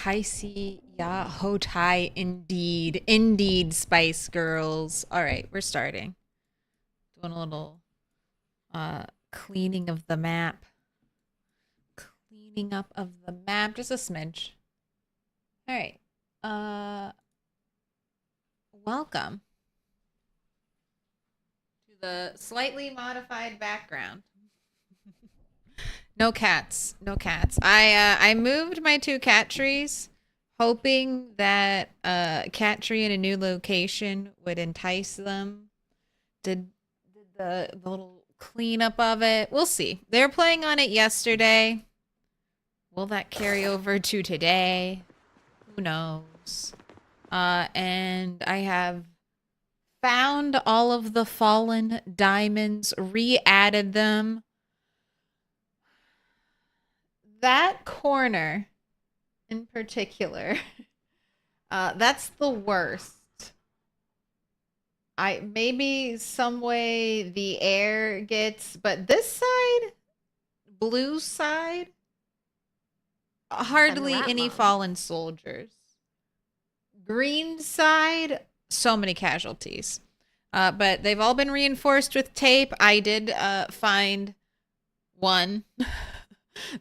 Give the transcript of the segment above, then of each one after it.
Heisey, yeah, Hotai, indeed. Indeed, Spice Girls. All right, we're starting. Doing a little cleaning of the map. Cleaning up of the map, just a smidge. All right. Uh Welcome to the slightly modified background. No cats. No cats. I moved my two cat trees hoping that a cat tree in a new location would entice them. Did the little cleanup of it. We'll see. They were playing on it yesterday. Will that carry over to today? Who knows? And I have found all of the fallen diamonds, re-added them. That corner in particular, that's the worst. I maybe some way the air gets, but this side, blue side, hardly any fallen soldiers. Green side, so many casualties. But they've all been reinforced with tape. I did find one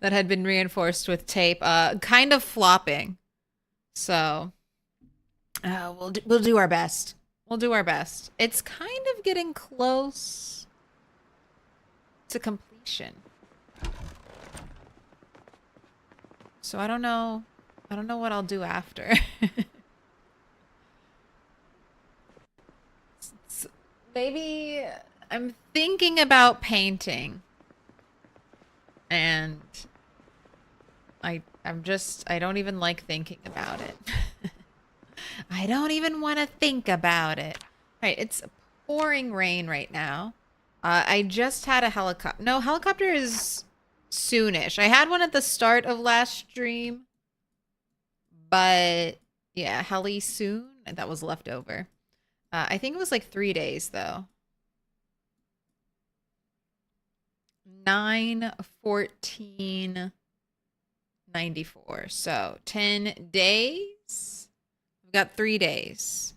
that had been reinforced with tape, kind of flopping. So we'll do our best. We'll do our best. It's kind of getting close to completion. So I don't know. I don't know what I'll do after. Maybe I'm thinking about painting. And I don't even like thinking about it. I don't even want to think about it. All right, it's pouring rain right now. I just had a helicopter. No, helicopter is soonish. I had one at the start of last stream. But yeah, heli soon. That was left over. I think it was like 3 days though. 9/14/94. So 10 days. We've got 3 days.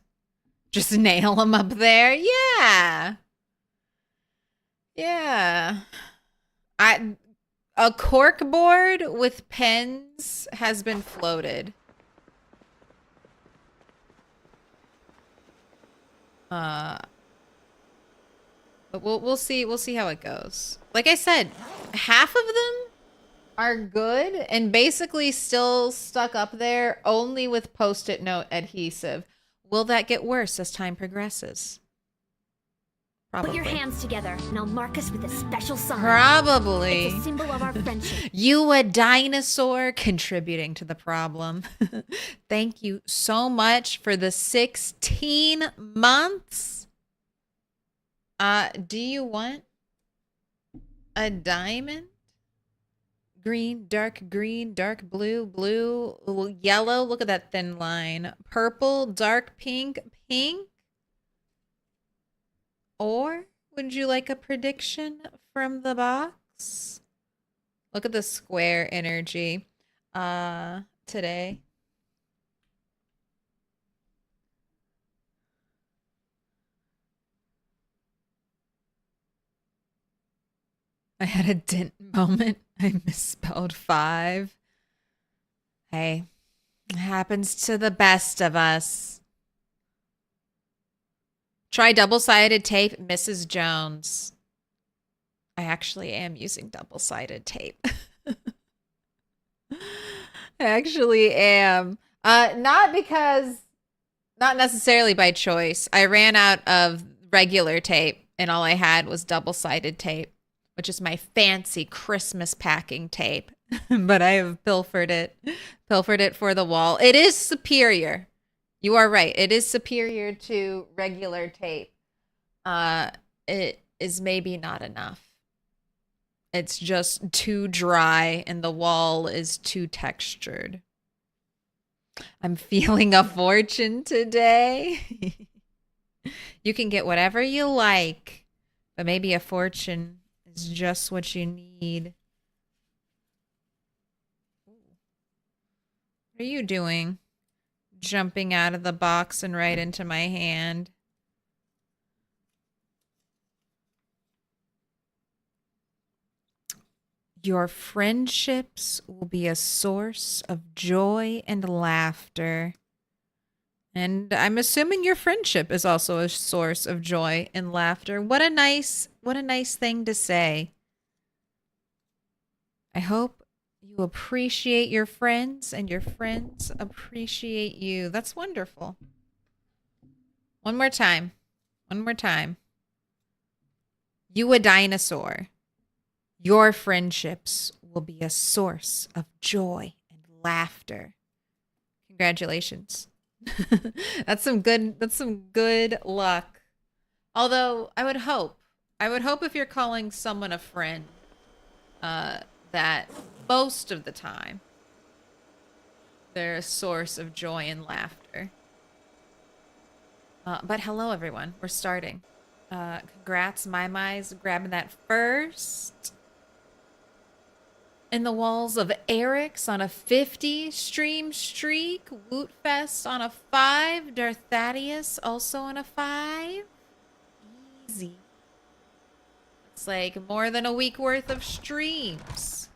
Just nail them up there. Yeah. Yeah. A cork board with pens has been floated. But we'll see how it goes. Like I said, half of them are good and basically still stuck up there only with post-it note adhesive. Will that get worse as time progresses? Probably. Put your hands together and I'll mark us with a special sign. Probably. It's a symbol of our friendship. You a dinosaur contributing to the problem. Thank you so much for the 16 months. Do you want a diamond? Green, dark blue, blue, yellow. Look at that thin line. Purple, dark pink, pink. Or would you like a prediction from the box? Look at the square energy today. I had a dent moment. I misspelled 5. Hey, it happens to the best of us. Try double-sided tape, Mrs. Jones. I actually am using double-sided tape. I actually am. Not necessarily by choice. I ran out of regular tape and all I had was double-sided tape, which is my fancy Christmas packing tape. But I have pilfered it for the wall. It is superior. You are right. It is superior to regular tape. It is maybe not enough. It's just too dry and the wall is too textured. I'm feeling a fortune today. You can get whatever you like, but maybe a fortune is just what you need. What are you doing? Jumping out of the box and right into my hand. Your friendships will be a source of joy and laughter. And I'm assuming your friendship is also a source of joy and laughter. What a nice thing to say. I hope you appreciate your friends and your friends appreciate you. That's wonderful. One more time. One more time. You a dinosaur. Your friendships will be a source of joy and laughter. Congratulations. That's some good luck. Although I would hope if you're calling someone a friend, that most of the time they're a source of joy and laughter. But hello everyone, we're starting. Congrats, My grabbing that first. In the walls of Eric's on a 50 stream streak. Wootfest on a 5. Darthadius also on a 5. Easy. It's like more than a week worth of streams.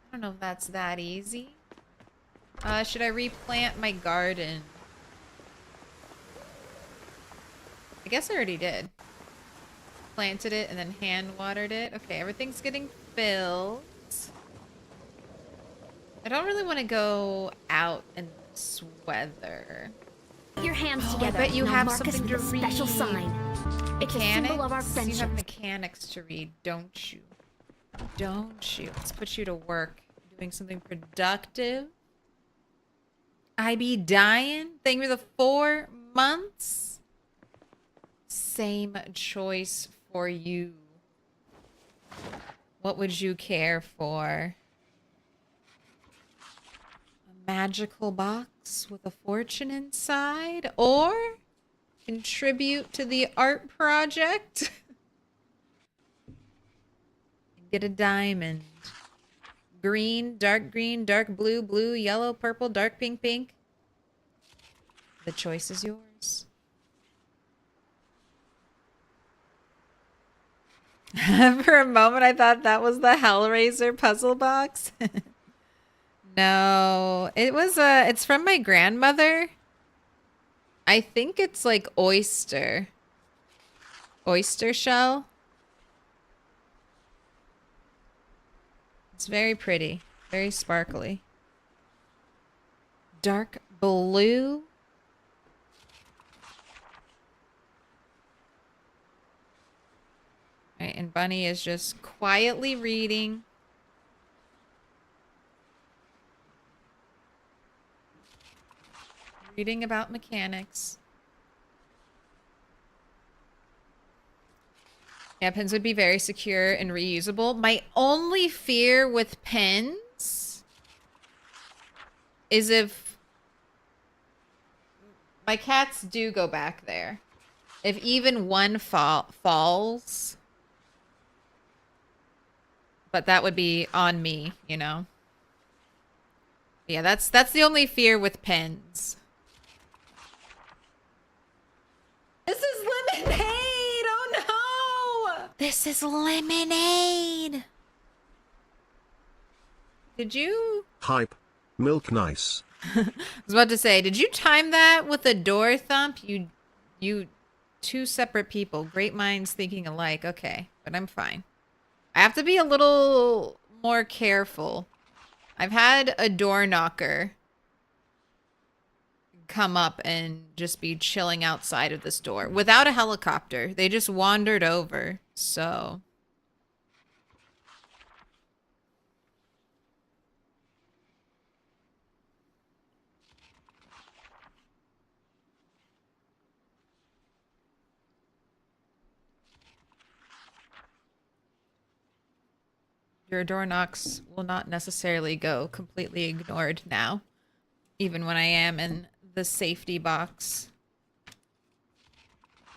I don't know if that's that easy. Should I replant my garden? I guess I already did. Planted it and then hand watered it. Okay, everything's getting filled. I don't really want to go out in this weather. Put your hands together. I bet you and I'll have mark us something with to a special read. sign. It's a symbol of our You friendship. have mechanics to read, don't you? Don't you? Let's put you to work. Doing something productive. I be dying. Thank you for the 4 months. Same choice for you. What would you care for? A magical box with a fortune inside? Or contribute to the art project? Get a diamond. Green, dark blue, blue, yellow, purple, dark pink, pink. The choice is yours. For a moment, I thought that was the Hellraiser puzzle box. No, it was it's from my grandmother. I think it's like oyster shell. It's very pretty, very sparkly. Dark blue. All right, and Bunny is just quietly reading. Reading about mechanics. Yeah, pens would be very secure and reusable. My only fear with pens is if my cats do go back there. If even one falls, but that would be on me, you know. Yeah, that's the only fear with pens. This is lemonade. Oh no! This is lemonade. Did you? Hype. Milk nice. I was about to say, did you time that with a door thump? You two separate people. Great minds thinking alike. Okay, but I'm fine. I have to be a little more careful. I've had a door knocker come up and just be chilling outside of this door without a helicopter. They just wandered over. So your door knocks will not necessarily go completely ignored now, even when I am in the safety box.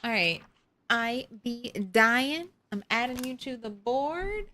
All right, I be dying. I'm adding you to the board.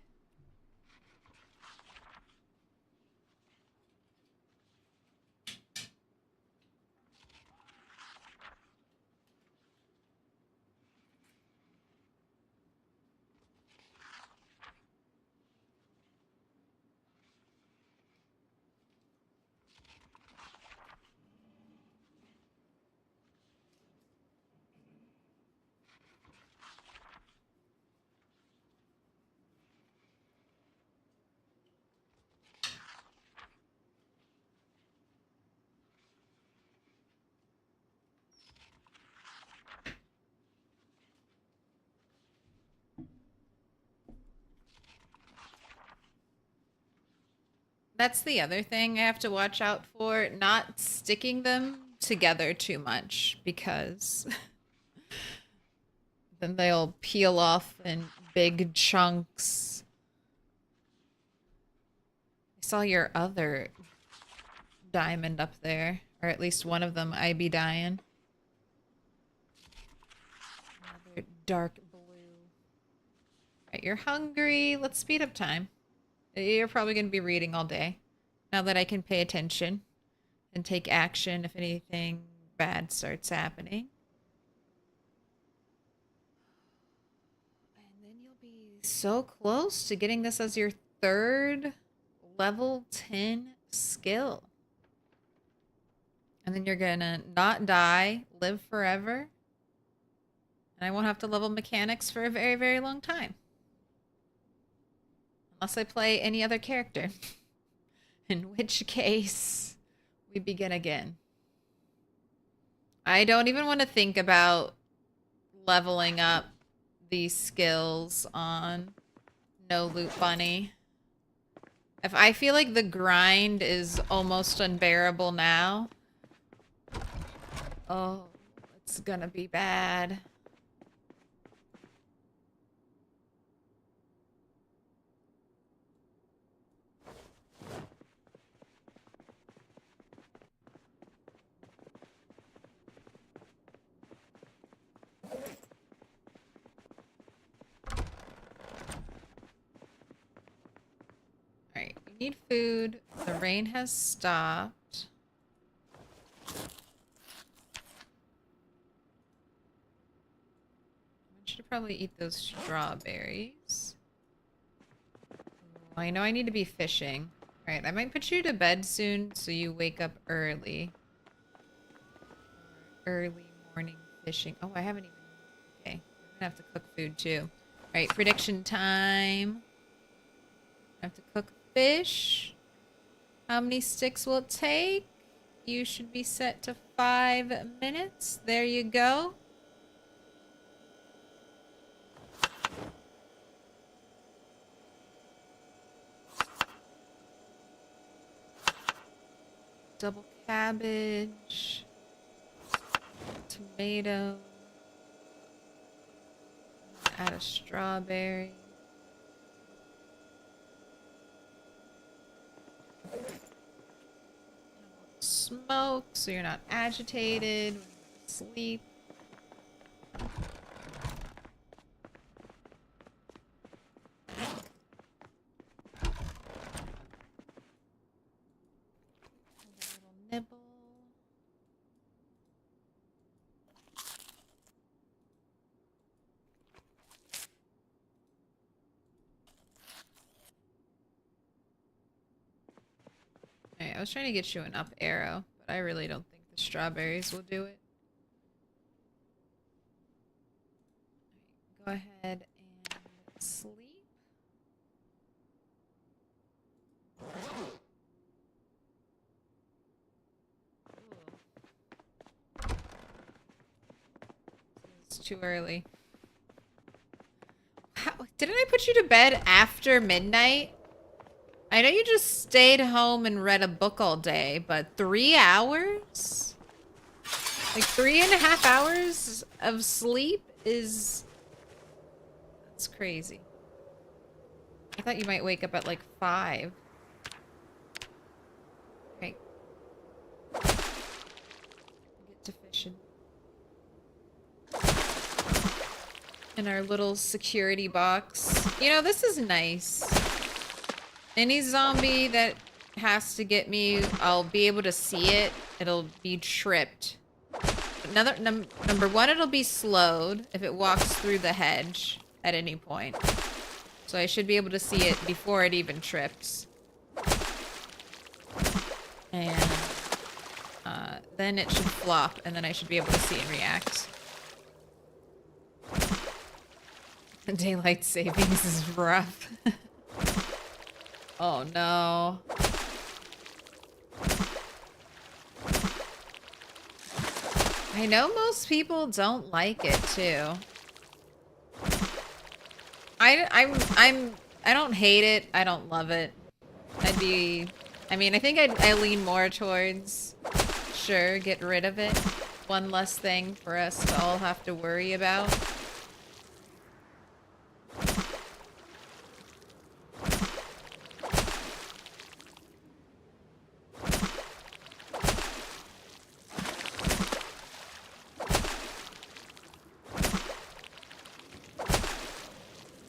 That's the other thing I have to watch out for. Not sticking them together too much, because then they'll peel off in big chunks. I saw your other diamond up there. Or at least one of them, I be dying. Another dark blue. Alright, you're hungry. Let's speed up time. You're probably going to be reading all day. Now that I can pay attention and take action if anything bad starts happening. And then you'll be so close to getting this as your third level 10 skill. And then you're gonna not die, live forever. And I won't have to level mechanics for a very, very long time. Unless I play any other character. In which case, we begin again. I don't even want to think about leveling up these skills on No Loot Bunny. If I feel like the grind is almost unbearable now, oh, it's gonna be bad. Alright, we need food. The rain has stopped. Should probably eat those strawberries. I know I need to be fishing. Alright, I might put you to bed soon so you wake up early. Early morning fishing. Oh, I haven't even... Okay, I'm gonna have to cook food too. Alright, prediction time. I have to cook fish. How many sticks will it take? You should be set to 5 minutes. There you go. Double cabbage, tomato, add a strawberry. Smoke so you're not agitated when you sleep. Nibble. Alright, I was trying to get you an up arrow, but I really don't think the strawberries will do it. Go ahead and sleep. It's too early. How, didn't I put you to bed after midnight? I know you just stayed home and read a book all day, but 3 hours? Like 3.5 hours of sleep is... That's crazy. I thought you might wake up at like 5. Okay. Get to fishing. In our little security box. You know, this is nice. Any zombie that has to get me, I'll be able to see it. It'll be tripped. Number one, it'll be slowed if it walks through the hedge at any point. So I should be able to see it before it even trips. And then it should flop, and then I should be able to see and react. Daylight savings is rough. Oh no. I know most people don't like it too. I don't hate it. I don't love it. I'd be I mean, I think I lean more towards, sure, get rid of it. One less thing for us to all have to worry about.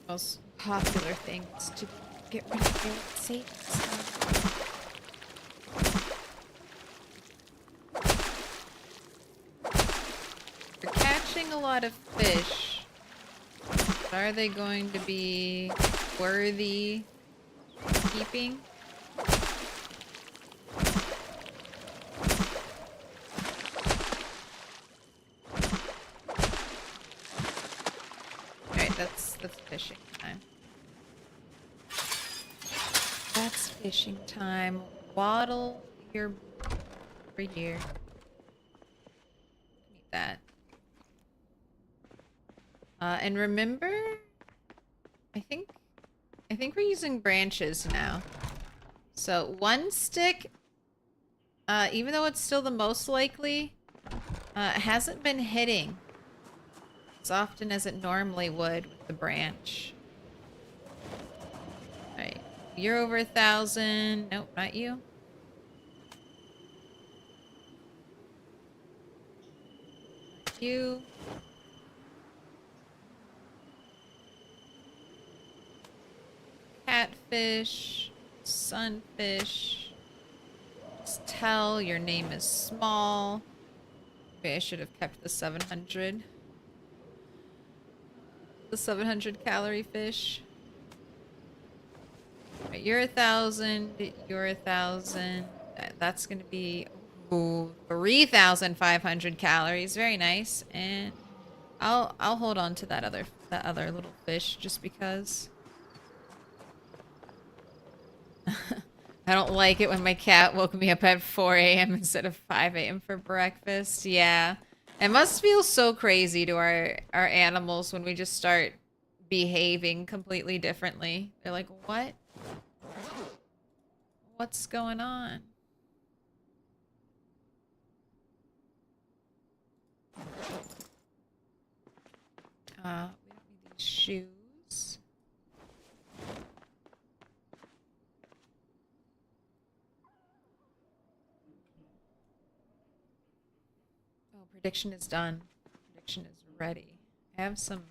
Most popular things to get rid of their safe stuff. We're catching a lot of fish. But are they going to be worthy keeping? Alright, that's fishing time. That's fishing time. Waddle your over here. Need that. And remember, I think we're using branches now. So one stick, even though it's still the most likely, hasn't been hitting as often as it normally would with the branch. Alright, you're over 1,000. Nope, not you. Not you. Catfish, sunfish. Just tell your name is small. Maybe I should have kept the 700. The 700 calorie fish. Right, you're 1,000. You're 1,000. That's gonna be 3,500 calories. Very nice. And I'll hold on to that other little fish just because. I don't like it when my cat woke me up at 4 a.m. instead of 5 a.m. for breakfast. Yeah. It must feel so crazy to our animals when we just start behaving completely differently. They're like, what? What's going on? We don't need these shoes. Oh, prediction is done. Prediction is ready. I have some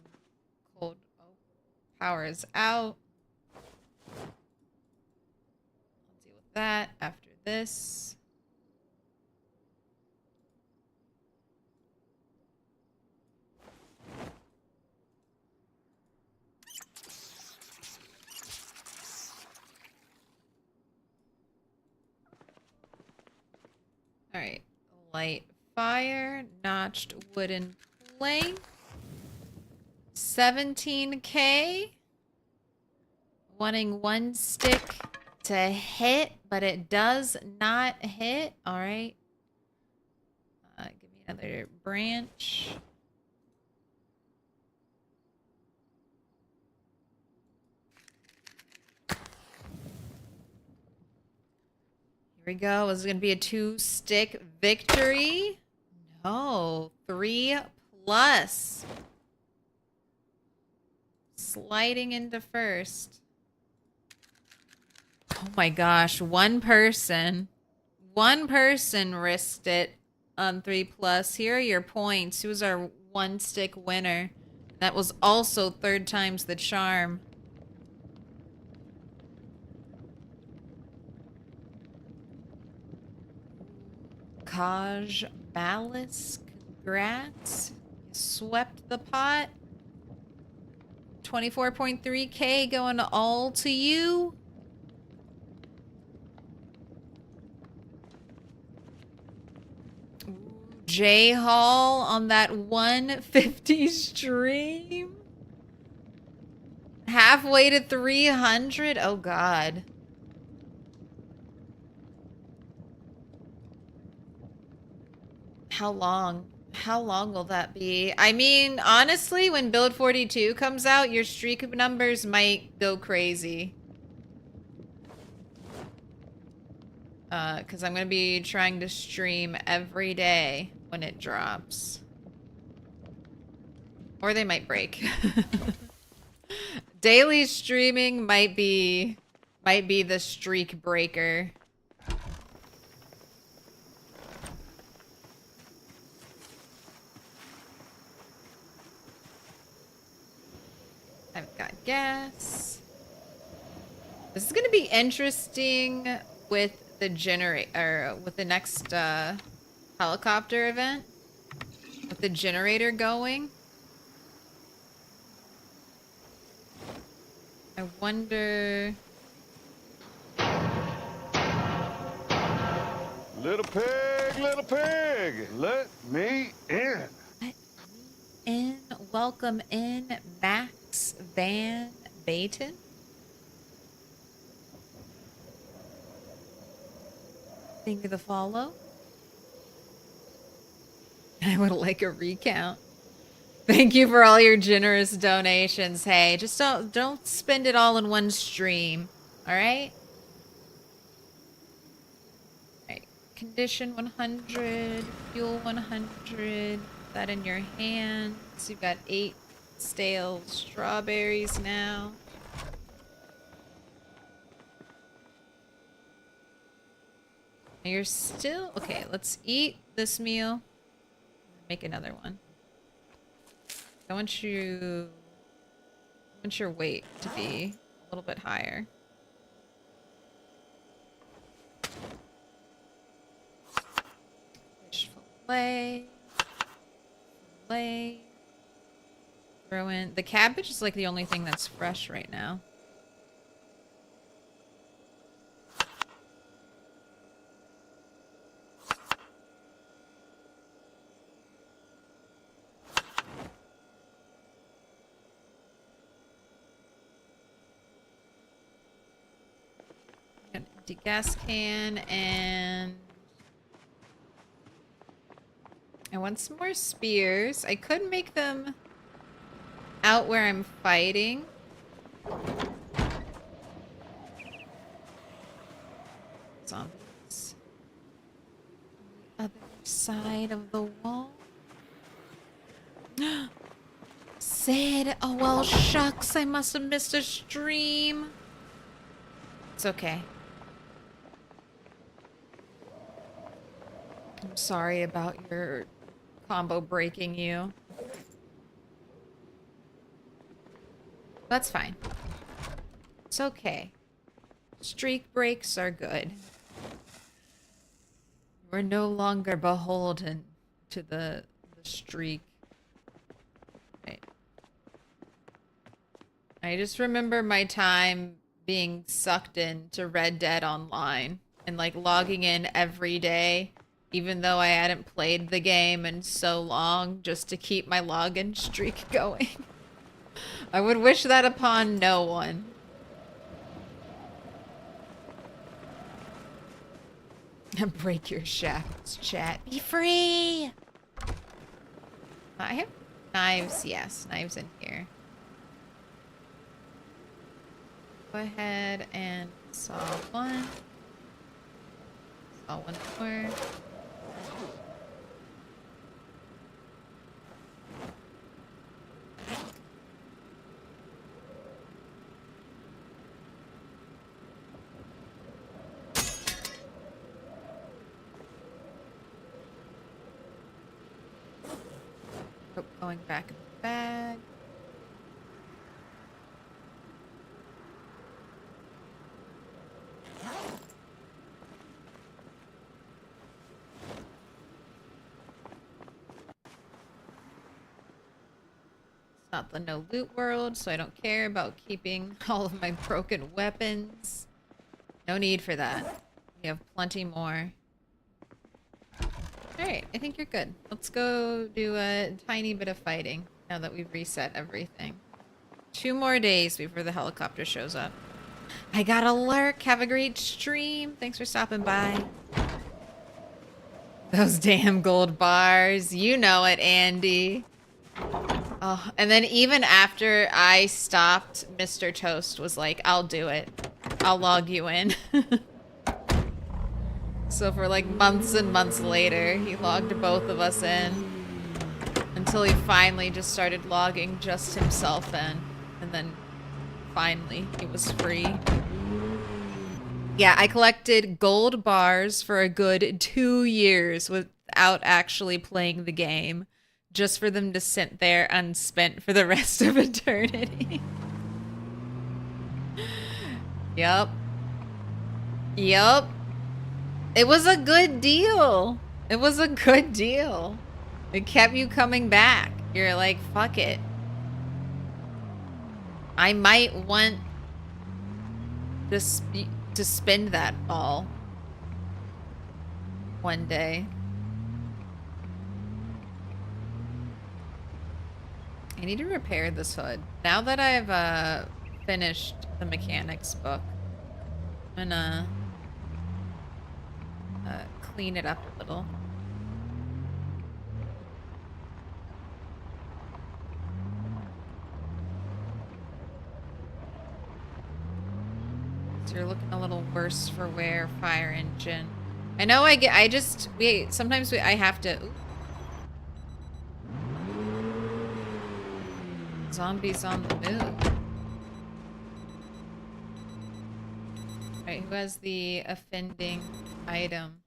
cold. Oh, power is out. I'll deal with that after this. All right, light fire, notched wooden plank, 17K, wanting one stick to hit, but it does not hit. All right, give me another branch. Here we go. Is it gonna be a 2-stick victory? No, 3+. Sliding into first. Oh my gosh, one person risked it on 3+. Here are your points. Who was our 1-stick winner? That was also 3rd times the charm. Kaj Malice, congrats. You swept the pot. 24.3K going all to you. J Hall on that 150 stream. Halfway to 300. Oh God. How long? How long will that be? I mean, honestly, when Build 42 comes out, your streak numbers might go crazy. Because I'm going to be trying to stream every day when it drops. Or they might break. Daily streaming might be the streak breaker. I've got gas. This is gonna be interesting with the with the next helicopter event. With the generator going. I wonder. Little pig, let me in. Let me in. Welcome in, Max Van Baten. Thank you for the follow. I would like a recount. Thank you for all your generous donations. Hey, just don't spend it all in one stream. All right? All right. Condition 100, fuel 100. That in your hands. You've got 8 stale strawberries now. You're still okay. Let's eat this meal. Make another one. I want your weight to be a little bit higher. Fish fillet. Fillet. Throw in the cabbage is like the only thing that's fresh right now. Empty gas can, and I want some more spears. I could make them out where I'm fighting. Zombies. Other side of the wall. Sid, oh well, shucks, I must have missed a stream. It's okay. I'm sorry about your combo breaking you. That's fine. It's okay. Streak breaks are good. We're no longer beholden to the streak. Right. I just remember my time being sucked into Red Dead Online and like logging in every day. Even though I hadn't played the game in so long, just to keep my login streak going. I would wish that upon no one. Break your shafts, chat. Be free! I have knives, yes. Knives in here. Go ahead and saw one. Saw one more. Oh, going back in the bag. It's not the no loot world, so I don't care about keeping all of my broken weapons. No need for that. We have plenty more. Alright, I think you're good. Let's go do a tiny bit of fighting now that we've reset everything. 2 more days before the helicopter shows up. I got a lurk. Have a great stream. Thanks for stopping by. Those damn gold bars. You know it, Andy. Oh, and then even after I stopped, Mr. Toast was like, I'll do it. I'll log you in. So for like months and months later, he logged both of us in until he finally just started logging just himself in. And then finally he was free. Yeah, I collected gold bars for a good 2 years without actually playing the game, just for them to sit there unspent for the rest of eternity. Yup. Yup. It was a good deal. It was a good deal. It kept you coming back. You're like, fuck it. I might want to spend that all one day. I need to repair this hood. Now that I've finished the mechanics book, I'm gonna clean it up a little. So you're looking a little worse for wear, fire engine. I know sometimes I have to. Ooh. Zombies on the move. Alright, who has the offending item?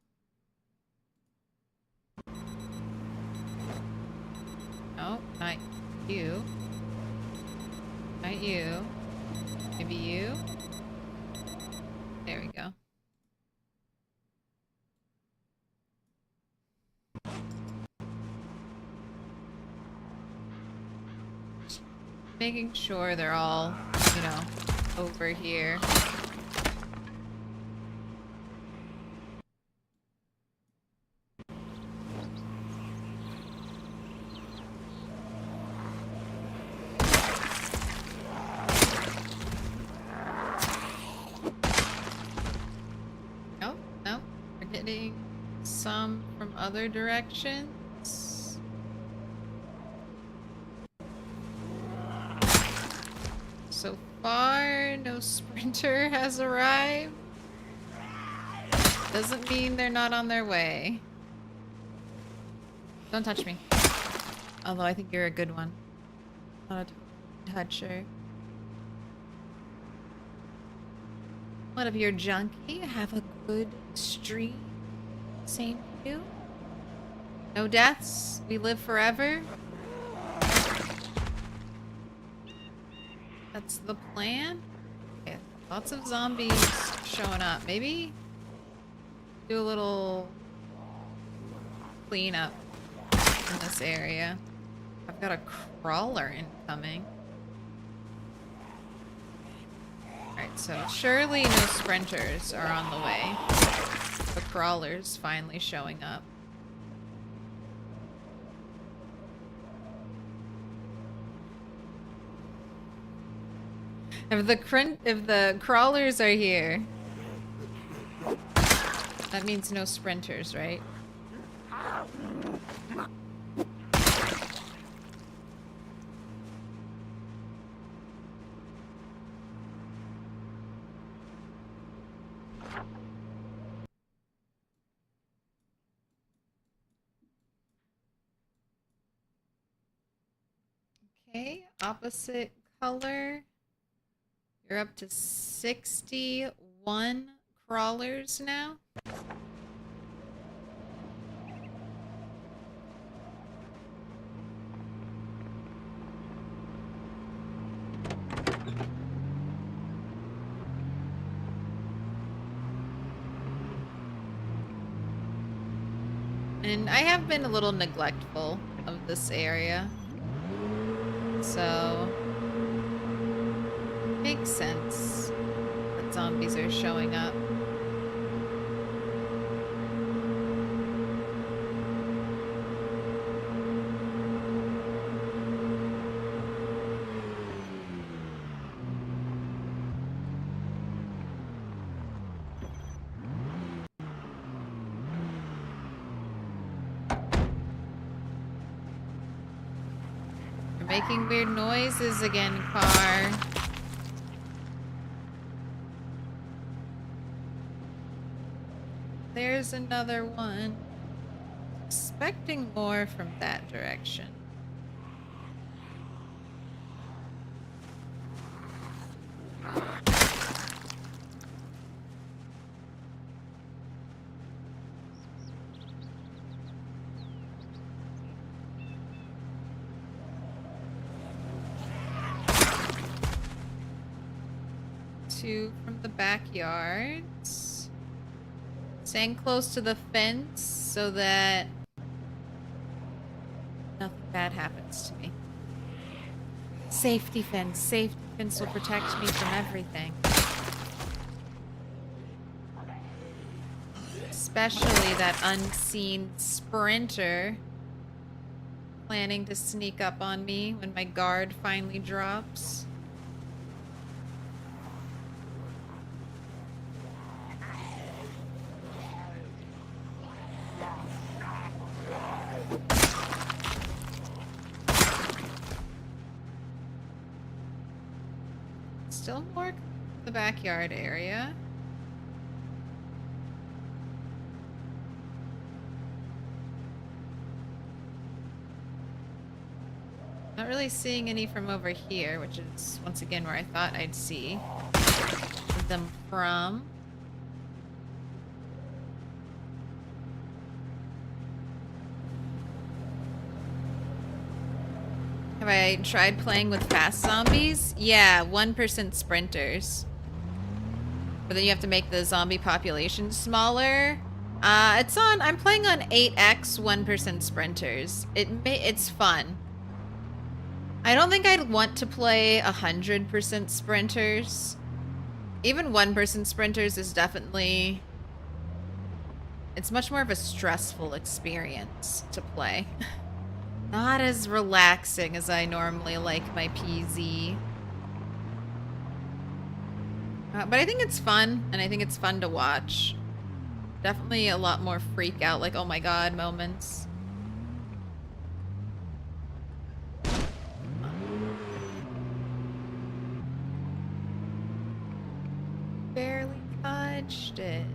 No, not you. Not you. Maybe you? There we go. Making sure they're all, you know, over here. Oh, no. We're getting some from other directions. So far, no sprinter has arrived. Doesn't mean they're not on their way. Don't touch me. Although I think you're a good one. Not a toucher. What if you're junky? Have a good stream. Same to you. No deaths. We live forever. That's the plan? Okay, lots of zombies showing up. Maybe do a little cleanup in this area. I've got a crawler incoming. Alright, so surely no sprinters are on the way. The crawler's finally showing up. If the crawlers are here, that means no sprinters, right? Okay, opposite color. You're up to 61 crawlers now. And I have been a little neglectful of this area. So makes sense that zombies are showing up. You're making weird noises again, car. there's another one. Expecting more from that direction. Two from the backyards. Staying close to the fence so that nothing bad happens to me. Safety fence. Safety fence will protect me from everything. Especially that unseen sprinter planning to sneak up on me when my guard finally drops. Still more the backyard area. Not really seeing any from over here, which is once again where I thought I'd see them from. Have I tried playing with fast zombies? Yeah, 1% sprinters. But then you have to make the zombie population smaller. I'm playing on 8x 1% sprinters. It's fun. I don't think I'd want to play 100% sprinters. Even 1% sprinters is definitely... It's much more of a stressful experience to play. Not as relaxing as I normally like my PZ. But I think it's fun, and I think it's fun to watch. Definitely a lot more freak out, like, oh my god moments. Barely touched it.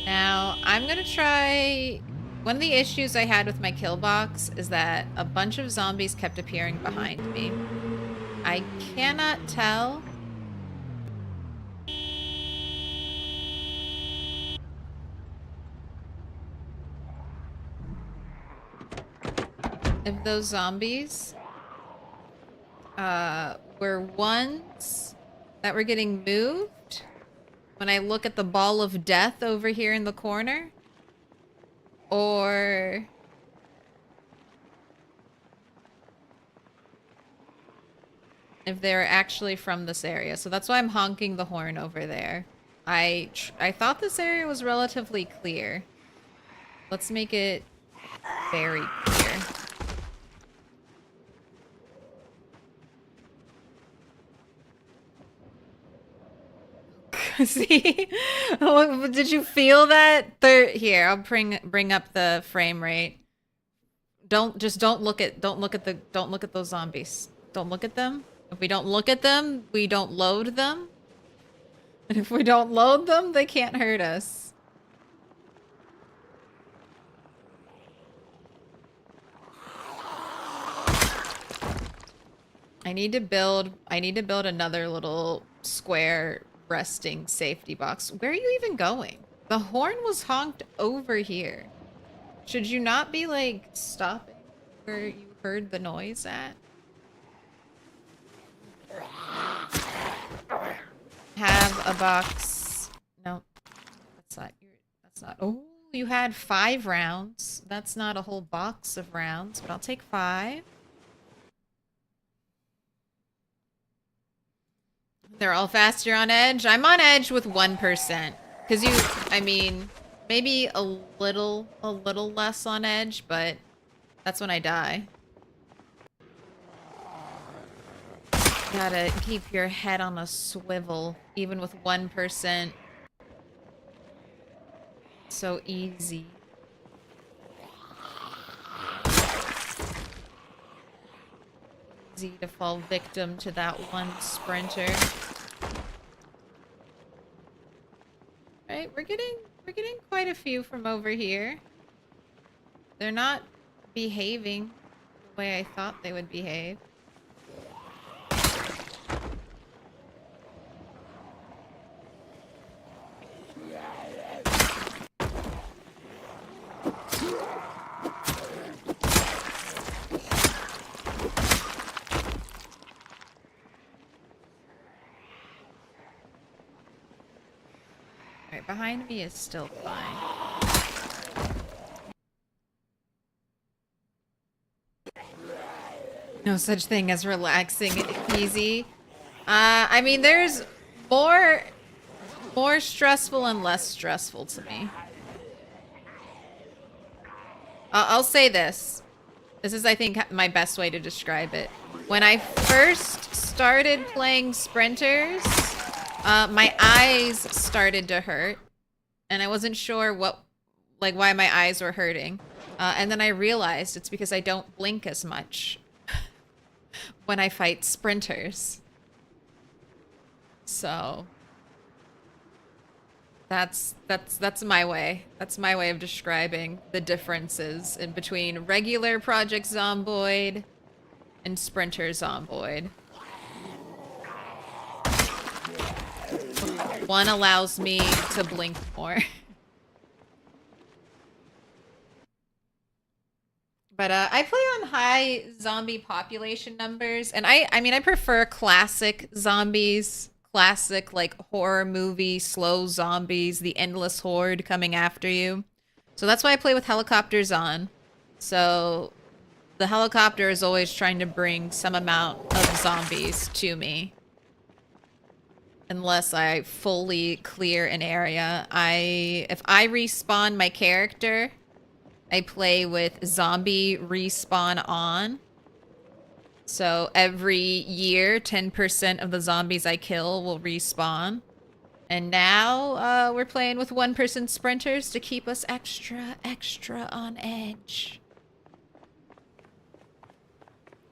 Now, I'm gonna try... One of the issues I had with my kill box is that a bunch of zombies kept appearing behind me. I cannot tell if those zombies were ones that were getting moved when I look at the ball of death over here in the corner, or if they're actually from this area. So that's why I'm honking the horn over there. I thought this area was relatively clear. Let's make it very clear. See? Did you feel that? Here, I'll bring up the frame rate. Don't look at those zombies. Don't look at them. If we don't look at them, we don't load them. And if we don't load them, they can't hurt us. I need to build another little square resting safety box. Where are you even going? The horn was honked over here. Should you not be like stopping where you heard the noise at? Have a box. No, that's not. Oh, you had 5 rounds. That's not a whole box of rounds, but I'll take 5. They're all faster on edge. I'm on edge with 1%. Because I mean, maybe a little less on edge, but that's when I die. Gotta keep your head on a swivel, even with 1%. So easy. easy to fall victim to that one sprinter. Right, we're getting quite a few from over here. They're not behaving the way I thought they would behave. Right, behind me is still fine. No such thing as relaxing and easy. I mean, there's more stressful and less stressful to me. I'll say this. This is, I think, my best way to describe it. When I first started playing sprinters, my eyes started to hurt, and I wasn't sure why my eyes were hurting. And then I realized it's because I don't blink as much when I fight sprinters. So that's my way. That's my way of describing the differences in between regular Project Zomboid and Sprinter Zomboid. One allows me to blink more. But I play on high zombie population numbers, and I mean I prefer classic zombies, classic like horror movie slow zombies, the endless horde coming after you. So that's why I play with helicopters on. So the helicopter is always trying to bring some amount of zombies to me. Unless I fully clear an area. If I respawn my character, I play with zombie respawn on. So every year, 10% of the zombies I kill will respawn. And now we're playing with one-person sprinters to keep us extra on edge.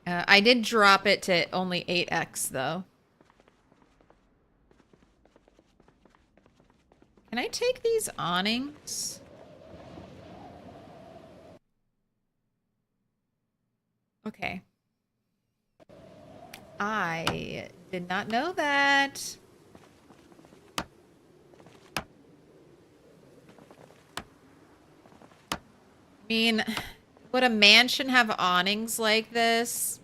I did drop it to only 8x though. Can I take these awnings? Okay. I did not know that. I mean, would a mansion have awnings like this?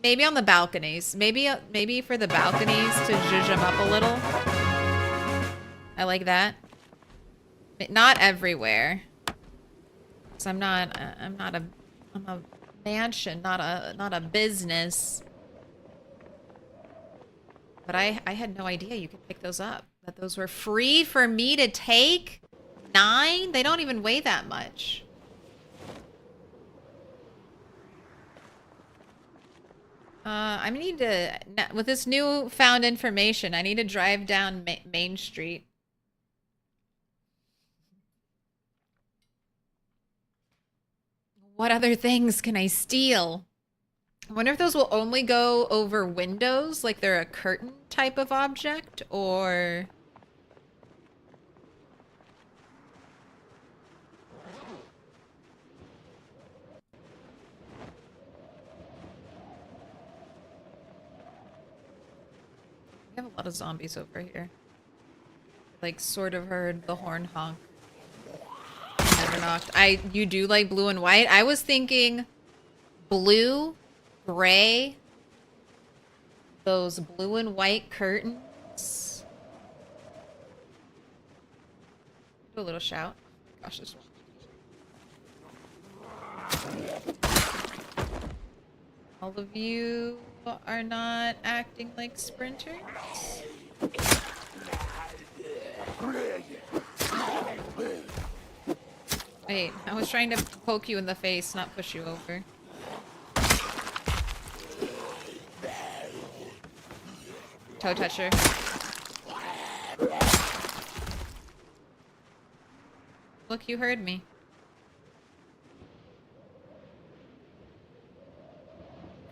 Maybe on the balconies. Maybe for the balconies to zhuzh them up a little. I like that. But not everywhere. Cause I'm a mansion, not a business. But I had no idea you could pick those up. That those were free for me to take? 9? They don't even weigh that much. I need to, with this newfound information, I need to drive down Main Street. What other things can I steal? I wonder if those will only go over windows, like they're a curtain type of object, or... We have a lot of zombies over here. Like, sort of heard the horn honk. Never knocked. You do like blue and white? I was thinking blue, gray, those blue and white curtains. Do a little shout. Gosh, this all of you are not acting like sprinters. Wait, I was trying to poke you in the face, not push you over. Toe toucher. Look, you heard me.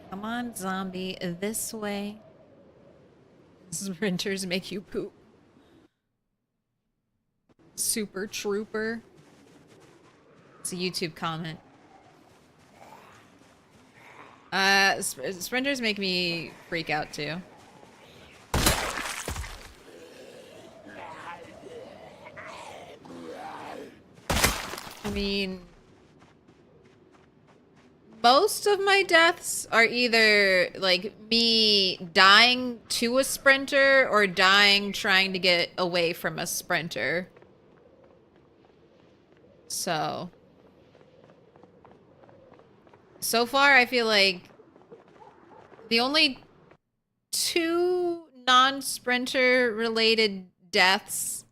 Come on, zombie. This way. Sprinters make you poop. Super Trooper. It's a YouTube comment. Sprinters make me freak out too. I mean, most of my deaths are either like me dying to a sprinter or dying trying to get away from a sprinter. So far I feel like the only 2 non-sprinter related deaths,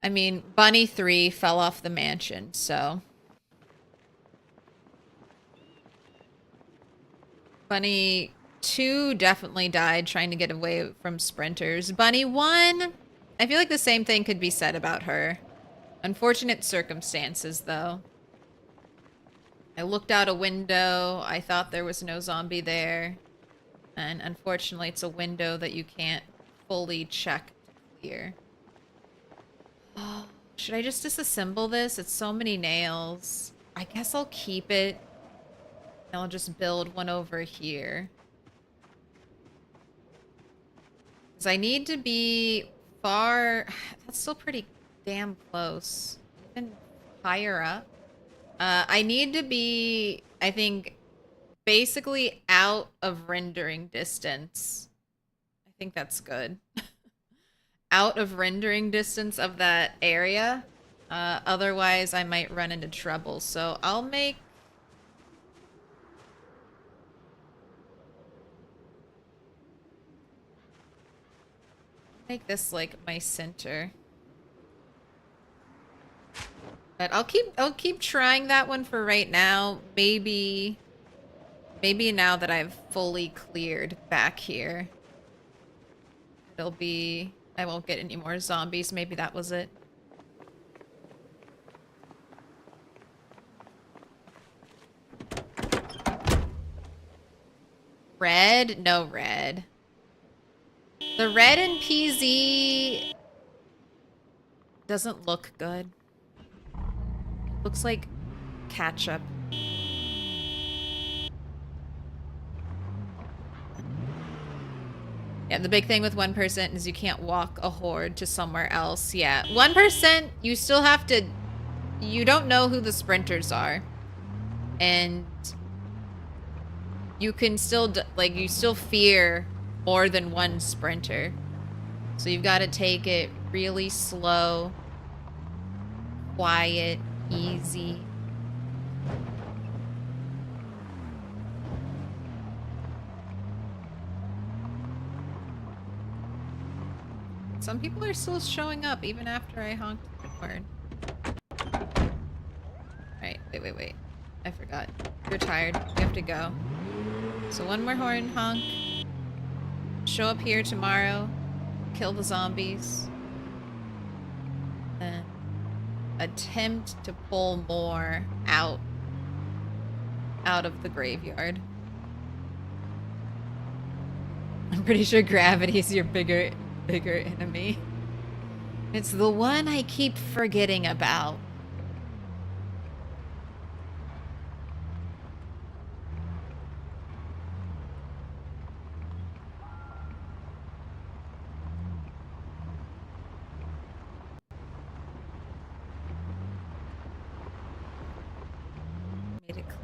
I mean, Bunny 3 fell off the mansion, so. Bunny 2 definitely died trying to get away from sprinters. Bunny 1, I feel like the same thing could be said about her. Unfortunate circumstances, though. I looked out a window, I thought there was no zombie there. And unfortunately, it's a window that you can't fully check to clear. Oh, should I just disassemble this? It's so many nails. I guess I'll keep it. And I'll just build one over here. Because I need to be far... That's still pretty damn close. Even higher up. I need to be, I think, basically out of rendering distance. I think that's good. Out of rendering distance of that area. Otherwise, I might run into trouble. So I'll make this like my center. But I'll keep trying that one for right now. Maybe now that I've fully cleared back here, it'll be, I won't get any more zombies. Maybe that was it. Red? No red. The red in PZ doesn't look good. Looks like ketchup. Yeah, the big thing with 1% is you can't walk a horde to somewhere else. Yeah, 1%, you still have to... You don't know who the sprinters are. And you can still, like, you still fear more than one sprinter. So you've got to take it really slow, quiet, easy. Some people are still showing up even after I honked the horn. Alright, wait. I forgot. You're tired. You have to go. So one more horn honk. Show up here tomorrow. Kill the zombies. Then attempt to pull more out of the graveyard. I'm pretty sure gravity is your bigger enemy. It's the one I keep forgetting about. Made it clear.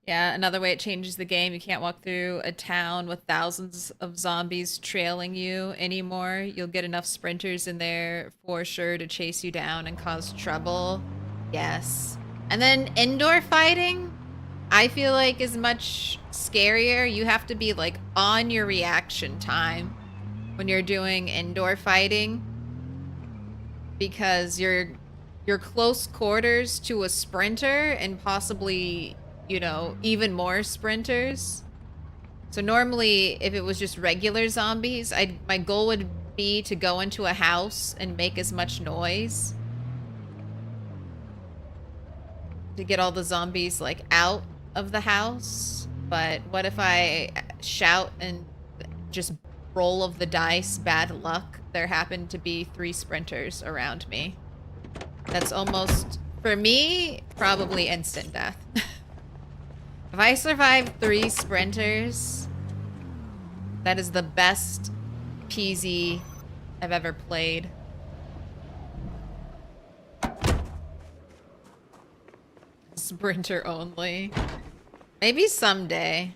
Yeah, another way it changes the game. You can't walk through a town with thousands of zombies trailing you anymore. You'll get enough sprinters in there for sure to chase you down and cause trouble. Yes. And then indoor fighting, I feel like is much scarier. You have to be like on your reaction time when you're doing indoor fighting because you're close quarters to a sprinter and possibly, you know, even more sprinters. So normally, if it was just regular zombies, my goal would be to go into a house and make as much noise to get all the zombies like out of the house. But what if I shout and just roll of the dice, bad luck, there happen to be 3 sprinters around me? That's almost, for me, probably instant death. If I survive 3 sprinters, that is the best PZ I've ever played. Sprinter only. Maybe someday.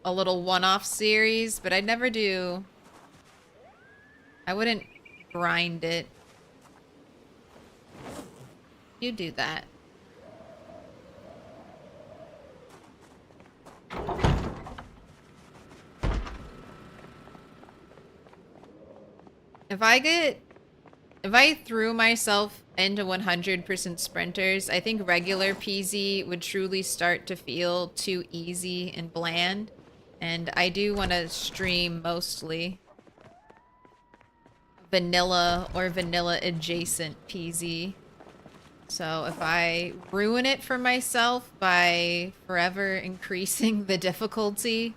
A little one-off series, but I'd never do... I wouldn't grind it. You do that. If I threw myself into 100% sprinters, I think regular PZ would truly start to feel too easy and bland. And I do want to stream mostly vanilla or vanilla adjacent PZ. So if I ruin it for myself by forever increasing the difficulty,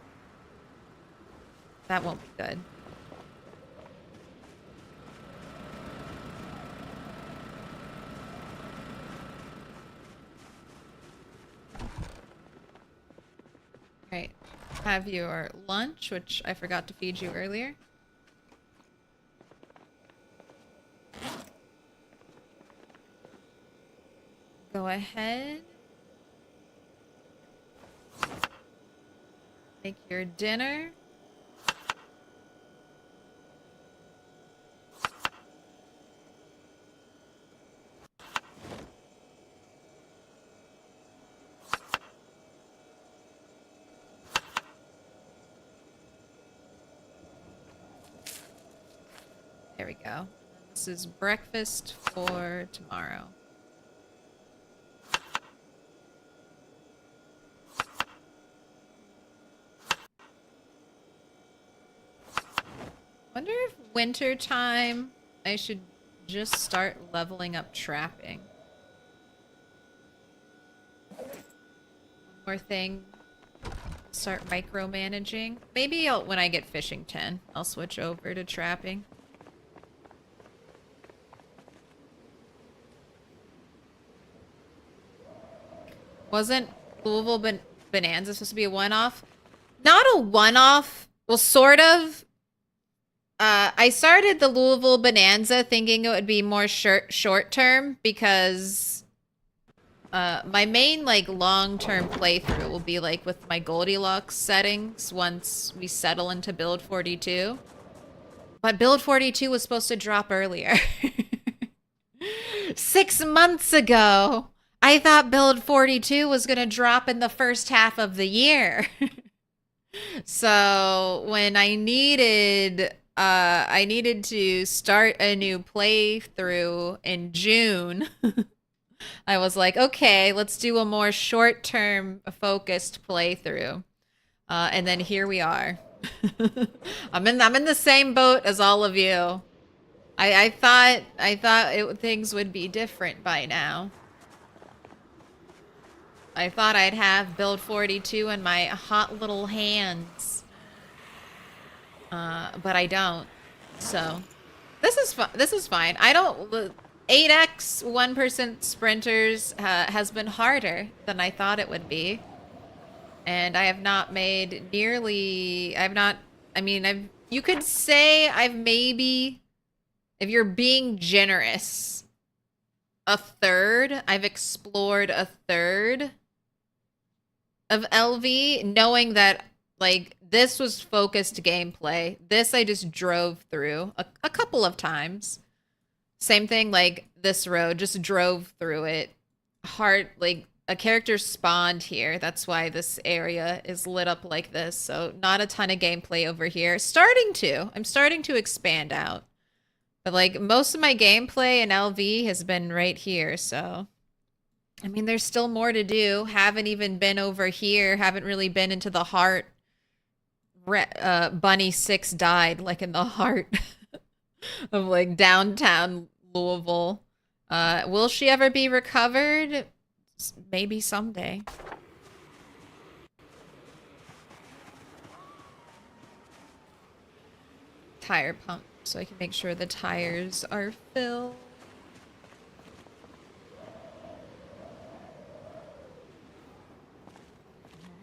that won't be good. Right. Have your lunch, which I forgot to feed you earlier. Go ahead. Make your dinner. There we go. This is breakfast for tomorrow. Wonder if winter time I should just start leveling up trapping. One more thing. Start micromanaging. Maybe when I get fishing 10, I'll switch over to trapping. Wasn't Louisville Bonanza supposed to be a one-off? Not a one-off. Well, sort of. I started the Louisville Bonanza thinking it would be more short-term because my main like long-term playthrough will be like with my Goldilocks settings once we settle into build 42. But build 42 was supposed to drop earlier. 6 months ago. I thought build 42 was going to drop in the first half of the year. So when I needed to start a new playthrough in June, I was like, okay, let's do a more short-term focused playthrough. And then here we are. I'm in the same boat as all of you. I thought things would be different by now. I thought I'd have build 42 in my hot little hands. But I don't. So this is fine. I don't 8x 1% sprinters has been harder than I thought it would be. And I have not made nearly you could say I've maybe, if you're being generous, a third. I've explored a third of LV, knowing that like this was focused gameplay. This I just drove through a couple of times. Same thing like this road, just drove through it. Hard, like a character spawned here. That's why this area is lit up like this. So not a ton of gameplay over here. I'm starting to expand out. But like most of my gameplay in LV has been right here, so I mean there's still more to do. Haven't even been over here, haven't really been into the heart. Bunny 6 died like in the heart of like downtown Louisville. Will she ever be recovered? Maybe someday. Tire pump so I can make sure the tires are filled.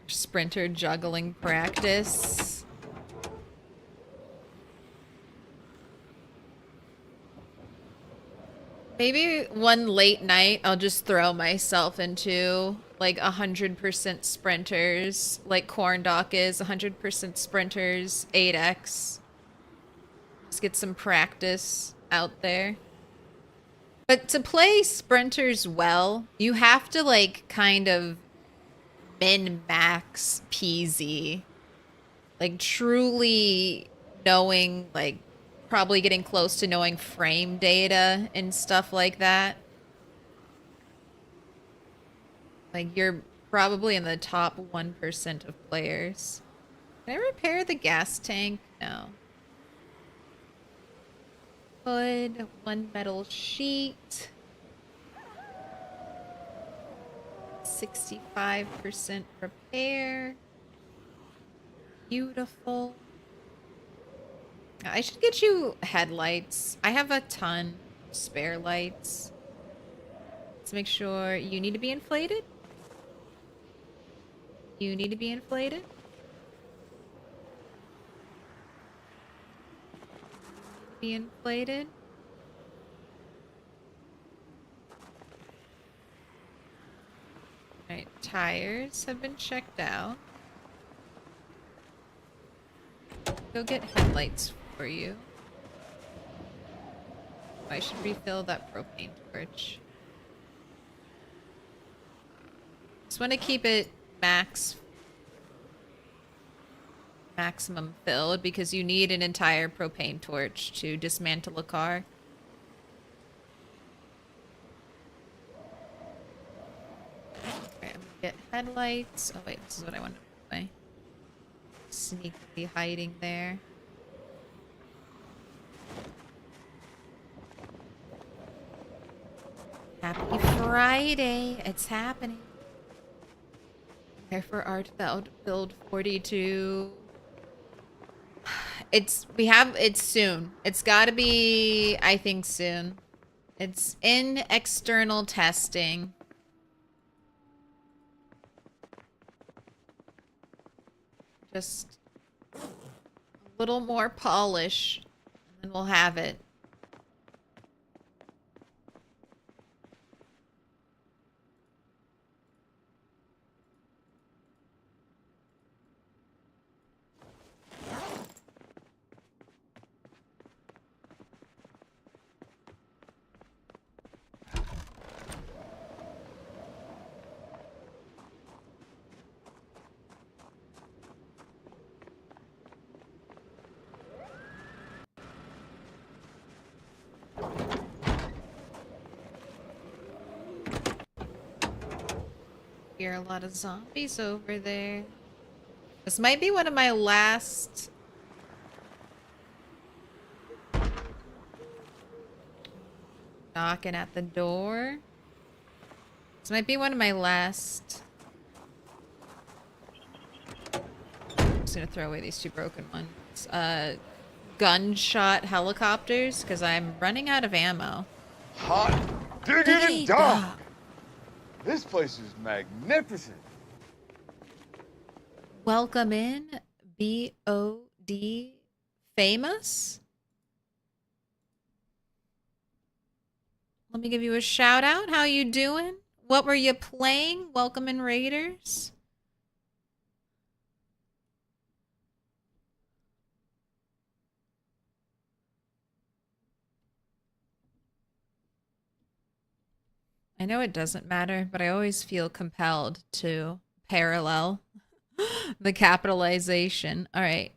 Sprinter juggling practice. Maybe one late night I'll just throw myself into like 100% sprinters, like Corn Dock is 100% sprinters, 8x. Just get some practice out there. But to play sprinters well, you have to like kind of min-max PZ. Like truly knowing, like probably getting close to knowing frame data and stuff like that. Like you're probably in the top 1% of players. Can I repair the gas tank? No. Hood, one metal sheet. 65% repair. Beautiful. I should get you headlights. I have a ton of spare lights. Let's make sure you need to be inflated. You need to be inflated. Be inflated. Alright, tires have been checked out. Go get headlights for you. I should refill that propane torch. Just want to keep it maximum filled because you need an entire propane torch to dismantle a car. Alright, I'm gonna get headlights. Oh wait, this is what I wanted to play. Sneakily hiding there. Happy Friday! It's happening. Prepare for art build 42. It's soon. It's gotta be, I think, soon. It's in external testing. Just a little more polish, and then we'll have it. Hear a lot of zombies over there. This might be one of my last... Knocking at the door. This might be one of my last... I'm just gonna throw away these two broken ones. Gunshot helicopters, because I'm running out of ammo. Hot diggity dog. This place is magnificent. Welcome in, B.O.D. Famous. Let me give you a shout out. How you doing? What were you playing? Welcome in, Raiders. I know it doesn't matter, but I always feel compelled to parallel the capitalization. All right.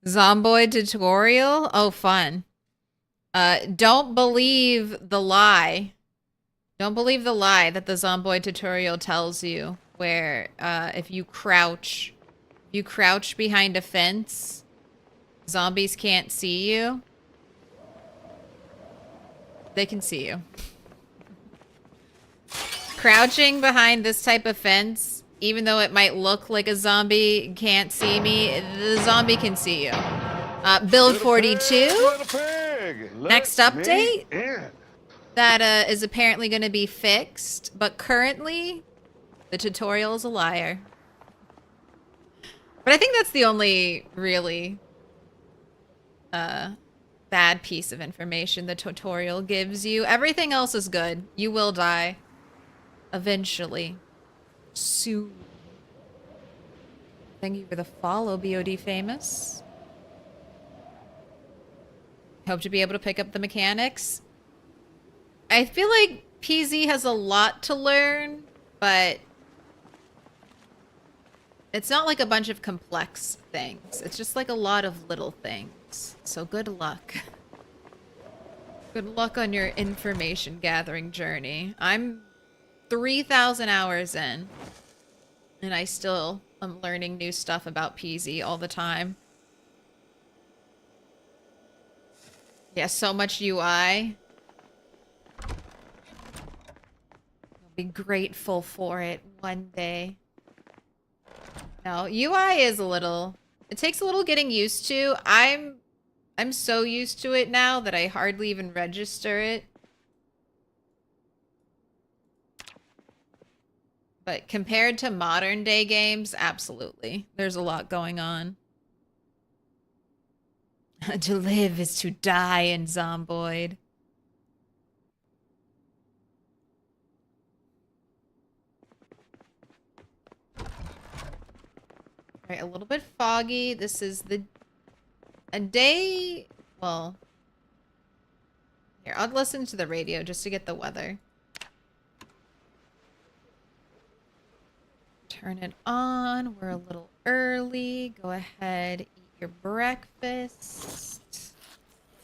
Zomboid tutorial? Oh, fun. Don't believe the lie. Don't believe the lie that the Zomboid tutorial tells you where if you crouch behind a fence, zombies can't see you. They can see you. Crouching behind this type of fence, even though it might look like a zombie can't see me, the zombie can see you. Build 42. Next update. That is apparently going to be fixed, but currently the tutorial is a liar. But I think that's the only really bad piece of information the tutorial gives you. Everything else is good. You will die. Eventually. Soon. Thank you for the follow, BOD Famous. Hope to be able to pick up the mechanics. I feel like PZ has a lot to learn, but it's not like a bunch of complex things. It's just like a lot of little things. So good luck. Good luck on your information gathering journey. I'm 3,000 hours in, and I still am learning new stuff about PZ all the time. Yeah, so much UI. I'll be grateful for it one day. No, UI is a little... It takes a little getting used to. I'm so used to it now that I hardly even register it. But compared to modern day games, absolutely. There's a lot going on. To live is to die in Zomboid. Alright, a little bit foggy. This is a day... Well... Here, I'll listen to the radio just to get the weather. Turn it on. We're a little early. Go ahead, eat your breakfast.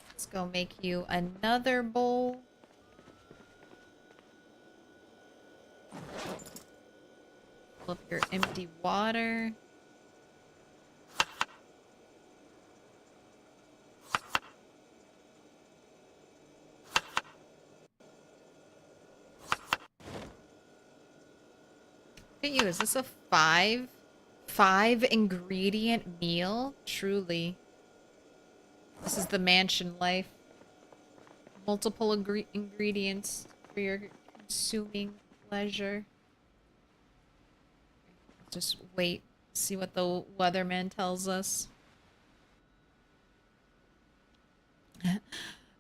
Let's go make you another bowl. Fill up your empty water. Look at you, is this a five ingredient meal? Truly. This is the mansion life. Multiple ingredients for your consuming pleasure. Just wait, see what the weatherman tells us.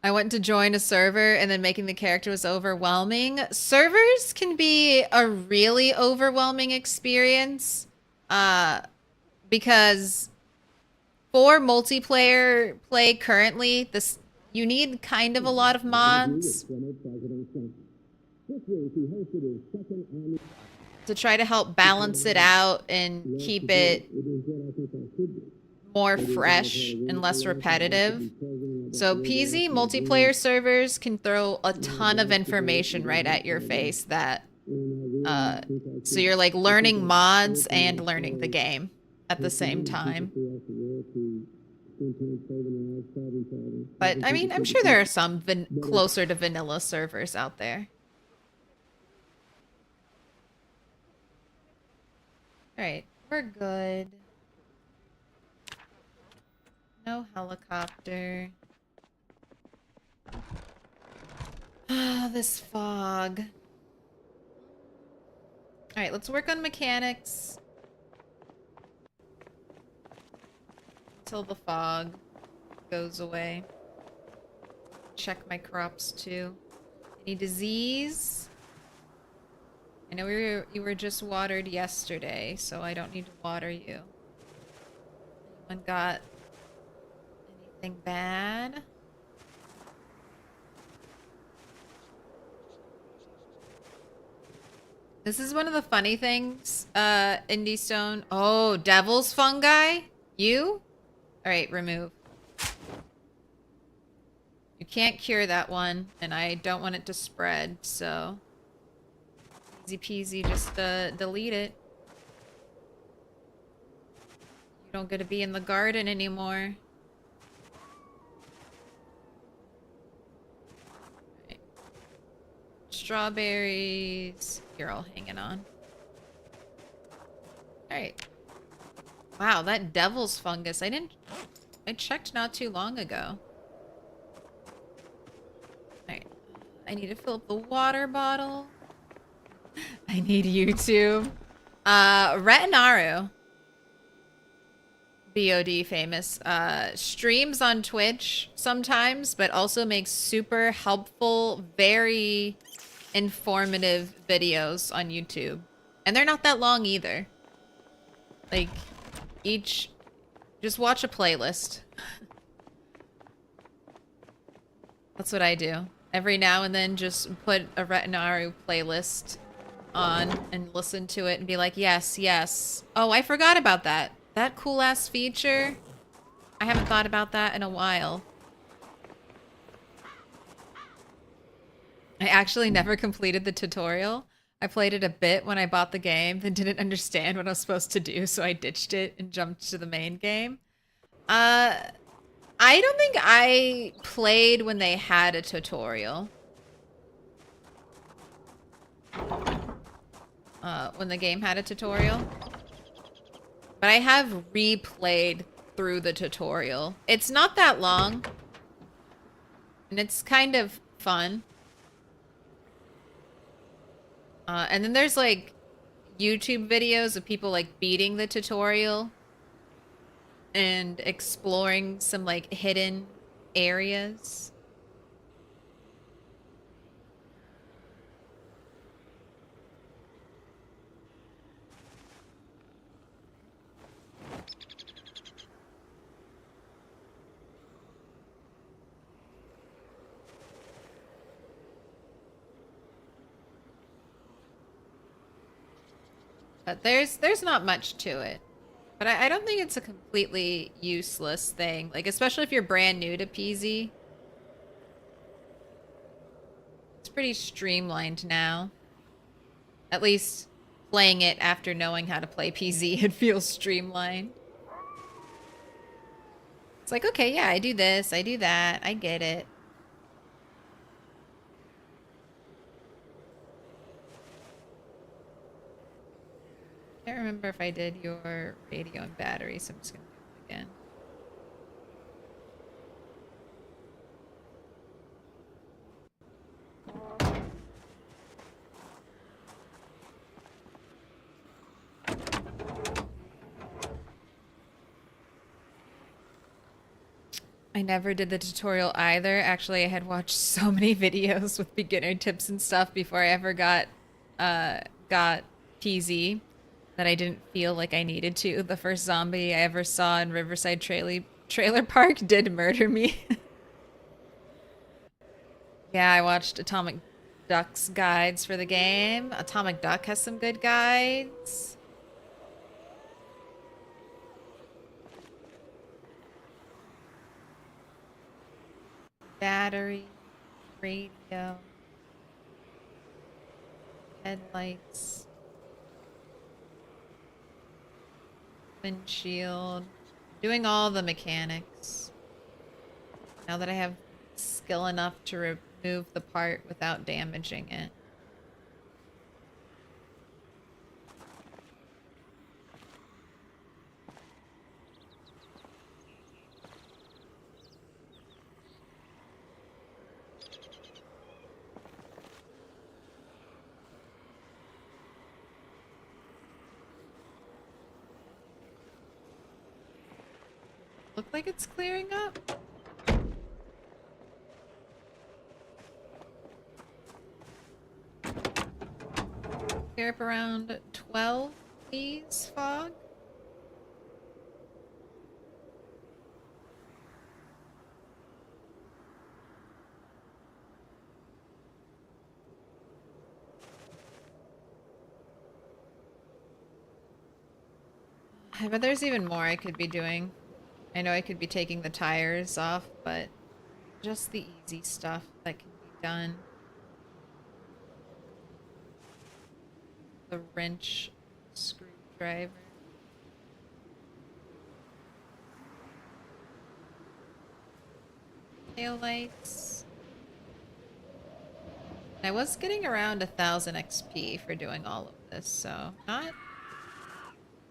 I went to join a server and then making the character was overwhelming. Servers can be a really overwhelming experience because for multiplayer play currently, you need kind of a lot of mods to try to help balance it out and keep it more fresh and less repetitive. So PZ multiplayer servers can throw a ton of information right at your face that so you're like learning mods and learning the game at the same time. But I mean, I'm sure there are some closer to vanilla servers out there. All right, we're good. No helicopter. Ah, this fog. All right, let's work on mechanics until the fog goes away. Check my crops too. Any disease? I know you were just watered yesterday, so I don't need to water you. Anyone got anything bad? This is one of the funny things, Indie Stone. Oh, devil's fungi? You? Alright, remove. You can't cure that one, and I don't want it to spread, so... Easy peasy, just delete it. You don't get to be in the garden anymore. Right. strawberries. You're all hanging on. Alright. Wow, that devil's fungus. I checked not too long ago. Alright. I need to fill up the water bottle. I need YouTube. Retinaru. BOD famous. Streams on Twitch sometimes, but also makes super helpful, very informative videos on YouTube. And they're not that long either. Like, just watch a playlist. That's what I do. Every now and then just put a Retinaru playlist on and listen to it and be like, yes, yes. Oh, I forgot about that. That cool-ass feature. I haven't thought about that in a while. I actually never completed the tutorial. I played it a bit when I bought the game, then didn't understand what I was supposed to do, so I ditched it and jumped to the main game. I don't think I played when they had a tutorial. When the game had a tutorial. But I have replayed through the tutorial. It's not that long. And it's kind of fun. And then there's like YouTube videos of people like beating the tutorial and exploring some like hidden areas. But there's not much to it. But I don't think it's a completely useless thing. Like, especially if you're brand new to PZ. It's pretty streamlined now. At least playing it after knowing how to play PZ, it feels streamlined. It's like, okay, yeah, I do this, I do that, I get it. Can't remember if I did your radio and battery, so I'm just gonna do it again. I never did the tutorial either. Actually, I had watched so many videos with beginner tips and stuff before I ever got PZ that I didn't feel like I needed to. The first zombie I ever saw in Riverside Trailer Park did murder me. Yeah, I watched Atomic Duck's guides for the game. Atomic Duck has some good guides. Battery, radio, headlights, windshield, doing all the mechanics. Now that I have skill enough to remove the part without damaging it. Look like it's clearing up. Clear up around 12 these fog. But there's even more I could be doing. I know I could be taking the tires off, but just the easy stuff that can be done. The wrench, screwdriver. Tail lights. I was getting around 1,000 XP for doing all of this, so not...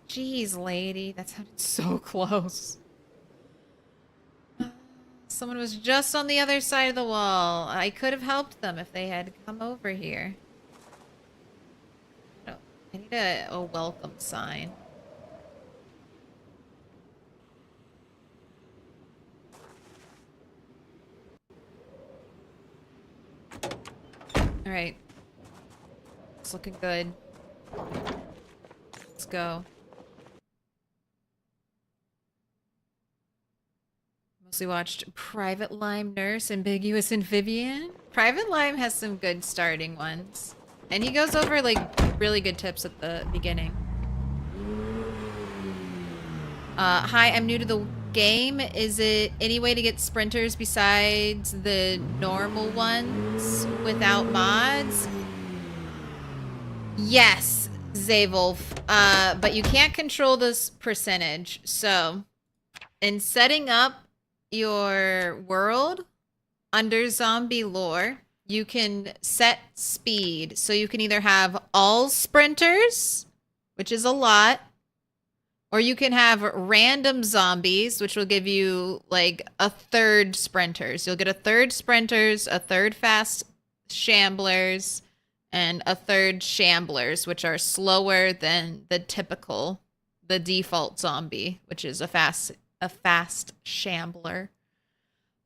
Jeez, lady, that sounded so close. Someone was just on the other side of the wall. I could have helped them if they had come over here. Oh, I need a welcome sign. Alright. It's looking good. Let's go. Mostly watched Private Lime Nurse, Ambiguous Amphibian. Private Lime has some good starting ones. And he goes over, like, really good tips at the beginning. Hi, I'm new to the game. Is it any way to get sprinters besides the normal ones without mods? Yes, Zavolf. But you can't control this percentage. So, in setting up your world under zombie lore, you can set speed. So you can either have all sprinters, which is a lot, or you can have random zombies, which will give you like a third sprinters. You'll get a third sprinters, a third fast shamblers, and a third shamblers, which are slower than the default zombie, which is a fast shambler.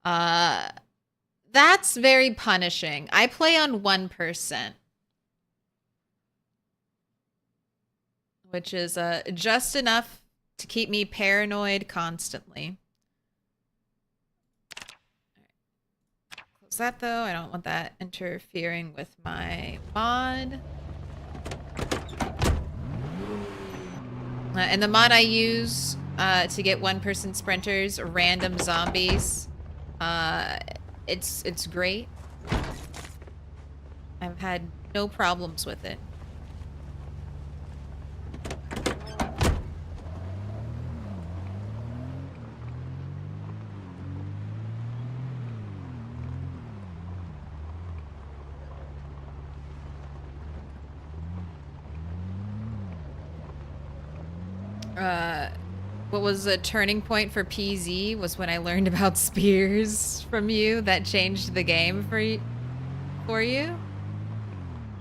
That's very punishing. I play on 1%. Which is just enough to keep me paranoid constantly. Close that though. I don't want that interfering with my mod. And the mod I use to get 1-person sprinters, random zombies, it's great. I've had no problems with it. What was a turning point for PZ was when I learned about spears from you. That changed the game for you.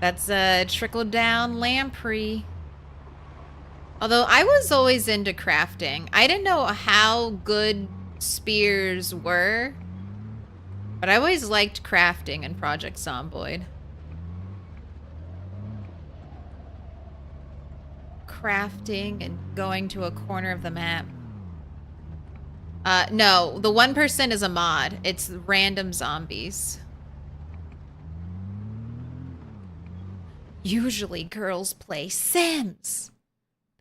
That's a trickle-down lamprey. Although I was always into crafting. I didn't know how good spears were, but I always liked crafting in Project Zomboid. Crafting and going to a corner of the map. No, the 1% is a mod. It's random zombies. Usually girls play Sims.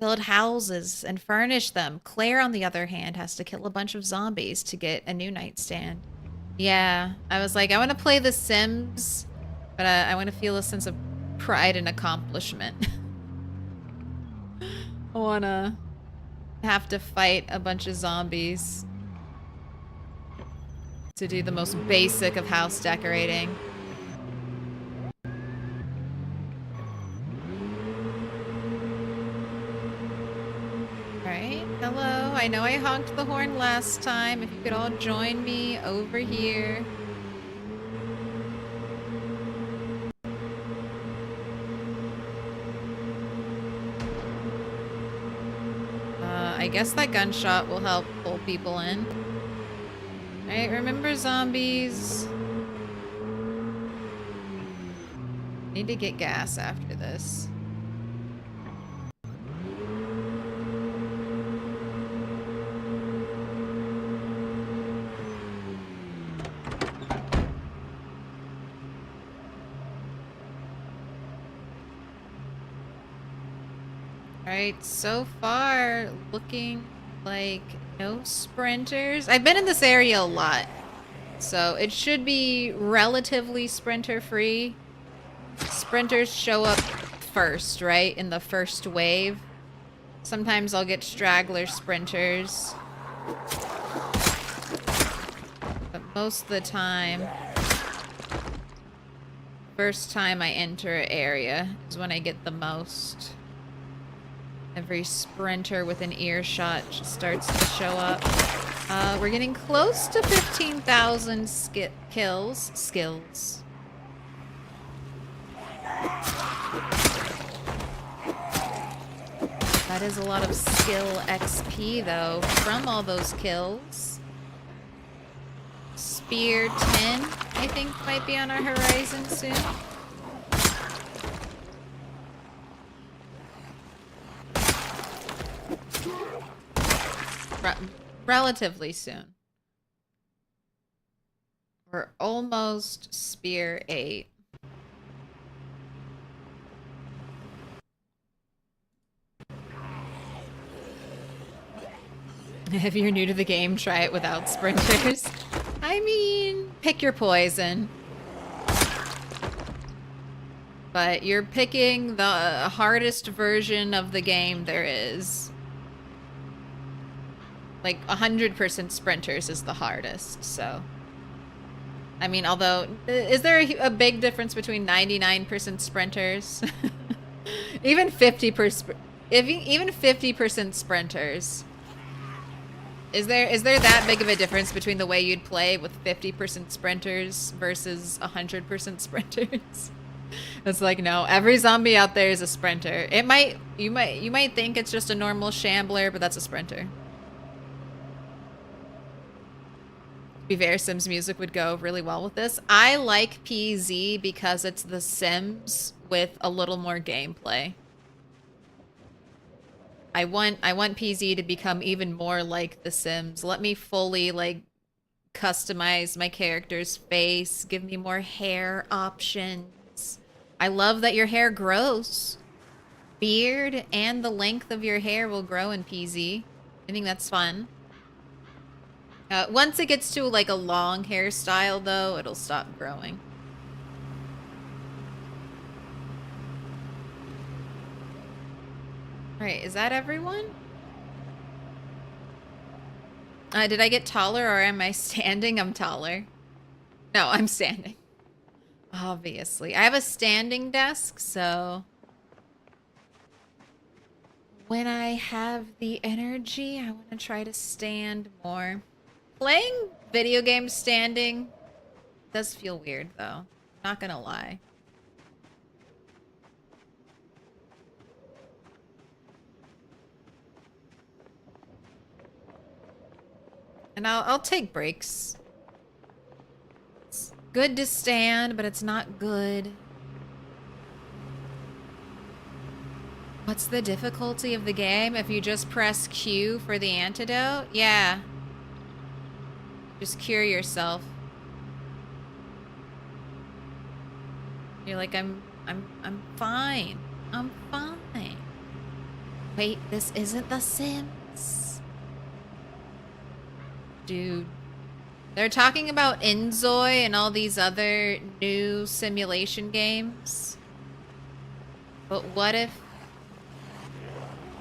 Build houses and furnish them. Claire, on the other hand, has to kill a bunch of zombies to get a new nightstand. Yeah, I was like, I want to play The Sims, but I want to feel a sense of pride and accomplishment. I wanna have to fight a bunch of zombies to do the most basic of house decorating. Alright, hello. I know I honked the horn last time. If you could all join me over here. I guess that gunshot will help pull people in. Alright, remember zombies. Need to get gas after this. Alright, so far looking like no sprinters. I've been in this area a lot, so it should be relatively sprinter free. Sprinters show up first, right? In the first wave. Sometimes I'll get straggler sprinters. But most of the time, First time I enter an area is when I get the most. Every sprinter with an earshot just starts to show up. We're getting close to 15,000 kills. Skills. That is a lot of skill XP, though, from all those kills. Spear 10, I think, might be on our horizon soon. Relatively soon. We're almost Spear 8. If you're new to the game, try it without sprinters. I mean, pick your poison. But you're picking the hardest version of the game there is. Like, 100% sprinters is the hardest, so... I mean, although... Is there a big difference between 99% sprinters? Even 50%... Even 50% sprinters... Is there that big of a difference between the way you'd play with 50% sprinters versus 100% sprinters? It's like, no, every zombie out there is a sprinter. You might think it's just a normal shambler, but that's a sprinter. To be fair, Sims music would go really well with this. I like PZ because it's The Sims with a little more gameplay. I want PZ to become even more like The Sims. Let me fully, like, customize my character's face. Give me more hair options. I love that your hair grows. Beard and the length of your hair will grow in PZ. I think that's fun. Once it gets to, like, a long hairstyle, though, it'll stop growing. Alright, is that everyone? Did I get taller or am I standing? I'm taller. No, I'm standing. Obviously. I have a standing desk, so... When I have the energy, I want to try to stand more. Playing video games standing does feel weird, though. Not gonna lie. And I'll take breaks. It's good to stand, but it's not good. What's the difficulty of the game? If you just press Q for the antidote? Yeah. Just cure yourself. You're like, I'm fine. I'm fine. Wait, this isn't The Sims. Dude. They're talking about Inzoi and all these other new simulation games. But what if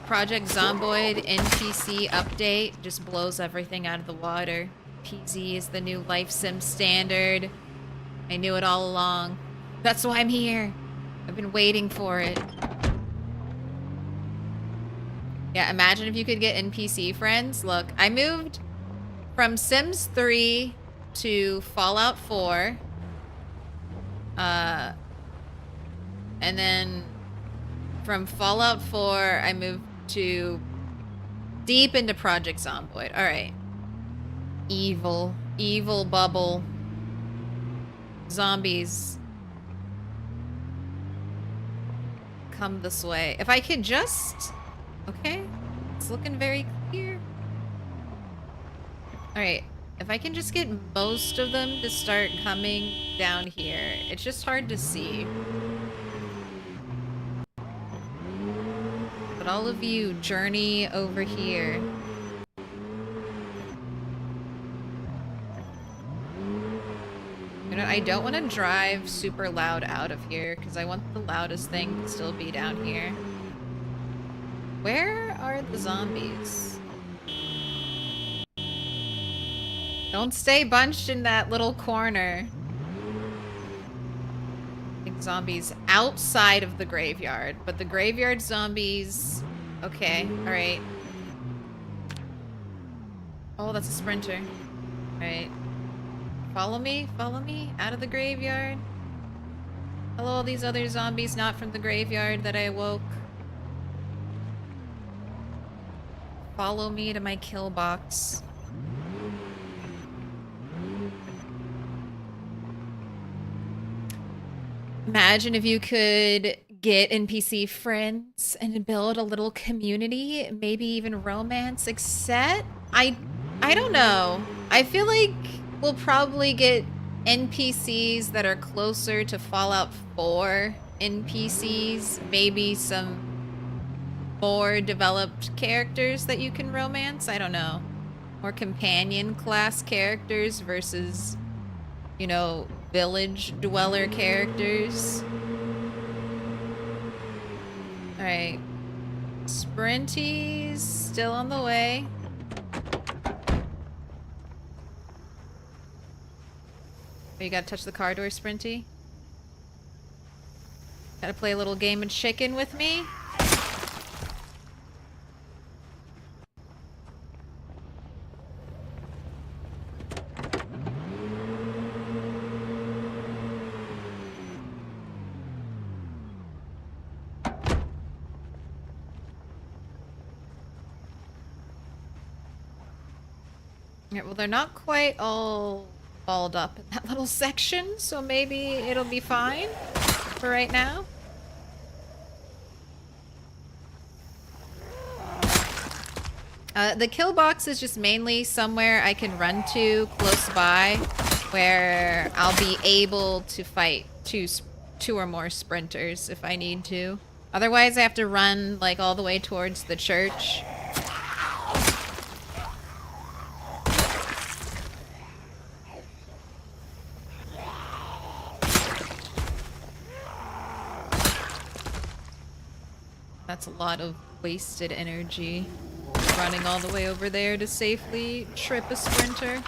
Project Zomboid NPC update just blows everything out of the water? PZ is the new life sim standard. I knew it all along. That's why I'm here. I've been waiting for it. Yeah, imagine if you could get NPC friends. Look, I moved from Sims 3 to Fallout 4. And then from Fallout 4, I moved to deep into Project Zomboid. Alright. Evil. Evil bubble. Zombies. Come this way. If I could just... Okay. It's looking very clear. Alright, if I can just get most of them to start coming down here. It's just hard to see. But all of you, journey over here. You know, I don't want to drive super loud out of here, because I want the loudest thing to still be down here. Where are the zombies? Don't stay bunched in that little corner. I zombies outside of the graveyard, but the graveyard zombies... Okay, alright. Oh, that's a sprinter. Alright. Follow me, out of the graveyard. Hello, all these other zombies not from the graveyard that I awoke. Follow me to my kill box. Imagine if you could get NPC friends and build a little community, maybe even romance, except I don't know. I feel like we'll probably get NPCs that are closer to Fallout 4 NPCs, maybe some more developed characters that you can romance. I don't know. More companion class characters versus, you know, village dweller characters. Alright. Sprinty's still on the way. Oh, you gotta touch the car door, Sprinty? Gotta play a little game of chicken with me? Yeah, well, they're not quite all balled up in that little section, so maybe it'll be fine for right now. The kill box is just mainly somewhere I can run to close by where I'll be able to fight two or more sprinters if I need to. Otherwise, I have to run like all the way towards the church. That's a lot of wasted energy. Running all the way over there to safely trip a sprinter.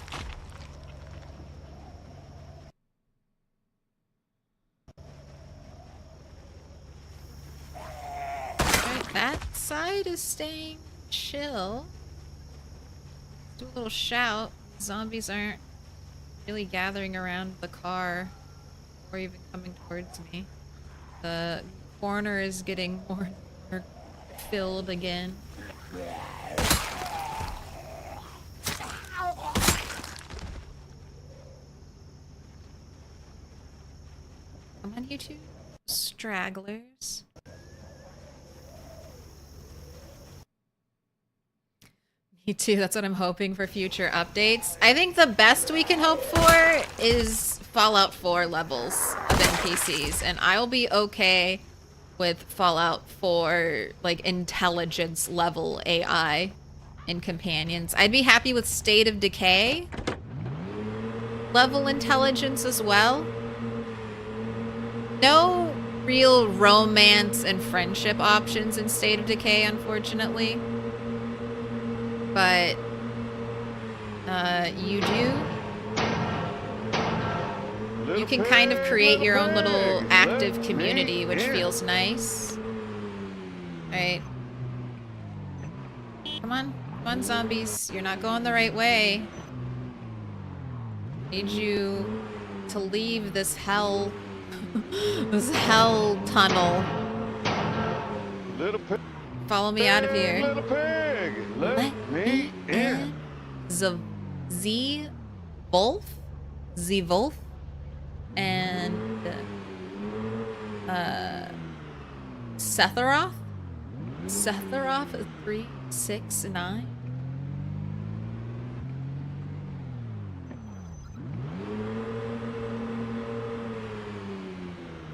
Alright, that side is staying chill. Do a little shout. Zombies aren't really gathering around the car or even coming towards me. The corner is getting more filled again. Come on, you two stragglers. Me too, that's what I'm hoping for future updates. I think the best we can hope for is Fallout 4 levels of NPCs, and I'll be okay with Fallout 4, like, intelligence level AI in companions. I'd be happy with State of Decay level intelligence as well. No real romance and friendship options in State of Decay, unfortunately. But, you do. You can kind of create your own little active community, which feels nice. Alright. Come on. Come on, zombies. You're not going the right way. Need you to leave this hell... this hell tunnel. Follow me out of here. Little pig, let me in. Z-Wolf? Z-Wolf? And Setharoth? Setharoth 369.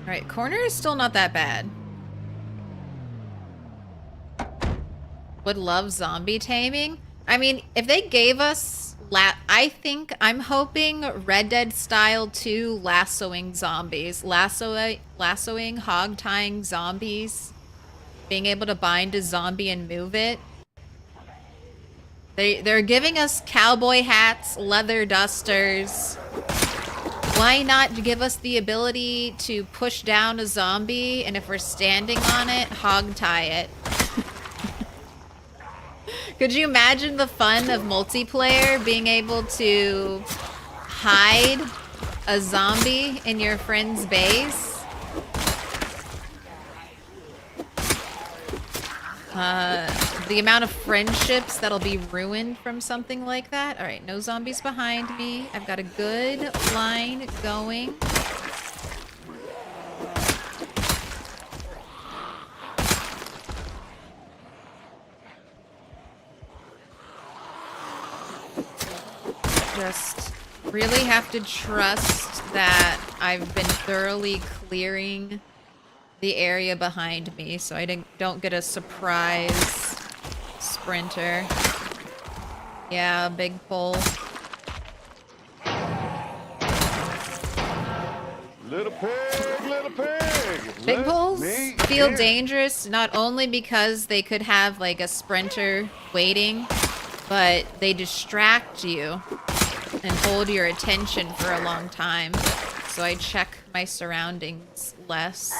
Alright, corner is still not that bad. Would love zombie taming. I mean, if they gave us I'm hoping Red Dead style 2 lassoing zombies. Lassoing, hog tying zombies. Being able to bind a zombie and move it. They're giving us cowboy hats, leather dusters. Why not give us the ability to push down a zombie, and if we're standing on it, hog tie it? Could you imagine the fun of multiplayer, being able to hide a zombie in your friend's base? The amount of friendships that'll be ruined from something like that. All right, no zombies behind me. I've got a good line going. Just really have to trust that I've been thoroughly clearing the area behind me so I don't get a surprise sprinter. Yeah, big pull. Little pig, little pig. Big let pulls me feel in. dangerous, not only because they could have like a sprinter waiting, but they distract you and hold your attention for a long time. So I check my surroundings less.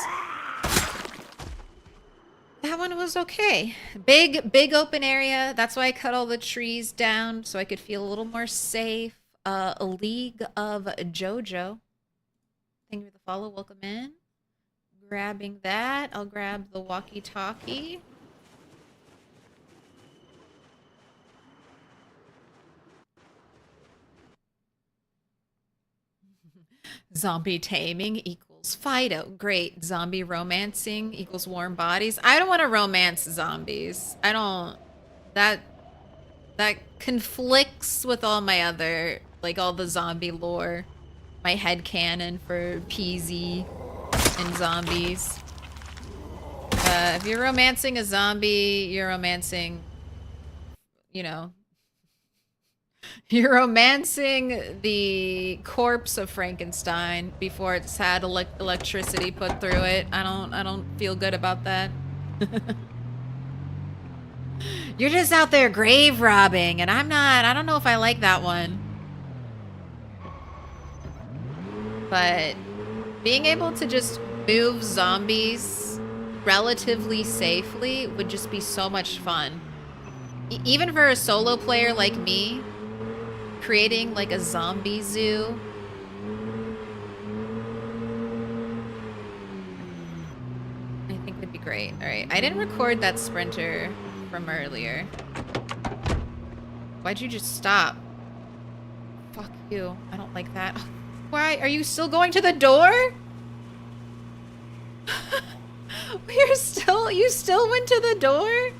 That one was okay. Big open area. That's why I cut all the trees down so I could feel a little more safe. A League of Jojo. Thank you for the follow. Welcome in. Grabbing that. I'll grab the walkie-talkie. Zombie taming equals Fido. Great. Zombie romancing equals warm bodies. I don't want to romance zombies. I don't... That conflicts with all my other... Like, all the zombie lore. My headcanon for PZ and zombies. If you're romancing a zombie, you're romancing... You know... You're romancing the corpse of Frankenstein before it's had electricity put through it. I don't feel good about that. You're just out there grave robbing, and I'm not. I don't know if I like that one. But being able to just move zombies relatively safely would just be so much fun. Even for a solo player like me, creating like a zombie zoo. I think would be great. All right, I didn't record that sprinter from earlier. Why'd you just stop? Fuck you. I don't like that. Why are you still going to the door? You still went to the door?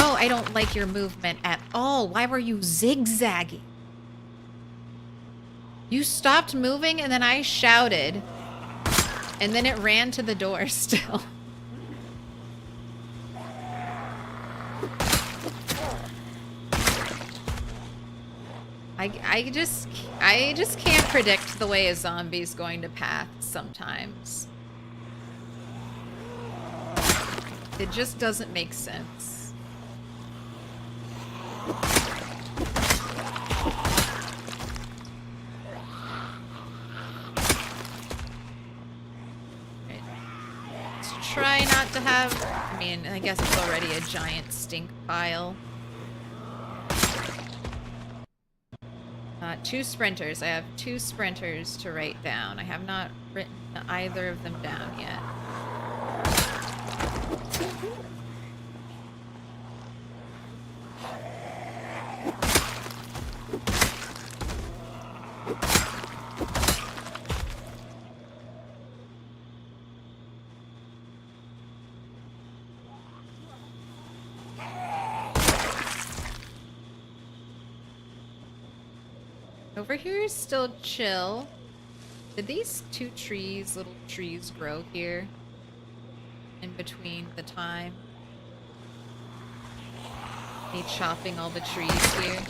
Oh, I don't like your movement at all. Why were you zigzagging? You stopped moving and then I shouted. And then it ran to the door still. I just can't predict the way a zombie's going to path sometimes. It just doesn't make sense. Let's try not to have... I mean, I guess it's already a giant stink pile. 2 sprinters. I have 2 sprinters to write down. I have not written either of them down yet. Over here is still chill. Did these 2 trees, little trees, grow here? In between the time? Me chopping all the trees here.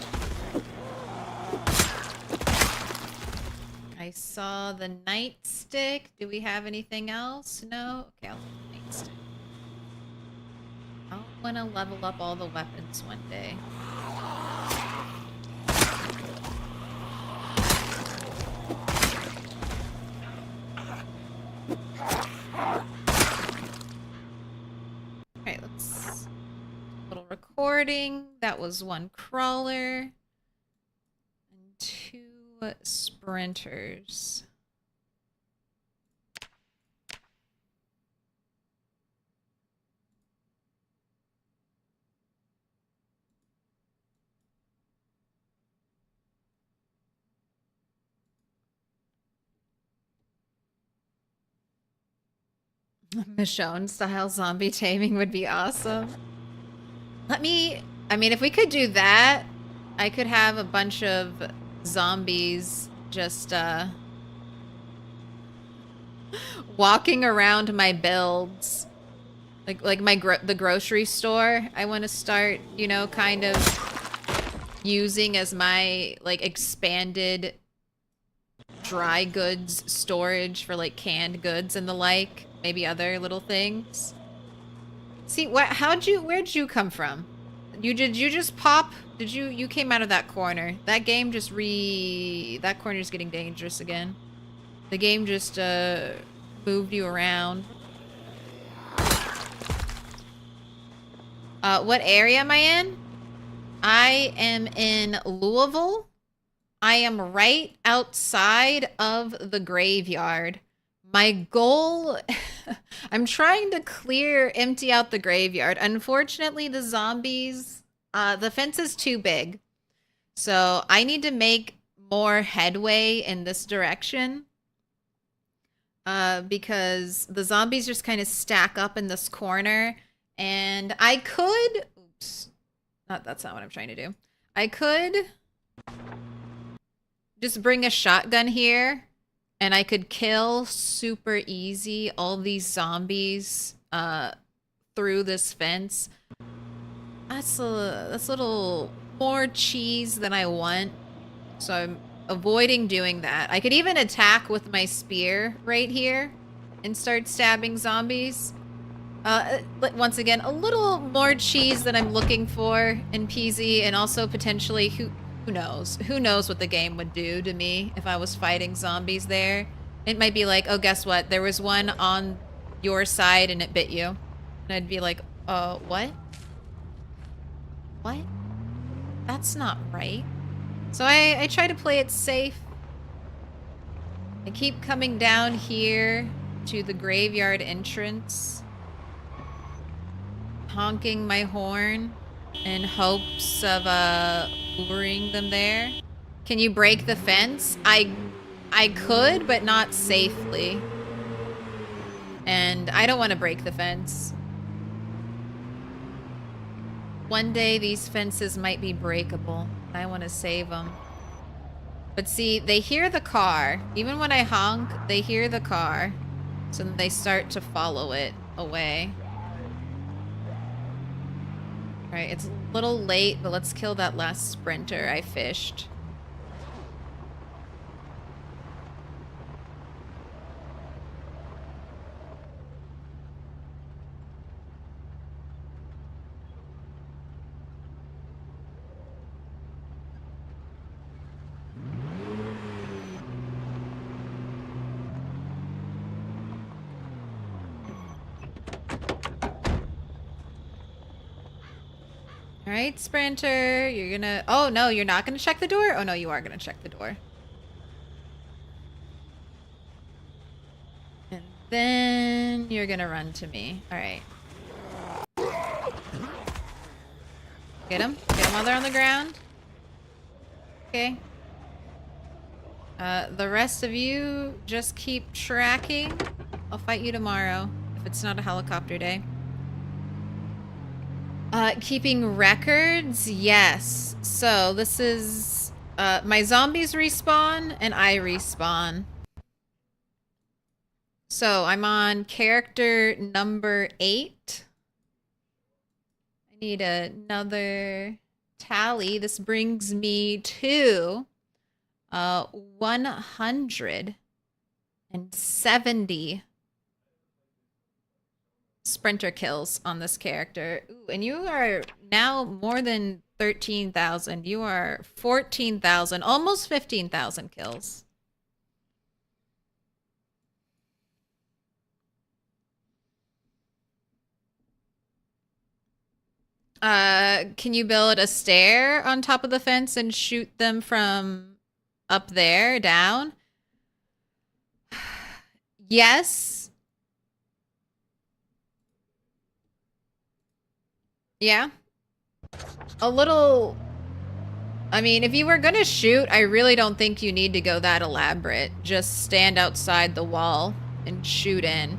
I saw the nightstick. Do we have anything else? No? Okay, I'll take the nightstick. I want to level up all the weapons one day. teleporting. That was one crawler. And 2 sprinters. Michonne style zombie taming would be awesome. I mean, if we could do that, I could have a bunch of zombies just, walking around my builds. Like the grocery store. I want to start, you know, kind of using as my, like, expanded dry goods storage for, like, canned goods and the like. Maybe other little things. See, where'd you come from? Did you just pop? You came out of that corner. That game just that corner's getting dangerous again. The game just, moved you around. What area am I in? I am in Louisville. I am right outside of the graveyard. My goal, I'm trying to empty out the graveyard. Unfortunately, the zombies, the fence is too big. So I need to make more headway in this direction. Because the zombies just kind of stack up in this corner. And I could, oops, that's not what I'm trying to do. I could just bring a shotgun here. And I could kill super easy all these zombies through this fence. That's a little more cheese than I want. So I'm avoiding doing that. I could even attack with my spear right here and start stabbing zombies. Once again, a little more cheese than I'm looking for in PZ, and also potentially who knows? Who knows what the game would do to me if I was fighting zombies there? It might be like, oh, guess what? There was one on your side and it bit you. And I'd be like, what? What? That's not right. So I try to play it safe. I keep coming down here to the graveyard entrance, honking my horn in hopes of luring them there. Can you break the fence? I could, but not safely. And I don't want to break the fence. One day these fences might be breakable. I want to save them. But see, they hear the car. Even when I honk, they hear the car. So then they start to follow it away. Alright, it's a little late, but let's kill that last sprinter I fished. All right, Sprinter, you're gonna... Oh, no, you're not gonna check the door? Oh, no, you are gonna check the door. And then you're gonna run to me. All right. Get him. Get him while they're on the ground. Okay. The rest of you just keep tracking. I'll fight you tomorrow if it's not a helicopter day. Keeping records? Yes. So this is, my zombies respawn and I respawn. So I'm on character number 8. I need another tally. This brings me to, 170 sprinter kills on this character. Ooh, and you are now more than 13,000. You are 14,000, almost 15,000 kills. Can you build a stair on top of the fence and shoot them from up there down? Yes. Yeah. A little... I mean, if you were gonna shoot, I really don't think you need to go that elaborate. Just stand outside the wall and shoot in.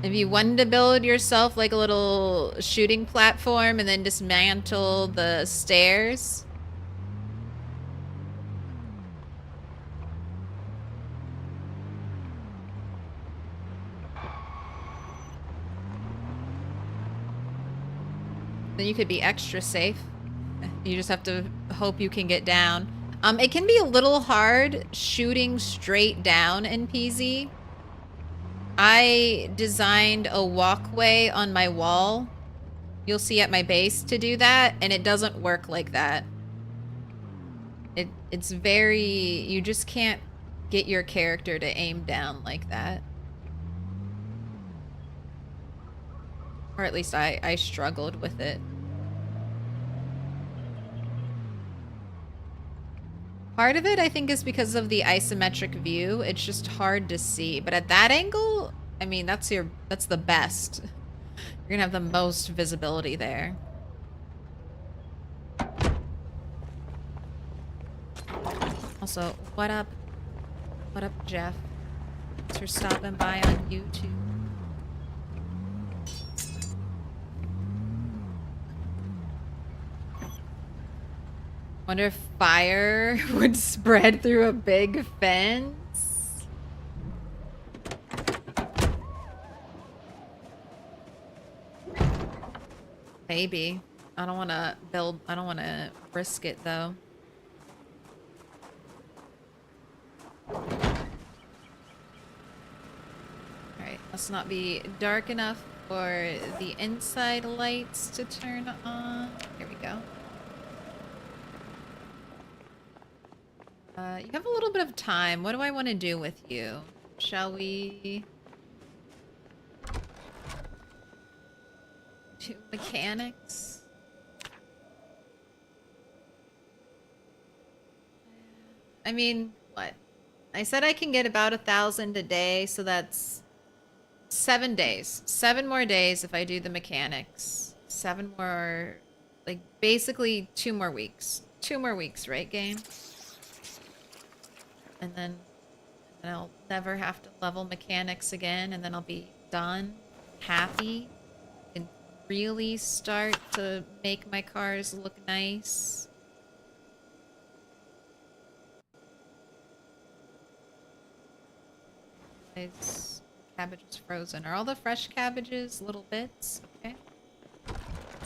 If you wanted to build yourself like a little shooting platform and then dismantle the stairs. Then you could be extra safe. You just have to hope you can get down. It can be a little hard shooting straight down in PZ. I designed a walkway on my wall. You'll see at my base to do that, and it doesn't work like that. It's very... You just can't get your character to aim down like that. Or at least I struggled with it. Part of it, I think, is because of the isometric view. It's just hard to see. But at that angle, I mean, that's the best. You're gonna have the most visibility there. Also, what up? What up, Jeff? Thanks for stopping by on YouTube. Wonder if fire would spread through a big fence? Maybe. I don't want to risk it though. Alright, let's not be dark enough for the inside lights to turn on. Here we go. You have a little bit of time. What do I want to do with you? Shall we... do mechanics? I mean, what? I said I can get about 1,000 a day, so that's 7 days. 7 more days if I do the mechanics. 7 more... like, basically 2 more weeks. 2 more weeks, right, game? And then I'll never have to level mechanics again, and then I'll be done, happy, and really start to make my cars look nice. It's cabbage is frozen. Are all the fresh cabbages little bits? Okay.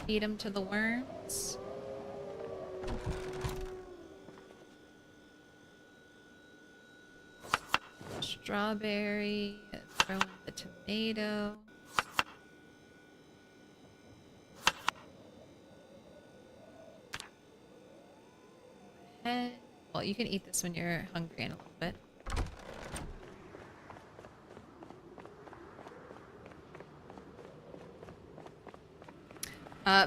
Feed them to the worms. Strawberry, throw in the tomato. Well, you can eat this when you're hungry in a little bit.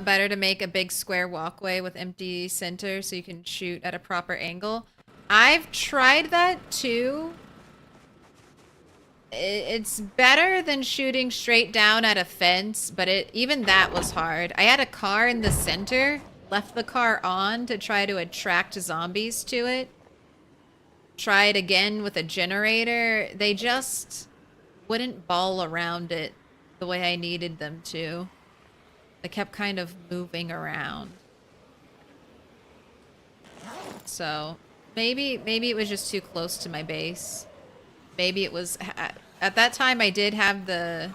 Better to make a big square walkway with empty center so you can shoot at a proper angle. I've tried that too. It's better than shooting straight down at a fence, but even that was hard. I had a car in the center, left the car on to try to attract zombies to it. Tried again with a generator. They just wouldn't ball around it the way I needed them to. They kept kind of moving around. So maybe it was just too close to my base. Maybe it was... At that time, I did have the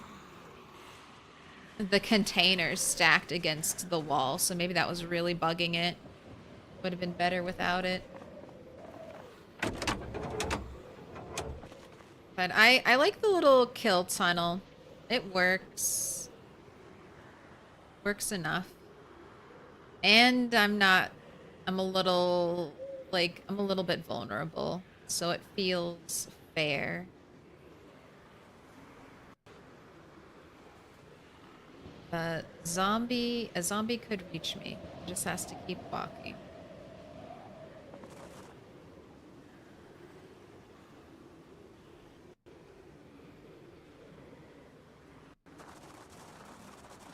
containers stacked against the wall, so maybe that was really bugging it. Would have been better without it. But I like the little kill tunnel. It works. Works enough. And I'm a little bit vulnerable, so it feels fair. A zombie could reach me. It just has to keep walking.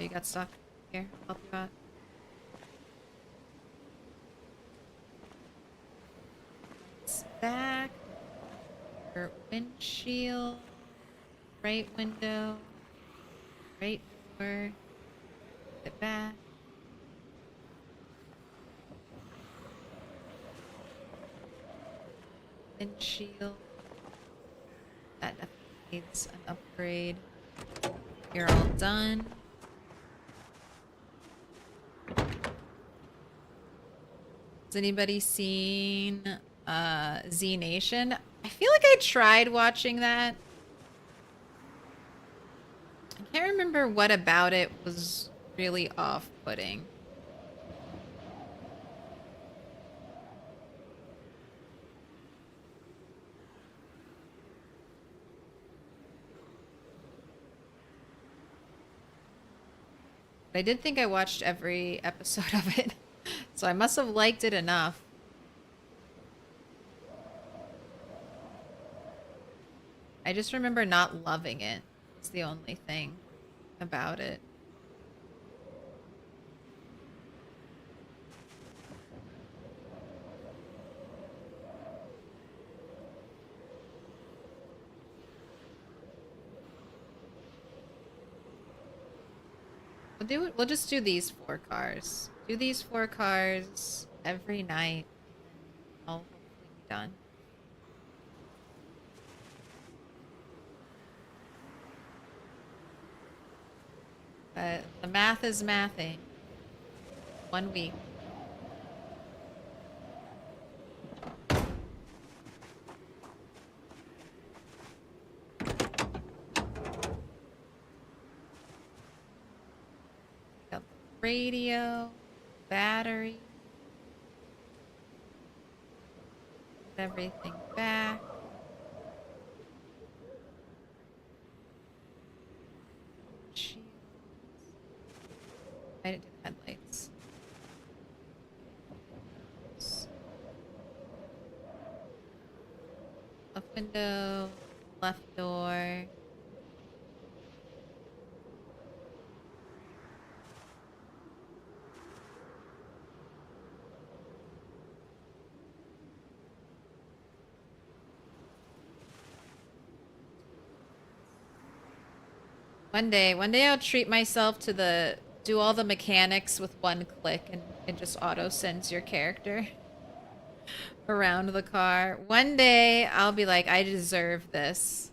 You got stuck? Here, help you out. It's back. Your windshield. Right window. Right door. Get back. Windshield. That definitely needs an upgrade. You're all done. Has anybody seen Z Nation? I feel like I tried watching that. I can't remember what about it was really off-putting. But I did think I watched every episode of it. So I must have liked it enough. I just remember not loving it. It's the only thing about it. We'll just do these 4 cars. Do these 4 cars every night. And I'll hopefully be done. But the math is mathing. 1 week. Got the radio, battery. Put everything back. I didn't do the headlights. Left window, left door. One day I'll treat myself to do all the mechanics with 1 click and it just auto sends your character around the car. One day I'll be like, I deserve this.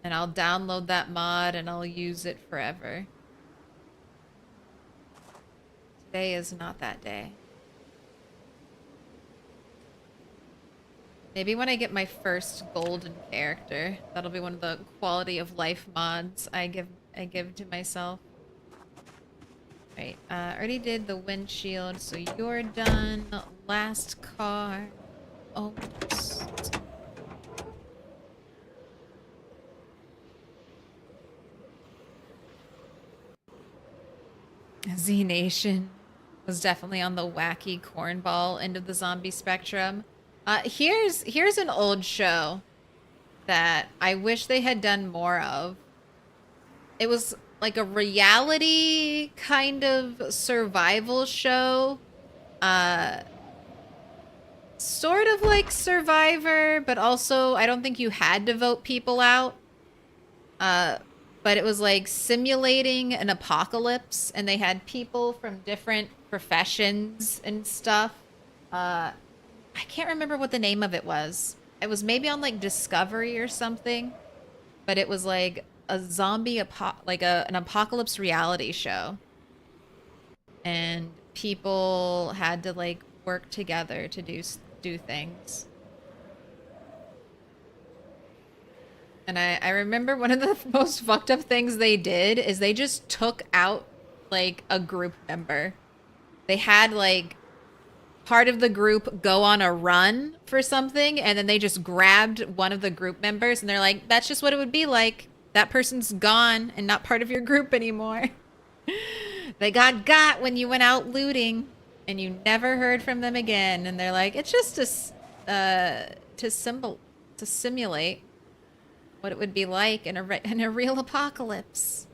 And I'll download that mod and I'll use it forever. Today is not that day. Maybe when I get my first golden character, that'll be one of the quality of life mods I give to myself. Right, already did the windshield, so you're done. Last car. Almost. Z Nation was definitely on the wacky cornball end of the zombie spectrum. Here's an old show that I wish they had done more of. It was like a reality kind of survival show. Sort of like Survivor, but also I don't think you had to vote people out. But it was like simulating an apocalypse, and they had people from different professions and stuff. I can't remember what the name of it was. It was maybe on like Discovery or something, but it was like a zombie an apocalypse reality show, and people had to like work together to do things. And I remember one of the most fucked up things they did is they just took out like a group member. They had like part of the group go on a run for something, and then they just grabbed one of the group members and they're like, that's just what it would be like. That person's gone and not part of your group anymore. They got when you went out looting, and you never heard from them again. And they're like, it's just to simulate what it would be like in a real apocalypse.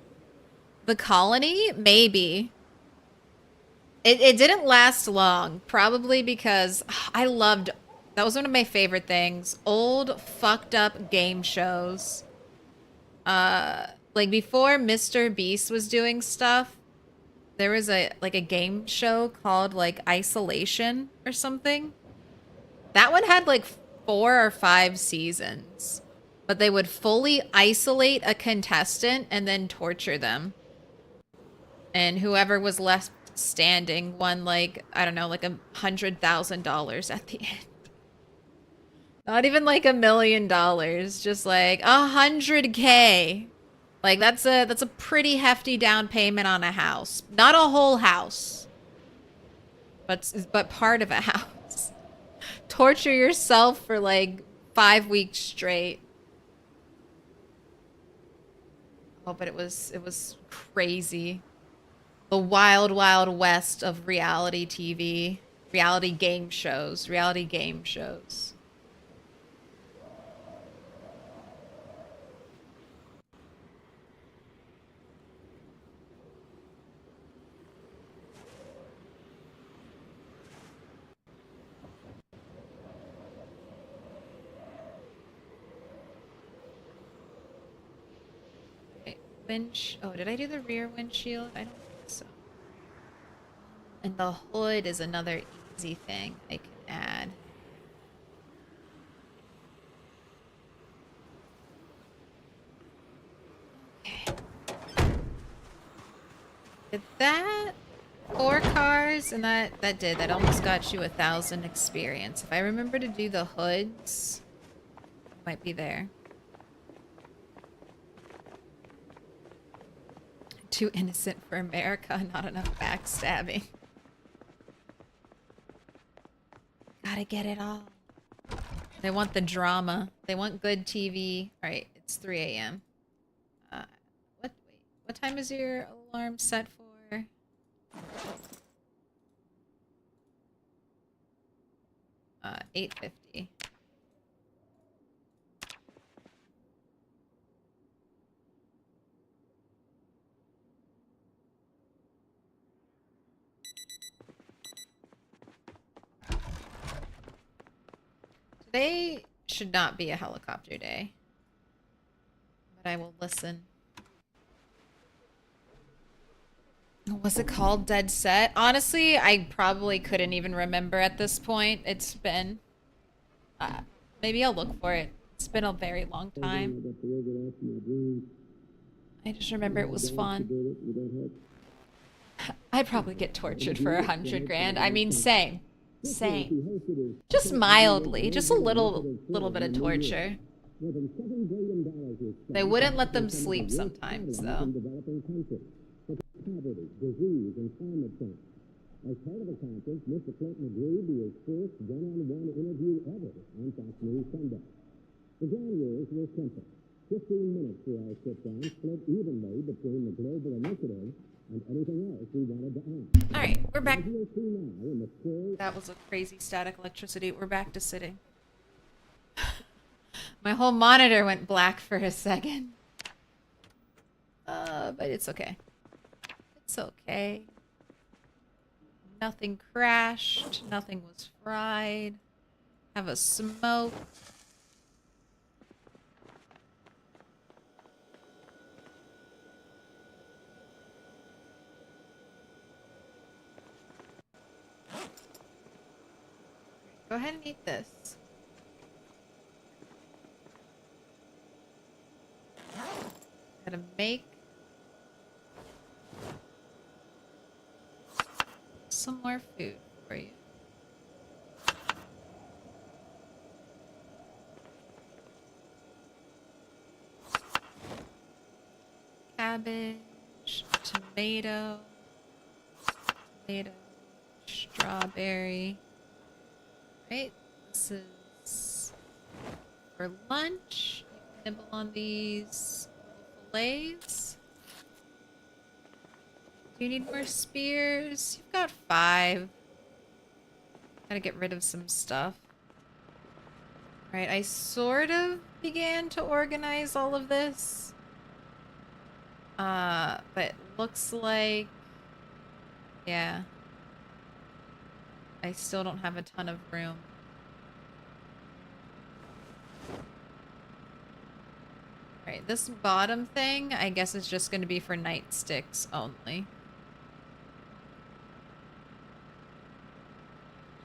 The colony, maybe. It didn't last long, probably because that was one of my favorite things. Old fucked up game shows. Like before Mr. Beast was doing stuff, there was a game show called like Isolation or something. That one had like 4 or 5 seasons, but they would fully isolate a contestant and then torture them. And whoever was left standing won like, I don't know, like $100,000 at the end. Not even like $1 million, just like 100K. Like that's a pretty hefty down payment on a house. Not a whole house, but part of a house. Torture yourself for like 5 weeks straight. Oh, but it was crazy. The wild, wild west of reality TV, reality game shows. Oh, did I do the rear windshield? I don't think so. And the hood is another easy thing I can add. Okay. Did that? 4 cars, and that almost got you 1,000 experience. If I remember to do the hoods, might be there. Too innocent for America, not enough backstabbing. Gotta get it all. They want the drama. They want good TV. All right, it's 3 a.m. What time is your alarm set for? 8:50. Today should not be a helicopter day, but I will listen. Was it called Dead Set? Honestly, I probably couldn't even remember at this point. It's been... maybe I'll look for it. It's been a very long time. I just remember it was fun. I'd probably get tortured for 100 grand. I mean, same. Just mildly. Just a little bit of torture. They wouldn't let them sleep sometimes, though. Poverty, disease, and climate change. As part of the conference, Mr. Clinton agreed to his first one-on-one interview ever on Fox News Sunday. The ground rules were simple. 15 minutes for our sit-down, split evenly between the global initiative and anything else we wanted to add. All right, we're back. That was a crazy static electricity. We're back to sitting. My whole monitor went black for a second. But it's okay. It's okay. Nothing crashed. Nothing was fried. Have a smoke. Go ahead and eat this. Gotta make some more food for you. Cabbage, tomato, strawberry. Right, this is for lunch. You can nibble on these little fillets. You need more spears? You've got 5. Gotta get rid of some stuff. Right, I sort of began to organize all of this. But looks like... Yeah. I still don't have a ton of room. Alright, this bottom thing, I guess is just gonna be for nightsticks only.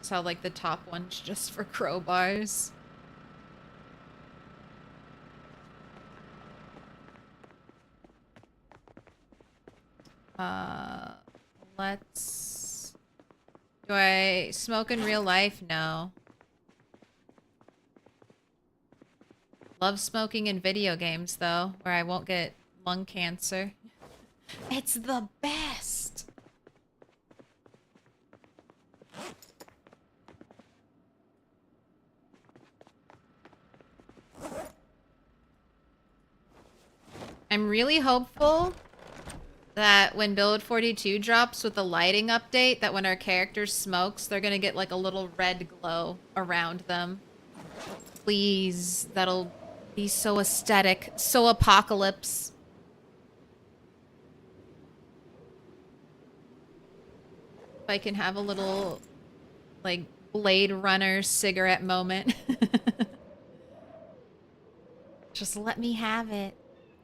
So like the top one's just for crowbars. Let's... Do I smoke in real life? No. Love smoking in video games though, where I won't get lung cancer. It's the best! I'm really hopeful that when Build 42 drops with the lighting update, that when our character smokes, they're gonna get like a little red glow around them. Please, that'll be so aesthetic, so apocalypse. If I can have a little, like, Blade Runner cigarette moment. Just let me have it.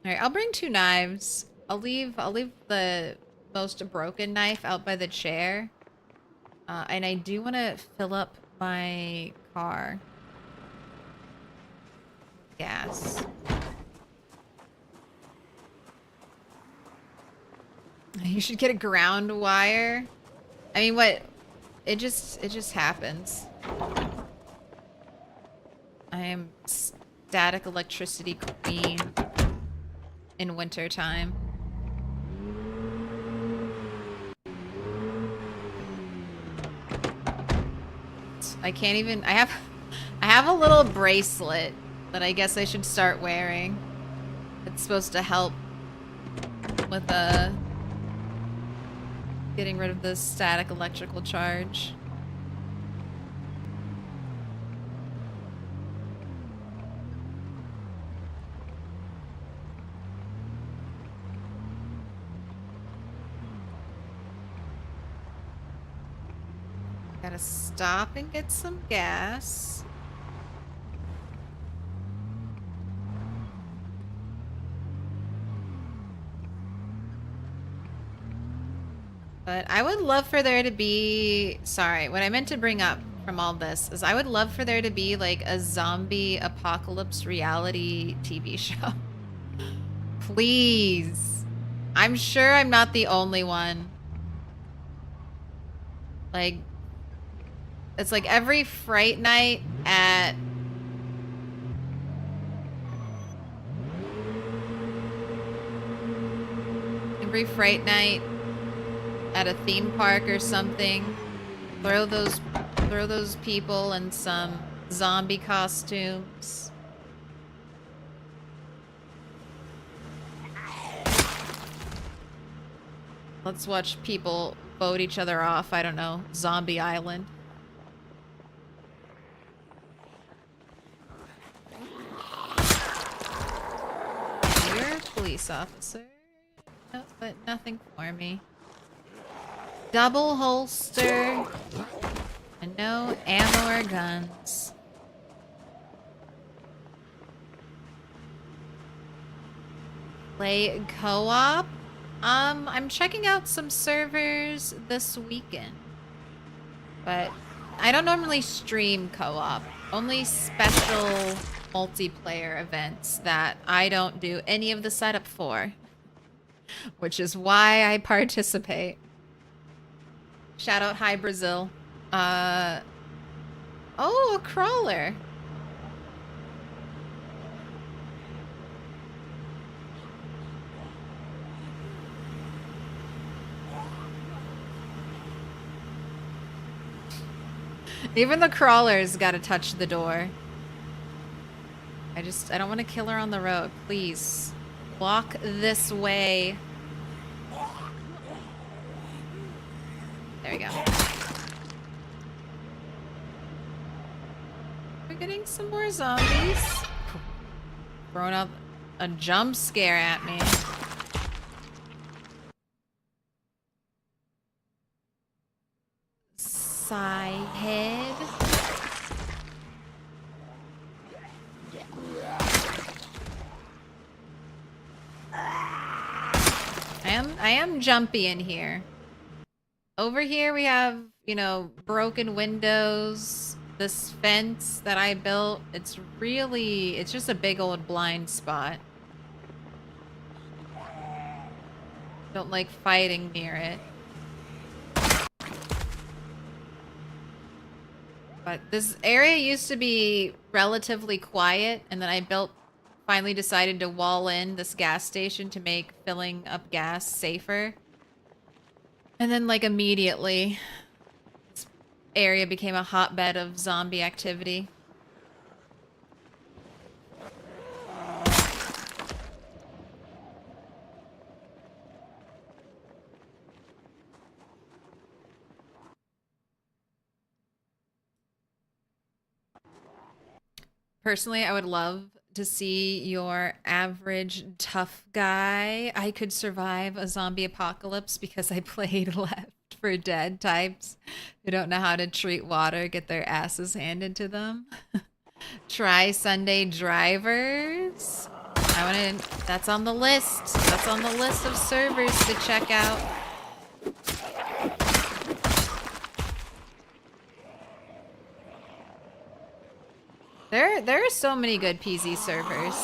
Alright, I'll bring 2 knives. I'll leave the most broken knife out by the chair. And I do want to fill up my car. Gas. You should get a ground wire. I mean, what? It just happens. I am static electricity queen in winter time. I can't even... I have a little bracelet that I guess I should start wearing. It's supposed to help with getting rid of the static electrical charge. Gotta stop and get some gas. But I would love for there to be... Sorry, what I meant to bring up from all this is I would love for there to be like a zombie apocalypse reality TV show. Please. I'm sure I'm not the only one. Like... It's like every Fright Night at... Every Fright Night at a theme park or something. Throw those people in some zombie costumes. Let's watch people vote each other off. I don't know. Zombie Island. You're a police officer. No, but nothing for me. Double holster. And no ammo or guns. Play co-op? I'm checking out some servers this weekend. But I don't normally stream co-op. Only special multiplayer events that I don't do any of the setup for. Which is why I participate. Shout out Hi Brazil. Oh, a crawler. Even the crawler's gotta touch the door. I don't want to kill her on the road. Please. Walk this way. We're getting some more zombies. Throwing up a jump scare at me. Side head. I am jumpy in here. Over here we have, you know, broken windows. This fence that I built, it's just a big old blind spot. Don't like fighting near it. But this area used to be relatively quiet, and then finally decided to wall in this gas station to make filling up gas safer. And then, like, immediately, this area became a hotbed of zombie activity. Personally, I would love to see your average tough guy. I could survive a zombie apocalypse because I played Left 4 Dead types who don't know how to treat water, get their asses handed to them. Try Sunday drivers. That's on the list. That's on the list of servers to check out. There are so many good PZ servers.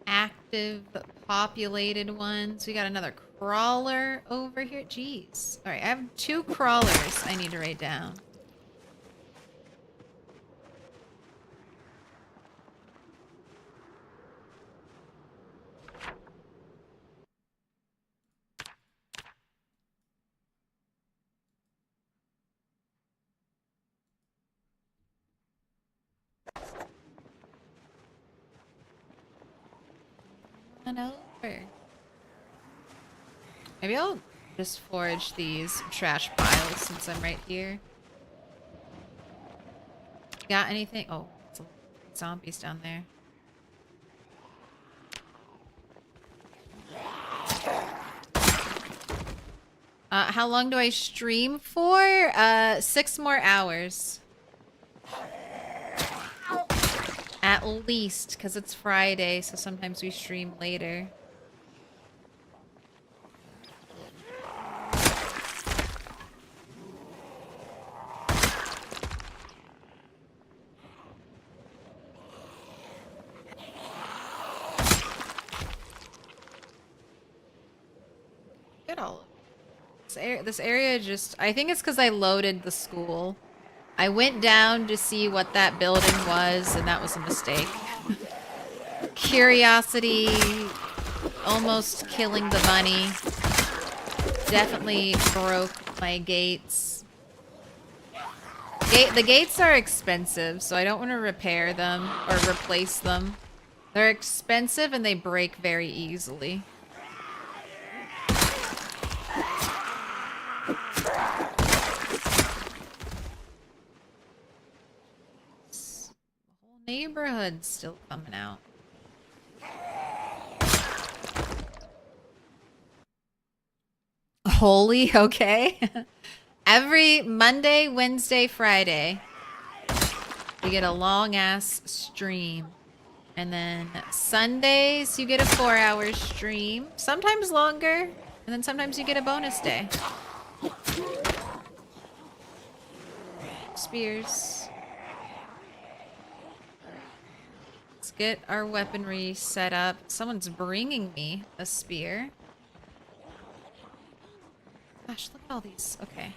Active, populated ones. We got another crawler over here. Jeez. All right, I have 2 crawlers I need to write down. On over. Maybe I'll just forage these trash piles since I'm right here. Got anything? Oh, it's zombies down there. How long do I stream for? 6 more hours. At least, because it's Friday, so sometimes we stream later. Get all of this area just... I think it's because I loaded the school. I went down to see what that building was, and that was a mistake. Curiosity, almost killing the bunny. Definitely broke my gates. The gates are expensive, so I don't want to repair them or replace them. They're expensive and they break very easily. Neighborhood's still coming out. Holy, okay. Every Monday, Wednesday, Friday, we get a long ass stream. And then Sundays, you get a 4-hour stream. Sometimes longer. And then sometimes you get a bonus day. Spears. Let's get our weaponry set up. Someone's bringing me a spear. Gosh, look at all these. Okay.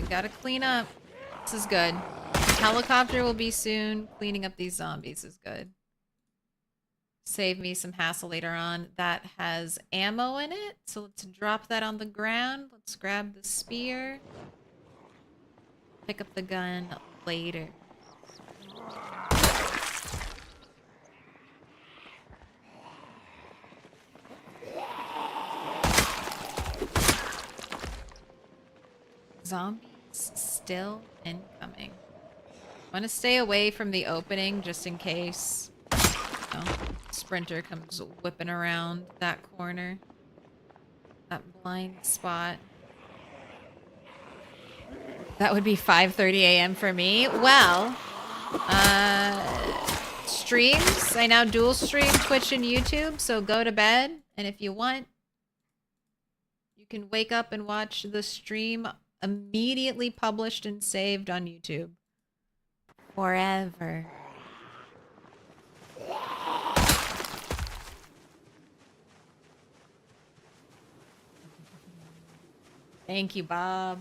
Gotta clean up. This is good. Helicopter will be soon. Cleaning up these zombies is good. Save me some hassle later on. That has ammo in it. So let's drop that on the ground. Let's grab the spear. Pick up the gun later. Zombies still incoming. Want to stay away from the opening just in case, you know, Sprinter comes whipping around that corner. That blind spot. That would be 5:30 a.m. for me. Well, streams. I now dual stream Twitch and YouTube, so go to bed. And if you want, you can wake up and watch the stream immediately published and saved on YouTube. Forever. Thank you, Bob.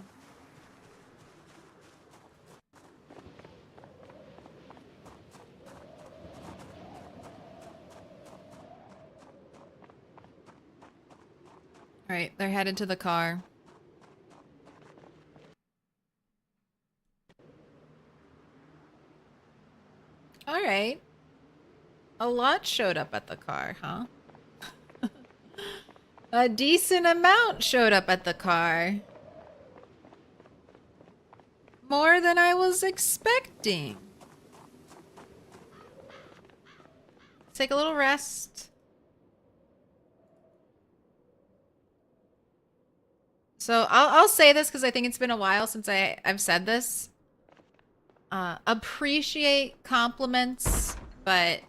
All right, they're headed to the car. All right. A lot showed up at the car, huh? A decent amount showed up at the car. More than I was expecting. Take a little rest. So I'll say this because I think it's been a while since I've said this. Appreciate compliments, but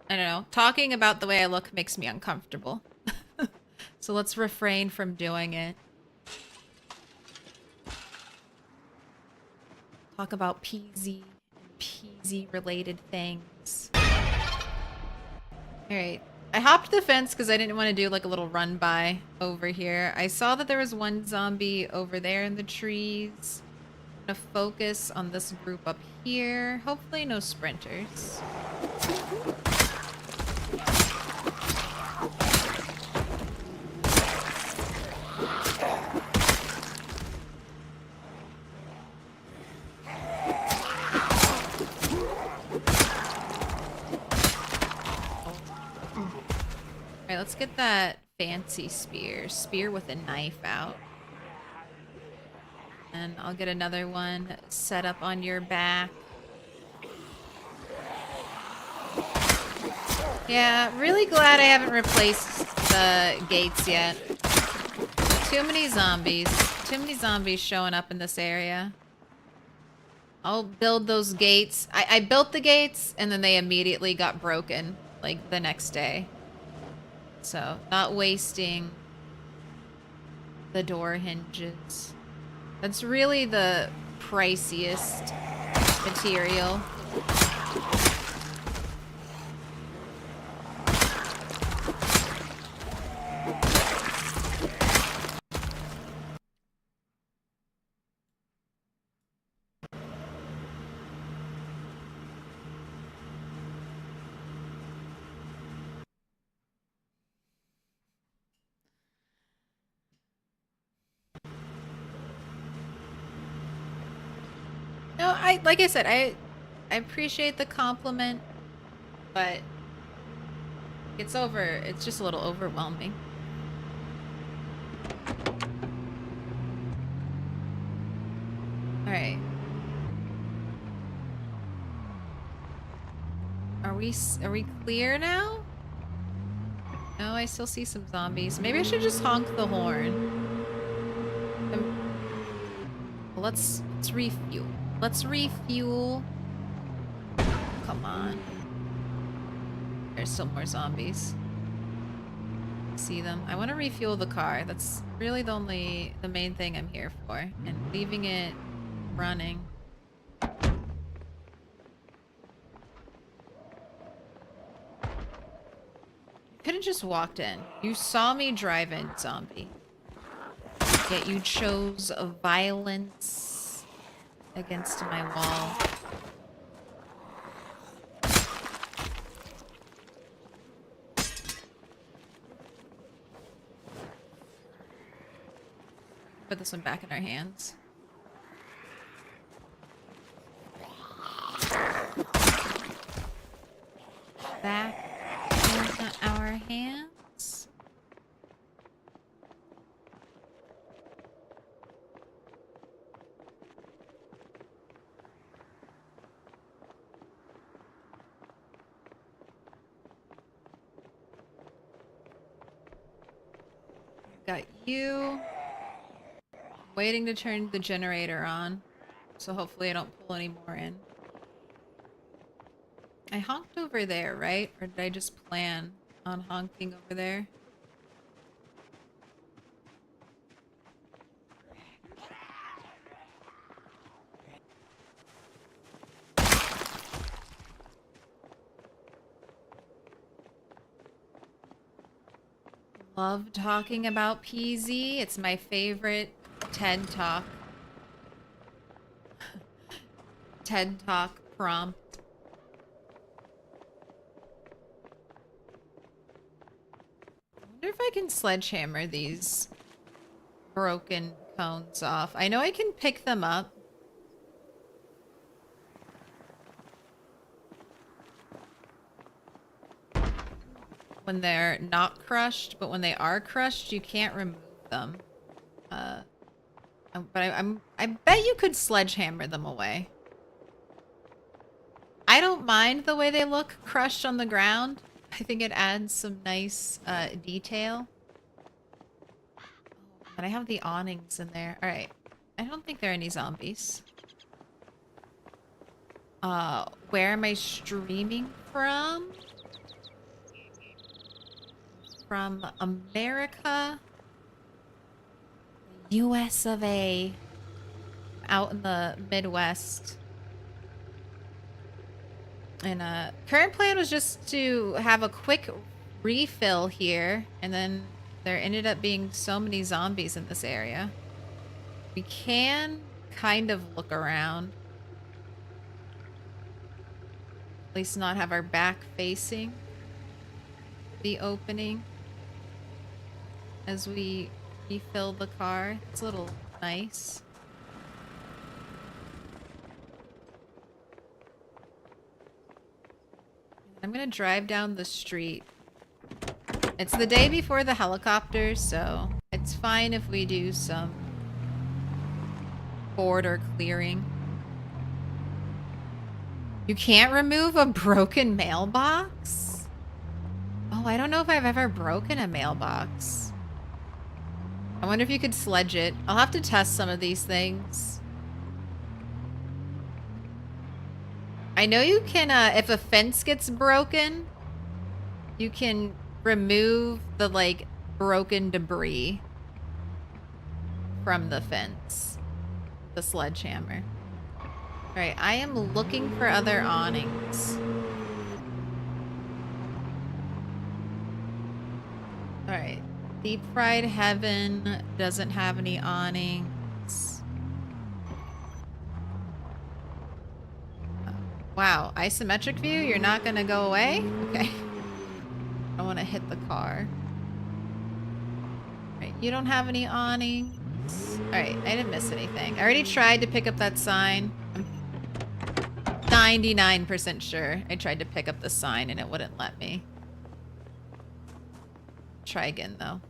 I don't know. Talking about the way I look makes me uncomfortable. So let's refrain from doing it. Talk about PZ and PZ related things. Alright. I hopped the fence because I didn't want to do like a little run by over here. I saw that there was one zombie over there in the trees. I'm gonna focus on this group up here. Hopefully no sprinters. Alright, let's get that fancy spear. Spear with a knife out. And I'll get another one set up on your back. Yeah, really glad I haven't replaced the gates yet. Too many zombies. Too many zombies showing up in this area. I'll build those gates. I built the gates and then they immediately got broken like the next day. So, not wasting the door hinges. That's really the priciest material. No, like I said, I appreciate the compliment, but it's just a little overwhelming. All right. Are we clear now? No, I still see some zombies. Maybe I should just honk the horn. Let's refuel. Let's refuel. Come on. There's still more zombies. See them. I want to refuel the car. That's really the main thing I'm here for. And leaving it running. You could have just walked in. You saw me drive in, zombie. Yet you chose violence against my wall. Put this one back in our hands. Back in our hands. Got you. Waiting to turn the generator on. So hopefully I don't pull any more in. I honked over there, right? Or did I just plan on honking over there? Love talking about PZ. It's my favorite TED Talk. TED Talk prompt. I wonder if I can sledgehammer these broken cones off. I know I can pick them up. When they're not crushed, but when they are crushed, you can't remove them. But I bet you could sledgehammer them away. I don't mind the way they look crushed on the ground. I think it adds some nice detail. But I have the awnings in there. All right. I don't think there are any zombies. Where am I streaming from? From America, US of A, out in the Midwest. And current plan was just to have a quick refill here, and then there ended up being so many zombies in this area. We can kind of look around. At least not have our back facing the opening as we refill the car. It's a little nice. I'm gonna drive down the street. It's the day before the helicopters, so it's fine if we do some border clearing. You can't remove a broken mailbox? Oh, I don't know if I've ever broken a mailbox. I wonder if you could sledge it. I'll have to test some of these things. I know you can, if a fence gets broken, you can remove the, like, broken debris from the fence. The sledgehammer. Alright, I am looking for other awnings. Alright. Deep Fried Heaven doesn't have any awnings. Wow, isometric view? You're not gonna go away? Okay. I want to hit the car. Alright, you don't have any awnings. Alright, I didn't miss anything. I already tried to pick up that sign. I'm 99% sure I tried to pick up the sign and it wouldn't let me. Try again, though.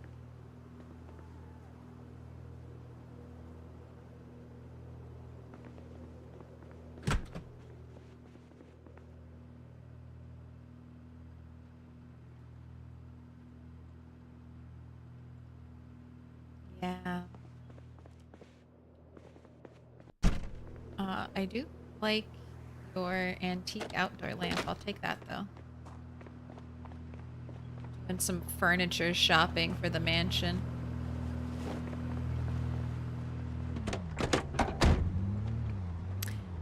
Yeah. I do like your antique outdoor lamp. I'll take that, though. And some furniture shopping for the mansion.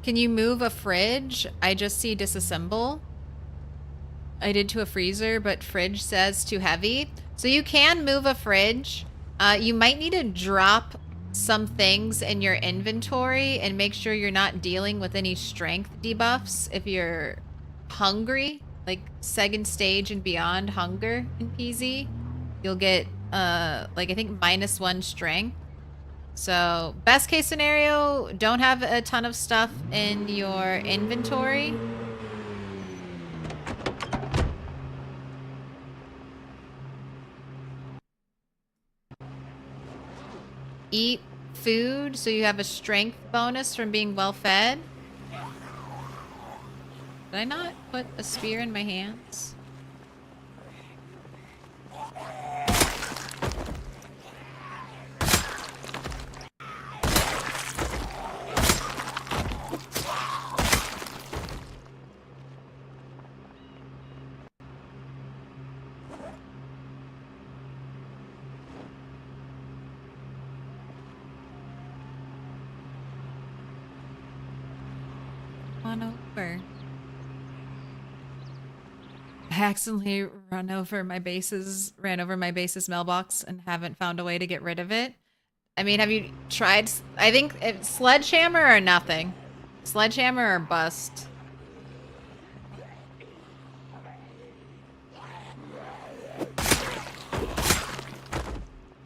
Can you move a fridge? I just see disassemble. I did to a freezer, but fridge says too heavy. So you can move a fridge. You might need to drop some things in your inventory and make sure you're not dealing with any strength debuffs if you're hungry. Like second stage and beyond hunger in PZ, you'll get like I think -1 strength. So best case scenario, don't have a ton of stuff in your inventory. Eat food so you have a strength bonus from being well fed. Did I not put a spear in my hands? over. I accidentally ran over my base's mailbox and haven't found a way to get rid of it. I mean, have you tried? I think it's sledgehammer or nothing. Sledgehammer or bust.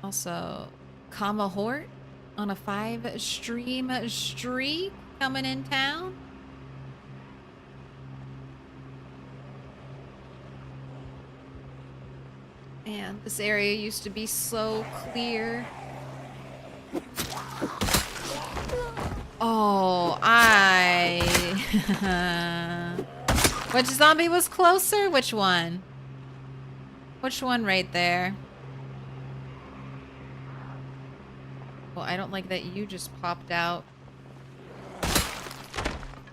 Also, Kama Hort on a 5-stream streak coming in town. Man, this area used to be so clear. Oh, Which zombie was closer? Which one? Which one right there? Well, I don't like that you just popped out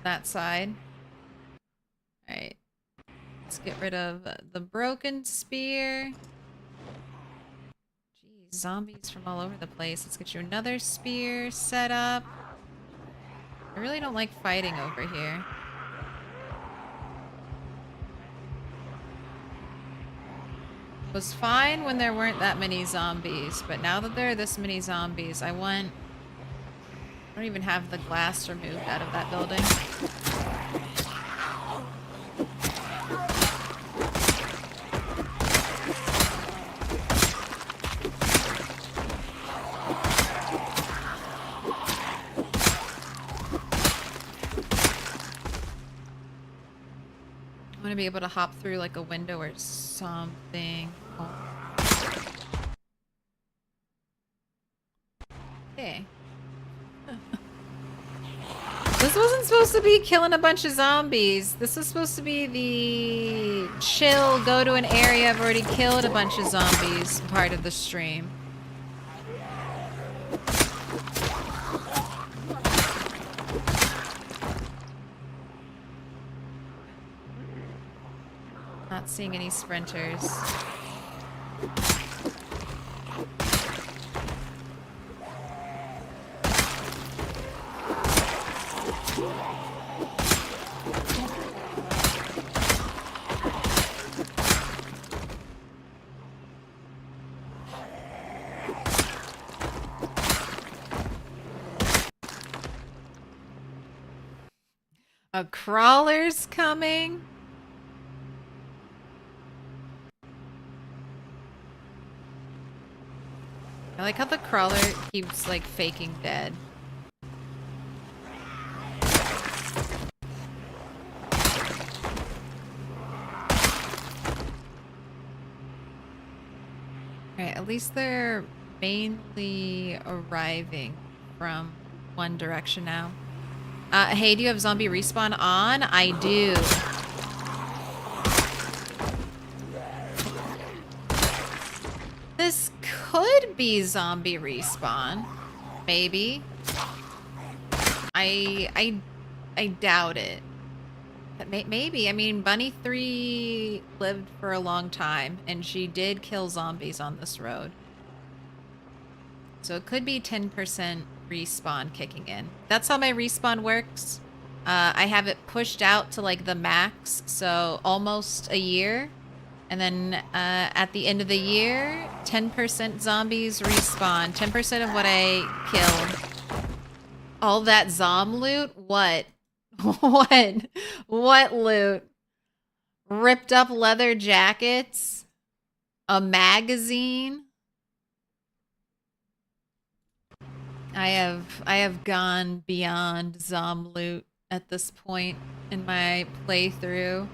that side. Alright. Let's get rid of the broken spear. Jeez, zombies from all over the place. Let's get you another spear set up. I really don't like fighting over here. It was fine when there weren't that many zombies, but now that there are this many zombies, I don't even have the glass removed out of that building. I want to be able to hop through like a window or something. Oh. Okay. This wasn't supposed to be killing a bunch of zombies. This is supposed to be the chill, go to an area I've already killed a bunch of zombies part of the stream. Not seeing any sprinters. A crawler's coming. I like how the crawler keeps like faking dead. Alright, at least they're mainly arriving from one direction now. Hey, do you have zombie respawn on? I do. This could be zombie respawn. Maybe. I doubt it. But maybe. I mean, Bunny 3 lived for a long time, and she did kill zombies on this road. So it could be 10% respawn kicking in. That's how my respawn works. I have it pushed out to like the max, so almost a year. And then at the end of the year, 10% zombies respawn. 10% of what I killed. All that zom loot? What? What loot? Ripped up leather jackets? A magazine? I have gone beyond zom loot at this point in my playthrough.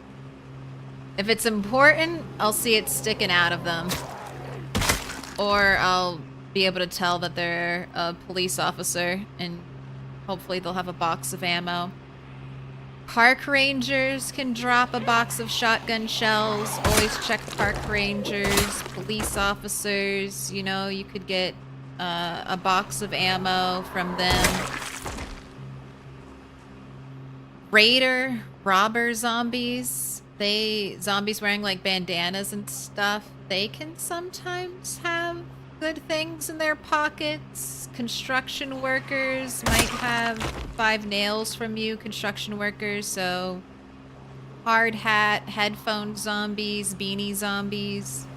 If it's important, I'll see it sticking out of them. Or I'll be able to tell that they're a police officer, and hopefully they'll have a box of ammo. Park rangers can drop a box of shotgun shells. Always check park rangers, police officers. You know, you could get a box of ammo from them. Robber zombies. Zombies wearing like bandanas and stuff. They can sometimes have good things in their pockets. Construction workers might have 5 nails from you, construction workers, so hard hat, headphone zombies, beanie zombies.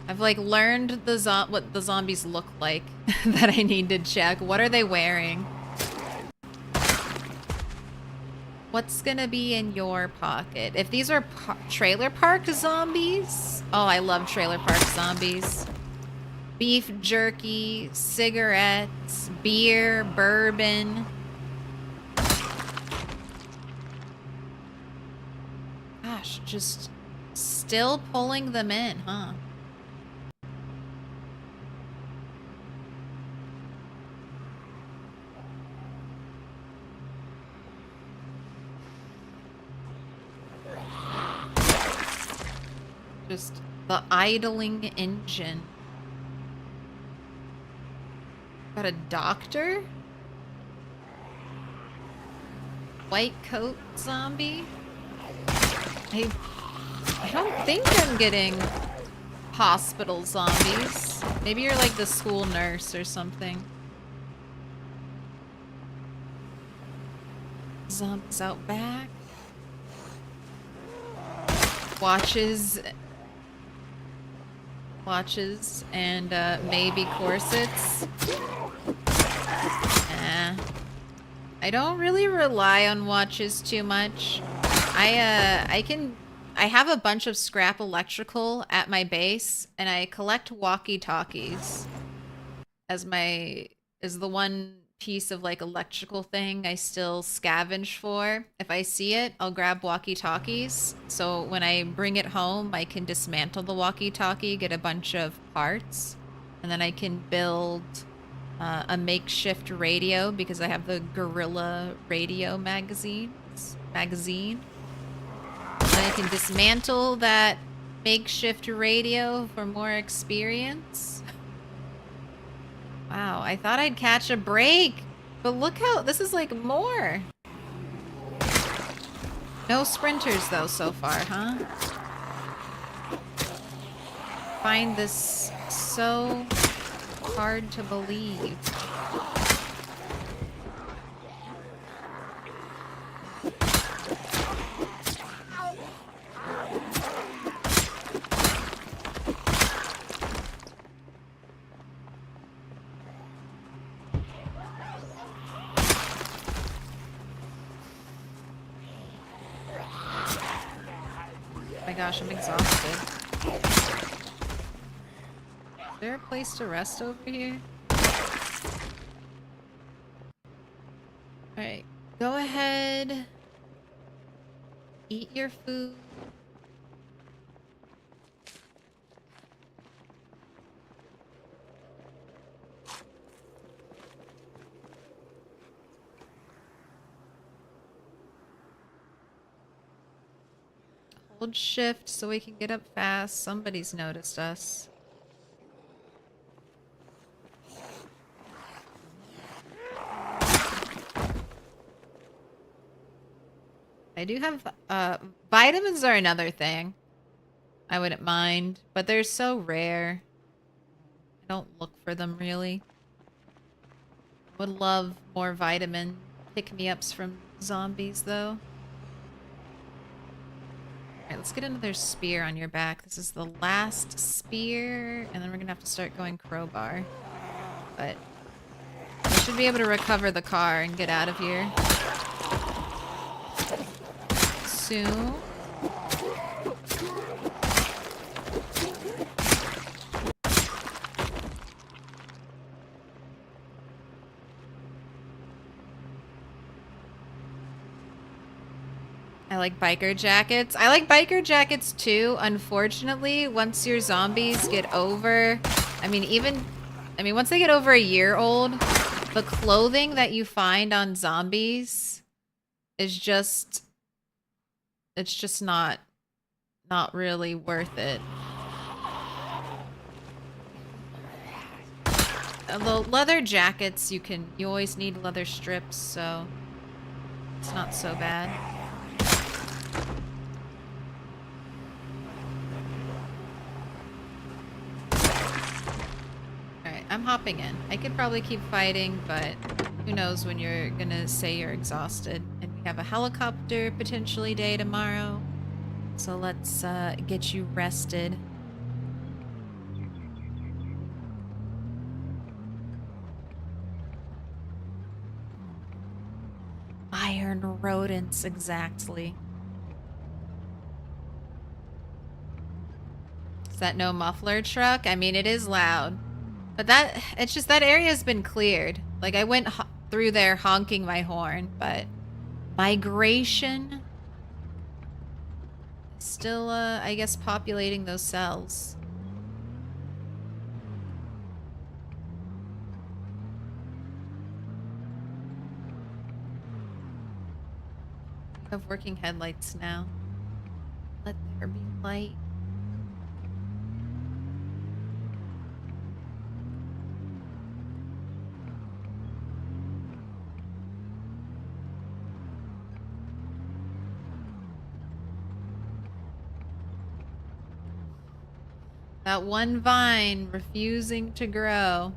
I've like learned what the zombies look like that I need to check. What are they wearing? What's gonna be in your pocket? If these are trailer park zombies, oh, I love trailer park zombies. Beef jerky, cigarettes, beer, bourbon. Gosh, just still pulling them in, huh? Just the idling engine. Got a doctor? White coat zombie? I don't think I'm getting hospital zombies. Maybe you're like the school nurse or something. Zombies out back. Watches and maybe corsets. I don't really rely on watches too much. I have a bunch of scrap electrical at my base, and I collect walkie-talkies as the one piece of like electrical thing I still scavenge for. If I see it, I'll grab walkie-talkies. So when I bring it home, I can dismantle the walkie-talkie, get a bunch of parts, and then I can build a makeshift radio because I have the Gorilla Radio magazine. And I can dismantle that makeshift radio for more experience. Wow, I thought I'd catch a break, but look how this is like more. No sprinters though so far, huh? Find this so hard to believe. Gosh, I'm exhausted. Is there a place to rest over here? Alright, go ahead. Eat your food. Hold shift so we can get up fast. Somebody's noticed us. I do have vitamins are another thing. I wouldn't mind, but they're so rare. I don't look for them really. Would love more vitamin pick-me-ups from zombies though. Alright, let's get another spear on your back. This is the last spear, and then we're gonna have to start going crowbar. But I should be able to recover the car and get out of here soon. I like biker jackets. I like biker jackets too. Unfortunately, once your zombies get over, once they get over a year old, the clothing that you find on zombies is just, it's just not really worth it. Although leather jackets, you always need leather strips, so it's not so bad. I'm hopping in. I could probably keep fighting, but who knows when you're gonna say you're exhausted. And we have a helicopter potentially day tomorrow. So let's get you rested. Iron rodents, exactly. Is that no muffler truck? I mean, it is loud. But it's just that area's been cleared. Like, I went through there honking my horn, but migration is still, I guess, populating those cells. We have working headlights now. Let there be light. That one vine refusing to grow.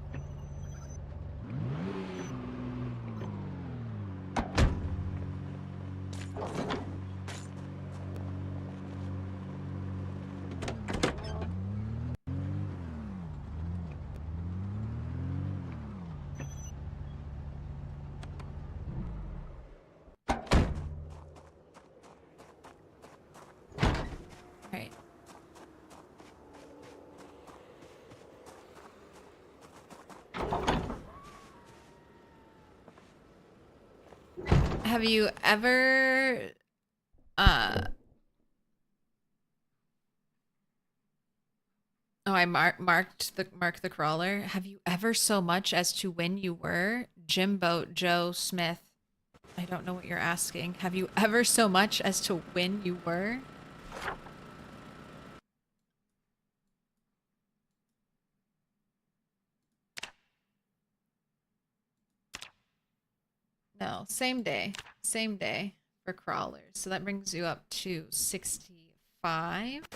Right. Have you ever oh, I marked the crawler. Have you ever so much as to when you were Jimbo Joe Smith? I don't know what you're asking. Have you ever so much as to when you were? No, same day. Same day for crawlers. So that brings you up to 65.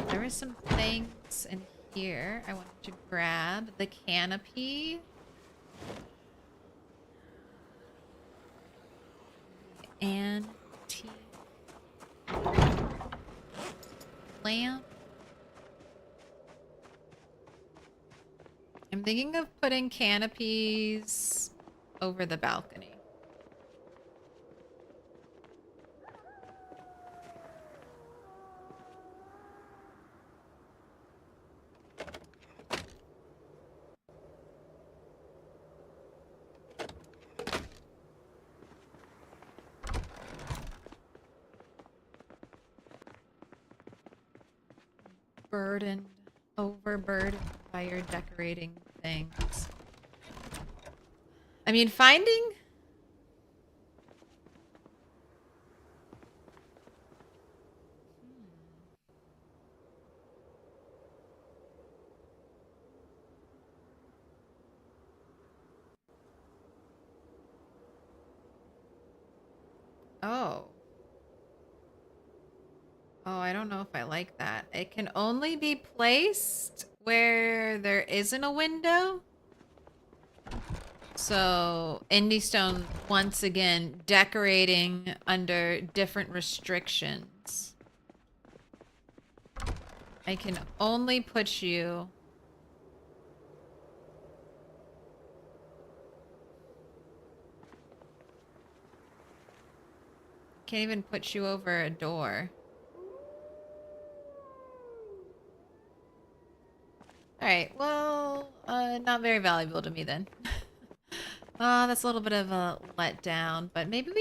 There are some things in here. I want to grab the canopy. Antique lamp. I'm thinking of putting canopies over the balcony. Burdened, overburdened by your decorating things. I mean, finding... Oh. Oh, I don't know if I like that. It can only be placed where there isn't a window. So, Indie Stone, once again, decorating under different restrictions. I can only put you... Can't even put you over a door. Alright, well, not very valuable to me then. That's a little bit of a letdown, but maybe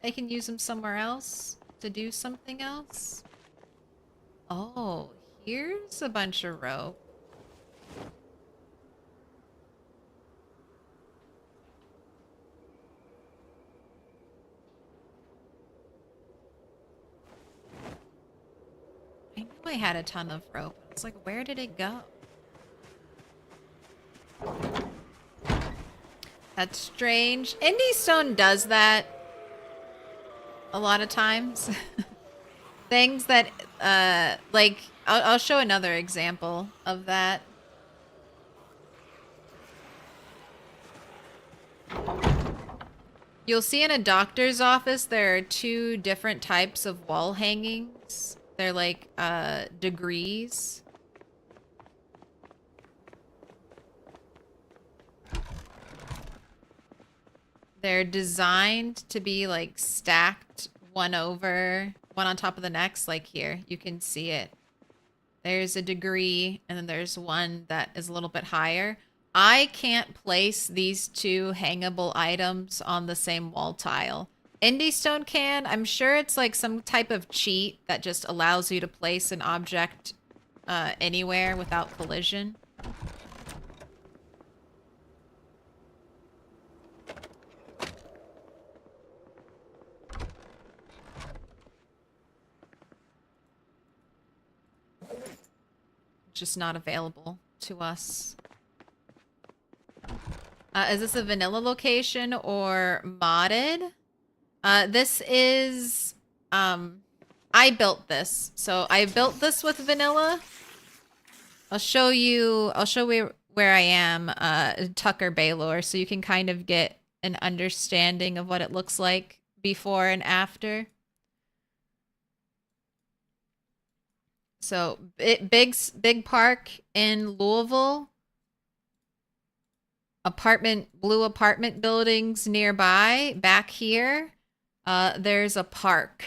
I can use them somewhere else to do something else. Oh, here's a bunch of rope. I knew I had a ton of rope. It's like, where did it go? That's strange. Indie Stone does that a lot of times. Things that like I'll show another example of that. You'll see in a doctor's office there are two different types of wall hangings. They're like degrees. They're designed to be like stacked one on top of the next, like here. You can see it. There's a degree, and then there's one that is a little bit higher. I can't place these two hangable items on the same wall tile. Indie Stone can. I'm sure it's like some type of cheat that just allows you to place an object anywhere without collision. Just not available to us. Is this a vanilla location or modded? This is, I built this. So I built this with vanilla. I'll show you where I am, Tucker Baylor, so you can kind of get an understanding of what it looks like before and after. So big park in Louisville. Blue apartment buildings nearby. Back here, there's a park.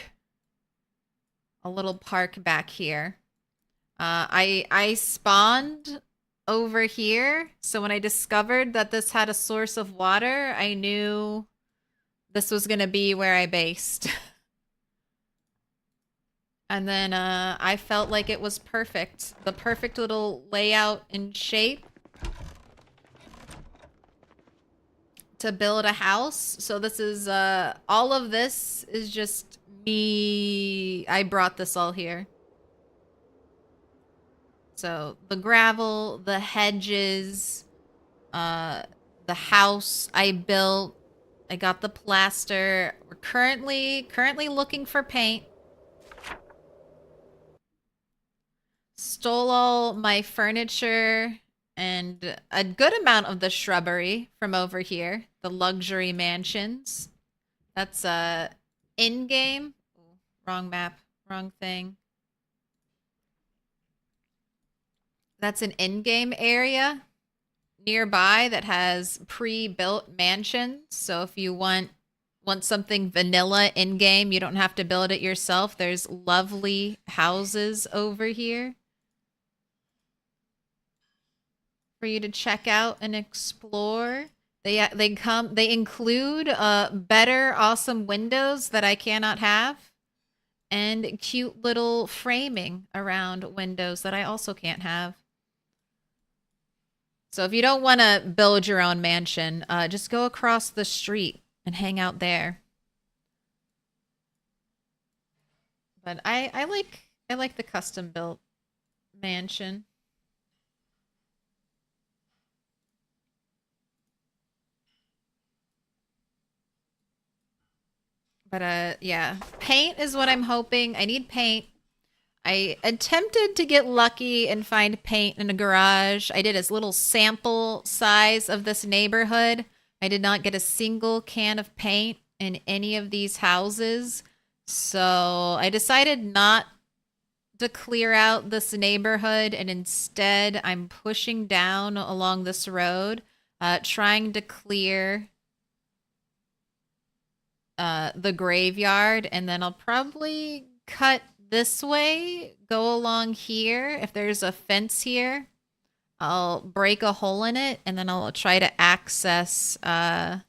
A little park back here. I spawned over here, so when I discovered that this had a source of water, I knew this was gonna be where I based. And then I felt like it was perfect. The perfect little layout and shape to build a house. So this is, all of this is just me. I brought this all here. So the gravel, the hedges, the house I built. I got the plaster. We're currently looking for paint. Stole all my furniture and a good amount of the shrubbery from over here. The luxury mansions. That's in-game. Wrong map. Wrong thing. That's an in-game area nearby that has pre-built mansions. So if you want something vanilla in-game, you don't have to build it yourself. There's lovely houses over here for you to check out and explore. They include better awesome windows that I cannot have, and cute little framing around windows that I also can't have. So if you don't want to build your own mansion, just go across the street and hang out there. But I like the custom built mansion. But yeah, paint is what I'm hoping. I need paint. I attempted to get lucky and find paint in a garage. I did a little sample size of this neighborhood. I did not get a single can of paint in any of these houses. So I decided not to clear out this neighborhood, and instead I'm pushing down along this road, trying to clear the graveyard, and then I'll probably cut this way, go along here. If there's a fence here, I'll break a hole in it, and then I'll try to access, or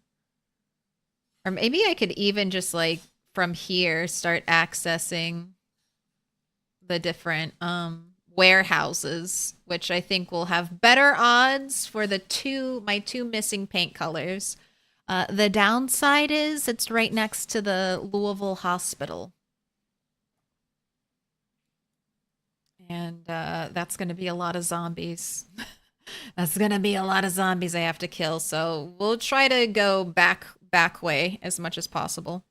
maybe I could even just like from here start accessing the different warehouses, which I think will have better odds for my two missing paint colors. The downside is it's right next to the Louisville Hospital. And that's going to be a lot of zombies. That's going to be a lot of zombies I have to kill. So we'll try to go back way as much as possible.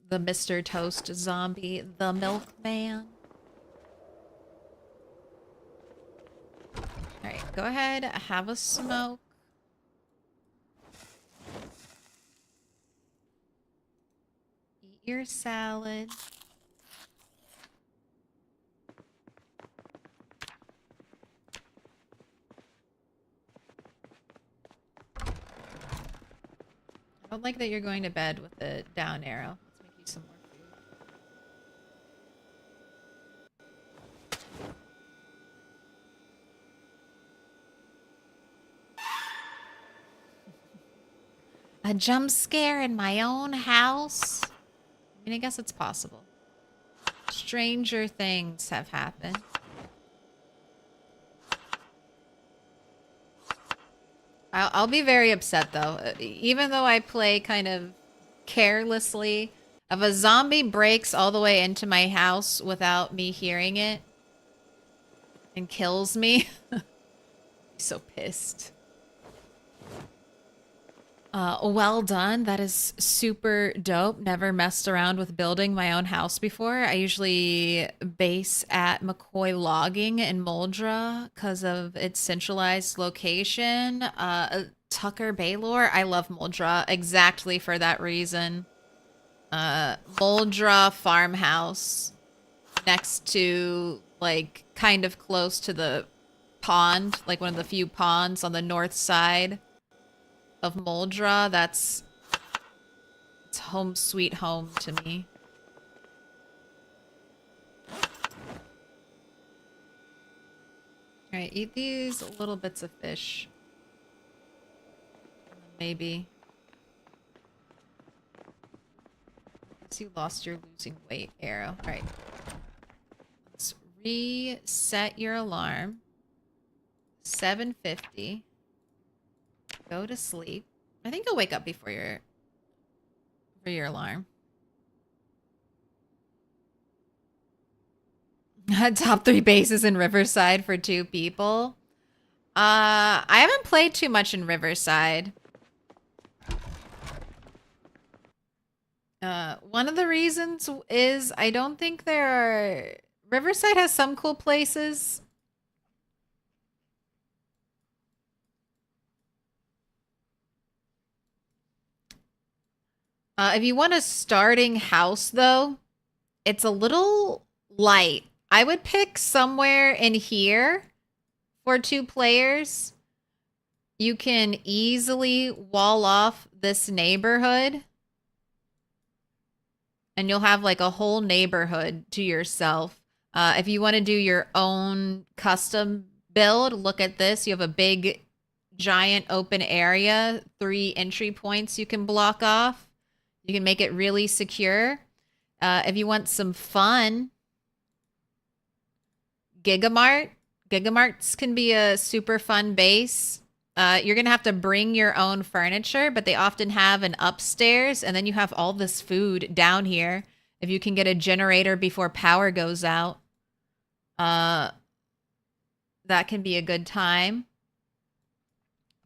The Mr. Toast zombie, the milkman. Alright, go ahead, have a smoke. Eat your salad. I don't like that you're going to bed with the down arrow. Let's make you some more food. A jump scare in my own house? I mean, I guess it's possible. Stranger things have happened. I'll be very upset though. Even though I play kind of carelessly, if a zombie breaks all the way into my house without me hearing it and kills me, I'm so pissed. Well done. That is super dope. Never messed around with building my own house before. I usually base at McCoy Logging in Moldra because of its centralized location. Tucker Baylor. I love Moldra exactly for that reason. Moldra farmhouse next to, like, kind of close to the pond, like one of the few ponds on the north side of Moldra. It's home sweet home to me. Alright, eat these little bits of fish. Maybe. You lost your losing weight arrow. Alright. Let's reset your alarm. 7:50. Go to sleep. I think you'll wake up before your alarm. Top 3 bases in Riverside for 2 people. I haven't played too much in Riverside. One of the reasons is I don't think there are... Riverside has some cool places. If you want a starting house, though, it's a little light. I would pick somewhere in here for 2 players. You can easily wall off this neighborhood. And you'll have like a whole neighborhood to yourself. If you want to do your own custom build, look at this. You have a big, giant open area. 3 entry points you can block off. You can make it really secure. If you want some fun, Gigamart. Gigamarts can be a super fun base. You're going to have to bring your own furniture, but they often have an upstairs, and then you have all this food down here. If you can get a generator before power goes out, that can be a good time.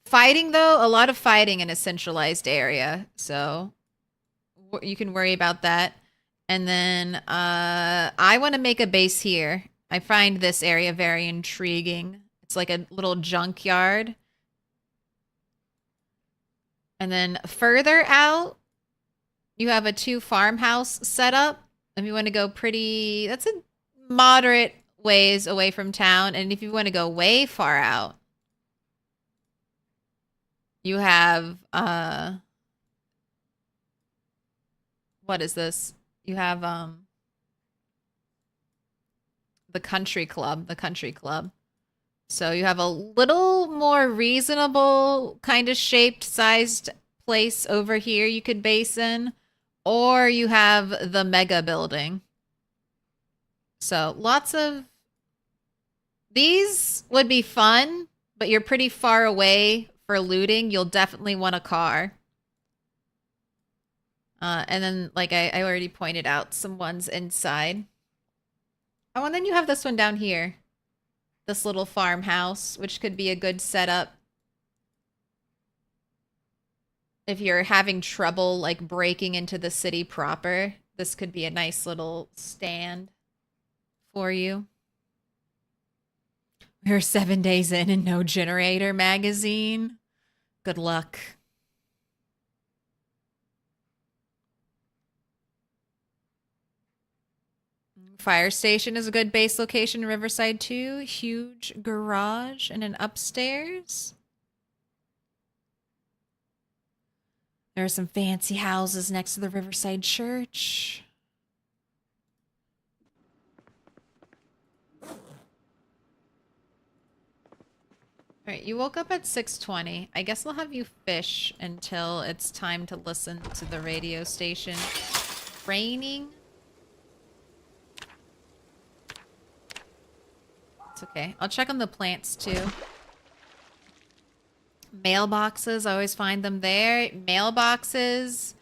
Fighting, though, a lot of fighting in a centralized area, so you can worry about that. And then I want to make a base here. I find this area very intriguing. It's like a little junkyard. And then further out, you have a 2 farmhouse setup. If you want to go pretty, that's a moderate ways away from town. And if you want to go way far out, you have, what is this? You have, the country club. So you have a little more reasonable kind of shaped, sized place over here you could base in. Or you have the mega building. So lots of... These would be fun, but you're pretty far away for looting. You'll definitely want a car. And then, like I already pointed out, some ones inside. Oh, and then you have this one down here. This little farmhouse, which could be a good setup. if you're having trouble like breaking into the city proper, this could be a nice little stand for you. We're 7 days in and no generator magazine. Good luck. Fire station is a good base location in Riverside too. Huge garage and an upstairs. There are some fancy houses next to the Riverside Church. All right, you woke up at 6:20. I guess I'll have you fish until it's time to listen to the radio station. Raining. It's okay. I'll check on the plants too. Mailboxes, I always find them there. Mailboxes.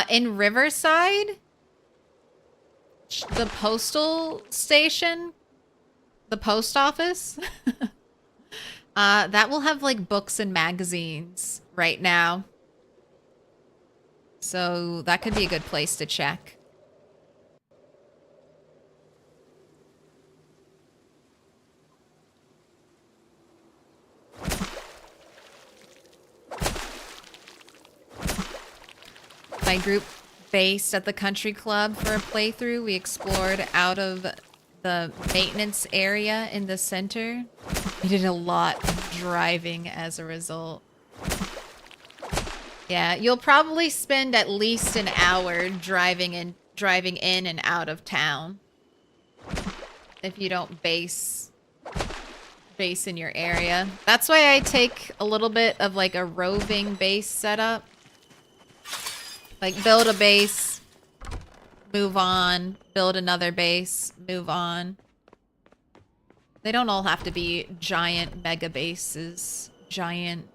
In Riverside, the postal station, the post office, that will have like books and magazines right now. So that could be a good place to check. My group based at the country club for a playthrough. We explored out of the maintenance area in the center. We did a lot of driving as a result. Yeah, you'll probably spend at least an hour driving in and out of town if you don't base in your area. That's why I take a little bit of like a roving base setup. Like build a base, move on, build another base, move on. They don't all have to be giant mega bases. Giant,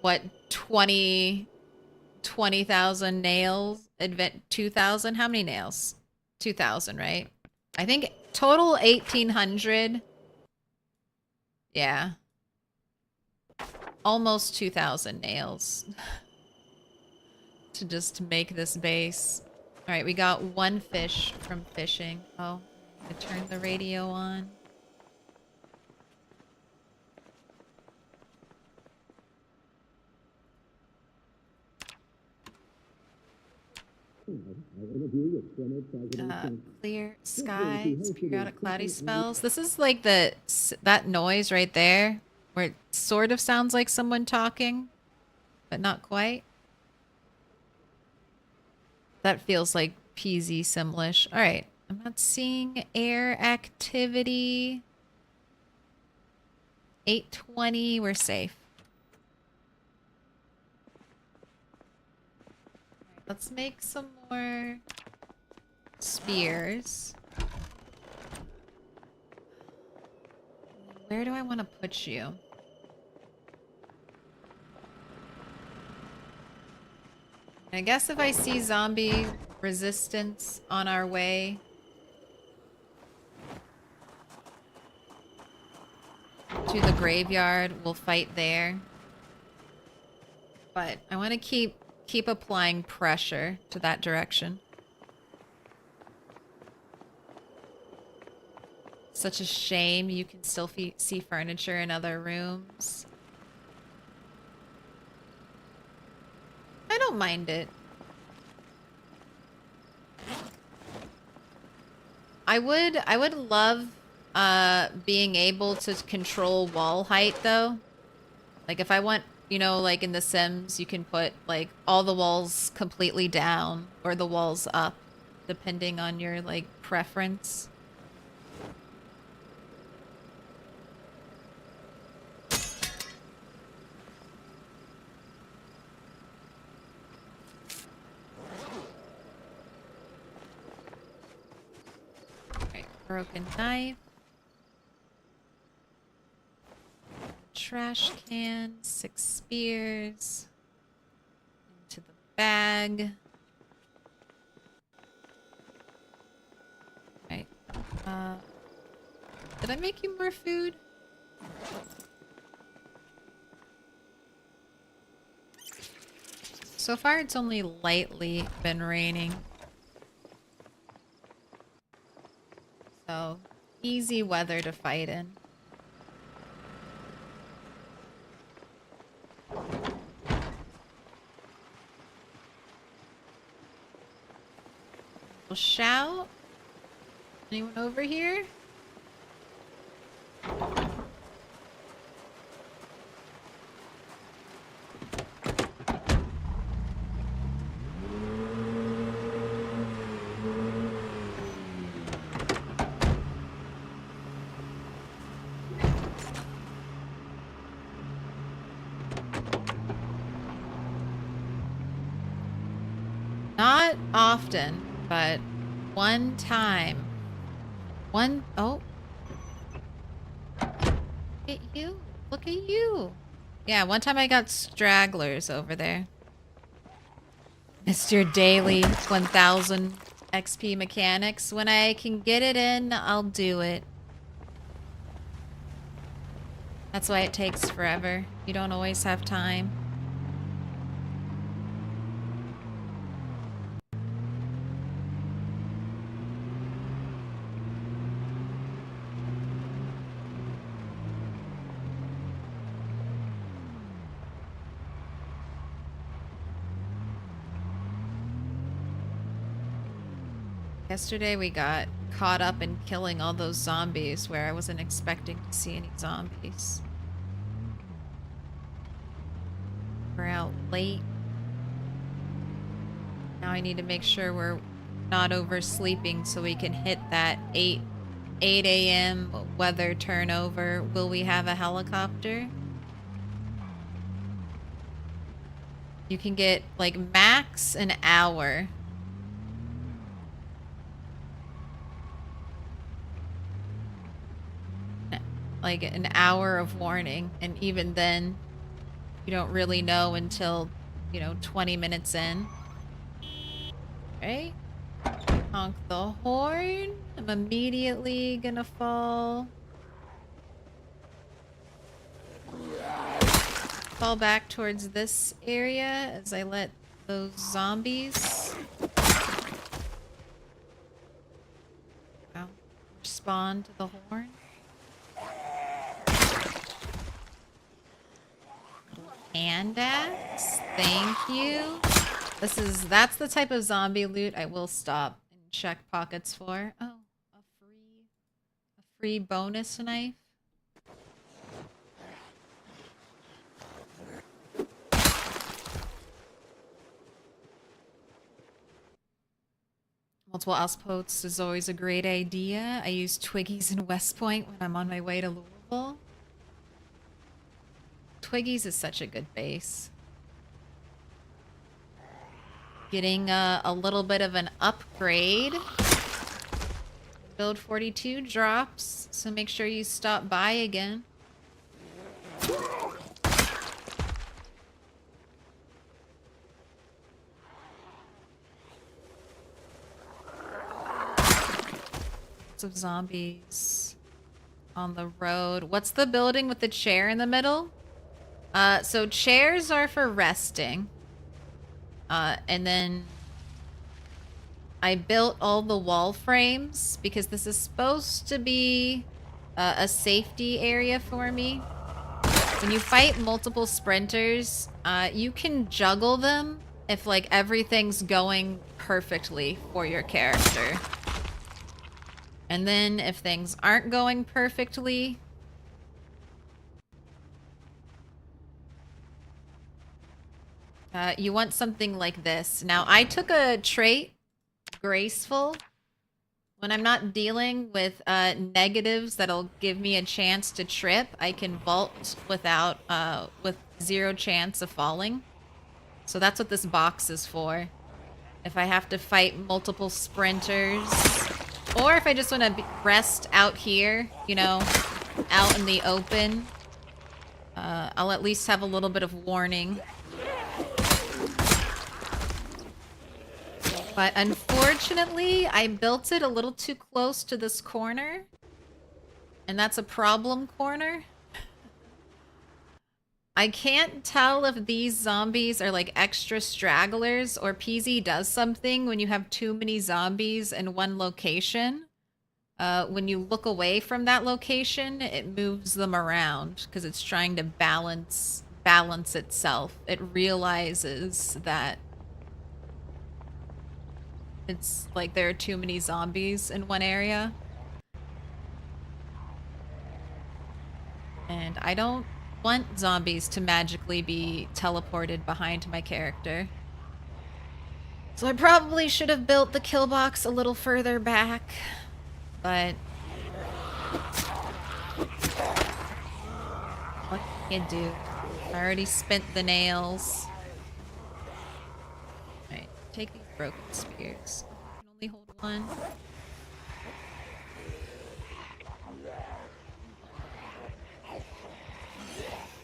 what, 20,000 nails? 2,000? How many nails? 2,000, right? I think total 1,800. Yeah. Almost 2,000 nails. To just make this base. All right, we got one fish from fishing. Oh, I turned the radio on. Clear skies, periodic cloudy spells. This is like that noise right there, where it sort of sounds like someone talking, but not quite. That feels like PZ Simlish. All right. I'm not seeing air activity. 8:20. We're safe. All right, let's make some more spears. Where do I want to put you? I guess if I see zombie resistance on our way to the graveyard, we'll fight there. But I want to keep applying pressure to that direction. Such a shame you can still see furniture in other rooms. I don't mind it. I would love being able to control wall height though. Like if I want, you know, like in The Sims, you can put like all the walls completely down or the walls up, depending on your like preference. Broken knife. Trash can. 6 spears. Into the bag. Right. Did I make you more food? So far, it's only lightly been raining. So, easy weather to fight in. We'll shout. Anyone over here? Not often, but one time. Oh. Look at you. Look at you. Yeah, one time I got stragglers over there. Missed your daily 1000 XP mechanics. When I can get it in, I'll do it. That's why it takes forever. You don't always have time. Yesterday we got caught up in killing all those zombies where I wasn't expecting to see any zombies. We're out late. Now I need to make sure we're not oversleeping so we can hit that 8 a.m. weather turnover. Will we have a helicopter? You can get like max an hour. Like an hour of warning, and even then you don't really know until, you know, 20 minutes in. Right? Honk the horn. I'm immediately gonna fall. Fall back towards this area as I let those zombies respond to the horn. Hand axe, thank you. That's the type of zombie loot I will stop and check pockets for. Oh, a free bonus knife. Multiple outposts is always a great idea. I use Twiggies in West Point when I'm on my way to Louisville. Twiggies is such a good base. Getting a little bit of an upgrade. Build 42 drops, so make sure you stop by again. Lots of zombies on the road. What's the building with the chair in the middle? So chairs are for resting. And then I built all the wall frames because this is supposed to be a safety area for me. When you fight multiple sprinters, you can juggle them if like everything's going perfectly for your character. And then if things aren't going perfectly, you want something like this. Now, I took a trait, Graceful. When I'm not dealing with negatives that'll give me a chance to trip, I can vault without, with 0 chance of falling. So that's what this box is for. If I have to fight multiple sprinters, or if I just want to rest out here, you know, out in the open, I'll at least have a little bit of warning. But unfortunately, I built it a little too close to this corner. And that's a problem corner. I can't tell if these zombies are like extra stragglers or PZ does something when you have too many zombies in one location. When you look away from that location, it moves them around because it's trying to balance itself. It realizes that it's like there are too many zombies in one area. And I don't want zombies to magically be teleported behind my character. So I probably should have built the kill box a little further back. But what can you do? I already spent the nails. Alright, take these broken spears. I can only hold one.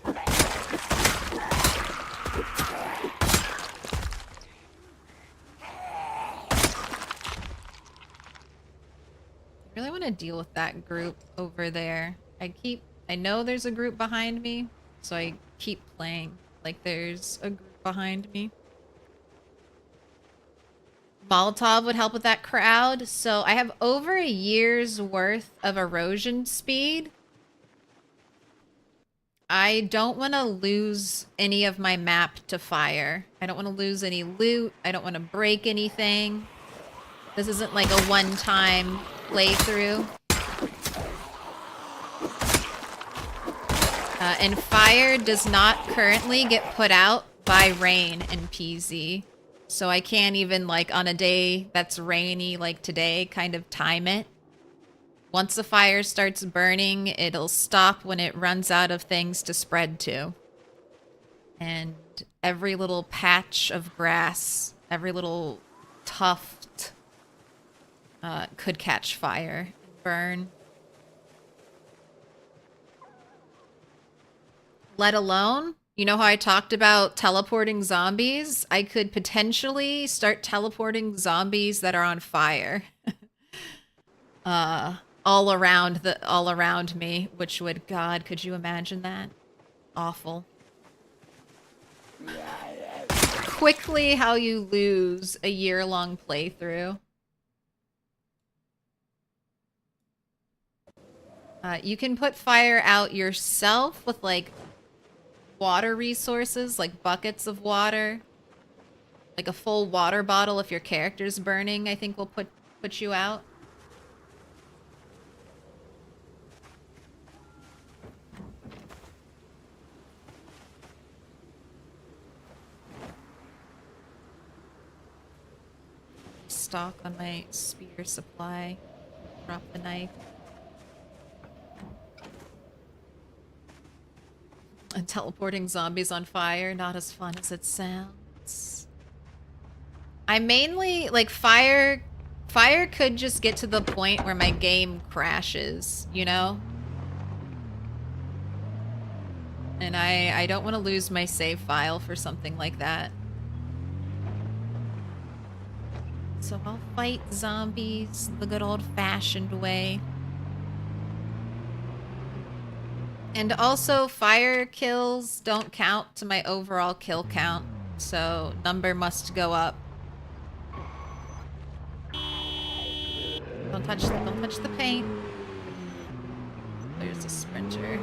I really want to deal with that group over there. I know there's a group behind me, so I keep playing like there's a group behind me. Molotov would help with that crowd. So I have over a year's worth of erosion speed. I don't want to lose any of my map to fire. I don't want to lose any loot. I don't want to break anything. This isn't like a one-time playthrough. And fire does not currently get put out by rain in PZ. So I can't even, like, on a day that's rainy like today, kind of time it. Once the fire starts burning, it'll stop when it runs out of things to spread to. And every little patch of grass, every little tuft could catch fire and burn. Let alone, you know how I talked about teleporting zombies? I could potentially start teleporting zombies that are on fire. All around me, which would, God, could you imagine that? Awful. Quickly how you lose a year-long playthrough. You can put fire out yourself with, like, water resources, like buckets of water. Like a full water bottle if your character's burning, I think will put you out. Stock on my spear supply. Drop the knife. And teleporting zombies on fire, not as fun as it sounds. I mainly, like, fire could just get to the point where my game crashes, you know? And I don't want to lose my save file for something like that. So I'll fight zombies the good old-fashioned way. And also, fire kills don't count to my overall kill count, so number must go up. Don't touch the paint. There's a sprinter.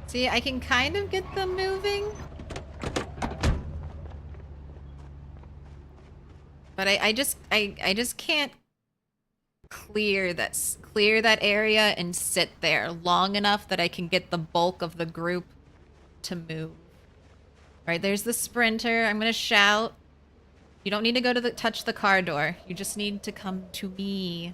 See, I can kind of get them moving. But I just can't clear that area and sit there long enough that I can get the bulk of the group to move. Right, there's the sprinter. I'm gonna shout. You don't need to go to touch the car door. You just need to come to me.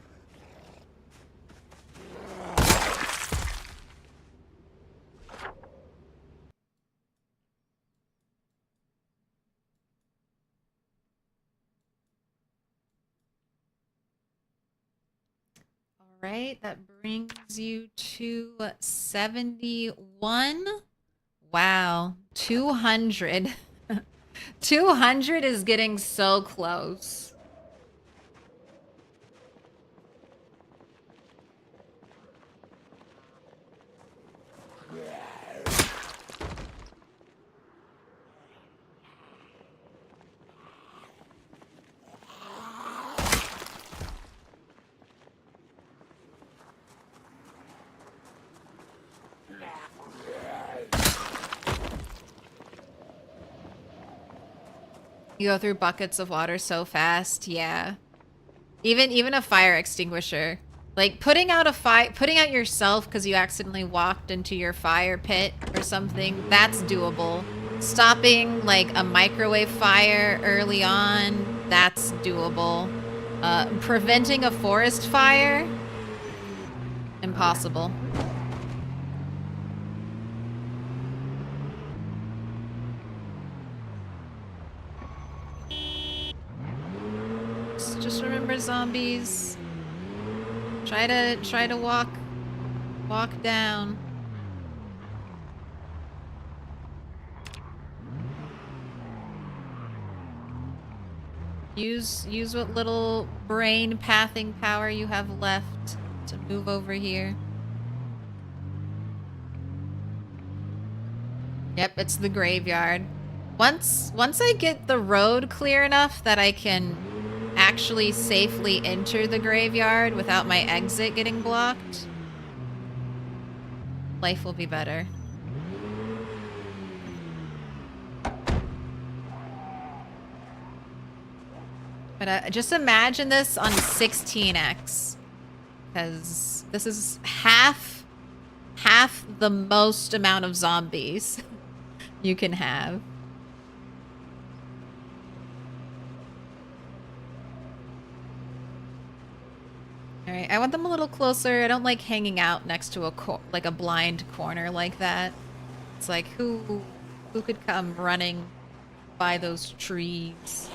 Right, that brings you to 71. Wow, 200. 200 is getting so close. You go through buckets of water so fast, yeah. Even a fire extinguisher. Like putting out yourself because you accidentally walked into your fire pit or something, that's doable. Stopping like a microwave fire early on, that's doable. Preventing a forest fire, impossible. Just remember, zombies. Try to walk down. Use what little brain pathing power you have left to move over here. Yep, it's the graveyard. Once I get the road clear enough that I can actually safely enter the graveyard without my exit getting blocked, life will be better. But just imagine this on 16x, because this is half the most amount of zombies you can have. All right, I want them a little closer. I don't like hanging out next to a blind corner like that. It's like who could come running by those trees?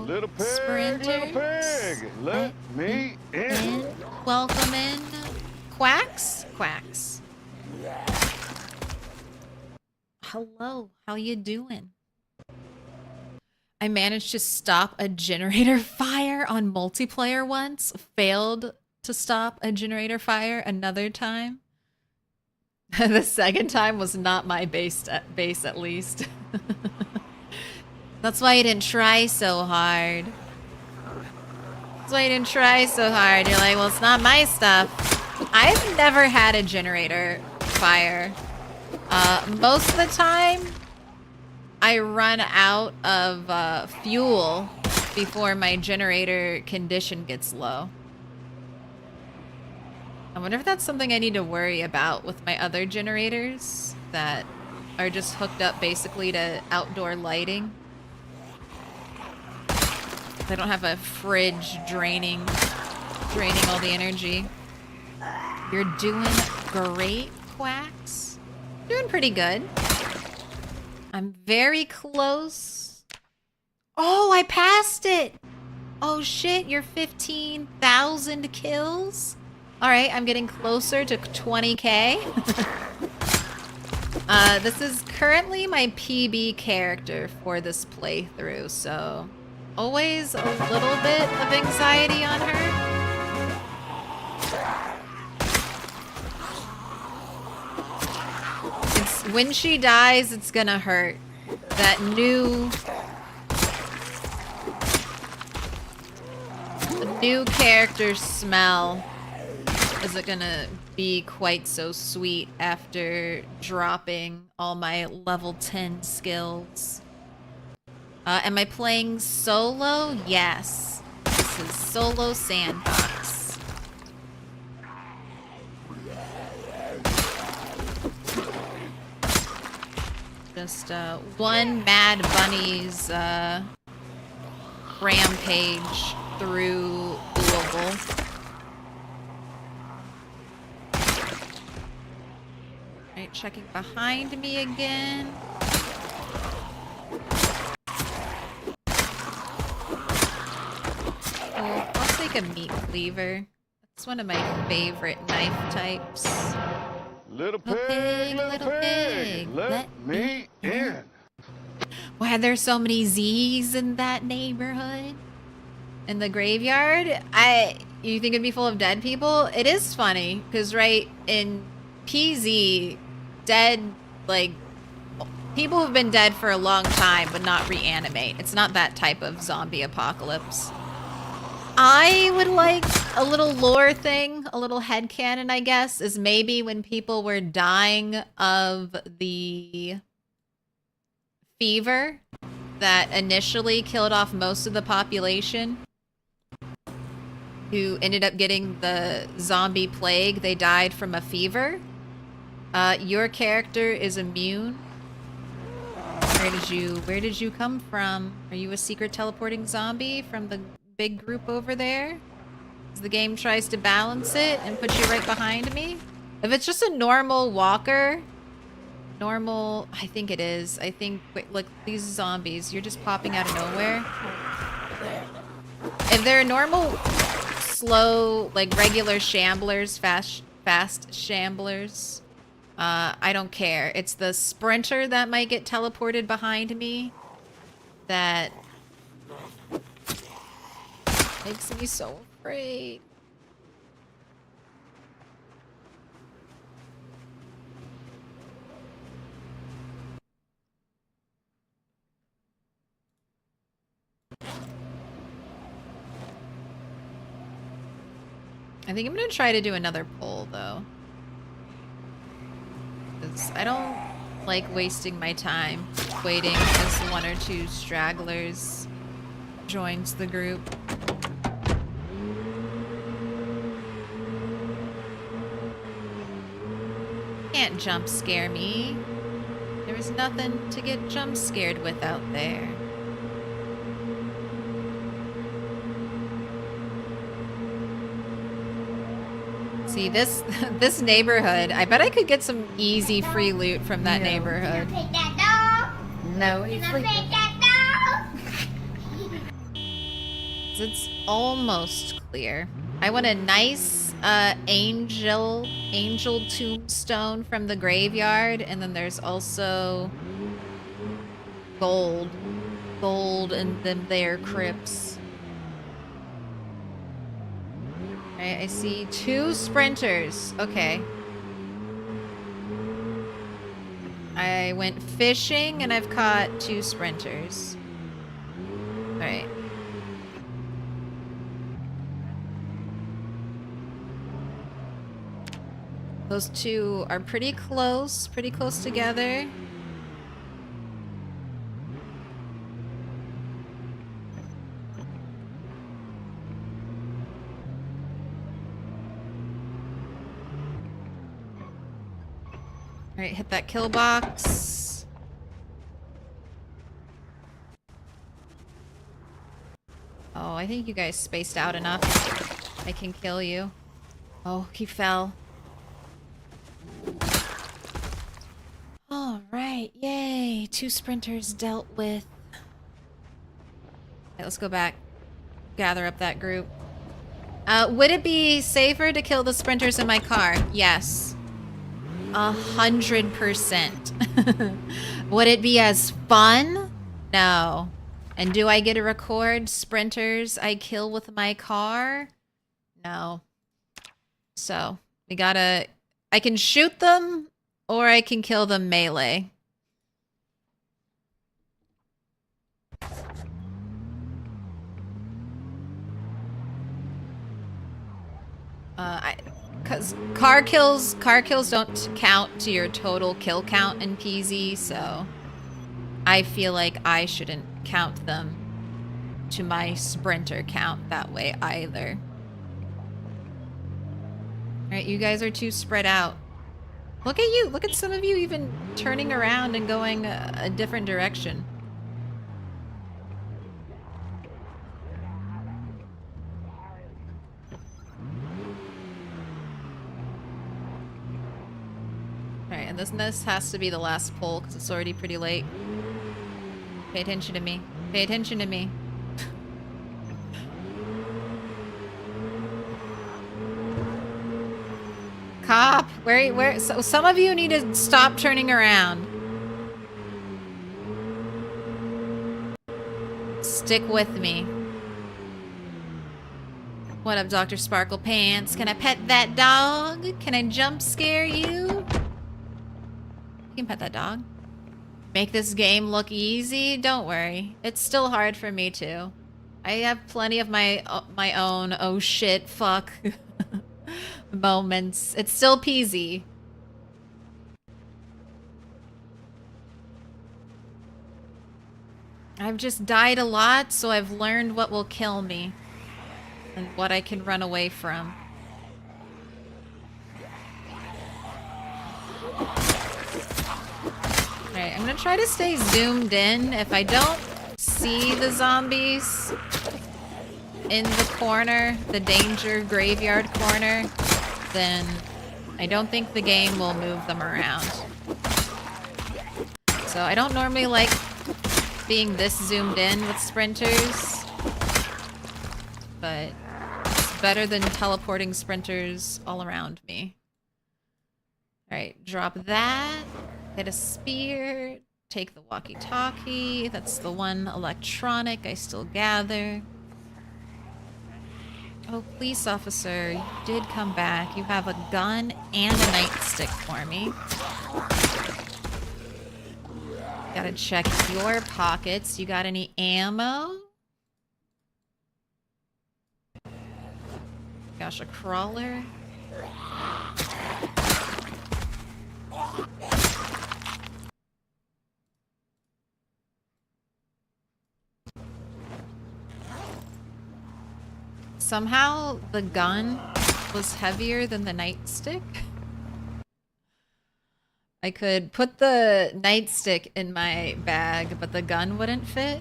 Little pig, let me in. Welcome in, quacks. Hello, how you doing? I managed to stop a generator fire on multiplayer once. Failed to stop a generator fire another time. The second time was not my base at least. That's why you didn't try so hard. That's why you didn't try so hard. You're like, well, it's not my stuff. I've never had a generator fire. Most of the time, I run out of fuel before my generator condition gets low. I wonder if that's something I need to worry about with my other generators that are just hooked up basically to outdoor lighting. They don't have a fridge draining all the energy. You're doing great, Quacks. Doing pretty good. I'm very close. Oh, I passed it. Oh shit, you're 15,000 kills. All right, I'm getting closer to 20K. This is currently my PB character for this playthrough, so always a little bit of anxiety on her. When she dies, it's gonna hurt. That new character smell isn't gonna be quite so sweet after dropping all my level 10 skills. Am I playing solo? Yes. This is solo sandbox. Just one Mad Bunny's rampage through Louisville. Right, checking behind me again. Oh, I'll take a meat cleaver. That's one of my favorite knife types. Little pig, little pig, let me in. Why are there so many Z's in that neighborhood? In the graveyard? You think it'd be full of dead people? It is funny, because right in PZ, dead, like, people who've been dead for a long time but not reanimate. It's not that type of zombie apocalypse. I would like a little lore thing, a little headcanon, I guess, is maybe when people were dying of the fever that initially killed off most of the population, who ended up getting the zombie plague, they died from a fever. Your character is immune. Where did you come from? Are you a secret teleporting zombie from the big group over there? As the game tries to balance it and put you right behind me? If it's just a normal walker, I think it is. I think, wait, look, these zombies, you're just popping out of nowhere. If they're normal, slow, like regular shamblers, fast shamblers, I don't care. It's the sprinter that might get teleported behind me that makes me so afraid. I think I'm gonna try to do another poll though. 'Cause I don't like wasting my time waiting as one or two stragglers joins the group. Can't jump scare me. There is nothing to get jump scared with out there. See, this neighborhood, I bet I could get some easy free loot from that neighborhood. Take that doll. No, Take he's that doll. It's almost clear. I want a nice angel tombstone from the graveyard, and then there's also gold in them there crypts. I see 2 sprinters. Okay. I went fishing and I've caught 2 sprinters. Alright. Those 2 are pretty close together. Alright, hit that kill box. Oh, I think you guys spaced out enough. I can kill you. Oh, he fell. Alright, yay. 2 sprinters dealt with. Okay, let's go back. Gather up that group. Would it be safer to kill the sprinters in my car? Yes. 100%. Would it be as fun? No. And do I get to record sprinters I kill with my car? No. So, we gotta... I can shoot them, or I can kill them melee. Because car kills don't count to your total kill count in PZ, so I feel like I shouldn't count them to my sprinter count that way either. Alright, you guys are too spread out. Look at you. Look at some of you even turning around and going a different direction. Alright, and this has to be the last pull because it's already pretty late. Pay attention to me. Pay attention to me. Cop, where, so some of you need to stop turning around. Stick with me. What up, Dr. Sparkle Pants? Can I pet that dog? Can I jump scare you? You can pet that dog. Make this game look easy? Don't worry. It's still hard for me too. I have plenty of my own oh shit fuck moments. It's still peasy. I've just died a lot, so I've learned what will kill me and what I can run away from. Alright, I'm gonna try to stay zoomed in. If I don't see the zombies in the corner, the danger graveyard corner, then I don't think the game will move them around. So I don't normally like being this zoomed in with sprinters, but it's better than teleporting sprinters all around me. Alright, drop that. Get a spear. Take the walkie-talkie. That's the one electronic I still gather. Oh, police officer, you did come back. You have a gun and a nightstick for me. Gotta check your pockets. You got any ammo? Gosh, a crawler. Somehow the gun was heavier than the nightstick. I could put the nightstick in my bag, but the gun wouldn't fit.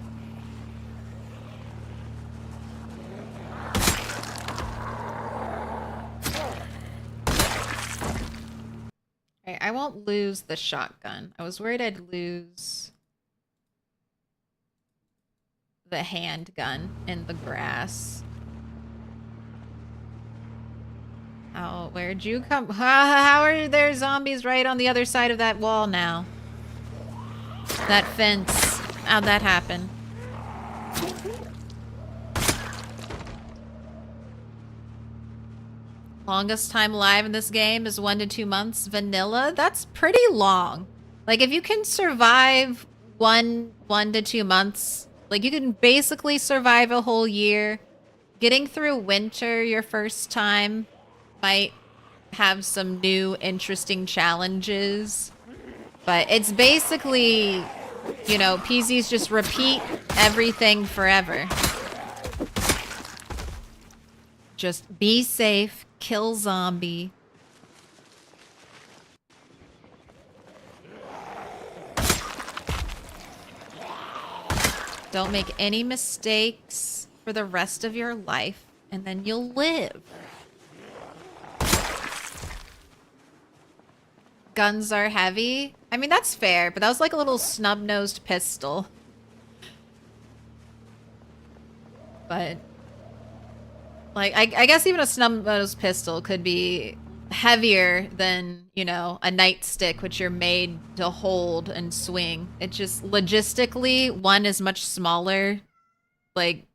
Okay, I won't lose the shotgun. I was worried I'd lose the handgun in the grass. Oh, where'd you come? How are there zombies right on the other side of that wall now? That fence. How'd that happen? Longest time alive in this game is 1 to 2 months. Vanilla? That's pretty long. Like, if you can survive one to 2 months, like, you can basically survive a whole year. Getting through winter your first time might have some new interesting challenges, but it's basically, you know, PZs just repeat everything forever. Just be safe, kill zombie. Don't make any mistakes for the rest of your life, and then you'll live. Guns are heavy. I mean, that's fair, but that was like a little snub-nosed pistol. But, like, I guess even a snub-nosed pistol could be heavier than, you know, a nightstick, which you're made to hold and swing. It just, logistically, one is much smaller, like,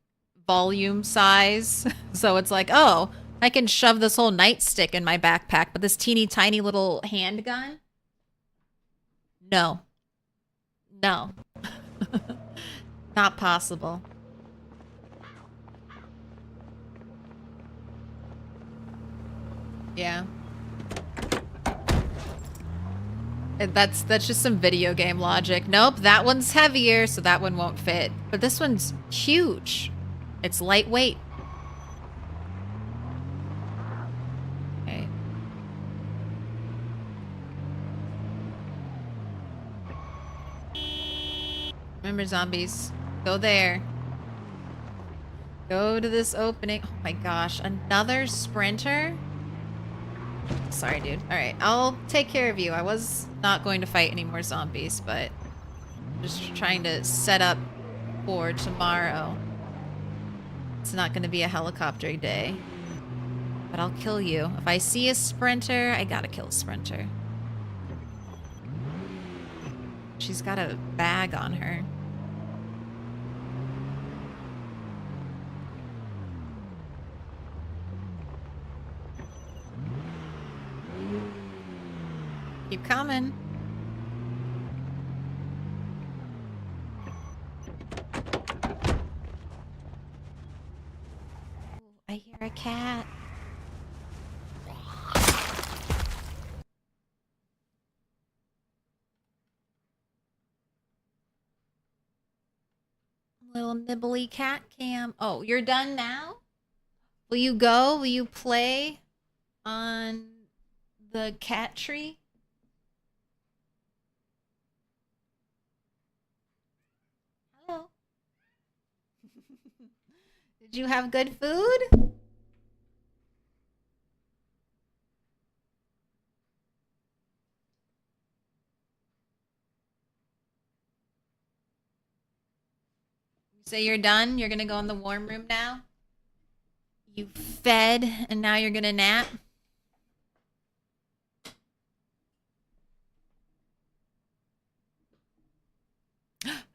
volume size. So it's like, oh, I can shove this whole nightstick in my backpack, but this teeny tiny little handgun? No. No. Not possible. Yeah. That's just some video game logic. Nope, that one's heavier, so that one won't fit. But this one's huge. It's lightweight. Remember, zombies. Go there. Go to this opening. Oh my gosh, another sprinter? Sorry, dude. Alright, I'll take care of you. I was not going to fight any more zombies, but I'm just trying to set up for tomorrow. It's not going to be a helicopter day. But I'll kill you. If I see a sprinter, I gotta kill a sprinter. She's got a bag on her. Keep coming. Ooh, I hear a cat. Little nibbly cat cam. Oh, you're done now? Will you go? Will you play on the cat tree? Hello. Did you have good food? So you're done? You're gonna go in the warm room now? You fed and now you're gonna nap?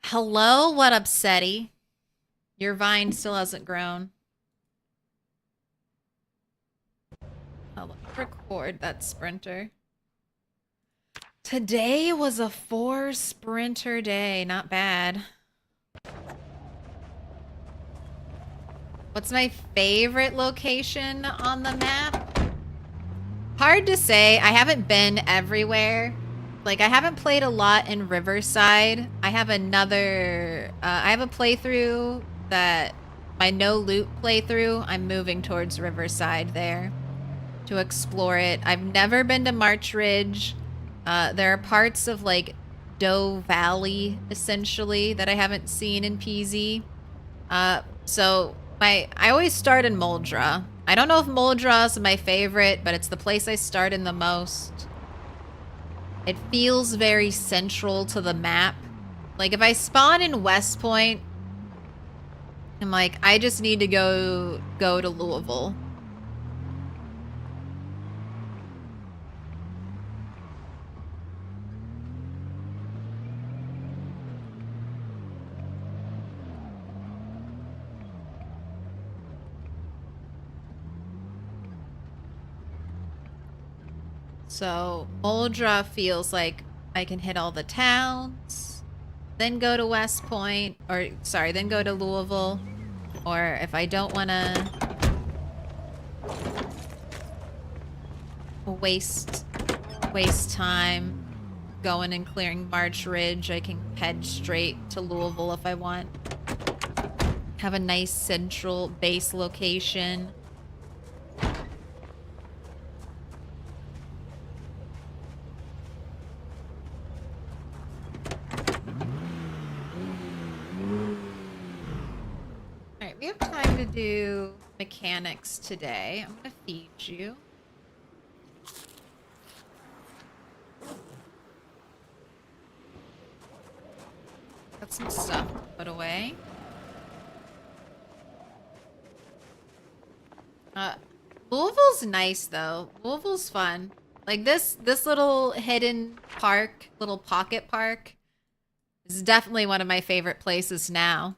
Hello? What up, Seti? Your vine still hasn't grown. Oh, let me record that sprinter. Today was a 4 sprinter day. Not bad. What's my favorite location on the map? Hard to say. I haven't been everywhere. Like, I haven't played a lot in Riverside. I have another... I have a playthrough that... My no loot playthrough. I'm moving towards Riverside there to explore it. I've never been to March Ridge. There are parts of, like, Doe Valley, essentially, that I haven't seen in PZ. So... I always start in Moldra. I don't know if Moldra is my favorite, but it's the place I start in the most. It feels very central to the map. Like, if I spawn in West Point, I'm like, I just need to go to Louisville. So Moldra feels like I can hit all the towns, then go to West Point, or sorry, then go to Louisville. Or if I don't want to waste time going and clearing March Ridge, I can head straight to Louisville if I want. Have a nice central base location. We have time to do mechanics today. I'm gonna feed you. Got some stuff to put away. Louisville's nice though. Louisville's fun. Like this little hidden park, little pocket park, is definitely one of my favorite places now.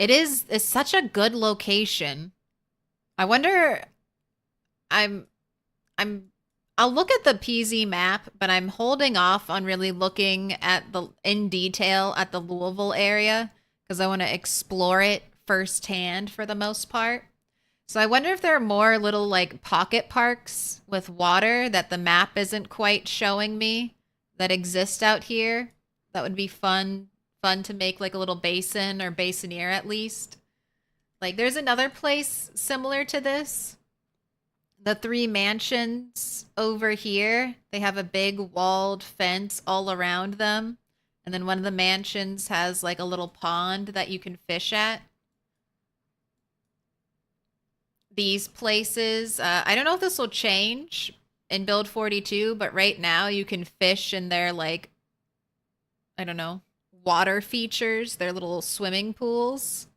It's such a good location. I wonder, I'll look at the PZ map, but I'm holding off on really looking at in detail at the Louisville area because I want to explore it firsthand for the most part. So I wonder if there are more little like pocket parks with water that the map isn't quite showing me that exist out here. That would be fun to make like a little basin or basinier at least. Like there's another place similar to this. The 3 mansions over here, they have a big walled fence all around them. And And then one of the mansions has like a little pond that you can fish at. These places, I don't know if this will change in build 42, but right now you can fish in their like, I don't know, water features, their little swimming pools.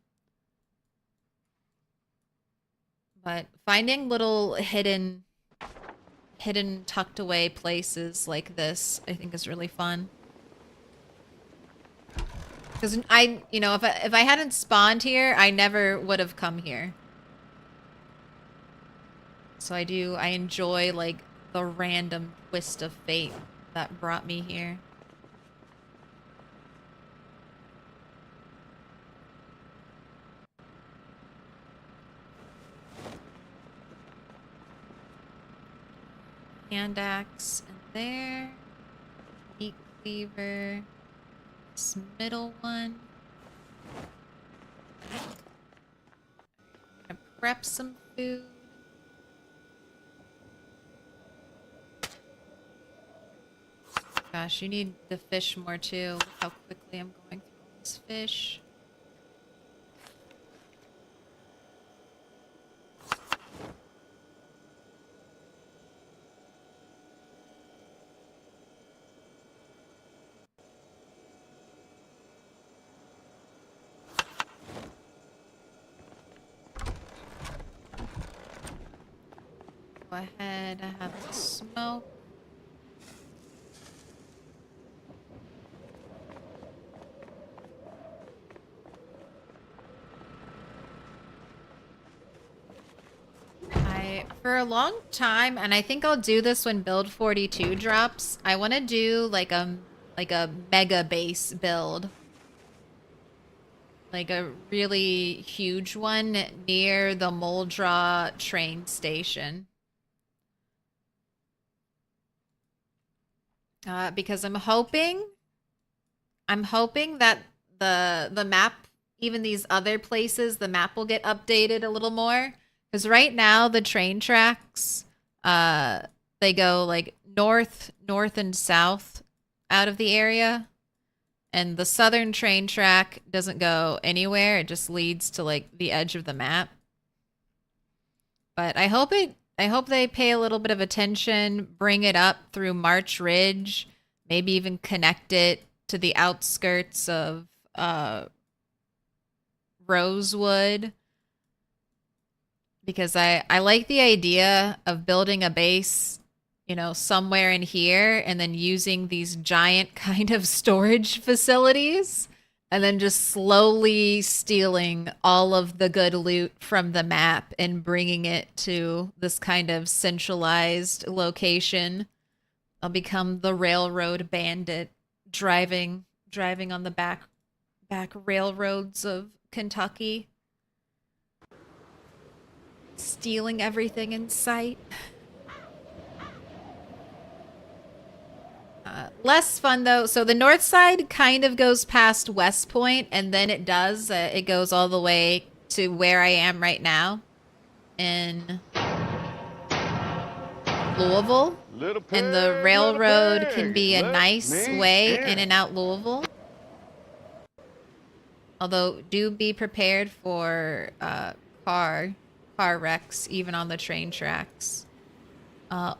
But finding little hidden tucked away places like this, I think is really fun. Because if I hadn't spawned here, I never would have come here. So I enjoy like the random twist of fate that brought me here. Hand axe in there. Meat cleaver. This middle one. I'm gonna prep some food. Gosh, you need to fish more too. Look how quickly I'm going through all this fish. Go ahead, I have the smoke. For a long time, and I think I'll do this when build 42 drops, I want to do like a mega base build. Like a really huge one near the Moldra train station. Because I'm hoping that the map, even these other places, the map will get updated a little more. Because right now the train tracks, they go like north, and south out of the area. And the southern train track doesn't go anywhere. It just leads to like the edge of the map. But I hope they pay a little bit of attention, bring it up through March Ridge, maybe even connect it to the outskirts of Rosewood. Because I like the idea of building a base, somewhere in here and then using these giant kind of storage facilities and then just slowly stealing all of the good loot from the map and bringing it to this kind of centralized location. I'll become the railroad bandit driving on the back railroads of Kentucky. Stealing everything in sight. Less fun though. So the north side kind of goes past West Point, and then it goes all the way to where I am right now in Louisville. And the railroad can be a nice way in and out Louisville. Although do be prepared for car wrecks even on the train tracks.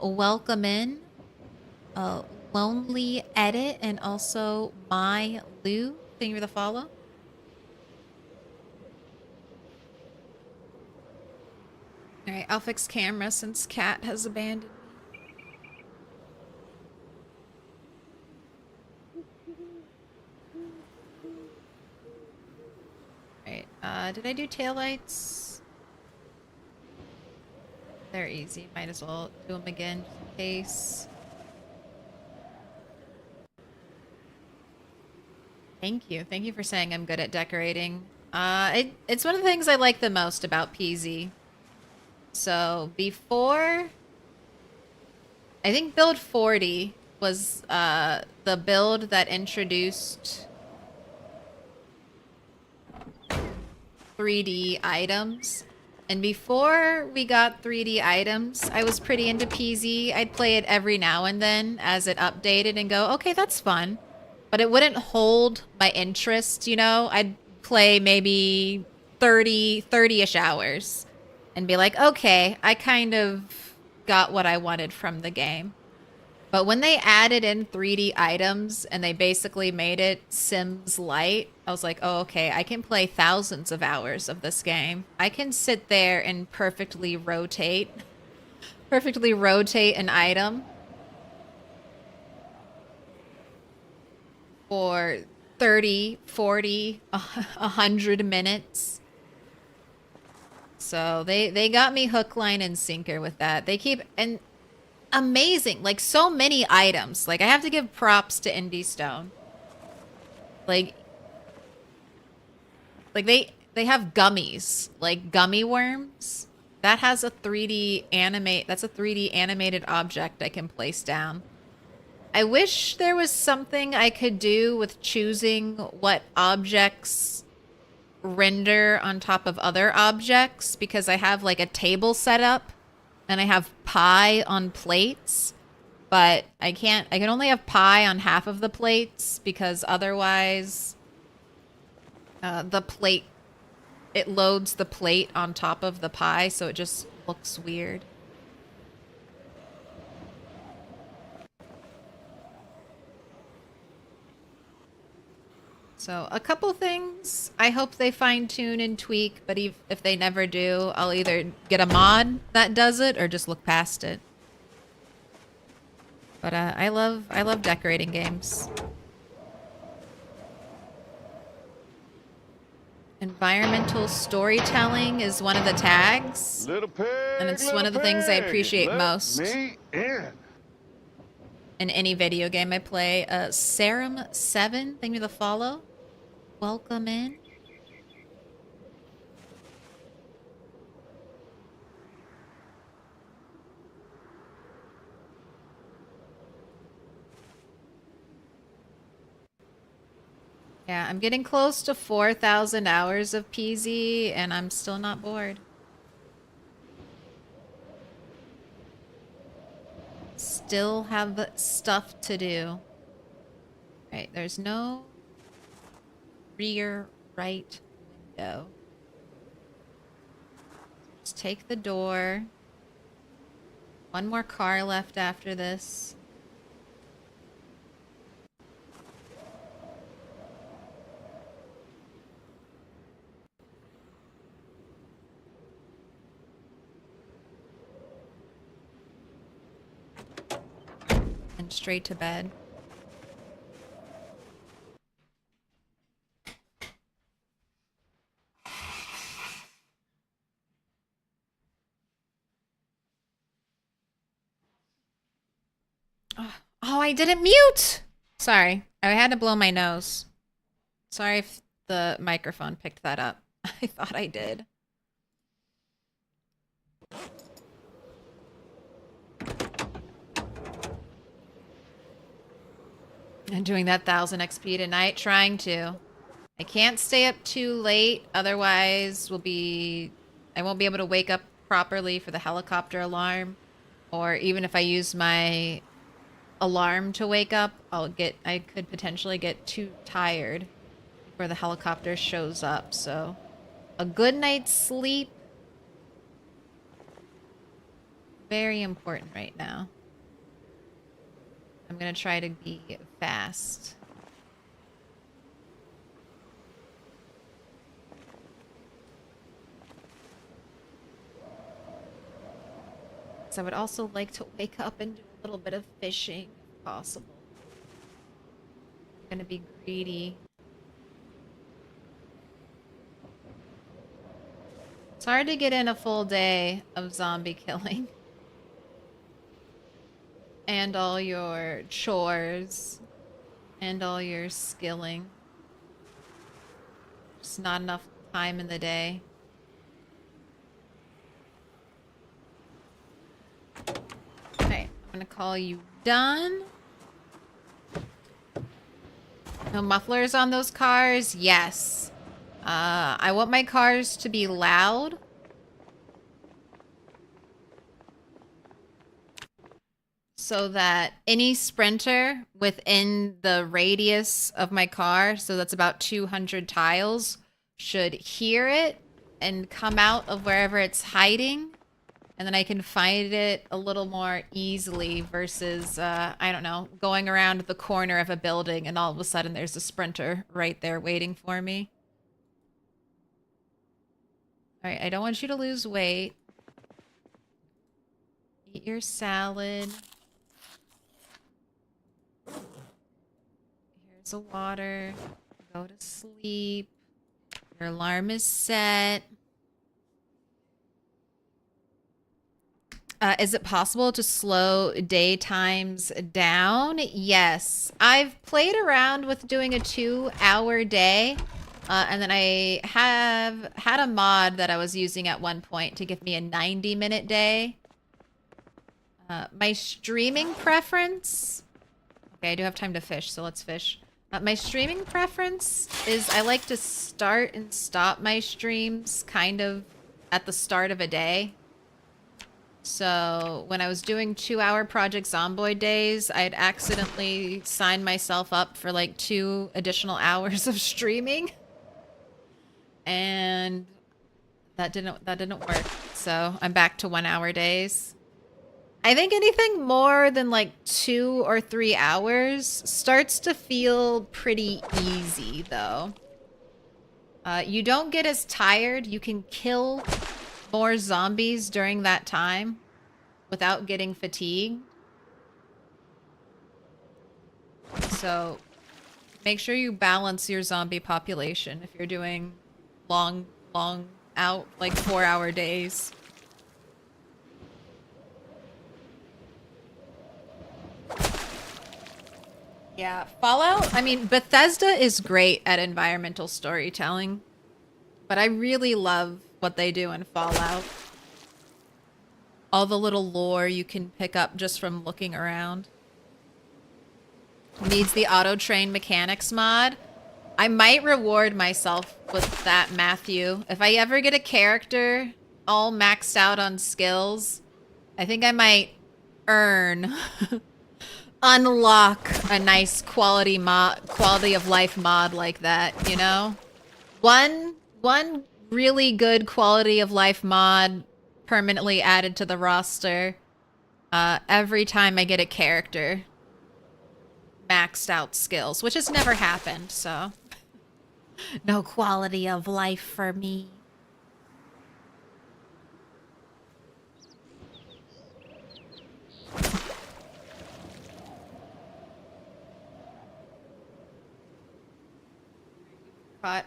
Welcome in Lonely Edit and also My Lou. Thank you for the follow. Alright, I'll fix camera since Cat has abandoned me. Alright, did I do taillights? They're easy. Might as well do them again just in case. Thank you. Thank you for saying I'm good at decorating. It's one of the things I like the most about PZ. So before, I think build 40 was the build that introduced 3D items. And before we got 3D items, I was pretty into PZ. I'd play it every now and then as it updated and go, okay, that's fun. but it wouldn't hold my interest, you know? I'd play maybe 30-ish hours and be like, okay, I kind of got what I wanted from the game. But when they added in 3D items and they basically made it Sims Light, I was like, oh, okay, I can play thousands of hours of this game. I can sit there and perfectly rotate an item for 30, 40, 100 minutes. So they got me hook, line, and sinker with that. They keep, and amazing, like so many items. Like I have to give props to Indie Stone. Like they have gummies, like gummy worms. That has a 3D animate, that's a 3D animated object I can place down. I wish there was something I could do with choosing what objects render on top of other objects, because I have like a table set up and I have pie on plates, but I can only have pie on half of the plates because otherwise the plate, it loads the plate on top of the pie, so it just looks weird. So a couple things I hope they fine tune and tweak, but if they never do, I'll either get a mod that does it or just look past it. But I love decorating games. Environmental storytelling is one of the tags, and it's one of the things I appreciate most in any video game I play. Serum7, thank you for the follow. Welcome in. Yeah, I'm getting close to 4,000 hours of PZ, and I'm still not bored. Still have stuff to do. Right, there's no rear right window. Just take the door. One more car left after this. And straight to bed. Oh, I didn't mute! Sorry, I had to blow my nose. Sorry if the microphone picked that up. I thought I did. I'm doing that 1000 XP tonight, trying to. I can't stay up too late, otherwise I won't be able to wake up properly for the helicopter alarm. Or even if I use my alarm to wake up, I could potentially get too tired before the helicopter shows up. So a good night's sleep, very important right now. I'm gonna try to be fast. So I would also like to wake up and do a little bit of fishing if possible. I'm gonna be greedy. It's hard to get in a full day of zombie killing. And all your chores. And all your skilling. Just not enough time in the day. Okay, I'm gonna call you done. No mufflers on those cars? Yes. I want my cars to be loud. so that any sprinter within the radius of my car, so that's about 200 tiles, should hear it and come out of wherever it's hiding. And then I can find it a little more easily versus, I don't know, going around the corner of a building and all of a sudden there's a sprinter right there waiting for me. All right, I don't want you to lose weight. Eat your salad. Here's a water. Go to sleep. Your alarm is set. Is it possible to slow day times down? Yes. I've played around with doing a 2-hour day. And then I have had a mod that I was using at one point to give me a 90-minute day. My streaming preference... Okay, I do have time to fish, so let's fish. My streaming preference is I like to start and stop my streams kind of at the start of a day. So when I was doing 2-hour Project Zomboid days, I'd accidentally signed myself up for like 2 additional hours of streaming. And that didn't work. So I'm back to 1-hour days. I think anything more than like 2 or 3 hours starts to feel pretty easy though. You don't get as tired. You can kill more zombies during that time without getting fatigued. So make sure you balance your zombie population if you're doing long out, like 4-hour days. Yeah, Fallout, I mean, Bethesda is great at environmental storytelling, but I really love what they do in Fallout. All the little lore you can pick up just from looking around. Needs the auto train mechanics mod. I might reward myself with that, Matthew. If I ever get a character all maxed out on skills, I think I might unlock a nice quality of life mod like that, you know? One really good quality of life mod permanently added to the roster every time I get a character maxed out skills, which has never happened, so no quality of life for me.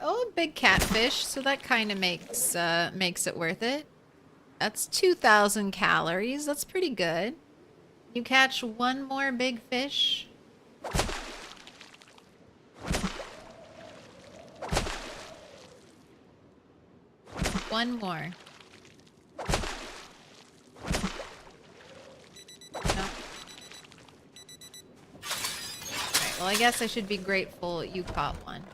Oh, a big catfish, so that kind of makes it worth it. That's 2,000 calories. That's pretty good. You catch one more big fish. One more. No. Alright, well I guess I should be grateful you caught one.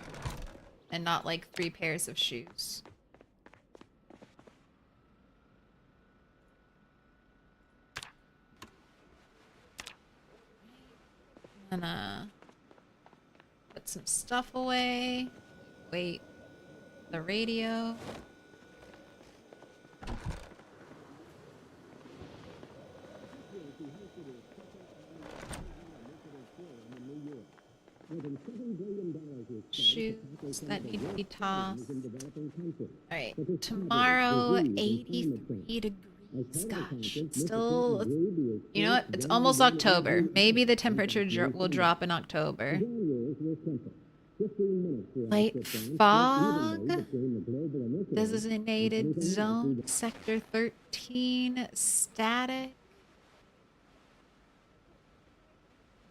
And not like 3 pairs of shoes. I'm gonna put some stuff away. Wait. The radio. Shoes that need to be tossed. Alright, tomorrow 83 degrees. Gosh, it's still, you know what? It's almost October. Maybe the temperature will drop in October. Light fog. Designated zone. Sector 13. Static.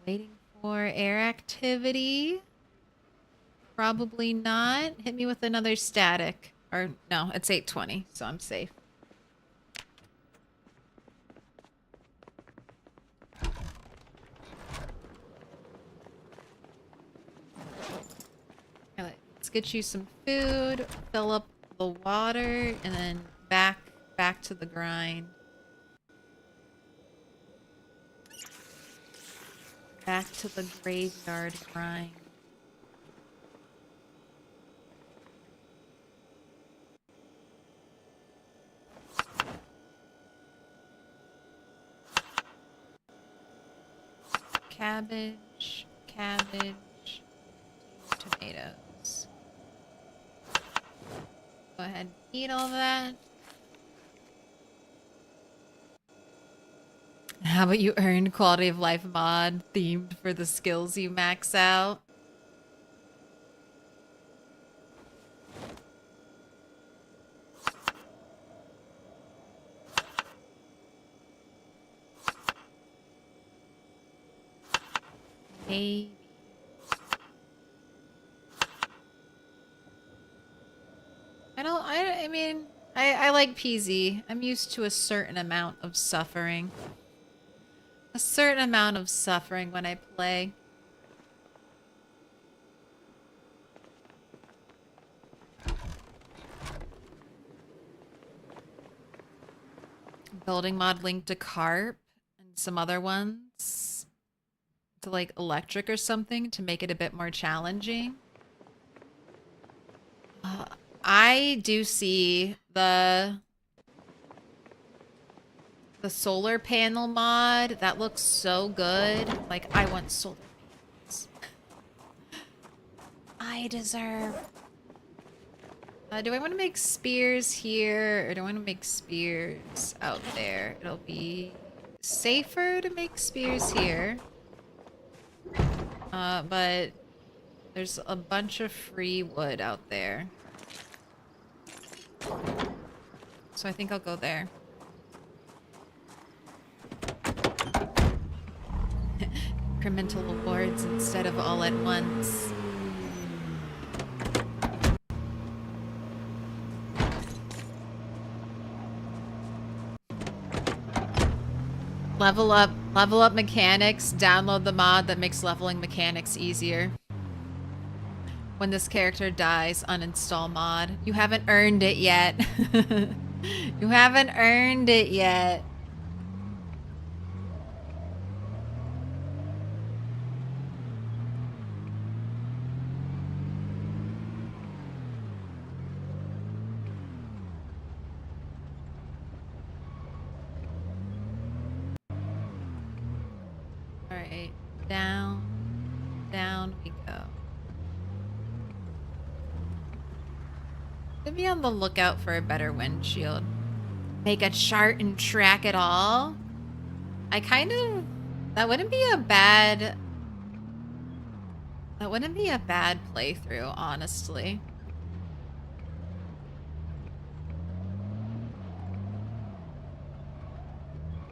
Waiting for air activity. Probably not. Hit me with another static. Or, no, it's 8:20, so I'm safe. Alright, let's get you some food, fill up the water, and then back to the grind. Back to the graveyard grind. Cabbage, cabbage, tomatoes. Go ahead and eat all that. How about you earn quality of life mod themed for the skills you max out? Maybe. I mean, I like PZ. I'm used to a certain amount of suffering. A certain amount of suffering when I play. Building mod linked to carp and some other ones to like electric or something to make it a bit more challenging. I do see the solar panel mod. That looks so good. Like, I want solar panels. I deserve. Do I want to make spears here or do I want to make spears out there? It'll be safer to make spears here. But there's a bunch of free wood out there. So I think I'll go there. Incremental awards instead of all at once. Level up mechanics, download the mod that makes leveling mechanics easier. When this character dies, uninstall mod. You haven't earned it yet. You haven't earned it yet. Alright, down we go. Could be on the lookout for a better windshield. Make a chart and track it all. That wouldn't be a bad playthrough, honestly.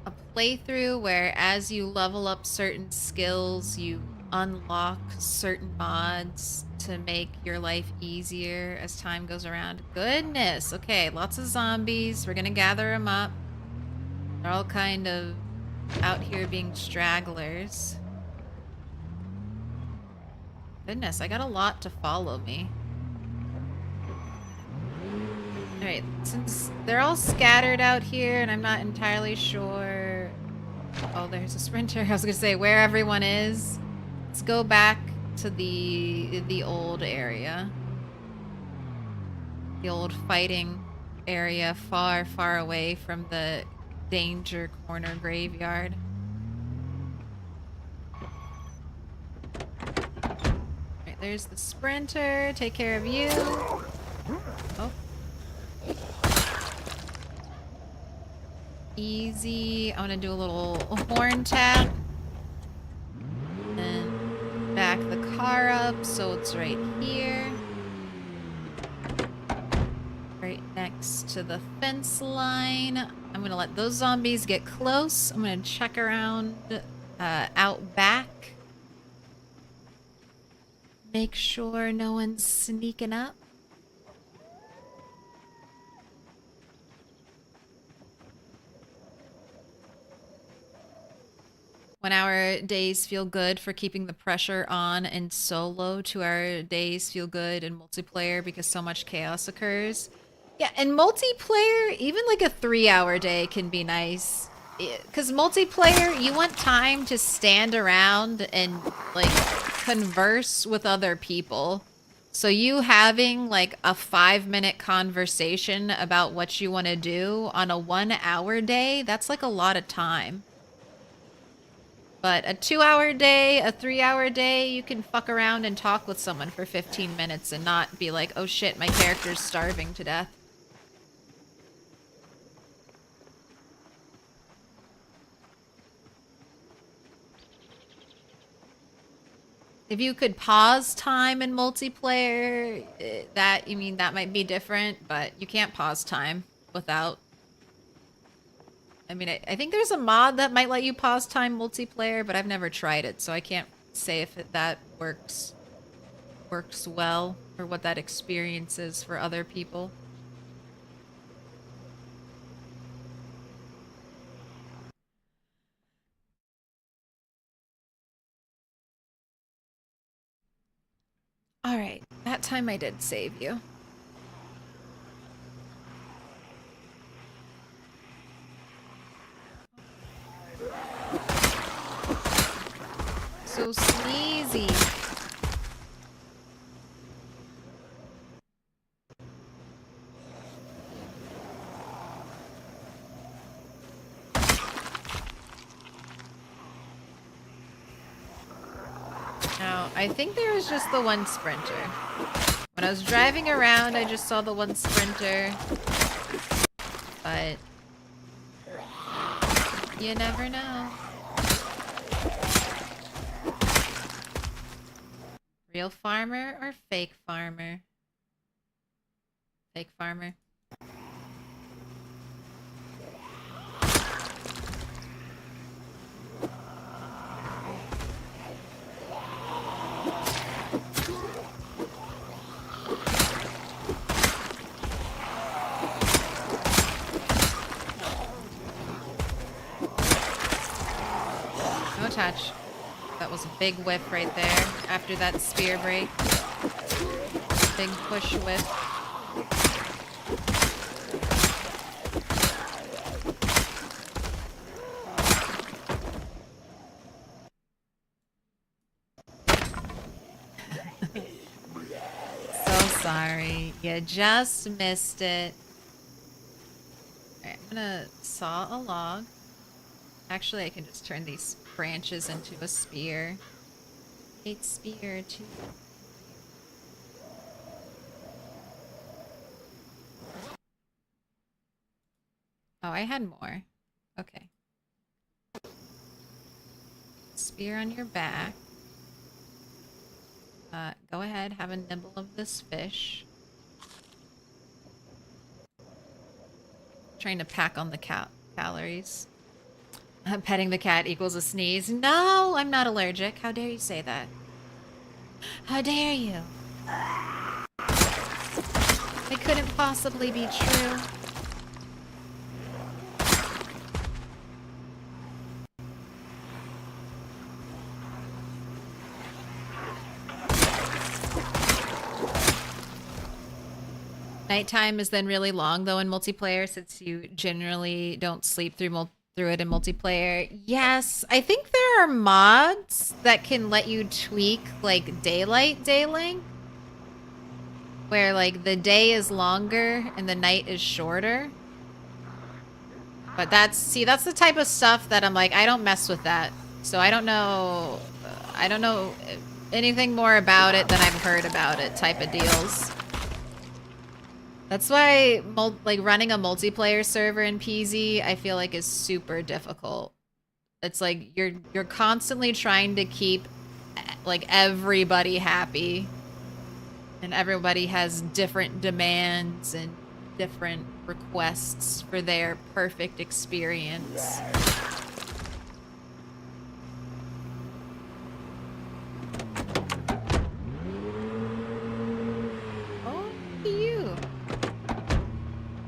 A playthrough where as you level up certain skills, you unlock certain mods to make your life easier as time goes around. Goodness. Okay, lots of zombies. We're gonna gather them up. They're all kind of out here being stragglers. Goodness, I got a lot to follow me. Alright, since they're all scattered out here and I'm not entirely sure... Oh, there's a sprinter. I was gonna say where everyone is. Let's go back to the old area. The old fighting area far, far away from the danger corner graveyard. Alright, there's the sprinter. Take care of you. Oh. Easy. I'm gonna do a little horn tap. And back the car up so it's right here. Right next to the fence line. I'm gonna let those zombies get close. I'm gonna check around out back. Make sure no one's sneaking up. When our days feel good for keeping the pressure on in solo to our days feel good in multiplayer because so much chaos occurs. Yeah, and multiplayer, even like a 3-hour day can be nice. because multiplayer, you want time to stand around and like converse with other people. So you having like a 5-minute conversation about what you want to do on a 1-hour day, that's like a lot of time. But a 2-hour day, a 3-hour day, you can fuck around and talk with someone for 15 minutes and not be like, oh shit, my character's starving to death. If you could pause time in multiplayer, that might be different, but you can't pause time without. I mean, I think there's a mod that might let you pause time multiplayer, but I've never tried it, so I can't say if that works well or what that experience is for other people. All right, that time I did save you. So sneezy. Now, I think there was just the one sprinter. When I was driving around, I just saw the one sprinter. But you never know. Real farmer or fake farmer? Fake farmer. No touch. That was a big whiff right there after that spear break. Big push whiff. So sorry. You just missed it. Alright, I'm gonna saw a log. Actually, I can just turn these branches into a spear. 8 spear, 2. Oh, I had more. Okay. Spear on your back. Go ahead, have a nibble of this fish. Trying to pack on the calories. Petting the cat equals a sneeze. No, I'm not allergic. How dare you say that? How dare you? It couldn't possibly be true. Nighttime is then really long though in multiplayer since you generally don't sleep through it in multiplayer. Yes, I think there are mods that can let you tweak like day length where like the day is longer and the night is shorter. But that's the type of stuff that I'm like I don't mess with that. So I don't know anything more about it than I've heard about it type of deals. That's why like running a multiplayer server in PZ I feel like is super difficult. It's like you're constantly trying to keep like everybody happy. And everybody has different demands and different requests for their perfect experience. Oh, you.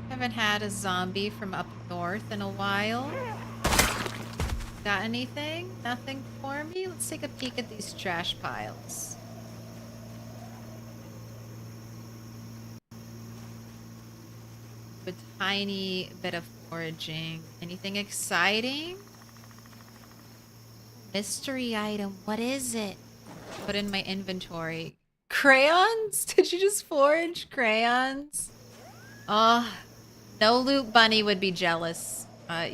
Haven't had a zombie from up north in a while. Got anything? Nothing for me? Let's take a peek at these trash piles. A tiny bit of foraging. Anything exciting? Mystery item. What is it? Put in my inventory. Crayons? Did you just forage crayons? Oh, no loot bunny would be jealous.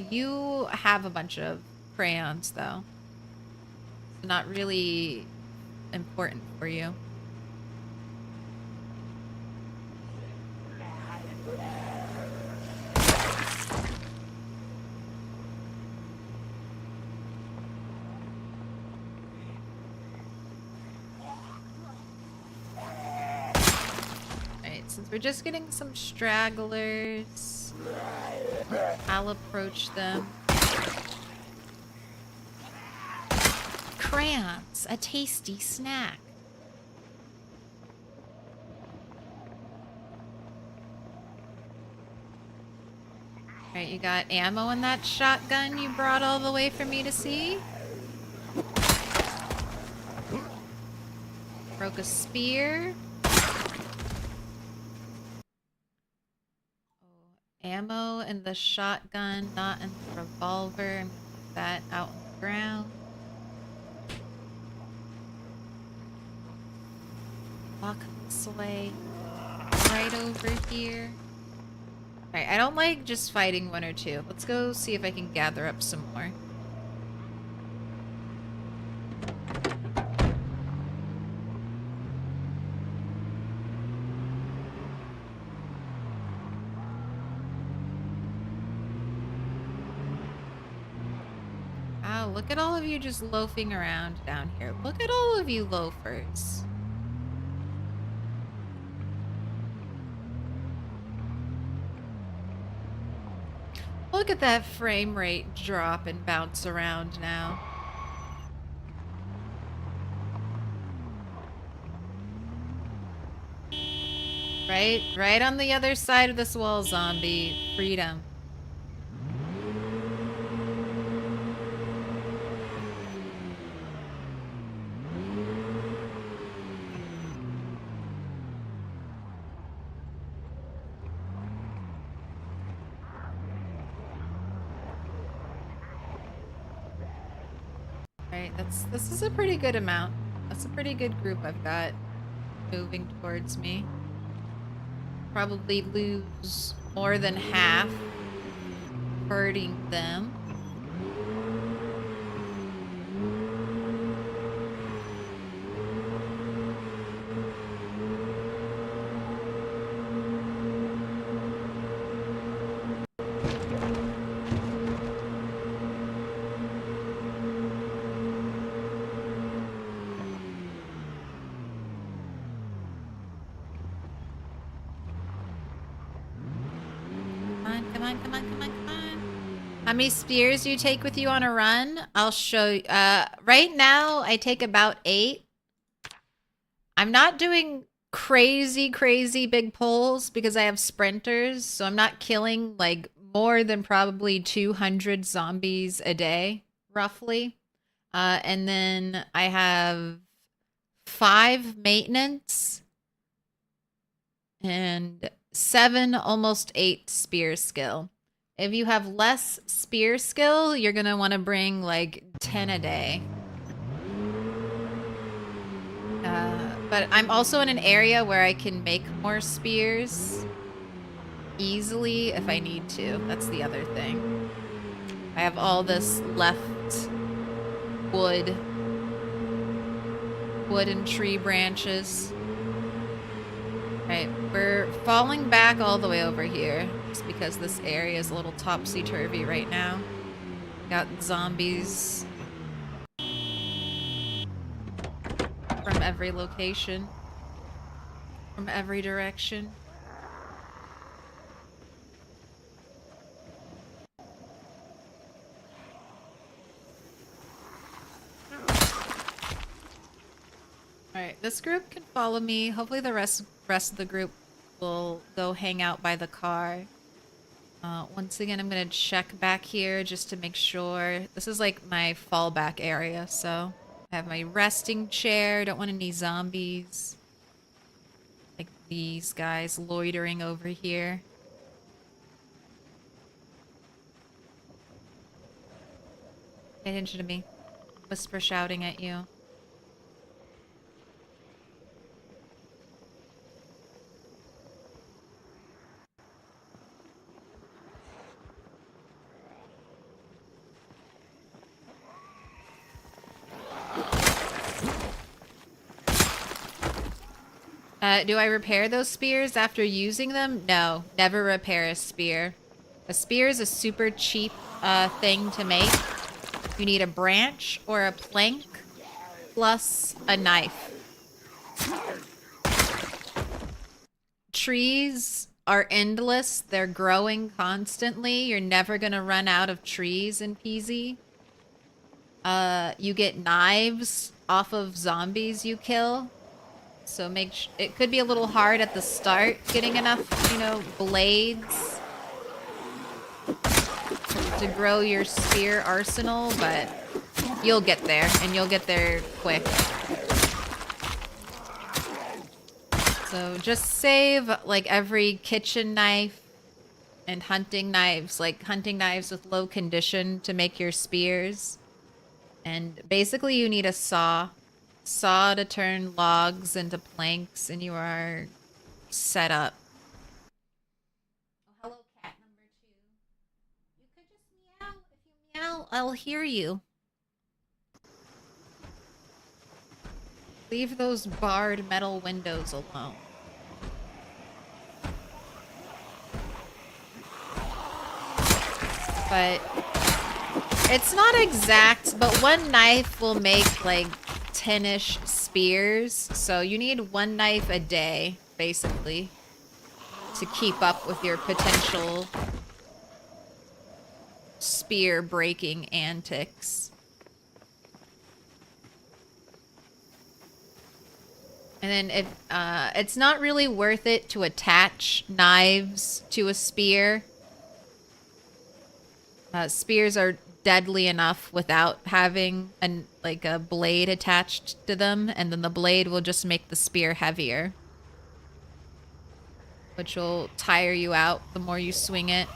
You have a bunch of crayons, though. Not really important for you. Since we're just getting some stragglers, I'll approach them. Crayons, a tasty snack. Alright, you got ammo in that shotgun you brought all the way for me to see? Broke a spear. Ammo in the shotgun, not in the revolver. I'm gonna put that out on the ground. Walk this way. Right over here. Alright, I don't like just fighting one or two. Let's go see if I can gather up some more. Wow, look at all of you just loafing around down here. Look at all of you loafers. Look at that frame rate drop and bounce around now. Right on the other side of this wall, zombie. Freedom. Right, this is a pretty good amount. That's a pretty good group I've got moving towards me. Probably lose more than half hurting them. How many spears do you take with you on a run? I'll show you. Right now, I take about 8. I'm not doing crazy big pulls because I have sprinters, so I'm not killing like more than probably 200 zombies a day, roughly. And then I have 5 maintenance and 7, almost 8 spear skill. If you have less spear skill, you're gonna want to bring like 10 a day. But I'm also in an area where I can make more spears easily if I need to. That's the other thing. I have all this left wood and tree branches. Right, we're falling back all the way over here just because this area is a little topsy-turvy right now. Got zombies from every location, from every direction. Alright, this group can follow me. Hopefully the rest of the group will go hang out by the car. Once again, I'm gonna check back here just to make sure. This is like my fallback area, so I have my resting chair. Don't want any zombies like these guys loitering over here. Pay attention to me. Whisper shouting at you. Do I repair those spears after using them? No, never repair a spear. A spear is a super cheap thing to make. You need a branch or a plank plus a knife. Trees are endless. They're growing constantly. You're never going to run out of trees in PZ. You get knives off of zombies you kill. So it could be a little hard at the start getting enough, blades to grow your spear arsenal, but you'll get there, and you'll get there quick. So just save like every kitchen knife and hunting knives, like hunting knives with low condition to make your spears. And basically you need a saw. Saw to turn logs into planks, and you are set up. Oh, hello, cat number 2. You could just meow. If you meow, I'll hear you. Leave those barred metal windows alone. But it's not exact, but one knife will make like 10-ish spears, so you need one knife a day, basically, to keep up with your potential spear breaking antics. And then if it's not really worth it to attach knives to a spear. Spears are deadly enough without having a blade attached to them, and then the blade will just make the spear heavier, which will tire you out the more you swing it.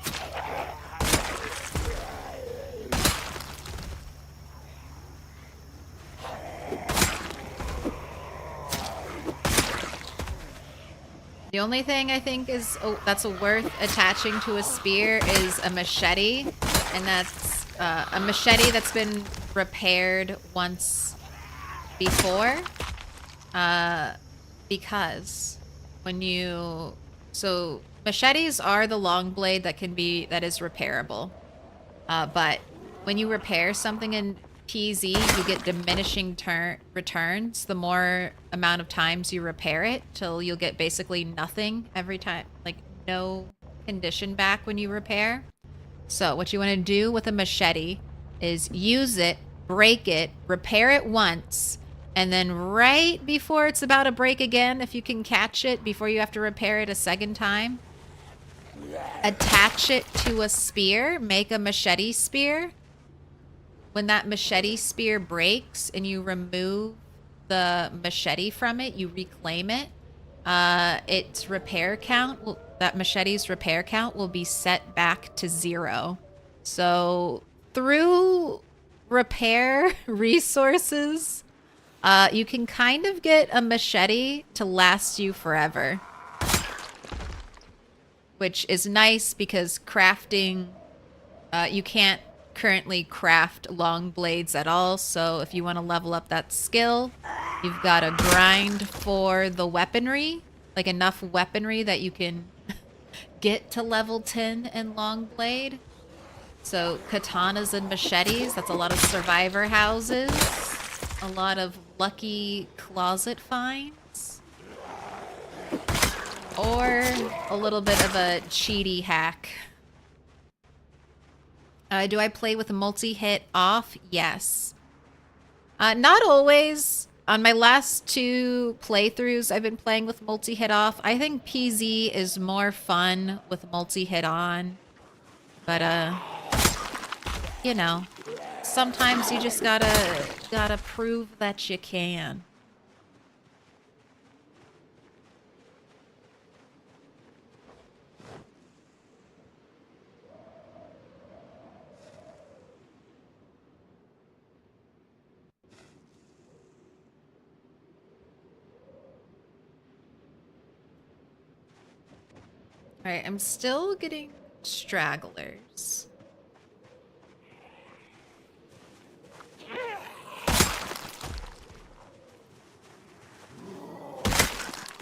The only thing I think is that's worth attaching to a spear is a machete, and that's a machete that's been repaired once before, because so machetes are the long blade that is repairable, but when you repair something in PZ, you get diminishing returns the more amount of times you repair it, till you'll get basically nothing every time, like no condition back when you repair. So what you want to do with a machete is use it, break it, repair it once, and then right before it's about to break again, if you can catch it before you have to repair it a second time, attach it to a spear, make a machete spear. When that machete spear breaks and you remove the machete from it, you reclaim it, its repair count, that machete's repair count will be set back to 0. So through repair resources, you can kind of get a machete to last you forever, which is nice because crafting, you can't currently craft long blades at all, so if you want to level up that skill, you've got to grind for the weaponry, like enough weaponry that you can get to level 10 in long blade. So katanas and machetes, that's a lot of survivor houses, a lot of lucky closet finds, or a little bit of a cheaty hack. Do I play with a multi-hit off? Yes. Not always. On my last 2 playthroughs, I've been playing with multi-hit off. I think PZ is more fun with multi-hit on. But, sometimes you just gotta prove that you can. Alright, I'm still getting stragglers.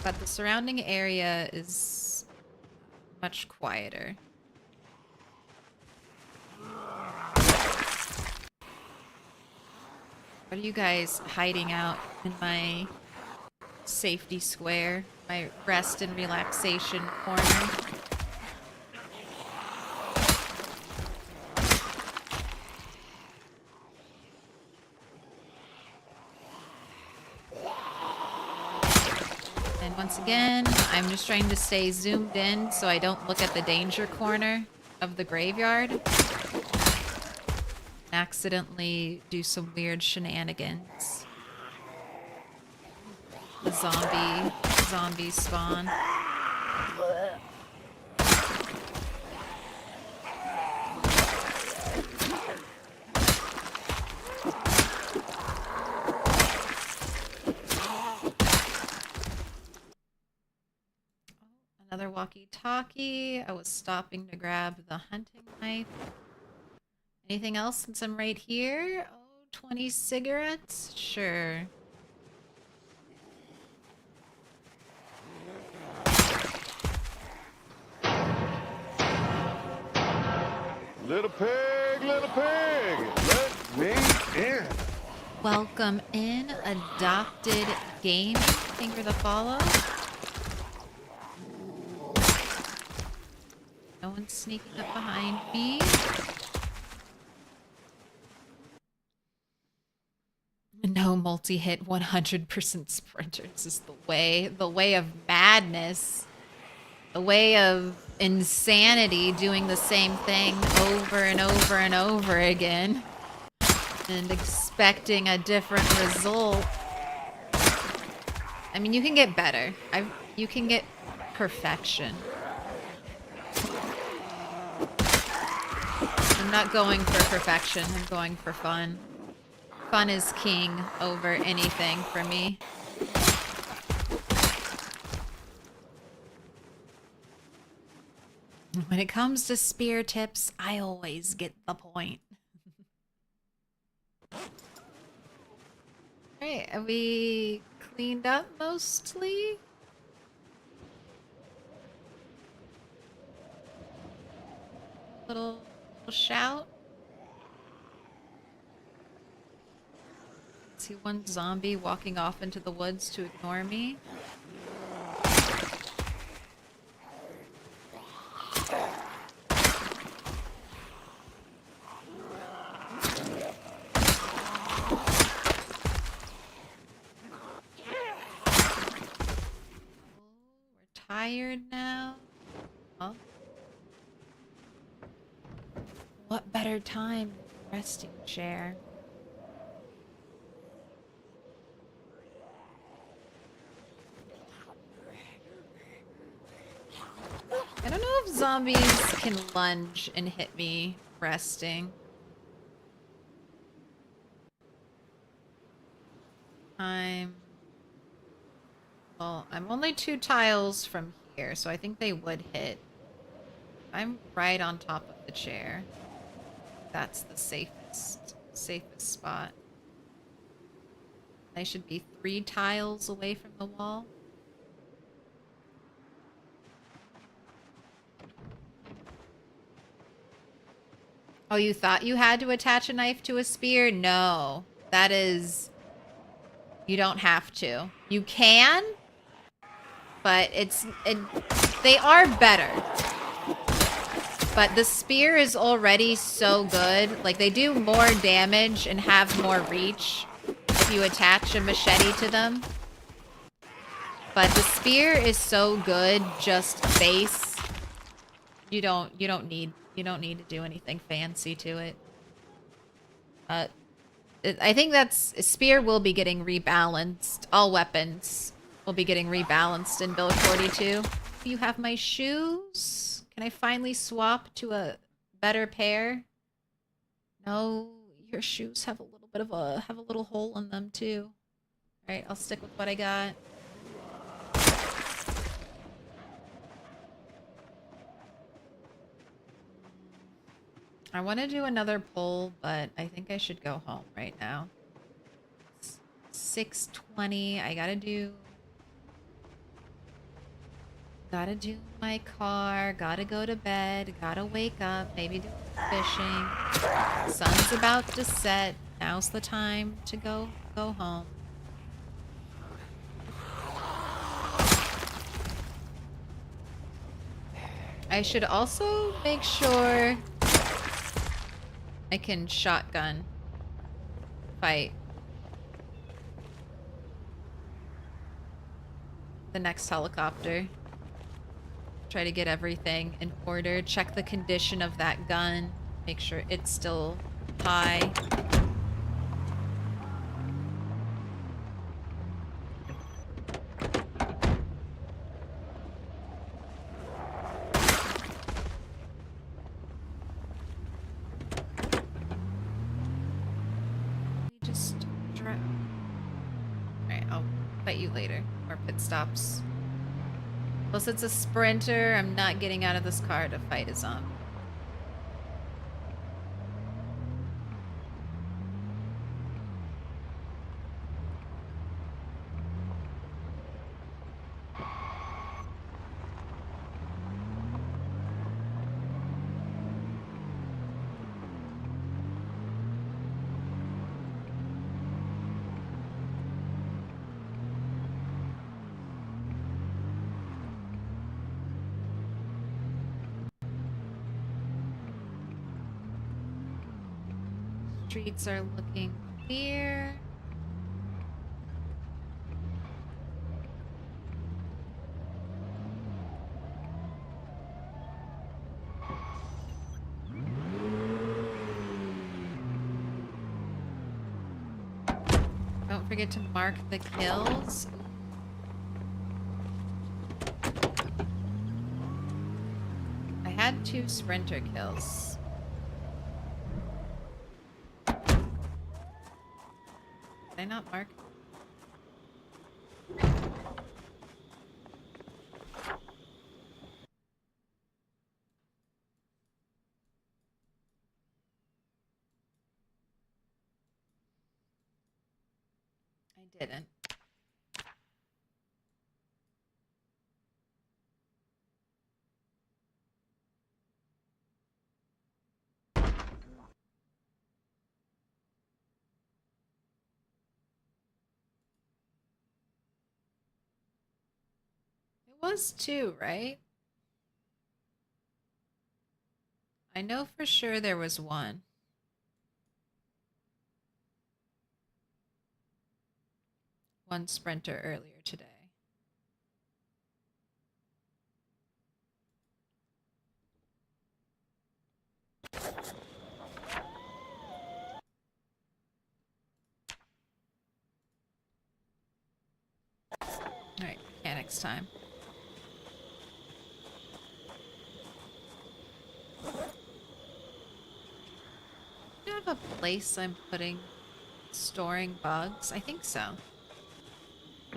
But the surrounding area is much quieter. What are you guys hiding out in my safety square? My rest and relaxation corner? And once again, I'm just trying to stay zoomed in so I don't look at the danger corner of the graveyard. And accidentally do some weird shenanigans. The zombies spawn. Another walkie-talkie. I was stopping to grab the hunting knife. Anything else since I'm right here? Oh, 20 cigarettes? Sure. Little pig, let me in. Welcome in, Adopted Game. Thank you for the follow. No one's sneaking up behind me. No multi-hit 100% sprinters is the way of madness. The way of insanity, doing the same thing over and over and over again. And expecting a different result. I mean, you can get better. You can get perfection. I'm not going for perfection, I'm going for fun. Fun is king over anything for me. When it comes to spear tips, I always get the point. Alright, are we cleaned up mostly? Little shout. See one zombie walking off into the woods to ignore me. We're tired now. Oh. What better time than the resting chair? I don't know if zombies can lunge and hit me resting. Well, I'm only 2 tiles from here, so I think they would hit. I'm right on top of the chair. That's the safest spot. I should be 3 tiles away from the wall. Oh, you thought you had to attach a knife to a spear? No. That is... You don't have to. You can, but they are better. But the spear is already so good. Like, they do more damage and have more reach if you attach a machete to them. But the spear is so good, just base. You don't need to do anything fancy to it. I think spear will be getting rebalanced. All weapons will be getting rebalanced in build 42. Do you have my shoes? Can I finally swap to a better pair? No, your shoes have a little bit of have a little hole in them too. All right, I'll stick with what I got. I want to do another poll, but I think I should go home right now. 6:20. I gotta do my car, gotta go to bed, gotta wake up, maybe do fishing. Sun's about to set. Now's the time to go home. I should also make sure I can shotgun fight the next helicopter. Try to get everything in order. Check the condition of that gun. Make sure it's still high. Just drive. Alright, I'll fight you later. Or pit stops. Plus it's a sprinter. I'm not getting out of this car to fight a zombie. Streets are looking clear. Don't forget to mark the kills. I had 2 sprinter kills. Did I not mark? I didn't. It was 2, right? I know for sure there was 1. One sprinter earlier today. Alright, mechanics time. Do you have a place I'm storing bugs? I think so.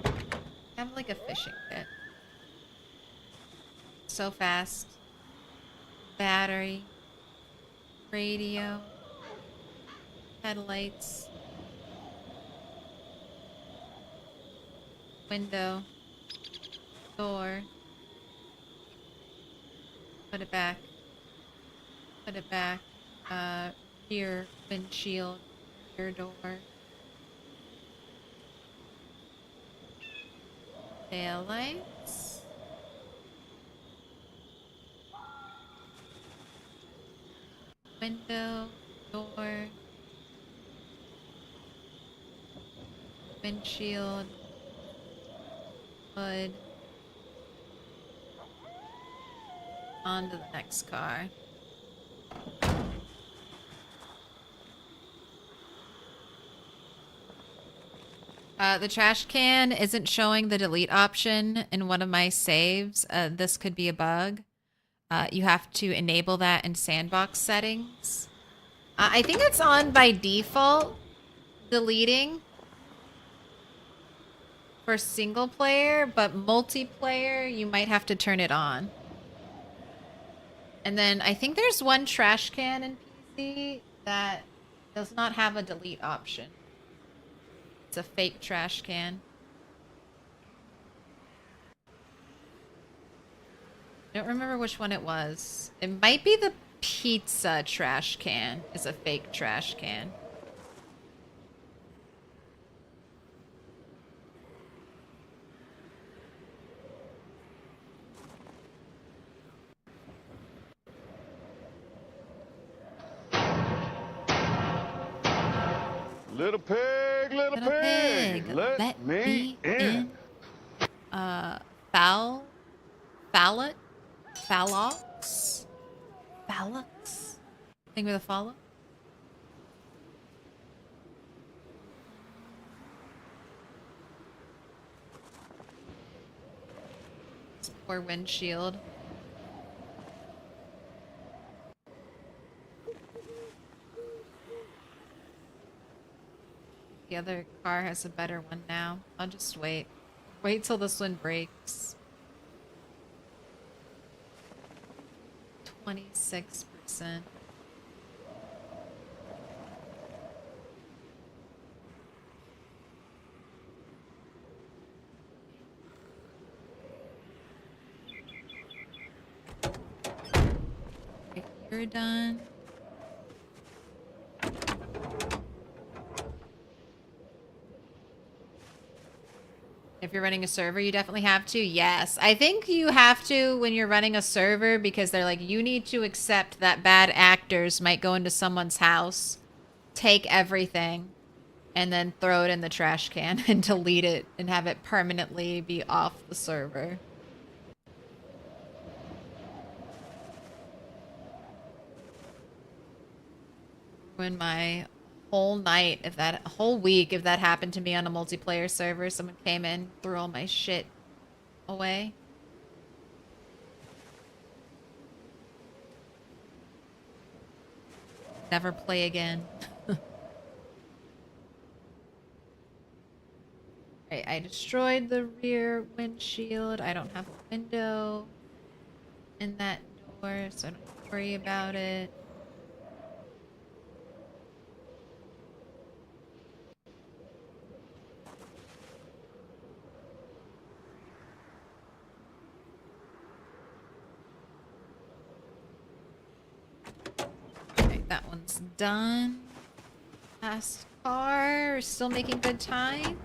I have like a fishing pit. So fast. Battery. Radio. Headlights. Window. Door. Put it back. Put it back. Rear windshield. Rear door. Tail lights. Window. Door. Windshield. Hood. On to the next car. The trash can isn't showing the delete option in one of my saves. This could be a bug. You have to enable that in sandbox settings. I think it's on by default, deleting for single player, but multiplayer, you might have to turn it on. And then I think there's one trash can in See, that does not have a delete option. It's a fake trash can. I don't remember which one it was. It might be the pizza trash can is a fake trash can. Little pig, little pig, let me in. Phallux? Think with a follow? Poor windshield. The other car has a better one now. I'll just wait. Wait till this one breaks. 26%. Okay, you're done. If you're running a server, you definitely have to. Yes. I think you have to when you're running a server because they're like, you need to accept that bad actors might go into someone's house, take everything, and then throw it in the trash can and delete it and have it permanently be off the server. Ruin my whole night if that whole week if that happened to me on a multiplayer server. Someone came in, threw all my shit away. Never play again. Right, I destroyed the rear windshield. I don't have a window in that door, so I don't have to worry about it. That one's done. Last car. Still making good time.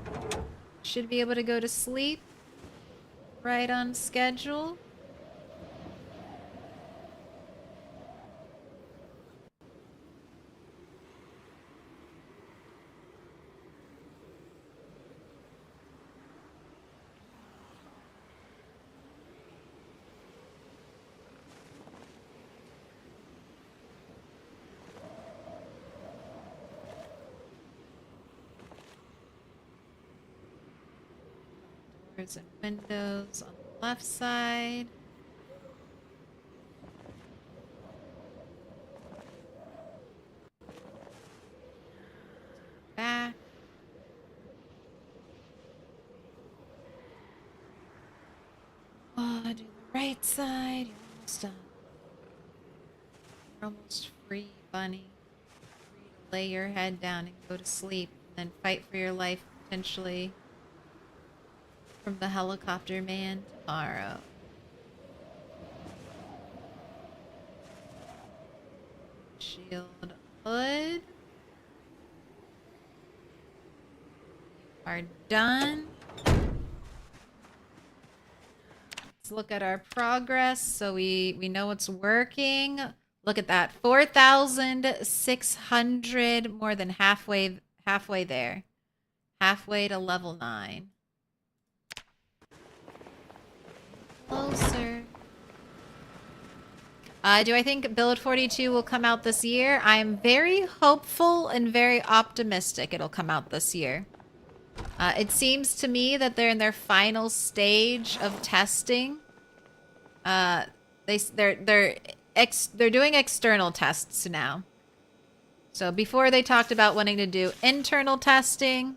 Should be able to go to sleep. Right on schedule. Doors and windows on the left side. Back. Oh, do the right side. You're almost done. You're almost free, bunny. Free to lay your head down and go to sleep, and then fight for your life potentially from the helicopter man tomorrow. Shield hood. Are done. Let's look at our progress so we know it's working. Look at that. 4,600, more than halfway there. Halfway to level 9. Closer. Do I think Build 42 will come out this year? I'm very hopeful and very optimistic it'll come out this year. It seems to me that they're in their final stage of testing. They're doing external tests now. So before they talked about wanting to do internal testing,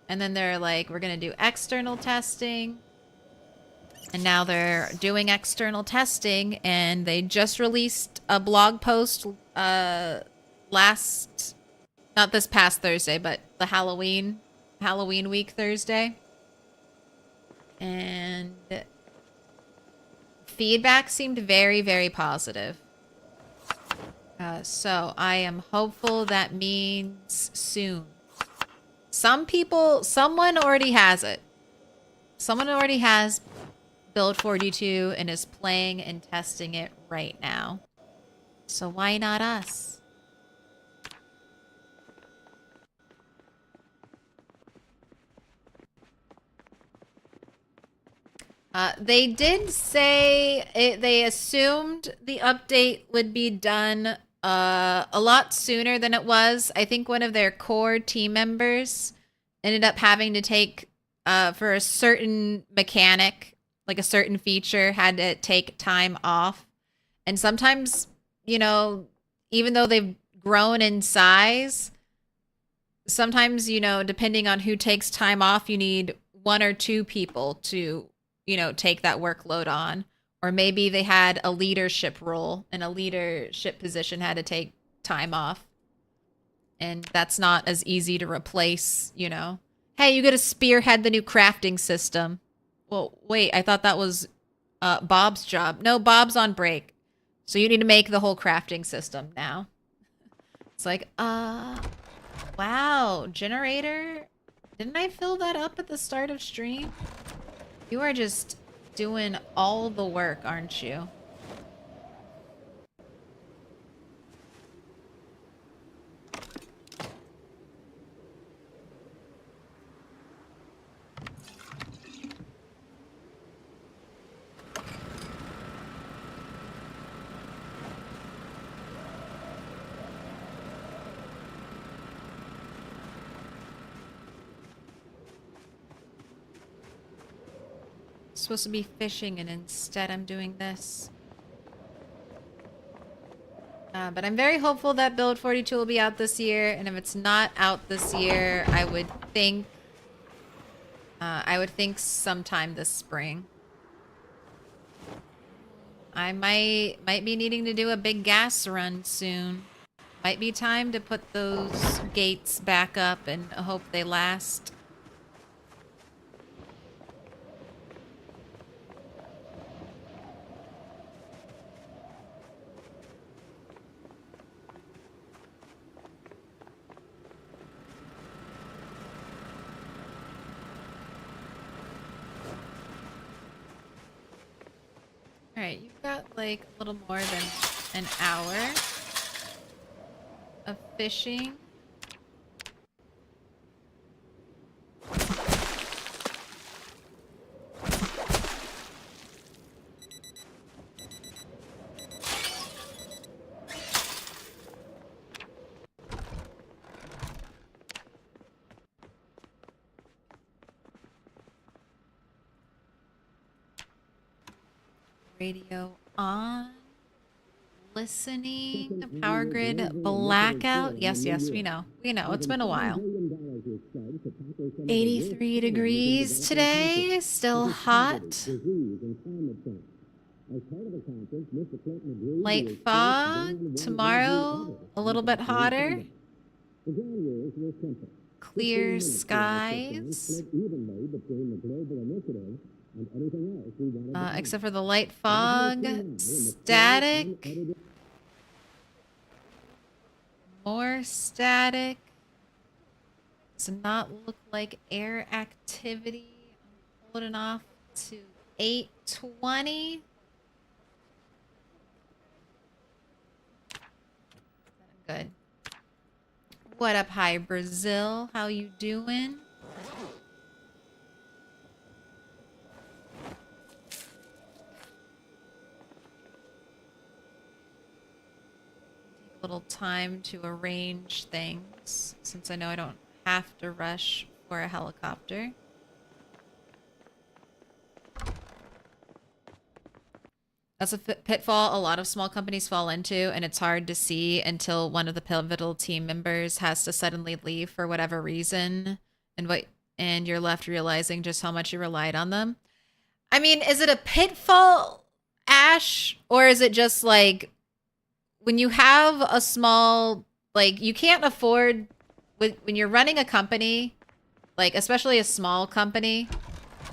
and then they're like, we're gonna do external testing. And now they're doing external testing, and they just released a blog post not this past Thursday, but the Halloween week Thursday. And feedback seemed very, very positive. So I am hopeful that means soon. Someone already has it. Someone already has Build 42 and is playing and testing it right now. So why not us? They did say they assumed the update would be done a lot sooner than it was. I think one of their core team members ended up having to take, for a certain mechanic, like a certain feature, had to take time off. And sometimes, you know, even though they've grown in size, sometimes, you know, depending on who takes time off, you need one or two people to, you know, take that workload on. Or maybe they had a leadership role and a leadership position had to take time off. And that's not as easy to replace, you know. Hey, you got to spearhead the new crafting system. Well, wait, I thought that was Bob's job. No, Bob's on break. So you need to make the whole crafting system now. It's like, wow, generator. Didn't I fill that up at the start of stream? You are just doing all the work, aren't you? Supposed to be fishing and instead I'm doing this. But I'm very hopeful that Build 42 will be out this year, and if it's not out this year, I would think sometime this spring. I might be needing to do a big gas run soon. Might be time to put those gates back up and hope they last. Alright, you've got like a little more than an hour of fishing. Radio on. Listening. Power grid blackout. Yes, we know. We know. It's been a while. 83 degrees today. Still hot. Light fog. Tomorrow, a little bit hotter. Clear skies. Except for the light fog, static, more static. Does not look like air activity. I'm holding off to 820. Good. What up, hi Brazil? How you doing? Little time to arrange things since I know I don't have to rush for a helicopter. That's a pitfall a lot of small companies fall into, and it's hard to see until one of the pivotal team members has to suddenly leave for whatever reason, and you're left realizing just how much you relied on them. I mean, is it a pitfall, Ash, or is it just like when you have a small like you can't afford when you're running a company, like especially a small company,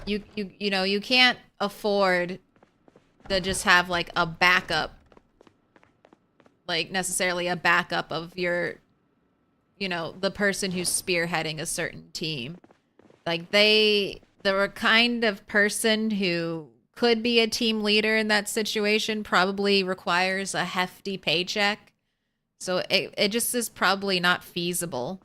you know, you can't afford to just have like a backup, like necessarily a backup of your, you know, the person who's spearheading a certain team. Like they're a kind of person who could be a team leader in that situation, probably requires a hefty paycheck. So it just is probably not feasible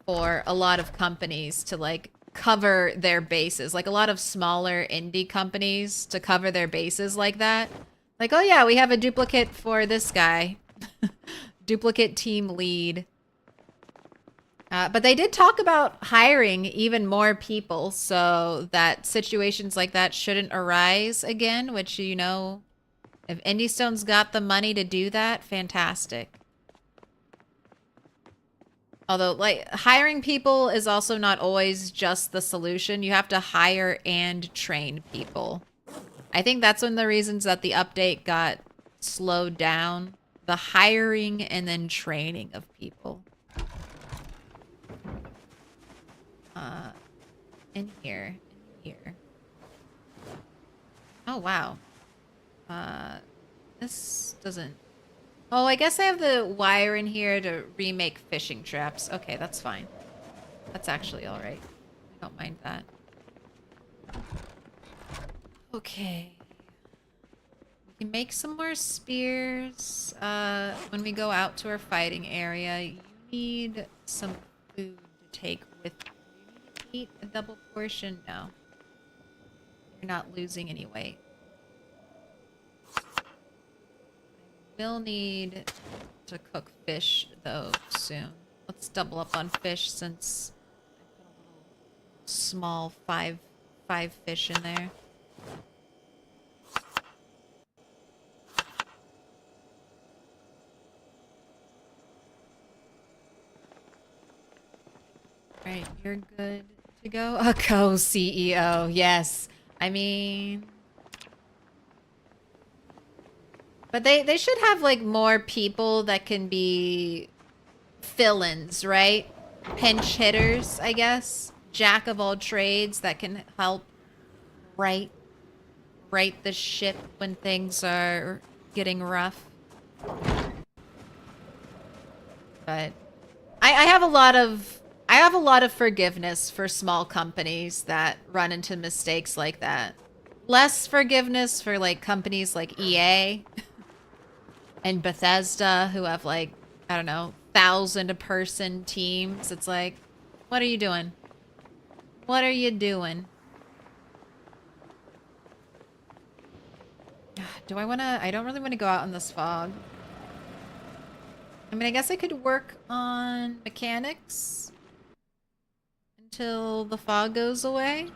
for a lot of companies to like cover their bases. Like a lot of smaller indie companies to cover their bases like that. Like, oh yeah, we have a duplicate for this guy. Duplicate team lead. But they did talk about hiring even more people so that situations like that shouldn't arise again, which, you know, if Indiestone's got the money to do that, fantastic. Although, like, hiring people is also not always just the solution. You have to hire and train people. I think that's one of the reasons that the update got slowed down. The hiring and then training of people. In here. Oh, wow. This doesn't... Oh, I guess I have the wire in here to remake fishing traps. Okay, that's fine. That's actually alright. I don't mind that. Okay. We can make some more spears. When we go out to our fighting area, you need some food to take with you. Do you need to eat a double portion? No. You're not losing any weight. We'll need to cook fish, though, soon. Let's double up on fish since I put a little small five fish in there. Right, you're good to go? A co-CEO, yes. I mean... But they should have, like, more people that can be fill-ins, right? Pinch hitters, I guess. Jack of all trades that can help right the ship when things are getting rough. But I have a lot of forgiveness for small companies that run into mistakes like that. Less forgiveness for like companies like EA and Bethesda who have like, I don't know, 1,000-person teams. It's like, what are you doing? What are you doing? Do I want to... I don't really want to go out in this fog. I mean, I guess I could work on mechanics until the fog goes away.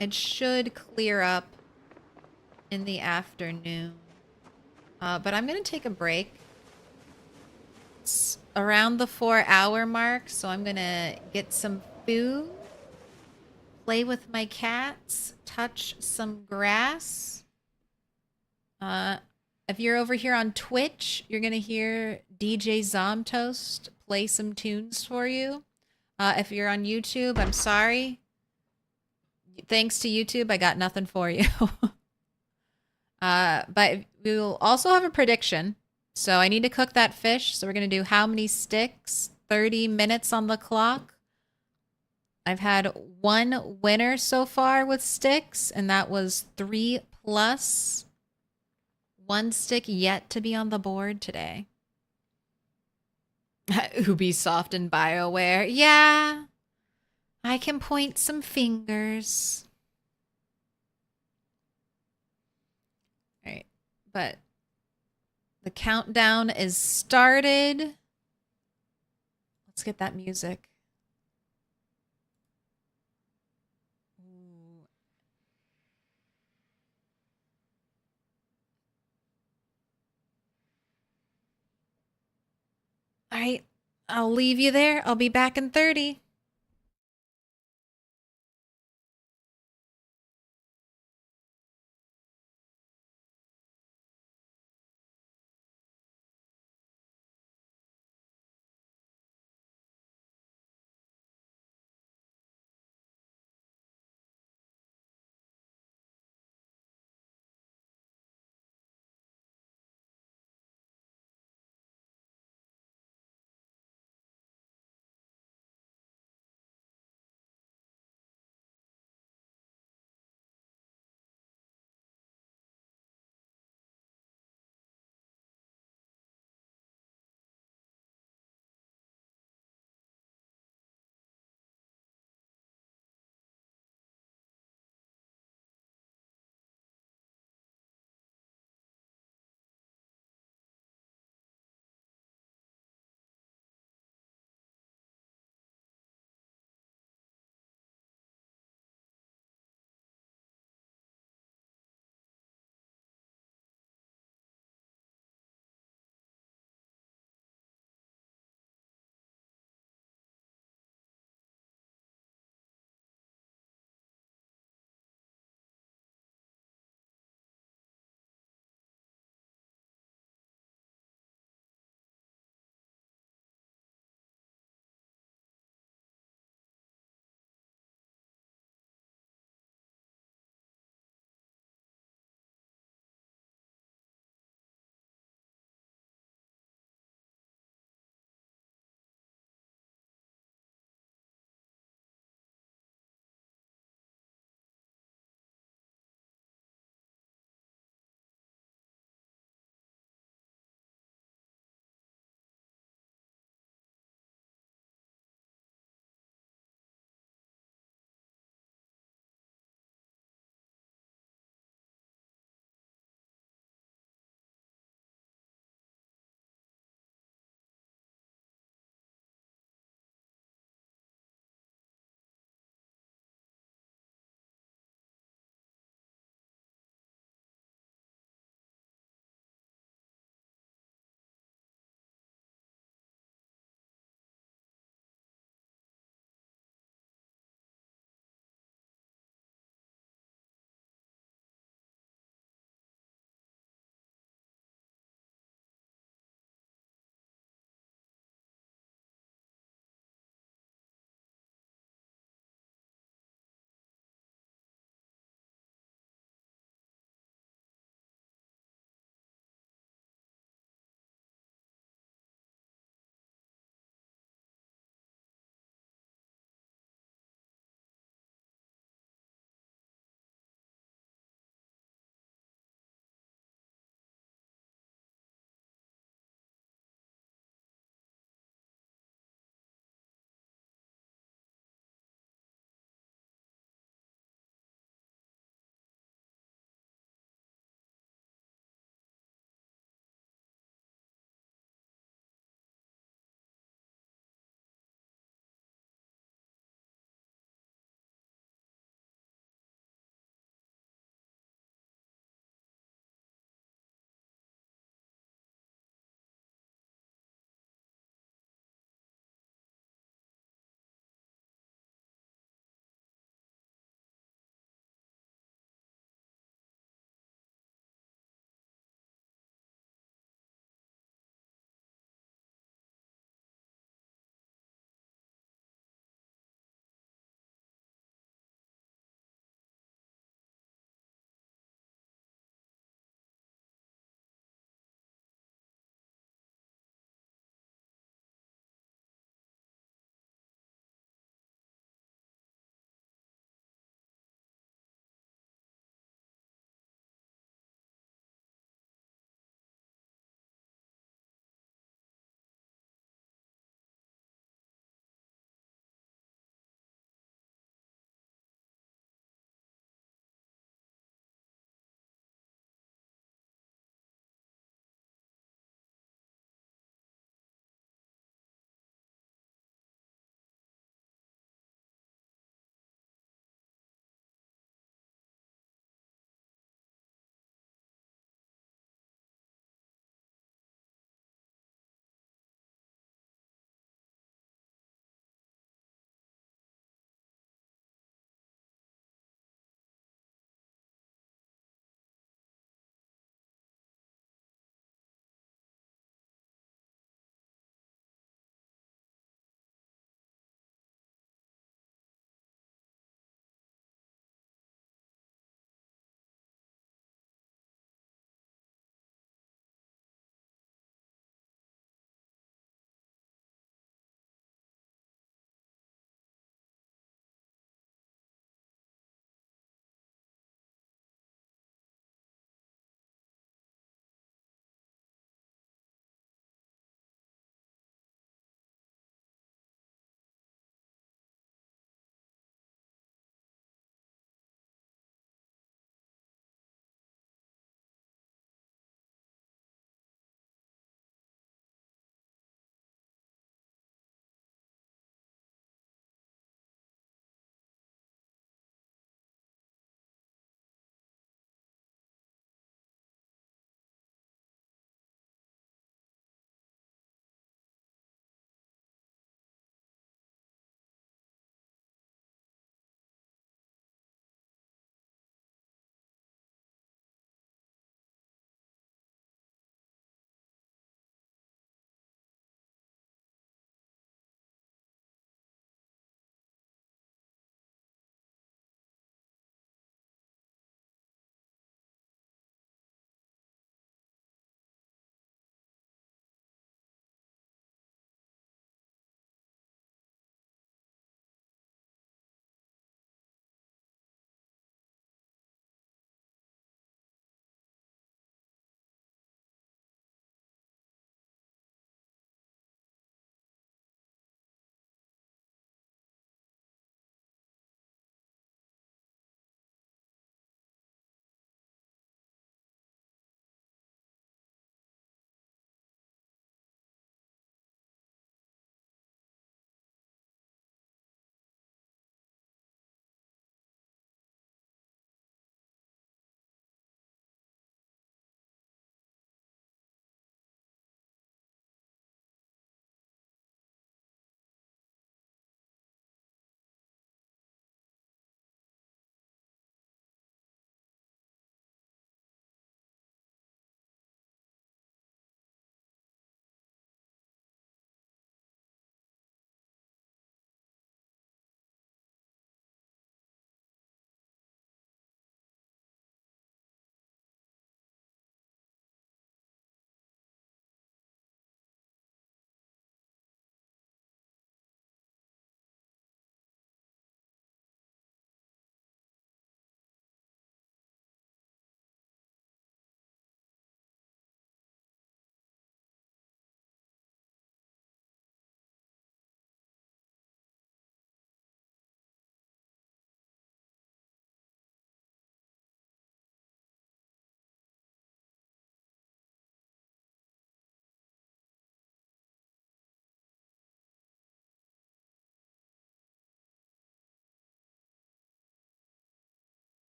It should clear up in the afternoon. But I'm going to take a break. It's around the 4-hour mark, so I'm going to get some food, play with my cats, touch some grass. If you're over here on Twitch, you're going to hear DJ Zomtoast play some tunes for you. If you're on YouTube, I'm sorry. Thanks to YouTube, I got nothing for you. But we'll also have a prediction. So I need to cook that fish. So we're going to do how many sticks? 30 minutes on the clock. I've had one winner so far with sticks, and that was 3+. One stick yet to be on the board today. Ubisoft and BioWare. Yeah. I can point some fingers. Alright. But the countdown is started. Let's get that music. All right, I'll leave you there. I'll be back in 30.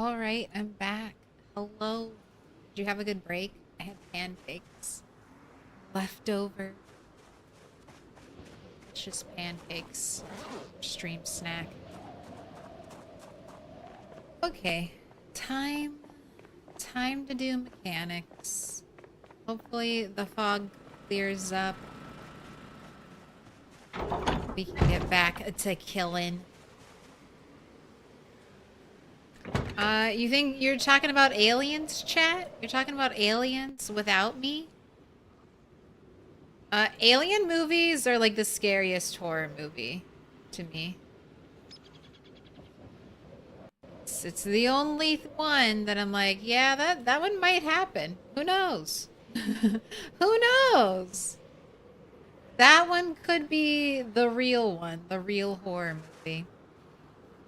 All right, I'm back. Hello. Did you have a good break? I had pancakes. Leftover. Delicious pancakes. Stream snack. Okay. Time to do mechanics. Hopefully the fog clears up. We can get back to killing. You think you're talking about aliens, chat? You're talking about aliens without me? Alien movies are like the scariest horror movie to me. It's the only one that I'm like, yeah, that one might happen. Who knows? Who knows? That one could be the real one, the real horror movie.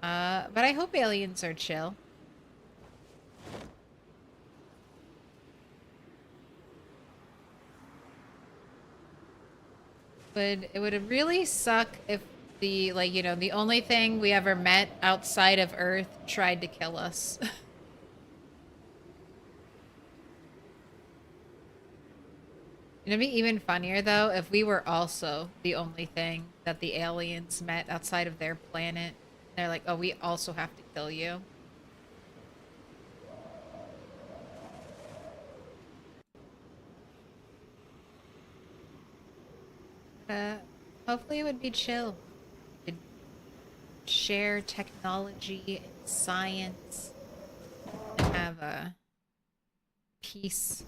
But I hope aliens are chill. But it would really suck if the, like, you know, the only thing we ever met outside of Earth tried to kill us. It'd be even funnier, though, if we were also the only thing that the aliens met outside of their planet. They're like, oh, we also have to kill you. Hopefully it would be chill. We could share technology and science and have a peace.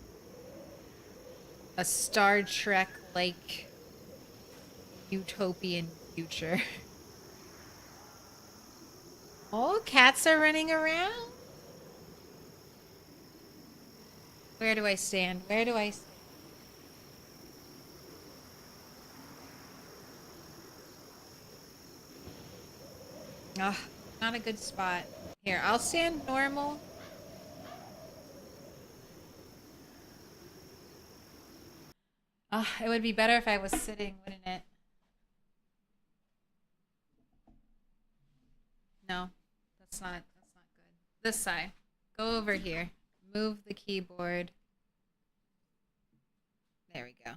A Star Trek-like utopian future. Oh, cats are running around. Where do I stand? Where do I stand? Ugh, not a good spot. Here, I'll stand normal. Ugh, it would be better if I was sitting, wouldn't it? No, that's not good. This side. Go over here. Move the keyboard. There we go.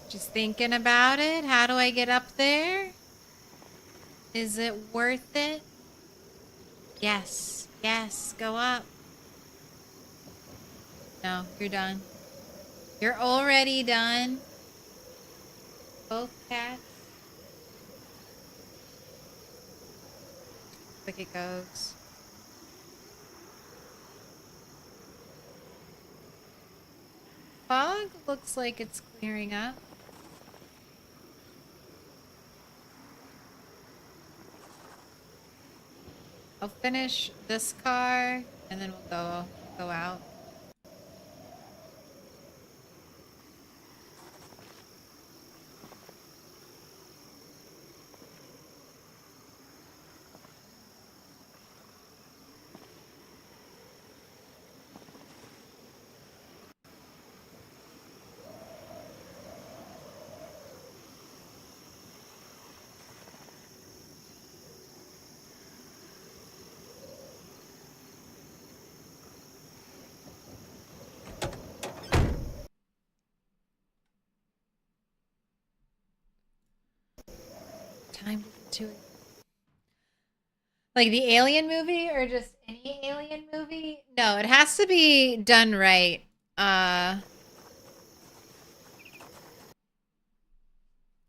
Just thinking about it. How do I get up there? Is it worth it? Yes. Yes. Go up. No, you're done. You're already done. Both cats. Quick it goes. Fog looks like it's clearing up. I'll finish this car and then we'll go out. Time to it. Like the Alien movie or just any Alien movie? No, it has to be done right.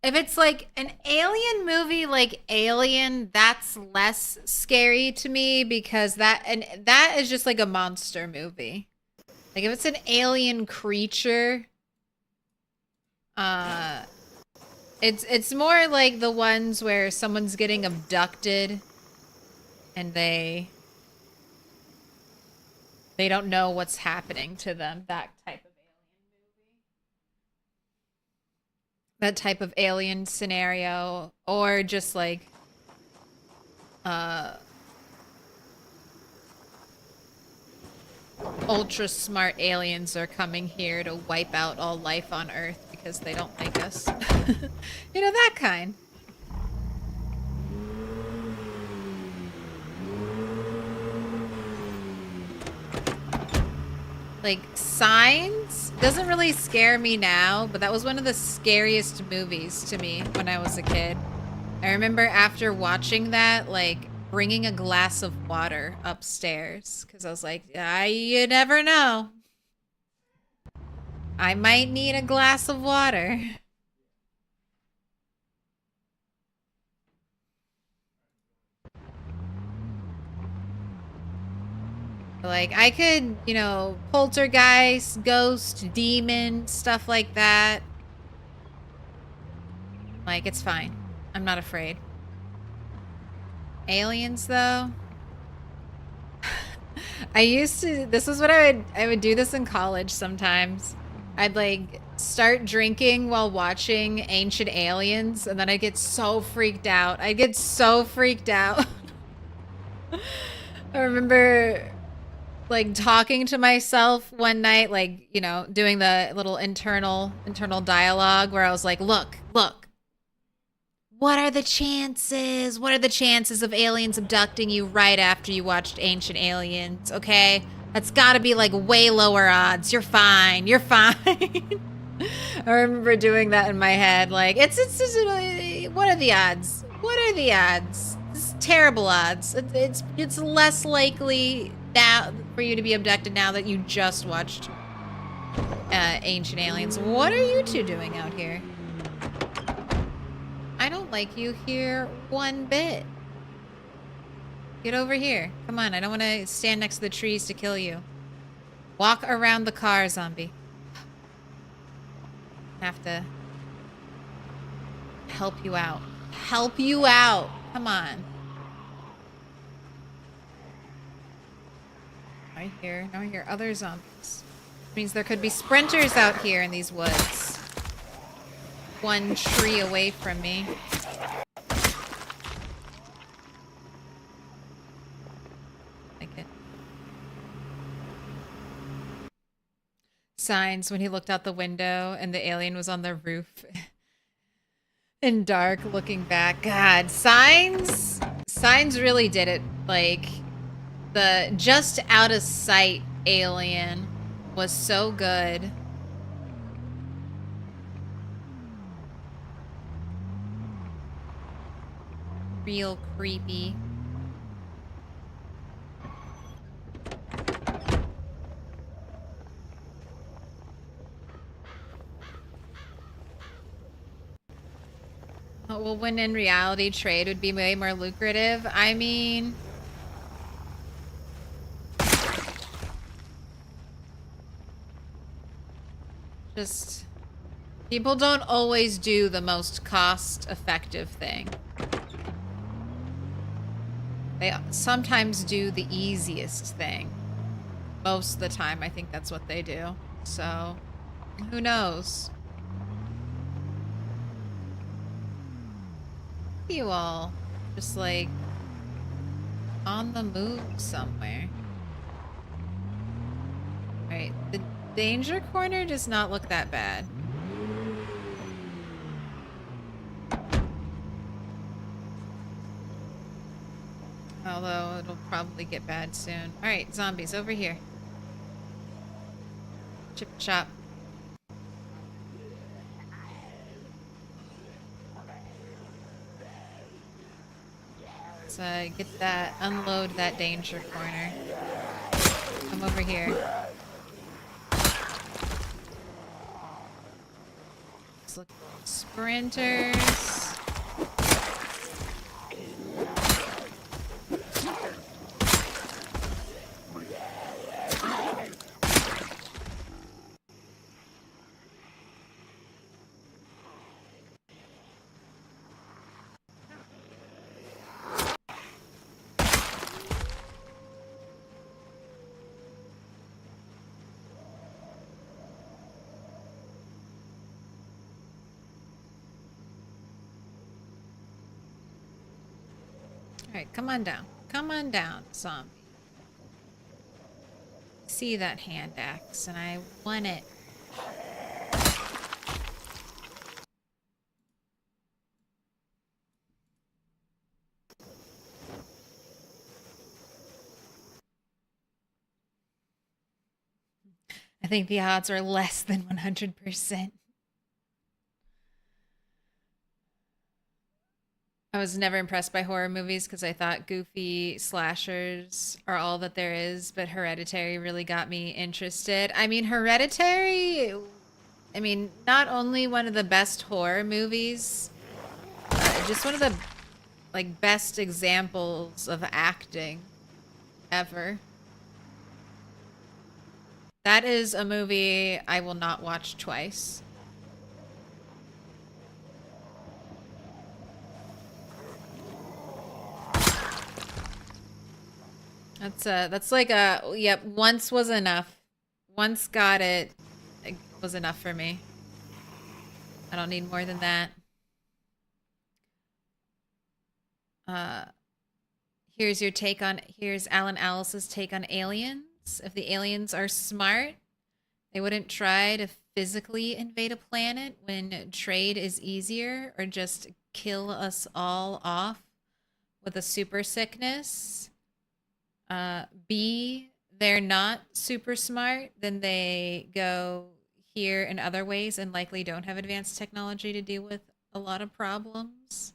If it's like an alien movie like Alien, that's less scary to me because that is just like a monster movie. Like if it's an alien creature, it's more like the ones where someone's getting abducted and they don't know what's happening to them. That type of alien movie. that type of alien scenario, or just like ultra smart aliens are coming here to wipe out all life on Earth because they don't like us. You know, that kind. Like, Signs doesn't really scare me now, but that was one of the scariest movies to me when I was a kid. I remember after watching that, like, bringing a glass of water upstairs because I was like, you never know. I might need a glass of water. Like, I could, you know, poltergeist, ghost, demon, stuff like that. Like, it's fine. I'm not afraid. Aliens, though? I used to, this is what I would do this in college sometimes. I'd like start drinking while watching Ancient Aliens, and then I'd get so freaked out. I'd get so freaked out. I remember like talking to myself one night, like, you know, doing the little internal dialogue where I was like, look, what are the chances? What are the chances of aliens abducting you right after you watched Ancient Aliens? Okay, that's gotta be like way lower odds. You're fine. You're fine. I remember doing that in my head. Like, it's what are the odds? What are the odds? It's terrible odds. It's less likely now for you to be abducted now that you just watched Ancient Aliens. What are you two doing out here? I don't like you here one bit. Get over here. Come on, I don't want to stand next to the trees to kill you. Walk around the car, zombie. Have to help you out. Help you out. Come on. I hear other zombies. Means there could be sprinters out here in these woods. One tree away from me. Like it. Signs when he looked out the window and the alien was on the roof. In dark, looking back. God, Signs? Signs really did it. Like, the just out of sight alien was so good. Real creepy. Oh, well, when in reality, trade would be way more lucrative. I mean, just people don't always do the most cost-effective thing. They sometimes do the easiest thing. Most of the time, I think that's what they do. So, who knows? You all just like on the move somewhere. Right, the danger corner does not look that bad. Although it'll probably get bad soon. Alright, zombies, over here. Chip chop. Let's get that, unload that danger corner. Come over here. Let's look at sprinters. Alright, come on down. Come on down, zombie. See that hand axe, and I want it. I think the odds are less than 100%. I was never impressed by horror movies because I thought goofy slashers are all that there is, but Hereditary really got me interested. I mean, Hereditary, I mean, not only one of the best horror movies, just one of the like best examples of acting ever. That is a movie I will not watch twice. That's like a, yep, once was enough. Once got it, it was enough for me. I don't need more than that. Here's Alan Alice's take on aliens. If the aliens are smart, they wouldn't try to physically invade a planet when trade is easier, or just kill us all off with a super sickness. B, they're not super smart, then they go here in other ways and likely don't have advanced technology to deal with a lot of problems.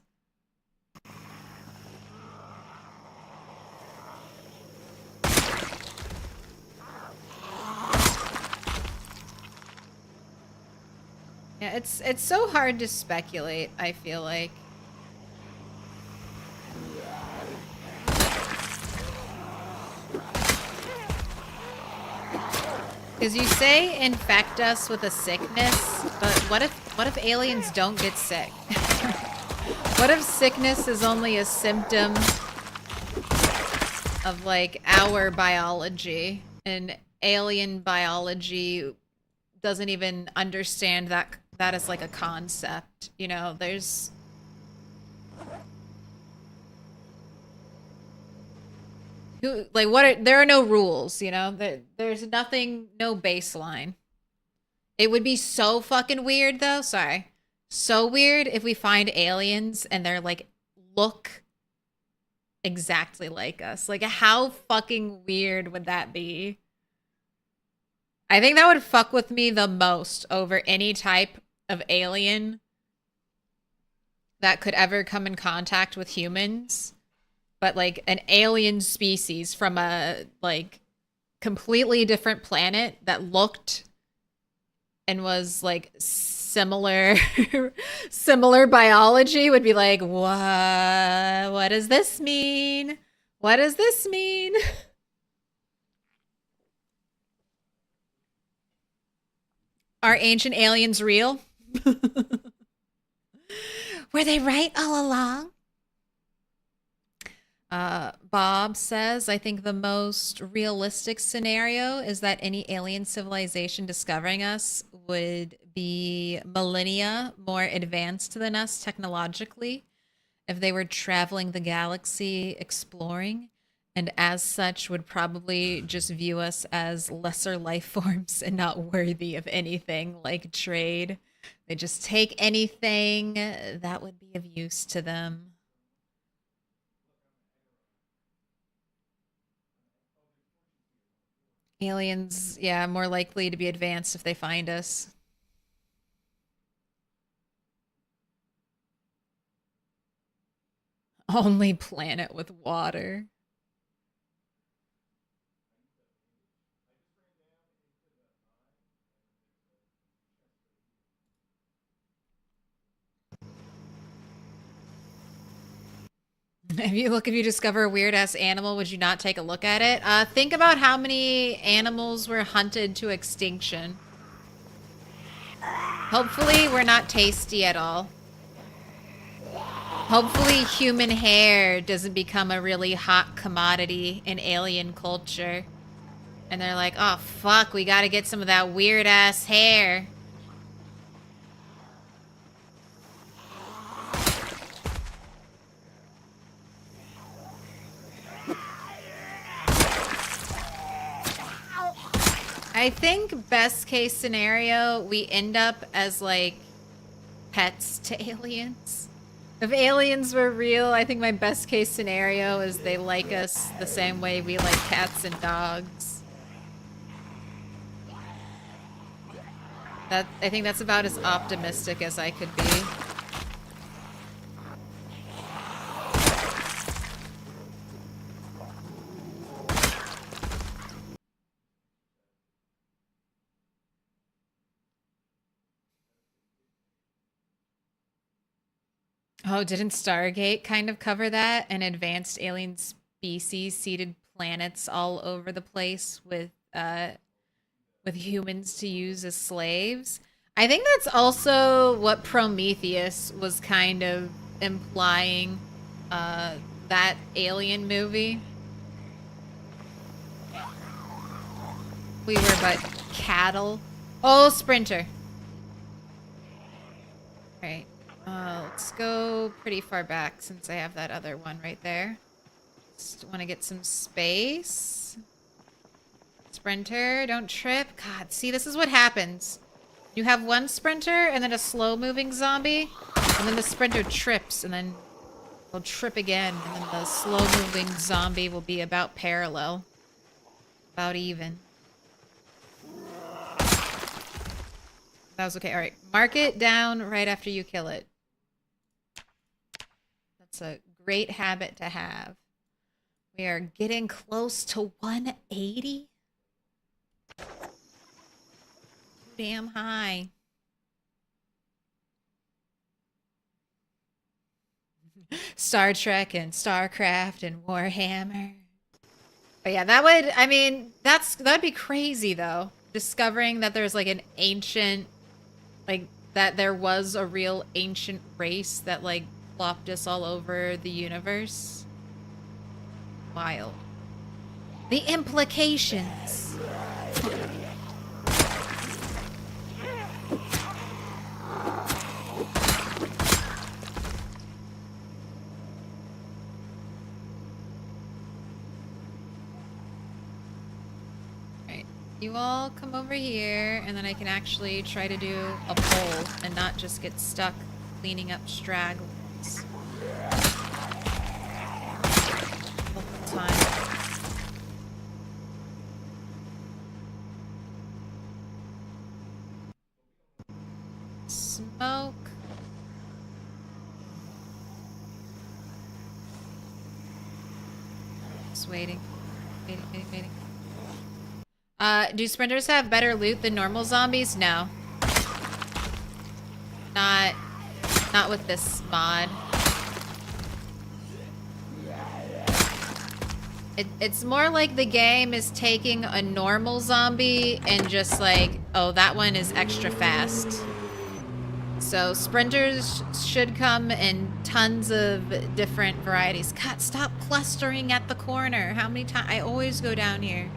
Yeah, it's so hard to speculate, I feel like. Because you say infect us with a sickness, but what if aliens don't get sick? What if sickness is only a symptom of like our biology, and alien biology doesn't even understand that is like a concept, you know? There's there are no rules, you know? There's nothing, no baseline. It would be so fucking weird though, sorry. So weird if we find aliens and they're like, look exactly like us. Like, how fucking weird would that be? I think that would fuck with me the most over any type of alien that could ever come in contact with humans. But like an alien species from a like completely different planet that looked and was like similar similar biology would be like, what does this mean? What does this mean? Are ancient aliens real? Were they right all along? Bob says, I think the most realistic scenario is that any alien civilization discovering us would be millennia more advanced than us technologically if they were traveling the galaxy exploring, and as such would probably just view us as lesser life forms and not worthy of anything like trade. They just take anything that would be of use to them. Aliens, yeah, more likely to be advanced if they find us. Only planet with water. If you discover a weird ass animal, would you not take a look at it? Think about how many animals were hunted to extinction. Hopefully we're not tasty at all. Hopefully human hair doesn't become a really hot commodity in alien culture. And they're like, oh fuck, we gotta get some of that weird ass hair. I think best case scenario, we end up as like pets to aliens. If aliens were real, I think my best case scenario is they like us the same way we like cats and dogs. I think that's about as optimistic as I could be. Oh, didn't Stargate kind of cover that? An advanced alien species seeded planets all over the place with humans to use as slaves. I think that's also what Prometheus was kind of implying, that alien movie. We were but cattle. Oh, Sprinter. Alright. Let's go pretty far back since I have that other one right there. Just want to get some space. Sprinter, don't trip. God, see, this is what happens. You have one sprinter and then a slow-moving zombie, and then the sprinter trips, and then will trip again, and then the slow-moving zombie will be about parallel. About even. That was okay. Alright, mark it down right after you kill it. That's a great habit to have. We are getting close to 180. Damn high. Star Trek and StarCraft and Warhammer. But yeah, that would, I mean, that'd be crazy though. Discovering that there's like an ancient, like that there was a real ancient race that like plopped us all over the universe. Wild. The implications. You all come over here, and then I can actually try to do a pull and not just get stuck cleaning up stragglers. The whole time. Smoke. Just waiting. Waiting. Do sprinters have better loot than normal zombies? No. Not with this mod. It's more like the game is taking a normal zombie and just like, oh, that one is extra fast. So sprinters should come in tons of different varieties. God, stop clustering at the corner. How many times? I always go down here.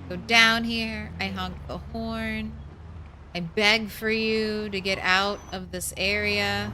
Go down here, I honk the horn. I beg for you to get out of this area.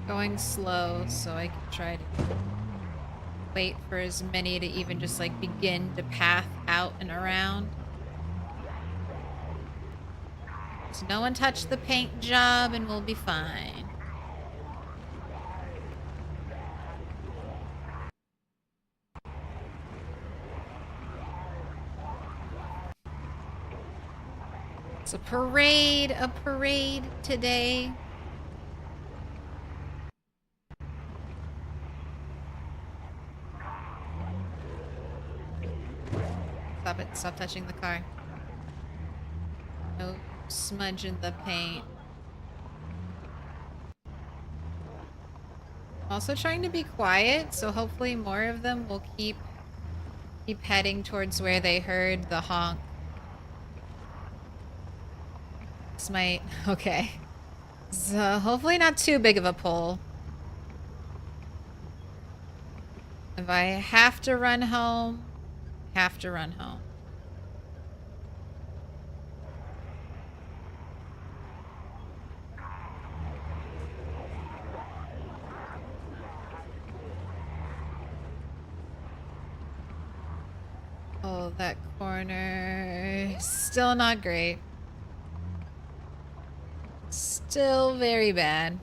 Going slow so I can try to wait for as many to even just like begin to path out and around. So no one touch the paint job and we'll be fine. It's a parade today. Stop it. Stop touching the car. No smudge in the paint. Also trying to be quiet, so hopefully more of them will keep heading towards where they heard the honk. This might... Okay. So hopefully not too big of a pull. If I have to run home, have to run home. Oh, that corner. Still not great. Still very bad.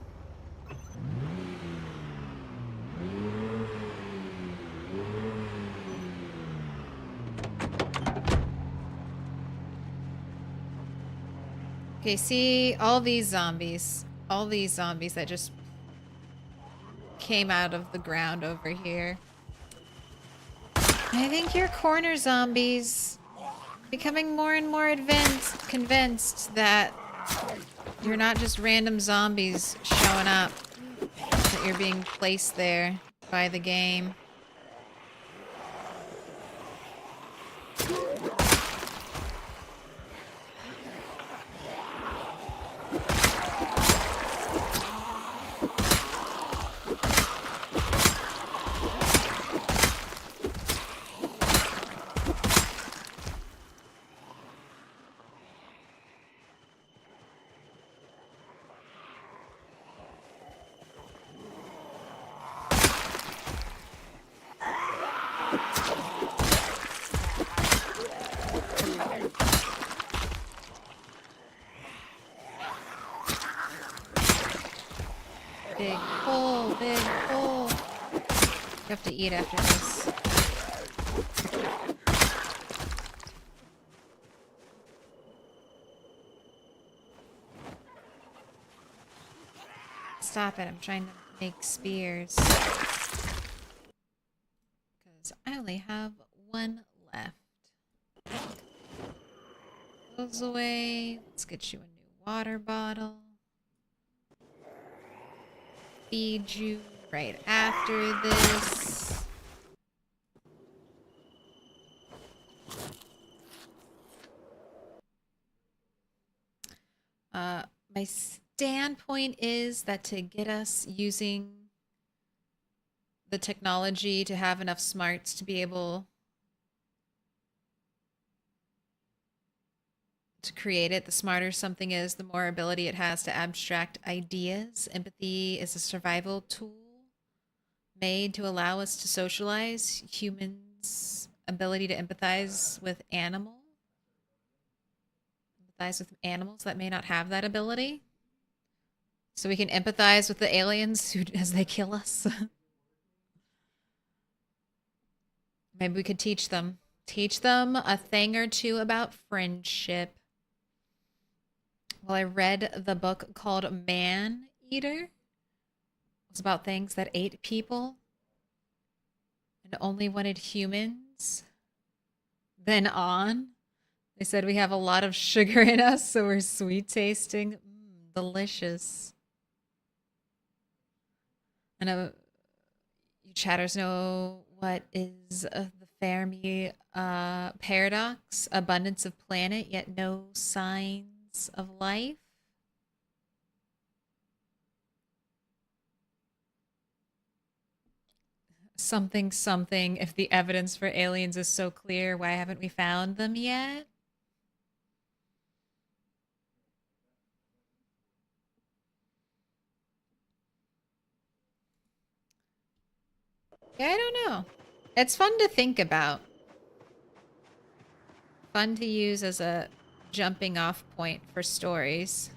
Okay, see all these zombies. All these zombies that just came out of the ground over here. I think you're corner zombies. Becoming more and more convinced that you're not just random zombies showing up. That you're being placed there by the game. Big pull, big pull. You have to eat after this. Stop it, I'm trying to make spears. Because I only have one left. Goes away. Let's get you a new water bottle. Feed you right after this. My standpoint is that to get us using the technology to have enough smarts to be able to create it, the smarter something is, the more ability it has to abstract ideas. Empathy is a survival tool made to allow us to socialize. Humans' ability to empathize with animals that may not have that ability. So we can empathize with the aliens as they kill us. Maybe we could teach them a thing or two about friendship. Well, I read the book called Man Eater. It was about things that ate people and only wanted humans. Then on, they said we have a lot of sugar in us, so we're sweet tasting. Delicious. And you chatters know what is the Fermi paradox? Abundance of planet, yet no signs of life. Something, something. If the evidence for aliens is so clear, why haven't we found them yet? Yeah, I don't know. It's fun to think about. Fun to use as a jumping off point for stories.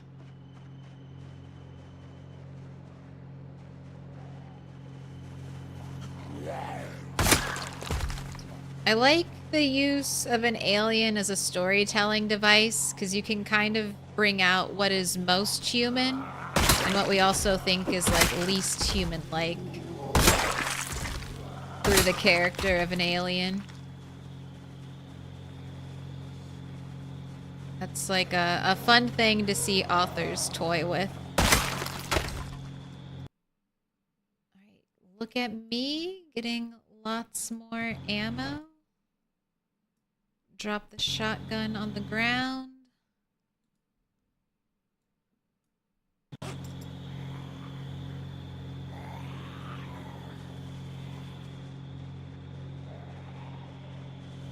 I like the use of an alien as a storytelling device because you can kind of bring out what is most human and what we also think is like least human-like through the character of an alien. That's like a fun thing to see authors toy with. Alright, Look at me getting lots more ammo. Drop the shotgun on the ground.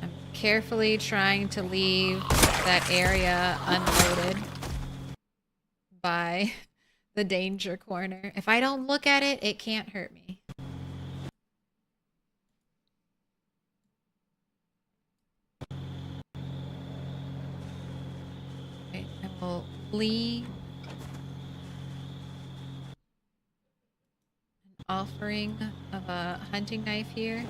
I'm carefully trying to leave that area unloaded by the danger corner. If I don't look at it, it can't hurt me. Okay, I will leave an offering of a hunting knife here.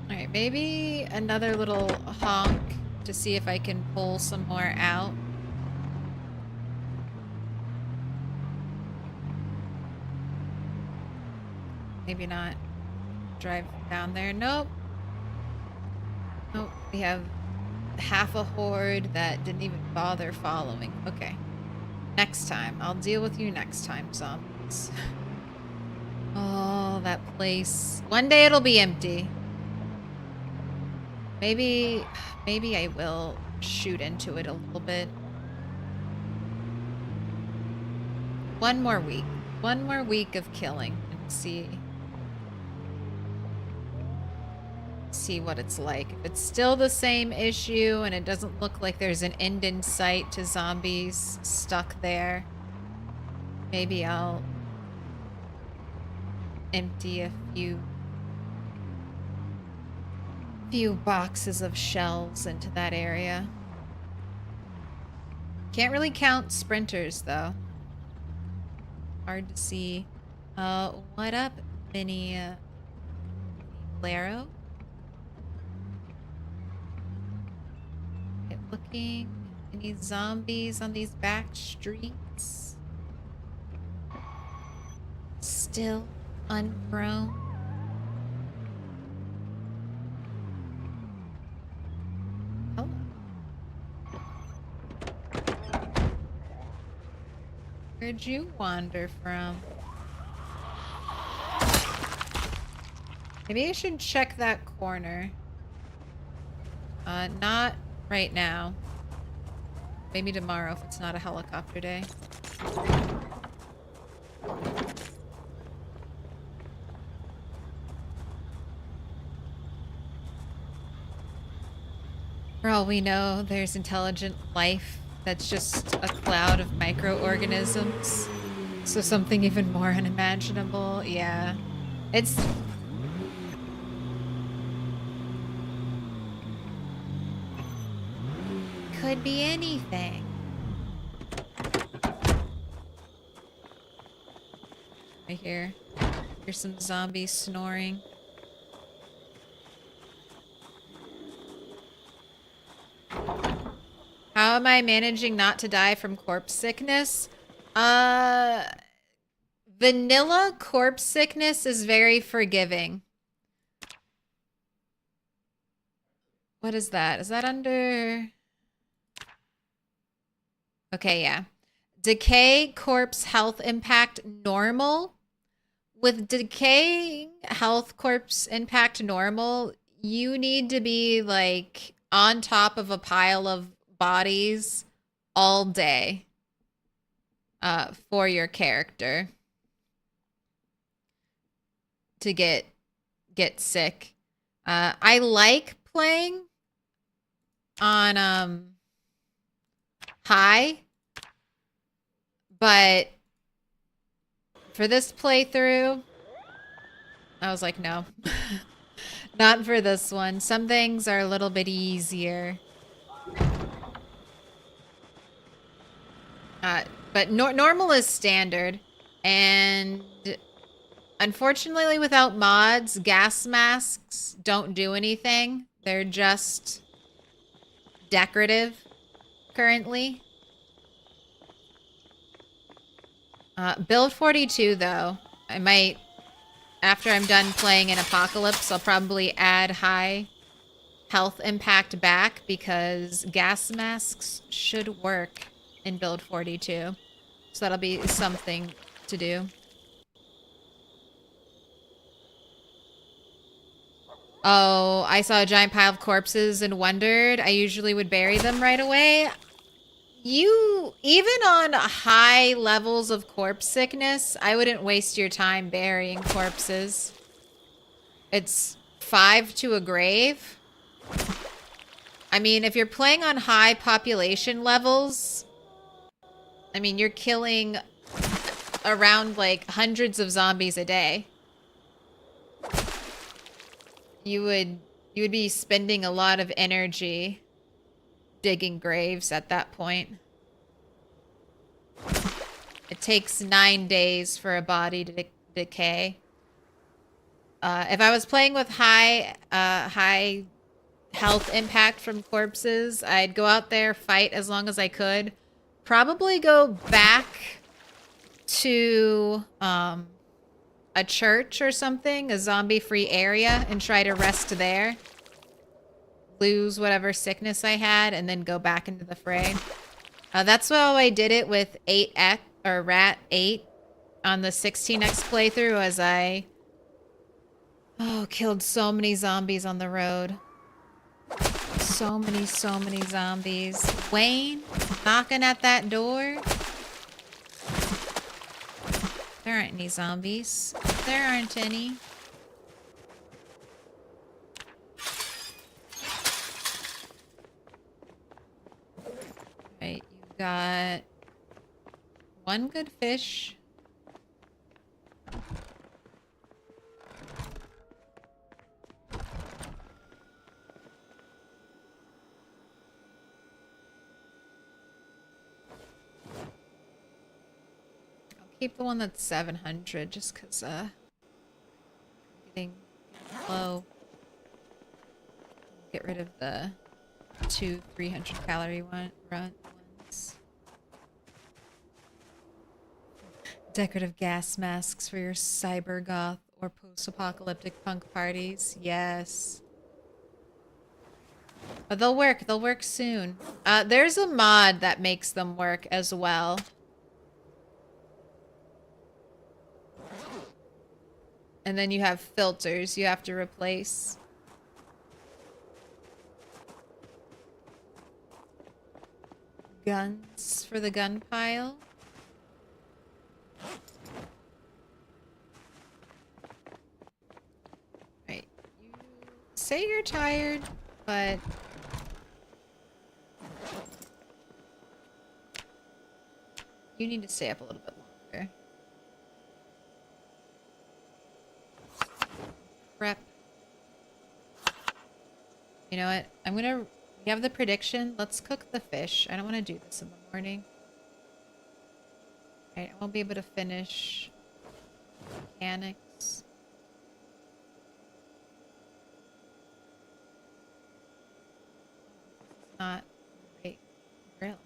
Alright, maybe another little honk to see if I can pull some more out. Maybe not. Drive down there. Nope. Nope. We have half a horde that didn't even bother following. Okay. Next time. I'll deal with you next time, zombies. Oh, that place. One day it'll be empty. Maybe I will shoot into it a little bit. One more week. One more week of killing and see what it's like. If it's still the same issue and it doesn't look like there's an end in sight to zombies stuck there, maybe I'll empty a few boxes of shells into that area. Can't really count sprinters though. Hard to see. What up, Mini Blaro? Looking. Any zombies on these back streets? Still ungrown. Oh. Where'd you wander from? Maybe I should check that corner. Not right now. Maybe tomorrow if it's not a helicopter day. For all we know, there's intelligent life that's just a cloud of microorganisms. So something even more unimaginable. Yeah. It's... could be anything. I hear some zombies snoring. How am I managing not to die from corpse sickness? Vanilla corpse sickness is very forgiving. What is that? Is that under... Okay, yeah. Decay corpse health impact normal. With decaying health corpse impact normal, you need to be like on top of a pile of bodies all day for your character to get sick. I like playing on high, but for this playthrough, I was like, no. Not for this one. Some things are a little bit easier. But normal is standard. And unfortunately, without mods, gas masks don't do anything. They're just decorative currently. Build 42, though. I might, after I'm done playing in Apocalypse, I'll probably add high health impact back because gas masks should work in Build 42. So that'll be something to do. Oh, I saw a giant pile of corpses and wondered. I usually would bury them right away. You, even on high levels of corpse sickness, I wouldn't waste your time burying corpses. It's 5 to a grave. I mean, if you're playing on high population levels, I mean, you're killing around like hundreds of zombies a day. You would be spending a lot of energy digging graves at that point. It takes 9 days for a body to decay. If I was playing with high health impact from corpses, I'd go out there, fight as long as I could. Probably go back to a church or something, a zombie-free area, and try to rest there. Lose whatever sickness I had, and then go back into the fray. That's how I did it with 8X or Rat 8 on the 16X playthrough, as I killed so many zombies on the road. So many zombies. Wayne, knocking at that door. There aren't any zombies. There aren't any. Right, you got one good fish. Keep the one that's 700 just because getting low. Get rid of the 2 300-calorie ones. Decorative gas masks for your cyber goth or post-apocalyptic punk parties. Yes. But they'll work. They'll work soon. There's a mod that makes them work as well. And then you have filters you have to replace. Guns for the gun pile. Right. You say you're tired, but you need to stay up a little bit longer. Prep. You know what? We have the prediction. Let's cook the fish. I don't want to do this in the morning. Alright, I won't be able to finish mechanics. Not great grill.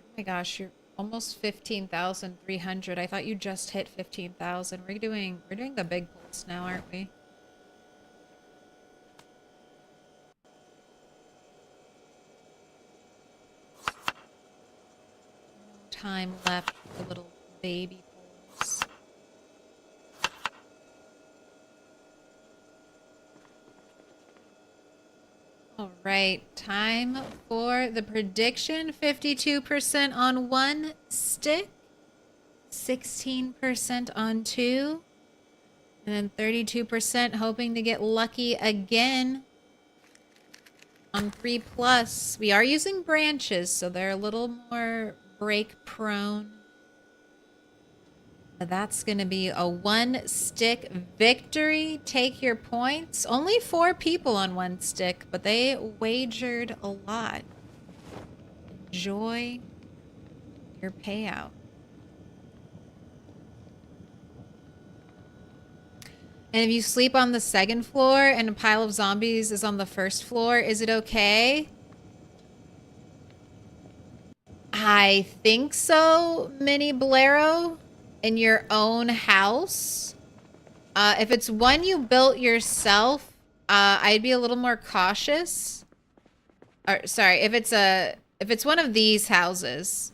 Oh my gosh, you're almost 15,300. I thought you just hit 15,000. We're doing the big pulse now, aren't we? Time left for the little baby pulse. All right, time for the prediction. 52% on one stick, 16% on two, and then 32% hoping to get lucky again on 3+. We are using branches, so they're a little more break prone. That's going to be a 1-stick victory. Take your points. Only 4 people on 1 stick, but they wagered a lot. Enjoy your payout. And if you sleep on the 2nd floor and a pile of zombies is on the 1st floor, is it okay? I think so, Mini Bolero. In your own house. If it's one you built yourself, I'd be a little more cautious. Or sorry, if it's one of these houses,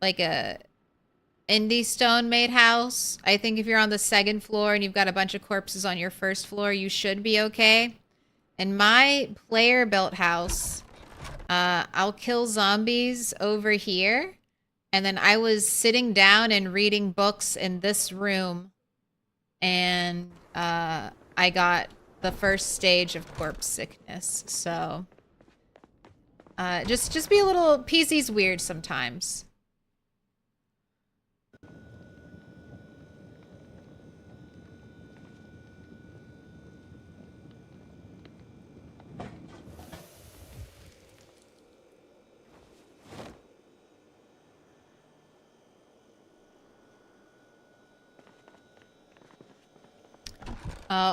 like a indie stone made house, I think if you're on the 2nd floor and you've got a bunch of corpses on your 1st floor, you should be okay. In my player built house, I'll kill zombies over here. And then I was sitting down and reading books in this room, and I got the 1st stage of corpse sickness. So just be a little. PC's weird sometimes.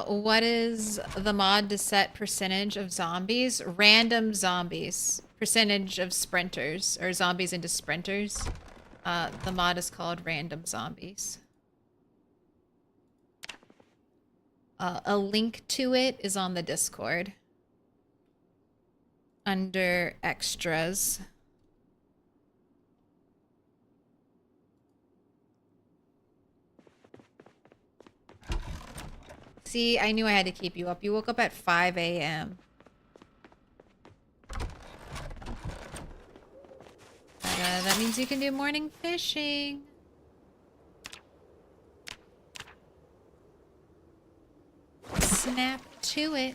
What is the mod to set percentage of zombies? Random zombies. Percentage of sprinters, or zombies into sprinters. The mod is called random zombies. A link to it is on the Discord. Under extras. See, I knew I had to keep you up. You woke up at 5 a.m. That means you can do morning fishing. Snap to it.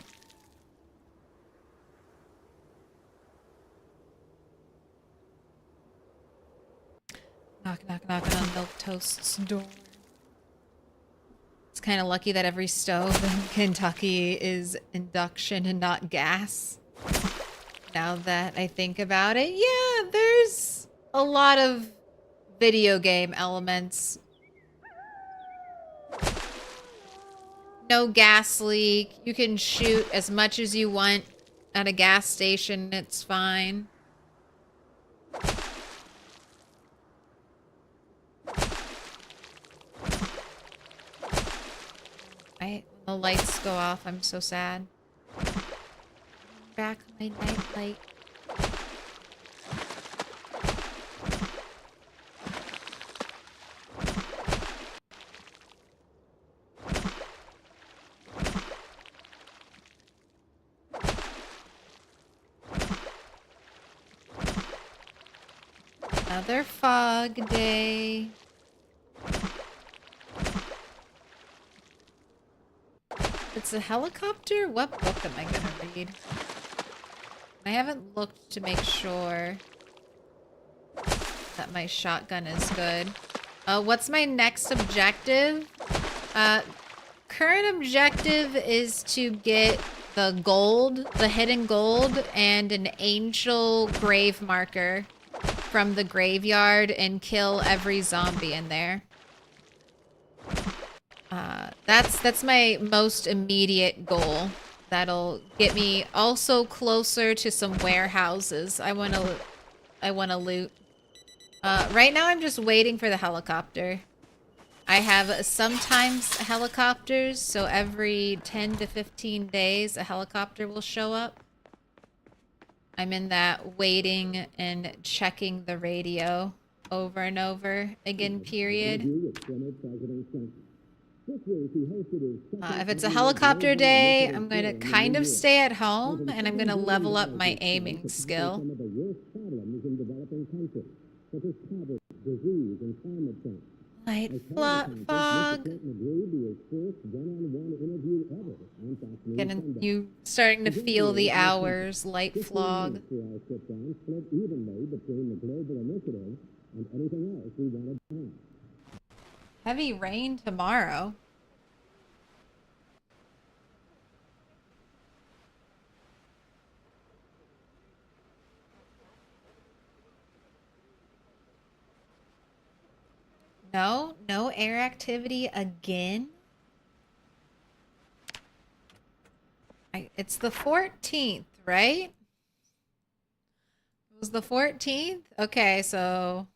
Knocking on Milquetoast's door. It's kind of lucky that every stove in Kentucky is induction and not gas. Now that I think about it, yeah, there's a lot of video game elements. No gas leak. You can shoot as much as you want at a gas station. It's fine. Right? When the lights go off, I'm so sad. Back my night light. Another fog day. It's a helicopter? What book am I gonna read? I haven't looked to make sure that my shotgun is good. What's my next objective? Current objective is to get the gold, the hidden gold, and an angel grave marker from the graveyard and kill every zombie in there. That's my most immediate goal. That'll get me also closer to some warehouses. I wanna loot. Right now I'm just waiting for the helicopter. I have sometimes helicopters, so every 10 to 15 days a helicopter will show up. I'm in that waiting and checking the radio over and over again period. If it's a helicopter day, I'm going to kind of stay at home, and I'm going to level up my aiming skill. Light fog. You starting to feel the hours, light fog. Heavy rain tomorrow. No, no air activity again. It's the 14th, right? It was the 14th? Okay, so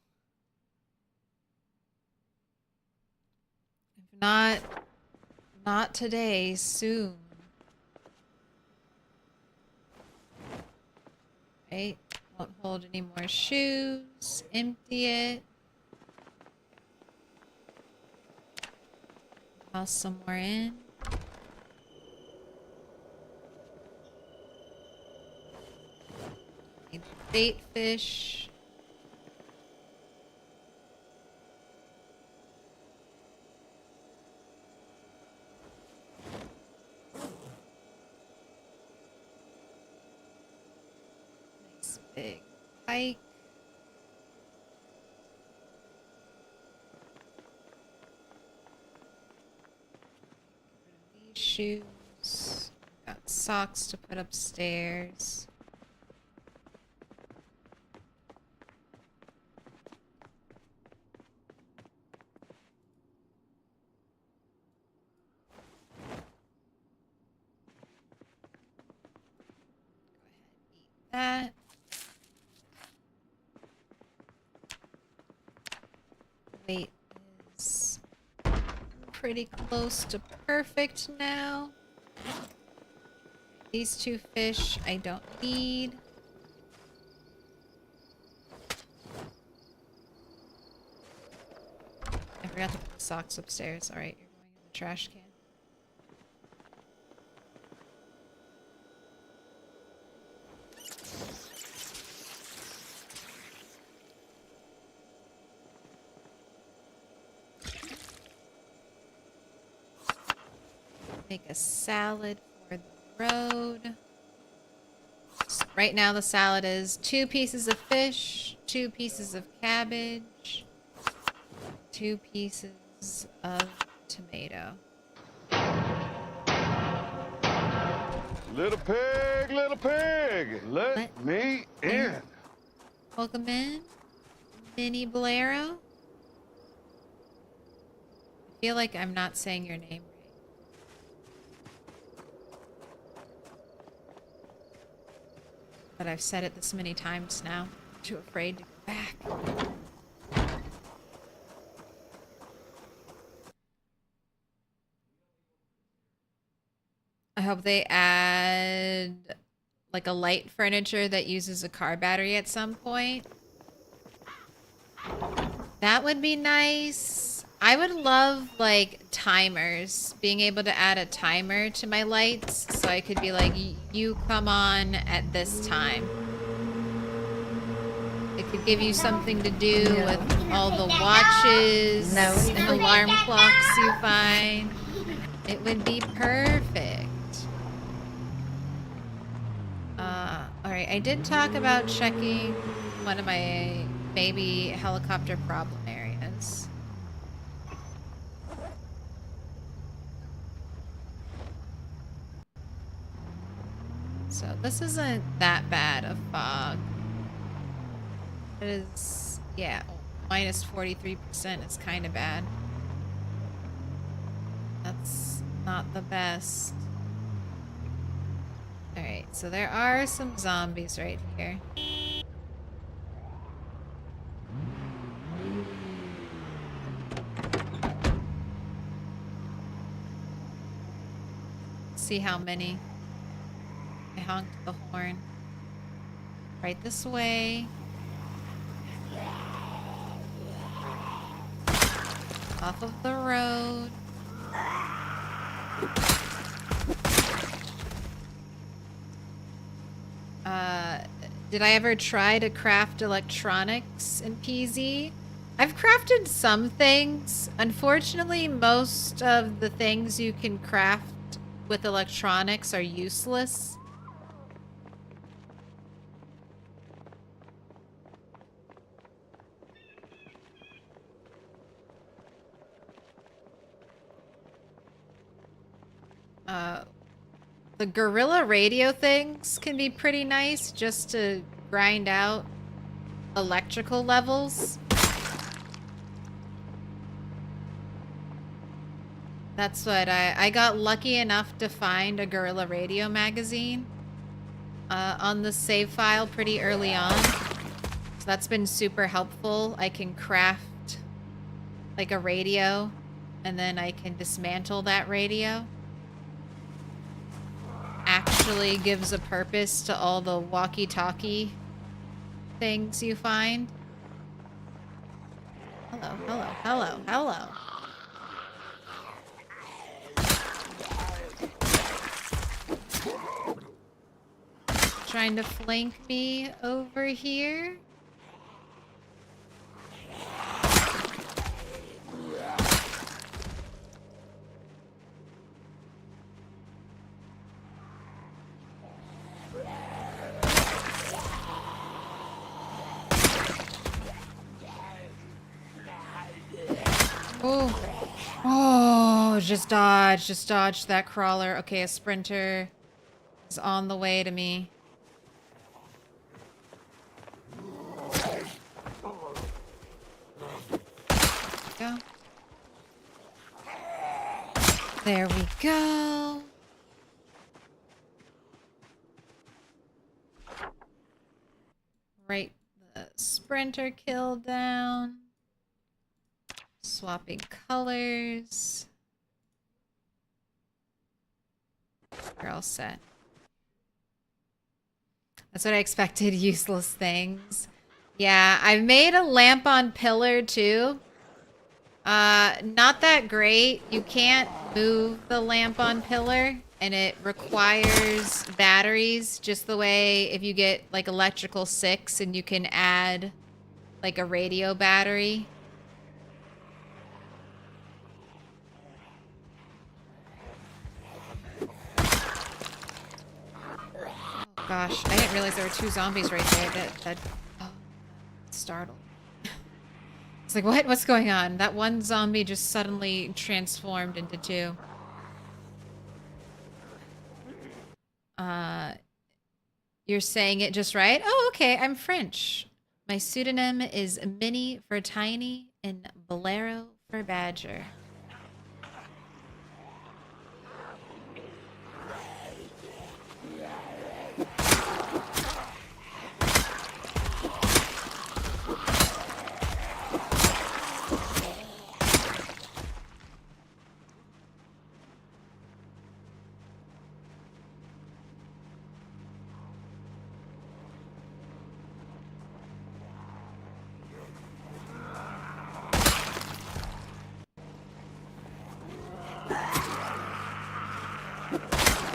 if not today, soon. Right? Won't hold any more shoes. Empty it. Toss some more in. Need bait fish. Nice big pike. These shoes. Got socks to put upstairs. That. Weight is pretty close to perfect now. These two fish I don't need. I forgot to put the socks upstairs. Alright, you're going in the trash can. Make a salad for the road. Right now the salad is 2 pieces of fish, 2 pieces of cabbage, 2 pieces of tomato. Little pig, let me in. Welcome in, Minnie Blairow. I feel like I'm not saying your name right. But I've said it this many times now. I'm too afraid to go back. I hope they add like a light furniture that uses a car battery at some point. That would be nice. I would love like timers, being able to add a timer to my lights so I could be like, you come on at this time. It could give you something to do with all the watches and alarm clocks you find. It would be perfect. Alright, I did talk about checking one of my maybe helicopter problem areas. So this isn't that bad of fog. It is, yeah, minus 43% is kind of bad. That's not the best. Alright, so there are some zombies right here. See how many. I honked the horn. Right this way. Off of the road. Did I ever try to craft electronics in PZ? I've crafted some things. Unfortunately, most of the things you can craft with electronics are useless. The guerrilla radio things can be pretty nice just to grind out electrical levels. That's what I got lucky enough to find a guerrilla radio magazine on the save file pretty early on. So that's been super helpful. I can craft like a radio and then I can dismantle that radio. Actually gives a purpose to all the walkie-talkie things you find. Hello, hello, hello, hello. Trying to flank me over here. Oh. Oh, just dodge that crawler. Okay, a sprinter is on the way to me. Go. There we go. Right, the sprinter kill down. Swapping colors. We're all set. That's what I expected. Useless things. Yeah, I've made a lamp on pillar too. Not that great. You can't move the lamp on pillar and it requires batteries just the way if you get like electrical 6 and you can add like a radio battery. Gosh, I didn't realize there were 2 zombies right there. That startled. It's like, what? What's going on? That one zombie just suddenly transformed into 2. You're saying it just right? Oh, okay. I'm French. My pseudonym is Minnie for Tiny and Bolero for Badger.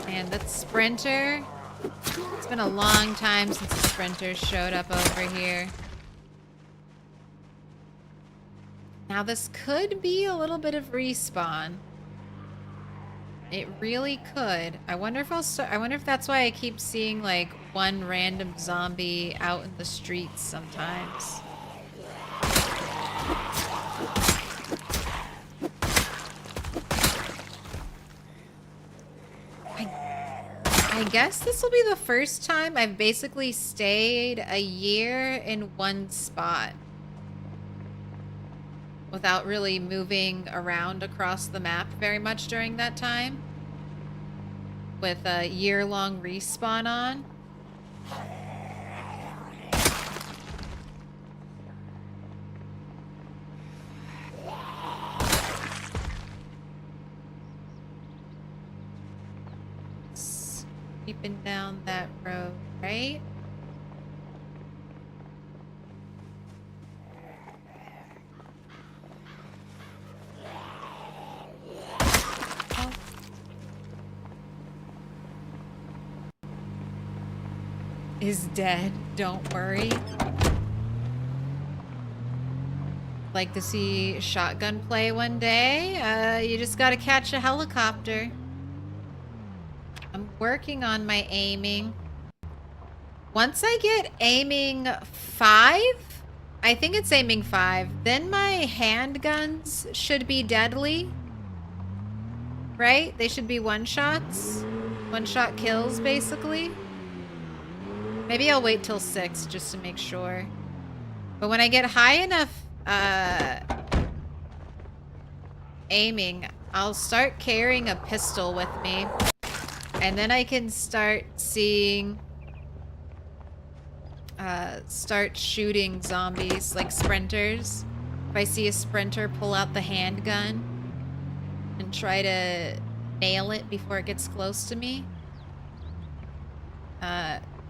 Man, that sprinter. It's been a long time since the sprinter showed up over here. Now this could be a little bit of respawn. It really could. I wonder if I'll start. I wonder if that's why I keep seeing like one random zombie out in the streets sometimes. I guess this will be the first time I've basically stayed a year in one spot without really moving around across the map very much during that time with a year-long respawn on. Keeping down that road, right? Oh. Is dead, don't worry. Like to see shotgun play one day? You just gotta catch a helicopter. I'm working on my aiming. Once I get aiming 5, I think it's aiming 5, then my handguns should be deadly. right? They should be one-shots. One-shot kills, basically. Maybe I'll wait till 6 just to make sure. But when I get high enough aiming, I'll start carrying a pistol with me. And then I can start seeing... start shooting zombies, like sprinters. If I see a sprinter, pull out the handgun and try to nail it before it gets close to me.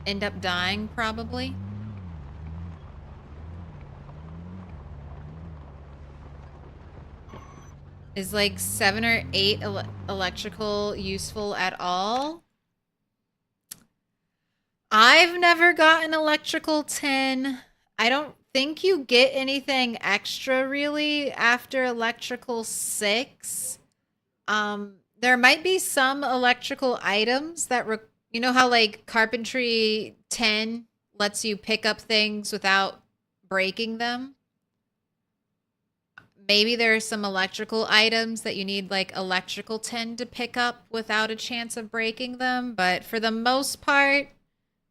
End up dying, probably. Is like 7 or 8 electrical useful at all? I've never gotten electrical 10. I don't think you get anything extra really after electrical 6. There might be some electrical items that you know how like carpentry 10 lets you pick up things without breaking them? Maybe there are some electrical items that you need like electrical 10 to pick up without a chance of breaking them, but for the most part,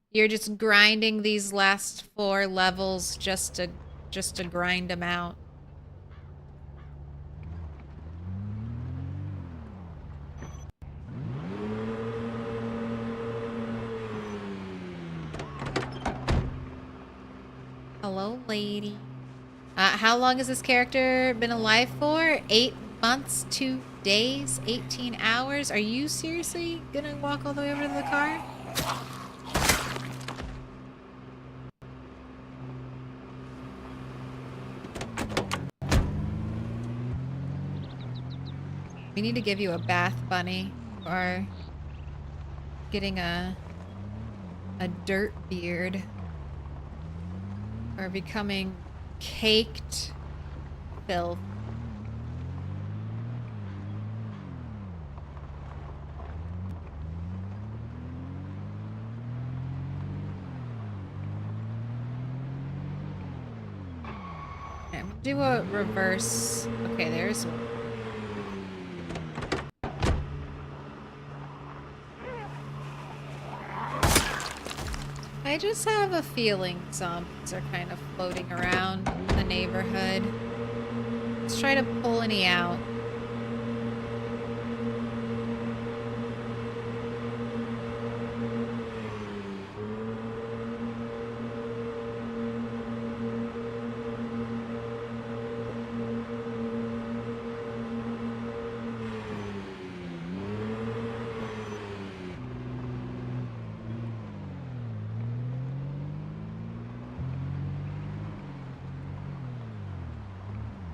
you're just grinding these last 4 levels just to grind them out. Hello, lady. How long has this character been alive for? 8 months, 2 days, 18 hours? Are you seriously gonna walk all the way over to the car? We need to give you a bath, bunny, or getting a dirt beard, or becoming caked filth. Okay, I'm gonna do a reverse. Okay, there's one. I just have a feeling zombies are kind of floating around the neighborhood. Let's try to pull any out.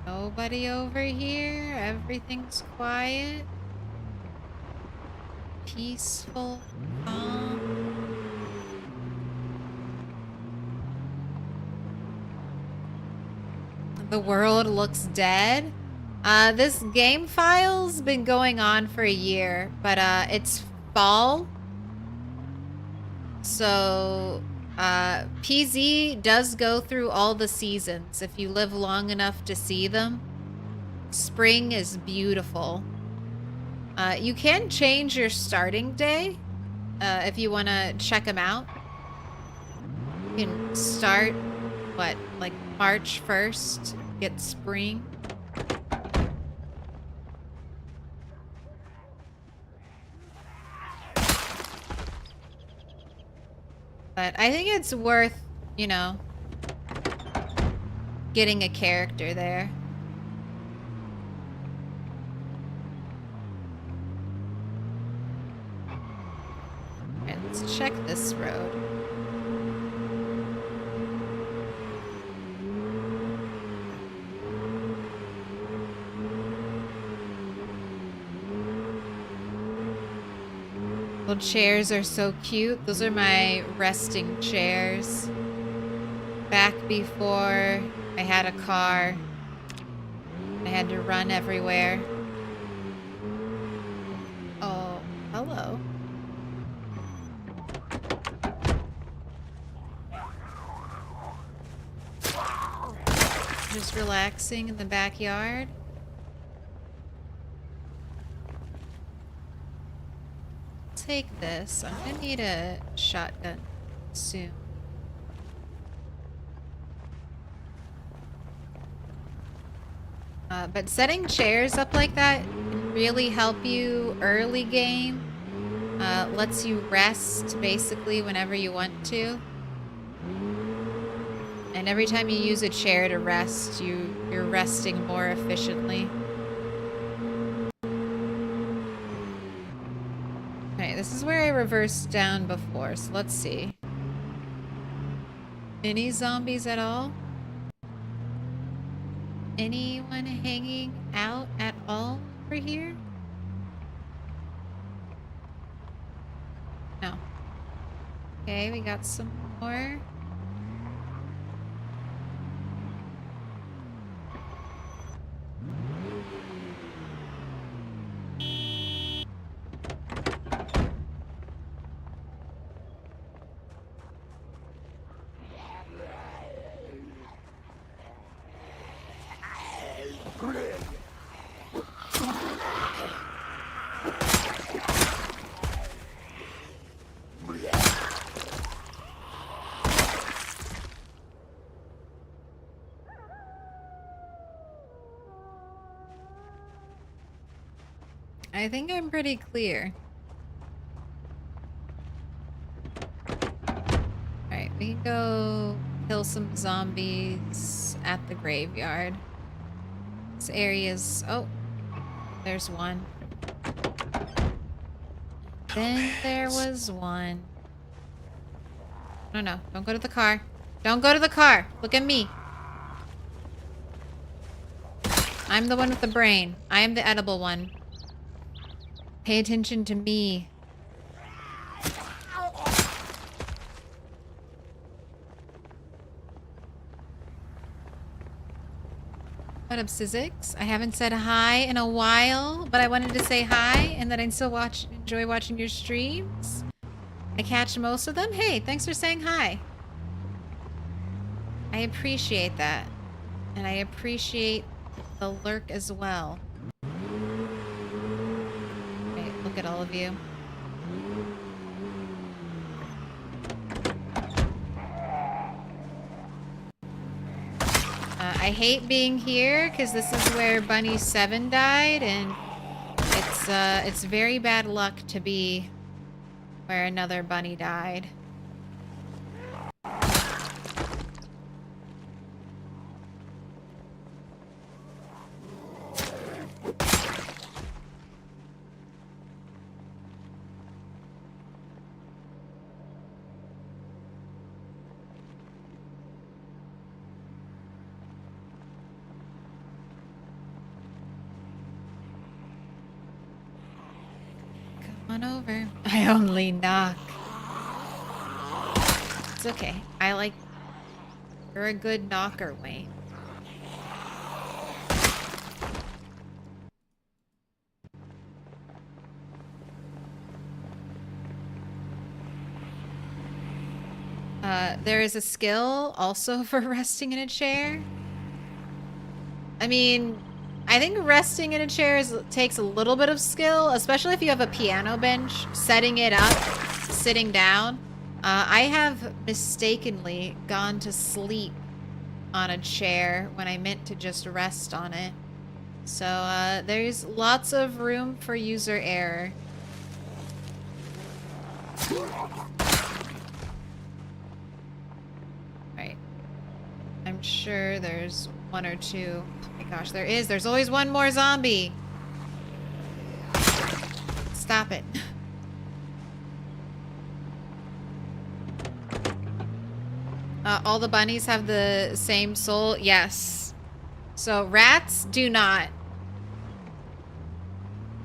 Nobody over here. Everything's quiet. Peaceful. Calm. The world looks dead. This game file's been going on for a year, but it's fall. So PZ does go through all the seasons if you live long enough to see them. Spring is beautiful. You can change your starting day if you want to check them out. You can start, what, like March 1st, get spring. But I think it's worth, you know, getting a character there. Okay, let's check this road. Little chairs are so cute. Those are my resting chairs. Back before I had a car, I had to run everywhere. Oh, hello. Just relaxing in the backyard. take this. I'm gonna need a shotgun soon. But setting chairs up like that can really help you early game. Lets you rest basically whenever you want to. And every time you use a chair to rest, you're resting more efficiently. Okay, this is where I reversed down before, so let's see. Any zombies at all? Anyone hanging out at all over here? No. Okay, we got some more. I think I'm pretty clear. Alright, we can go kill some zombies at the graveyard. This area's... oh, there's one. Then there was one. No, don't go to the car. Don't go to the car. Look at me. I'm the one with the brain. I am the edible one. Pay attention to me. What up, Sizzix? I haven't said hi in a while, but I wanted to say hi and that I still enjoy watching your streams. I catch most of them. Hey, thanks for saying hi. I appreciate that. And I appreciate the lurk as well. Look at all of you. I hate being here because this is where Bunny 7 died, and it's very bad luck to be where another bunny died. On over. I only knock. It's okay. You're a good knocker, Wayne. There is a skill also for resting in a chair. I mean, I think resting in a chair takes a little bit of skill, especially if you have a piano bench. Setting it up, sitting down. I have mistakenly gone to sleep on a chair when I meant to just rest on it. So there's lots of room for user error. Right. I'm sure there's one or two. Oh my gosh, there's always one more zombie. Stop it. All the bunnies have the same soul? Yes. So rats do not.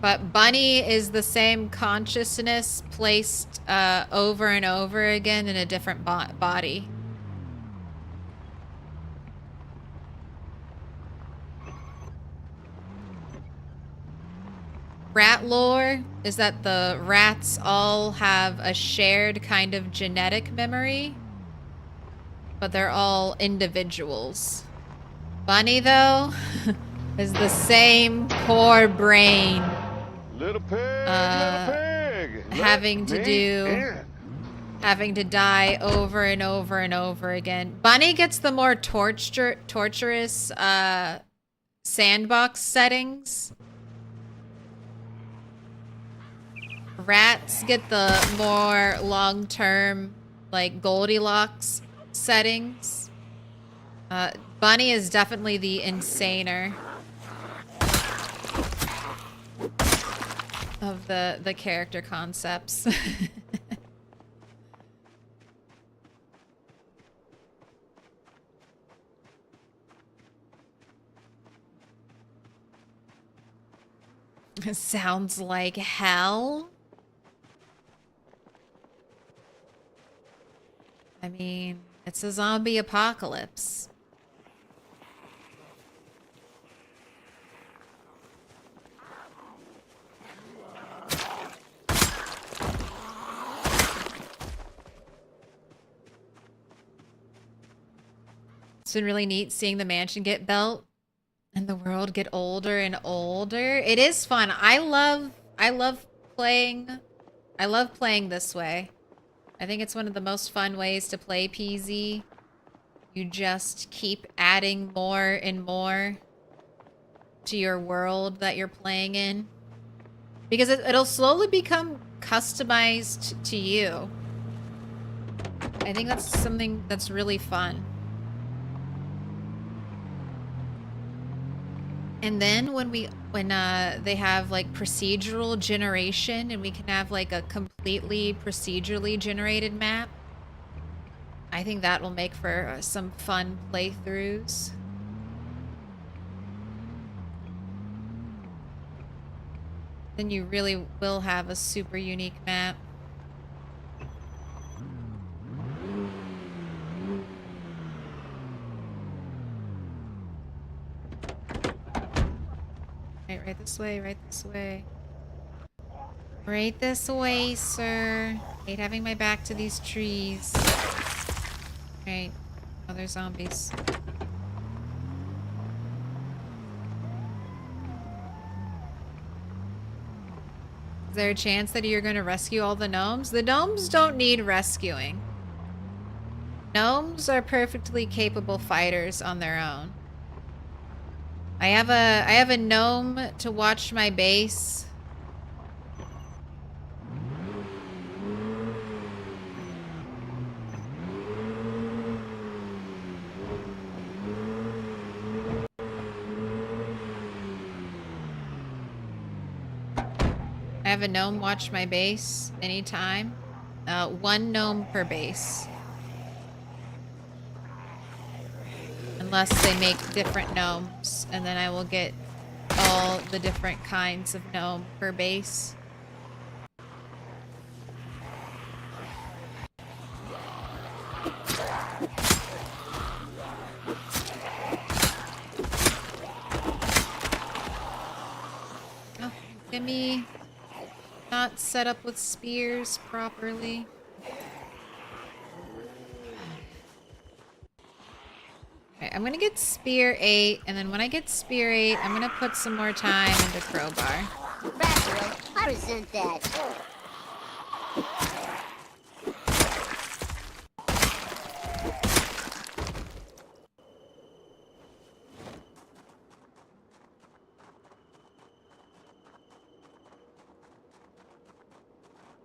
But bunny is the same consciousness placed over and over again in a different body. Rat lore is that the rats all have a shared kind of genetic memory, but they're all individuals. Bunny, though, is the same core brain. Little pig, having to die over and over and over again. Bunny gets the more torturous sandbox settings. Rats get the more long-term, like, Goldilocks settings. Bunny is definitely the insaner of the character concepts. It sounds like hell. I mean, it's a zombie apocalypse. It's been really neat seeing the mansion get built and the world get older and older. It is fun. I love playing this way. I think it's one of the most fun ways to play PZ. You just keep adding more and more to your world that you're playing in. Because it'll slowly become customized to you. I think that's something that's really fun. And then when they have like procedural generation and we can have like a completely procedurally generated map, I think that will make for some fun playthroughs. Then you really will have a super unique map. Right this way, right this way. Right this way, sir. Hate having my back to these trees. Right. Oh, there's zombies. Is there a chance that you're going to rescue all the gnomes? The gnomes don't need rescuing. Gnomes are perfectly capable fighters on their own. I have a gnome to watch my base. I have a gnome watch my base anytime. One gnome per base. Unless they make different gnomes, and then I will get all the different kinds of gnome per base. Oh, get me not set up with spears properly. I'm gonna get spear 8, and then when I get spear 8, I'm gonna put some more time into crowbar. Raphael, I resent that.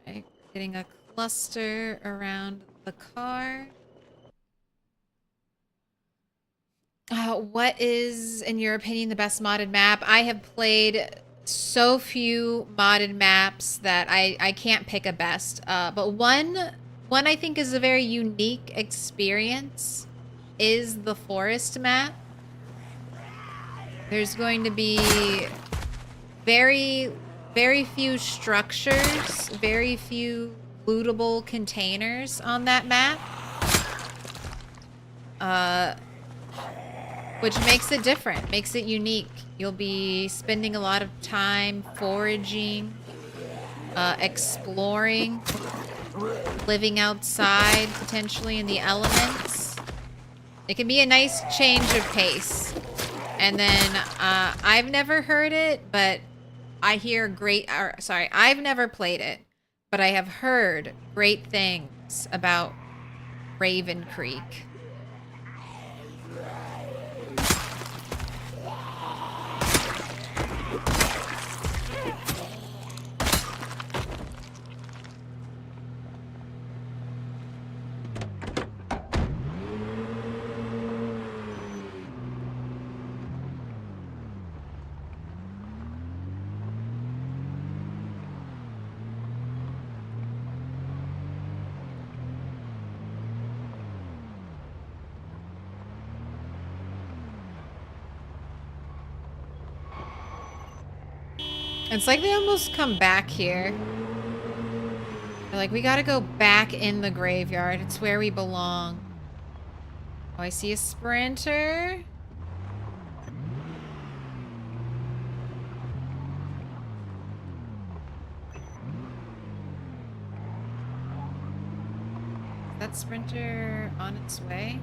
Okay, getting a cluster around the car. What is, in your opinion, the best modded map? I have played so few modded maps that I can't pick a best. But one I think is a very unique experience is the forest map. There's going to be very few structures, very few lootable containers on that map. Which makes it different, makes it unique. You'll be spending a lot of time foraging, exploring, living outside, potentially in the elements. It can be a nice change of pace. And then, I've never heard it, but I hear I've never played it, but I have heard great things about Raven Creek. It's like they almost come back here. They're like, we gotta go back in the graveyard. It's where we belong. Oh, I see a sprinter. Is that sprinter on its way?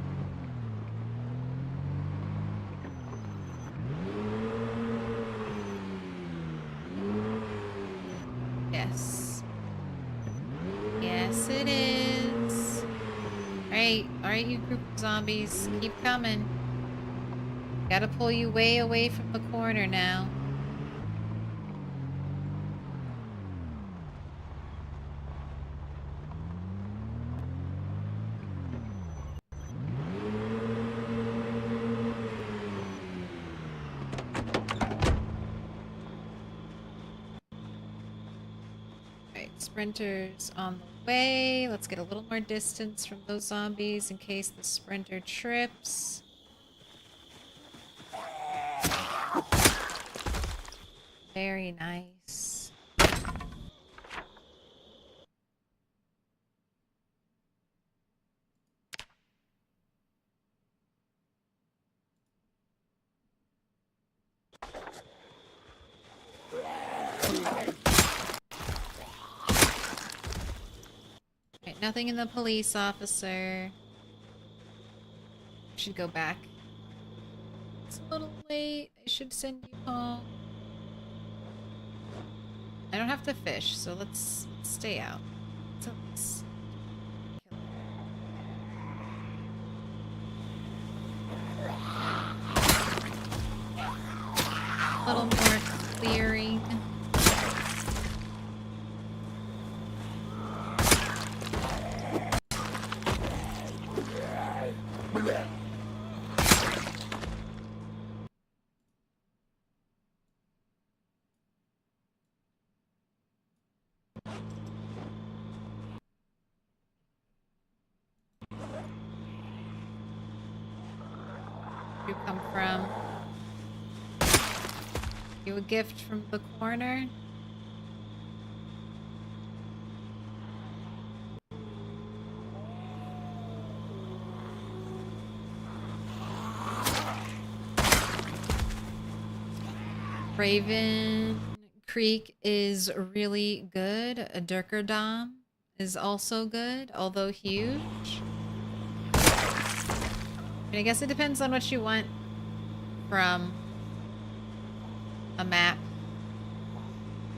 Yes. Yes, it is. Alright, you group of zombies. Keep coming. Gotta pull you way away from the corner now. Sprinters on the way. Let's get a little more distance from those zombies in case the sprinter trips. Very nice. Nothing in the police officer. Should go back. It's a little late. I should send you home. I don't have to fish, so let's stay out. So let's kill it. A little more clearing. You come from? You a gift from the corner? Raven Creek is really good. A Durkerdom is also good, although huge. I guess it depends on what you want from a map.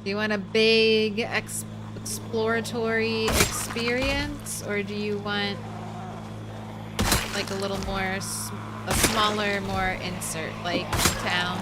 Do you want a big exploratory experience, or do you want like a little more, a smaller, more insert, like town?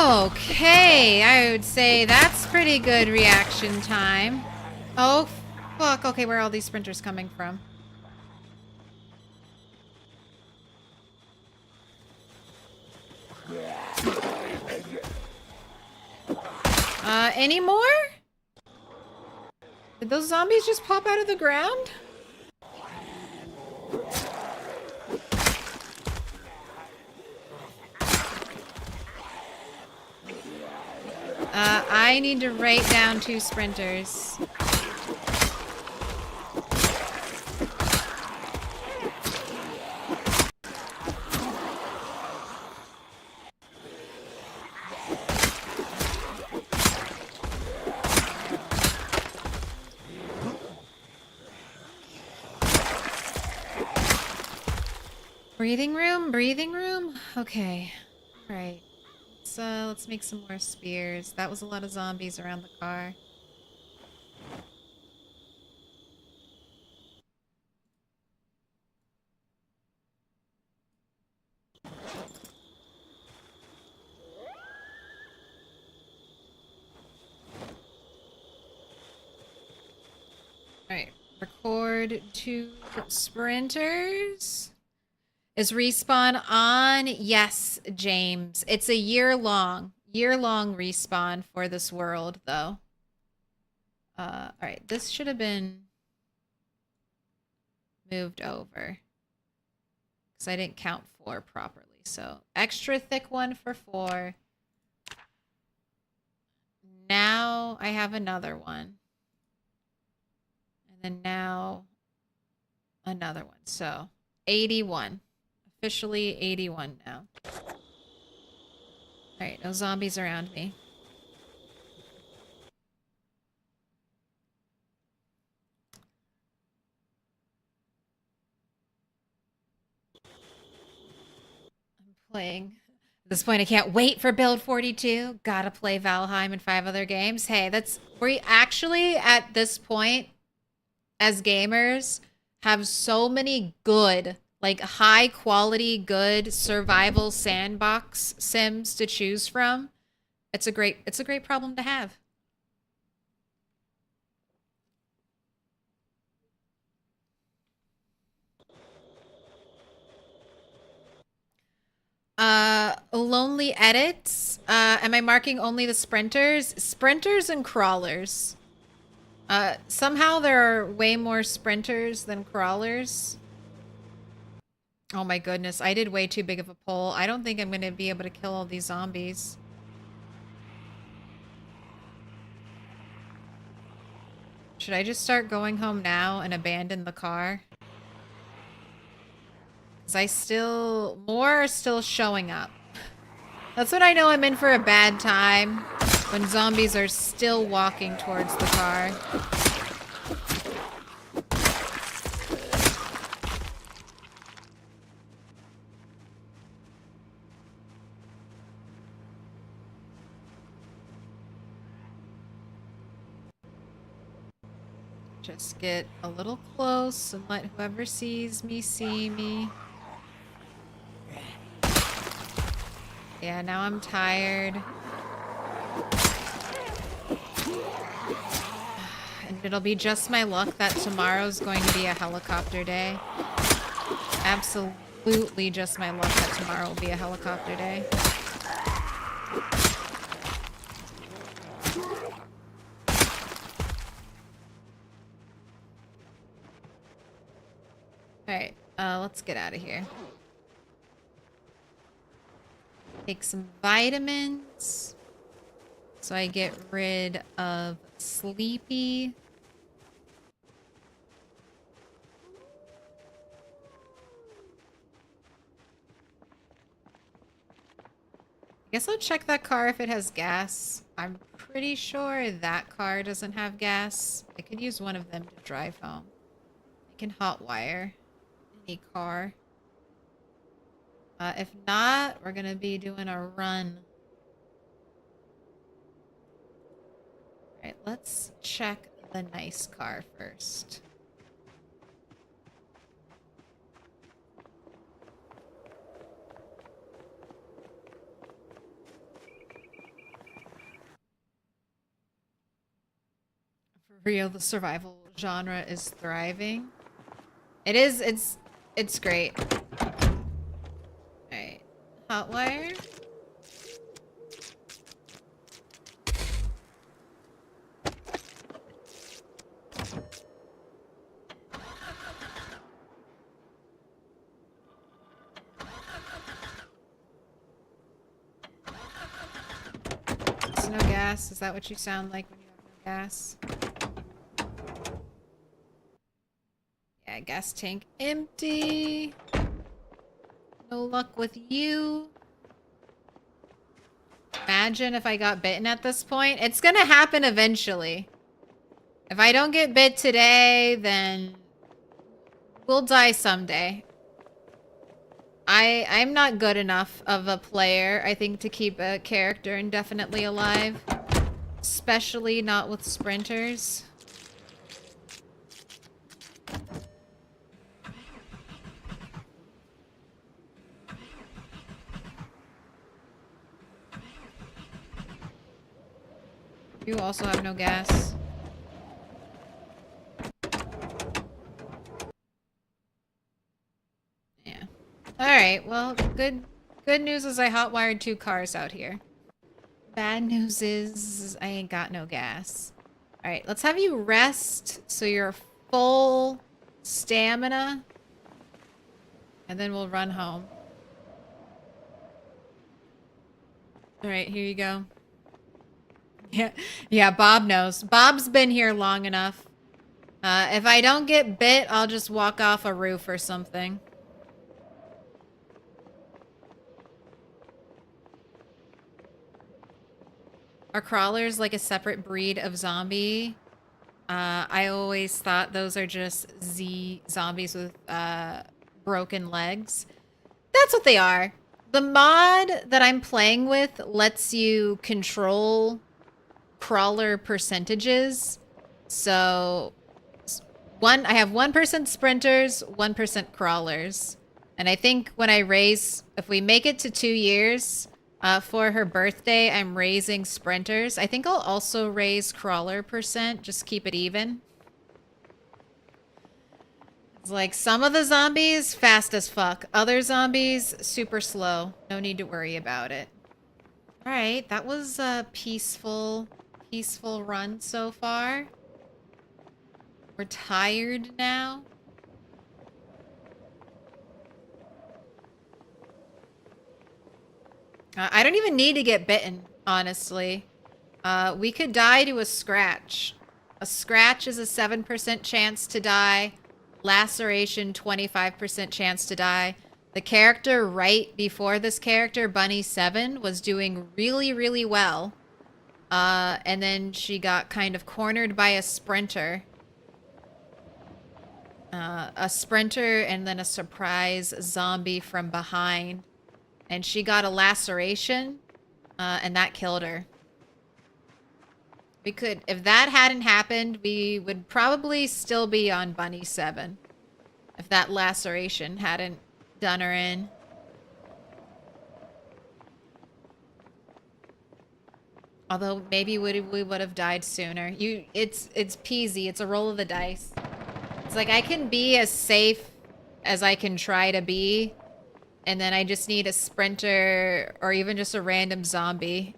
Okay, I would say that's pretty good reaction time. Oh, fuck. Okay, where are all these sprinters coming from? Any more? Did those zombies just pop out of the ground? I need to write down 2 sprinters. Breathing room? Breathing room? Okay. Alright. Let's make some more spears. That was a lot of zombies around the car. Alright. Record 2 sprinters. Is respawn on? Yes, James. It's a year-long respawn for this world, though. Alright. This should have been moved over. Because I didn't count 4 properly. So, extra thick one for 4. Now I have another one. And then now another one. So, 81. Officially 81 now. Alright, no zombies around me. I'm playing. At this point, I can't wait for build 42. Gotta play Valheim and 5 other games. Hey, we actually, at this point, as gamers, have so many good, like high quality, good survival sandbox sims to choose from. It's a great problem to have. Lonely edits. Am I marking only the sprinters? Sprinters and crawlers. Somehow there are way more sprinters than crawlers. Oh my goodness, I did way too big of a poll. I don't think I'm gonna be able to kill all these zombies. Should I just start going home now and abandon the car? Because more are still showing up. That's when I know I'm in for a bad time. When zombies are still walking towards the car. Just get a little close and let whoever sees me see me. Yeah, now I'm tired. And it'll be just my luck that tomorrow's going to be a helicopter day. Absolutely just my luck that tomorrow will be a helicopter day. Alright, let's get out of here. Take some vitamins. So I get rid of sleepy. I guess I'll check that car if it has gas. I'm pretty sure that car doesn't have gas. I could use one of them to drive home. I can hotwire any car. If not, we're gonna be doing a run. Alright, let's check the nice car first. For real, the survival genre is thriving. It is, it's great. Alright, hotwire. There's no gas. Is that what you sound like when you have no gas? Yeah, gas tank empty. No luck with you. Imagine if I got bitten at this point. It's gonna happen eventually. If I don't get bit today, then we'll die someday. I'm not good enough of a player, I think, to keep a character indefinitely alive. Especially not with sprinters. You also have no gas. Yeah. Alright, well, good news is I hotwired 2 cars out here. Bad news is I ain't got no gas. Alright, let's have you rest so you're full stamina. And then we'll run home. Alright, here you go. Yeah, Bob knows. Bob's been here long enough. If I don't get bit, I'll just walk off a roof or something. Are crawlers like a separate breed of zombie? I always thought those are just zombies with broken legs. That's what they are. The mod that I'm playing with lets you control crawler percentages. So I have 1% sprinters, 1% crawlers. And I think when if we make it to 2 years, for her birthday, I'm raising sprinters. I think I'll also raise crawler percent, just keep it even. It's like some of the zombies, fast as fuck. Other zombies, super slow. No need to worry about it. Alright, that was a peaceful run so far. We're tired now. I don't even need to get bitten, honestly. We could die to a scratch. A scratch is a 7% chance to die. Laceration, 25% chance to die. The character right before this character, Bunny 7, was doing really, really well. And then she got kind of cornered by a sprinter. A sprinter and then a surprise zombie from behind. And she got a laceration, and that killed her. If that hadn't happened, we would probably still be on Bunny 7. If that laceration hadn't done her in. Although maybe we would have died sooner. It's peasy. It's a roll of the dice. It's like I can be as safe as I can try to be. And then I just need a sprinter or even just a random zombie.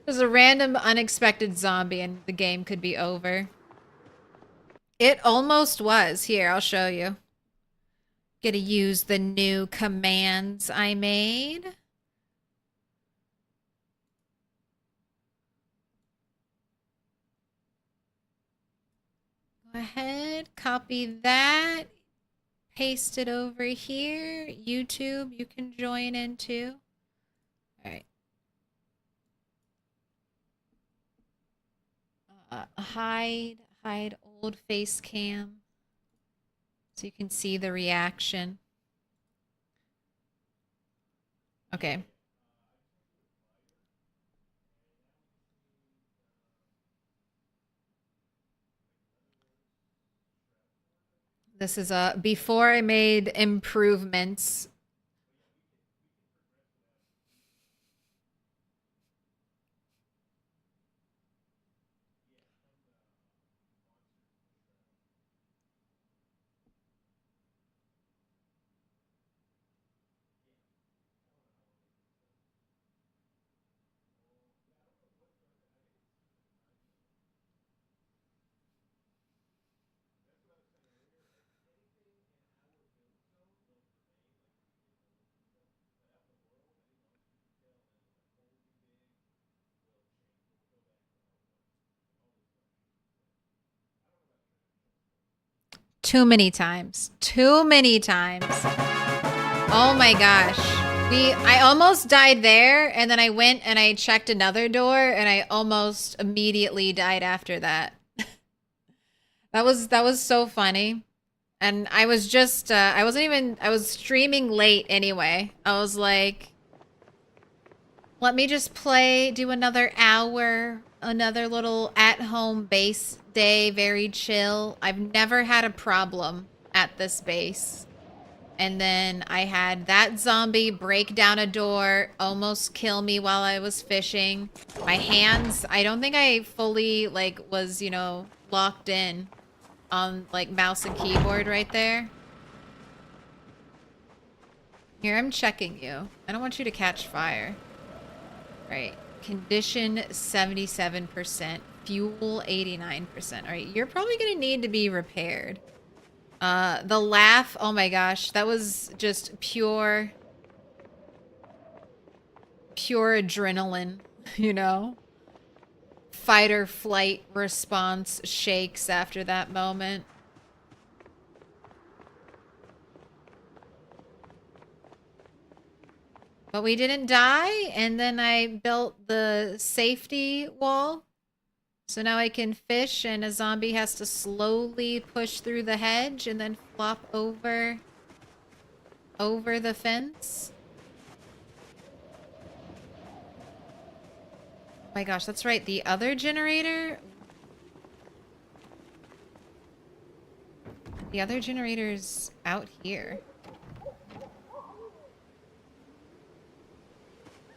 There's a random unexpected zombie and the game could be over. It almost was. Here, I'll show you. Gonna use the new commands I made. Go ahead, copy that. Paste it over here. YouTube, you can join in too. All right. Hide old face cam. So you can see the reaction. Okay. This is before I made improvements. Too many times. Too many times. Oh my gosh. I almost died there, and then I went and I checked another door, and I almost immediately died after that. That was so funny. And I was just, I was streaming late anyway. I was like, let me just do another hour, another little at-home base day, very chill. I've never had a problem at this base. And then I had that zombie break down a door, almost kill me while I was fishing. My hands, I don't think I fully, like, was, you know, locked in on, like, mouse and keyboard right there. Here, I'm checking you. I don't want you to catch fire. Right. Condition 77%. Fuel 89%. All right, you're probably going to need to be repaired. The laugh, oh my gosh, that was just pure adrenaline, you know? Fight or flight response shakes after that moment. But we didn't die, and then I built the safety wall. So now I can fish, and a zombie has to slowly push through the hedge and then flop over the fence. Oh my gosh, that's right. The other generator. The other generator's out here.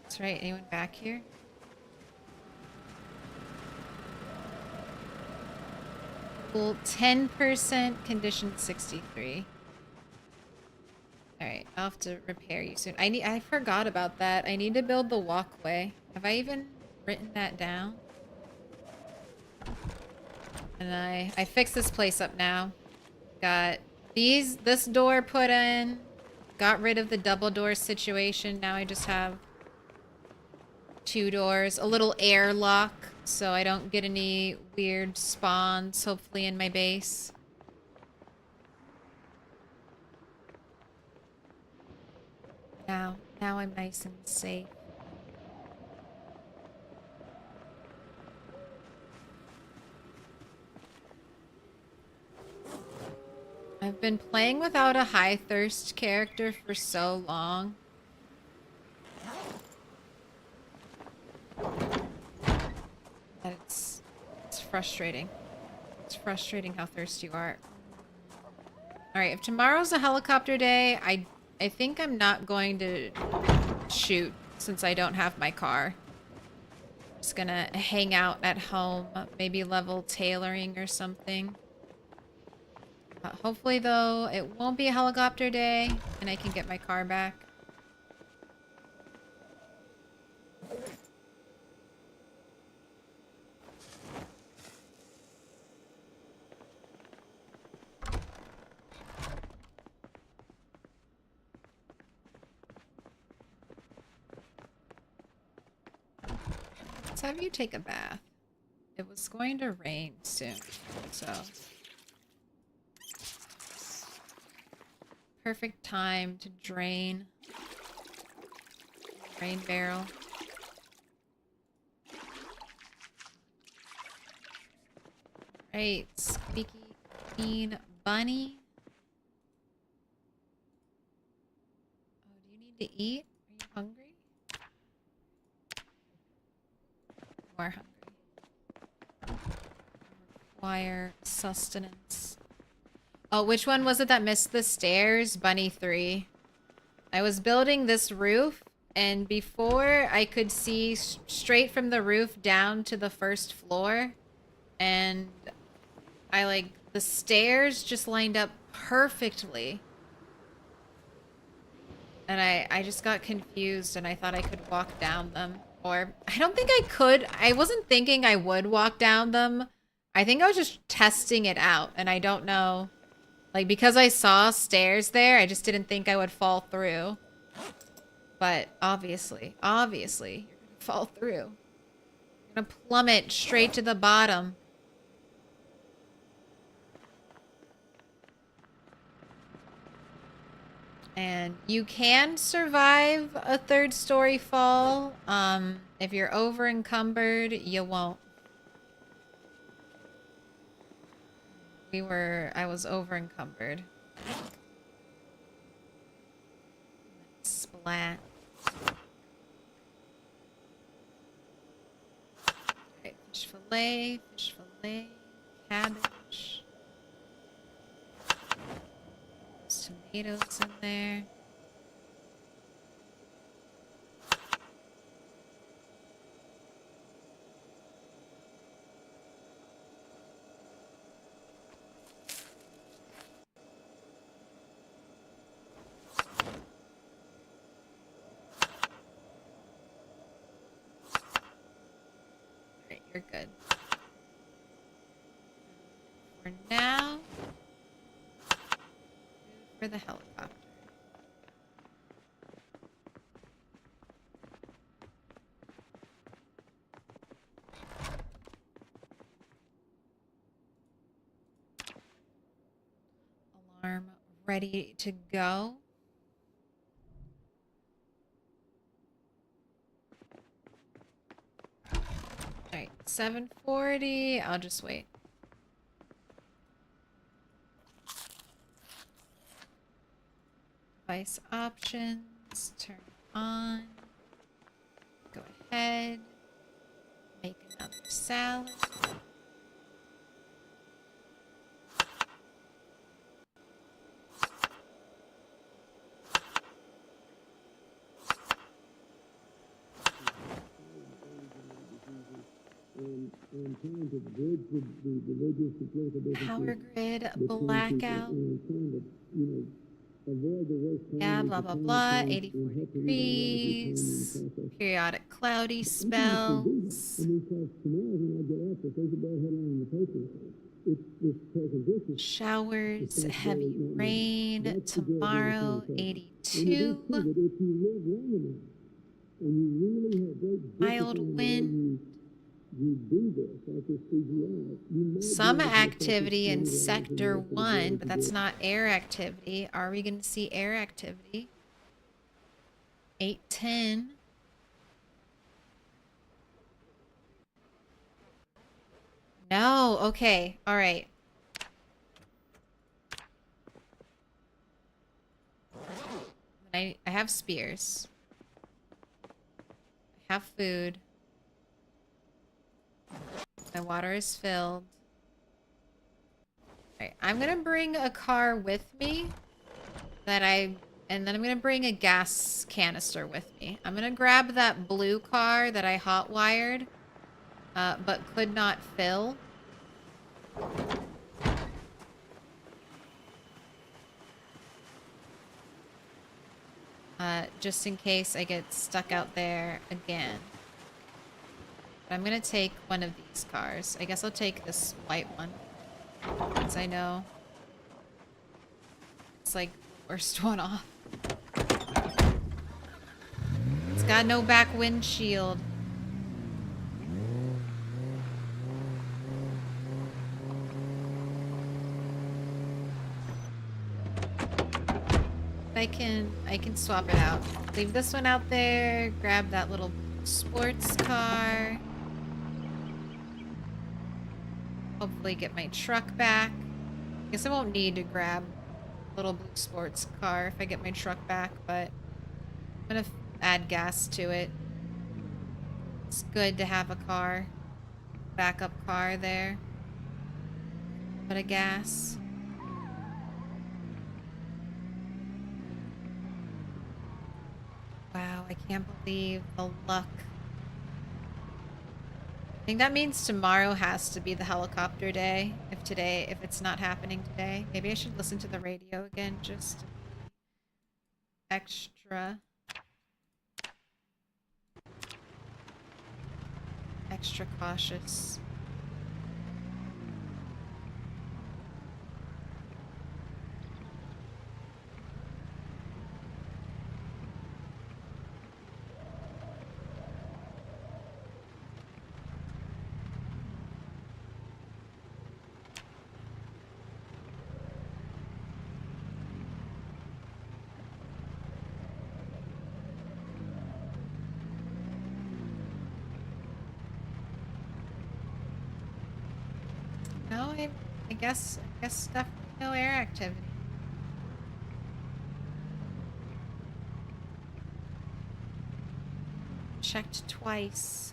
That's right. Anyone back here? Cool. 10%, condition 63. Alright, I'll have to repair you soon. I forgot about that. I need to build the walkway. Have I even written that down? And I fixed this place up now. Got this door put in. Got rid of the double door situation. Now I just have 2 doors. A little airlock so I don't get any weird spawns, hopefully, in my base. Now I'm nice and safe. I've been playing without a high thirst character for so long. That it's frustrating. It's frustrating how thirsty you are. Alright, if tomorrow's a helicopter day, I think I'm not going to shoot since I don't have my car. I'm just gonna hang out at home, maybe level tailoring or something. Hopefully, though, it won't be a helicopter day and I can get my car back. Let's have you take a bath. It was going to rain soon, so... Perfect time to drain. Rain barrel. Right, squeaky clean bunny. Oh, do you need to eat? Are you hungry? You are hungry. Require sustenance. Oh, which one was it that missed the stairs? Bunny 3. I was building this roof, and before I could see straight from the roof down to the first floor, and the stairs just lined up perfectly. And I just got confused, and I thought I could walk down them. Or, I don't think I could. I wasn't thinking I would walk down them. I think I was just testing it out, and I don't know. Like, because I saw stairs there, I just didn't think I would fall through. But obviously, you're gonna fall through. You're gonna plummet straight to the bottom. And you can survive a 3rd story fall. If you're over encumbered, you won't. I was over encumbered. black. Alright, fish fillet, cabbage. There's tomatoes in there. Alright, you're good. For now, food for the helicopter. Alarm ready to go. Alright, 7:40. I'll just wait. Device options. Turn on. Go ahead. Make another salad. And trying to bridge the religious and political differences Power grid between people blackout. and trying to, avoid the worst Yeah, climate, blah, the blah, climate blah. change, 84 and help to revitalize the economy in the degrees. process. Periodic cloudy I think we can do that. spells. I mean, because tomorrow when I get up, if there's a bad headline in the paper, it's this presentation. Showers, It's heavy not rain. That's the good Tomorrow, And it is 82. true that if you live long enough, and you really have great Mild discipline in the way wind. you do this, like this CGI, you might Some be able to activity in effectively Sector utilize the 1, ability but to that's do it. not air activity. Are we going to see air activity? 8:10. No, okay, all right. I have spears. I have food. My water is filled. Alright, I'm gonna bring a car with me and then I'm gonna bring a gas canister with me. I'm gonna grab that blue car that I hot wired, but could not fill. Just in case I get stuck out there again. But I'm gonna take one of these cars. I guess I'll take this white one. Because I know it's like the worst one off. It's got no back windshield. I can swap it out. Leave this one out there, grab that little sports car. Hopefully get my truck back. Guess I won't need to grab little blue sports car if I get my truck back, but I'm gonna add gas to it. It's good to have a car. Backup car there. But a gas. Wow, I can't believe the luck. I think that means tomorrow has to be the helicopter day. If it's not happening today. Maybe I should listen to the radio again just to be extra cautious. No, I guess definitely no air activity. checked twice.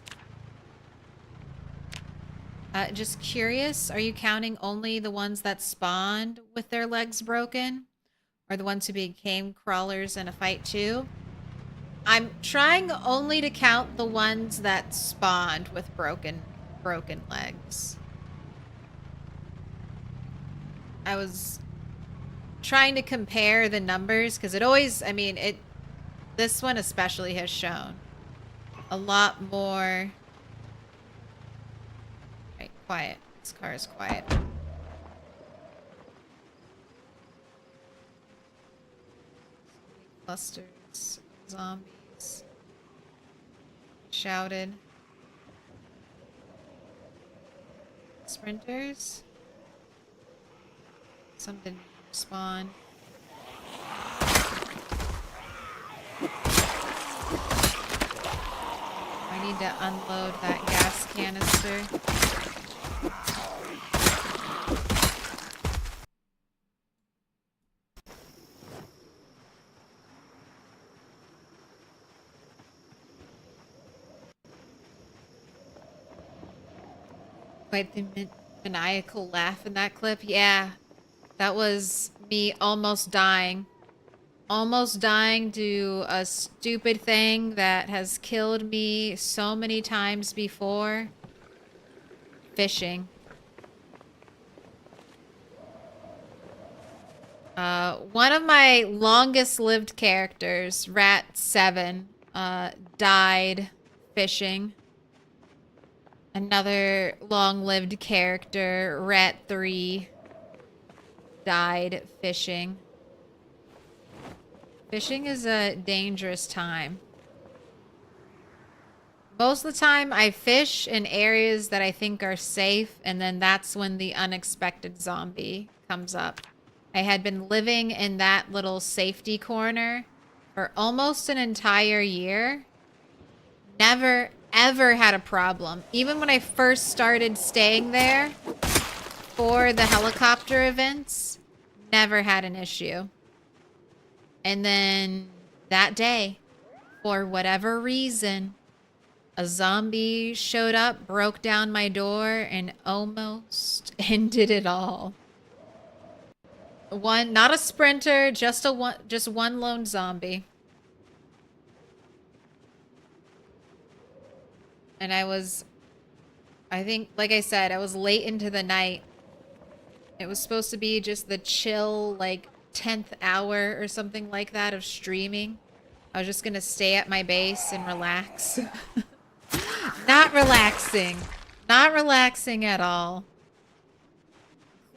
Just curious, are you counting only the ones that spawned with their legs broken? Or the ones who became crawlers in a fight too? I'm trying only to count the ones that spawned with broken legs. I was trying to compare the numbers because it always, I mean, this one especially has shown a lot more. Right, quiet. This car is quiet. Clusters, zombies. Shouted. Sprinters. Some didn't respond. I need to unload that gas canister. Quite the maniacal laugh in that clip. Yeah, that was me almost dying. Almost dying to a stupid thing that has killed me so many times before. Fishing. One of my longest lived characters, Rat7, died fishing. Another long-lived character, Rat3, died fishing. Fishing is a dangerous time. Most of the time, I fish in areas that I think are safe, and then that's when the unexpected zombie comes up. I had been living in that little safety corner for almost an entire year. Never, ever had a problem. Even when I first started staying there for the helicopter events, never had an issue. And then that day, for whatever reason, a zombie showed up, broke down my door, and almost ended it all. One, not a sprinter, just one lone zombie. And I think, like I said, I was late into the night. It was supposed to be just the chill, like, 10th hour or something like that of streaming. I was just gonna stay at my base and relax. Not relaxing. Not relaxing at all.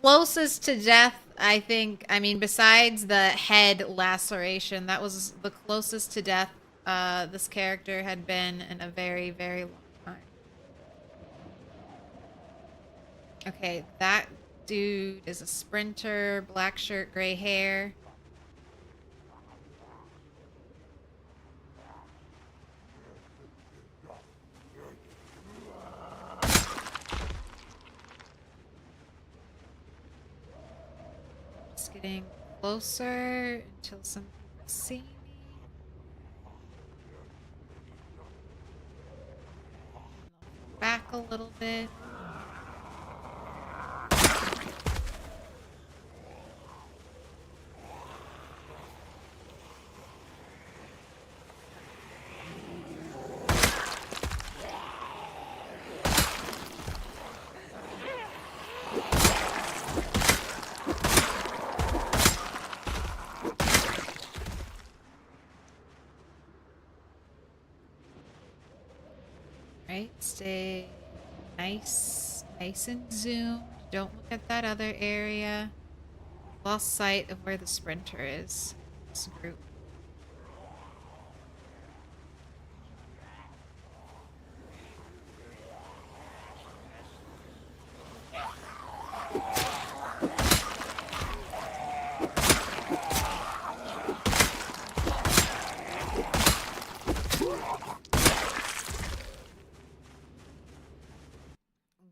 Closest to death, I think, I mean, besides the head laceration, that was the closest to death this character had been in a very, very long time. Okay, that dude is a sprinter, black shirt, gray hair. Just getting closer until some people see me. Back a little bit. Right, stay nice and zoomed. Don't look at that other area. Lost sight of where the sprinter is. This group.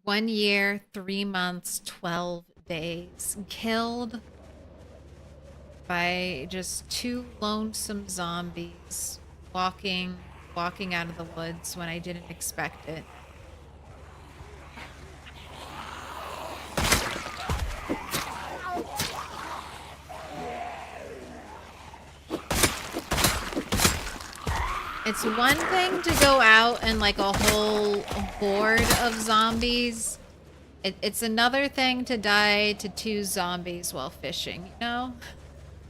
One year, 3 months, 12 days. Killed by just two lonesome zombies walking walking out of the woods when I didn't expect it. It's one thing to go out and like a whole horde of zombies. It's another thing to die to 2 zombies while fishing, you know?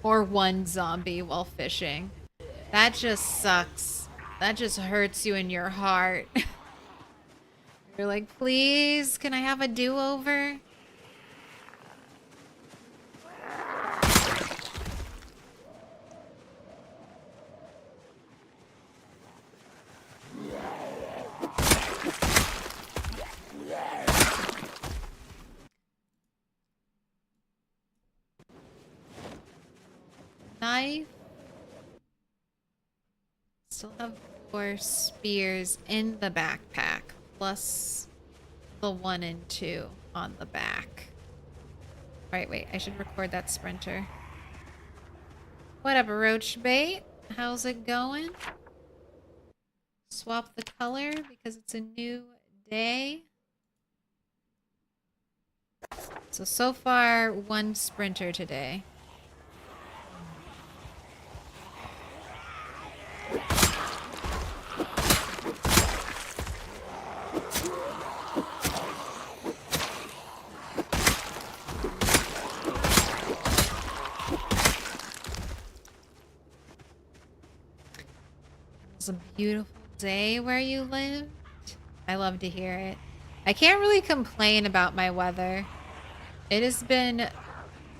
Or 1 zombie while fishing. That just sucks. That just hurts you in your heart. You're like, please, can I have a do-over? Knife. Still have 4 spears in the backpack, plus the 1 and 2 on the back. Alright, wait, I should record that sprinter. What up, roach bait? How's it going? Swap the color because it's a new day. So far, 1 sprinter today. It's a beautiful day where you lived. I love to hear it. I can't really complain about my weather. It has been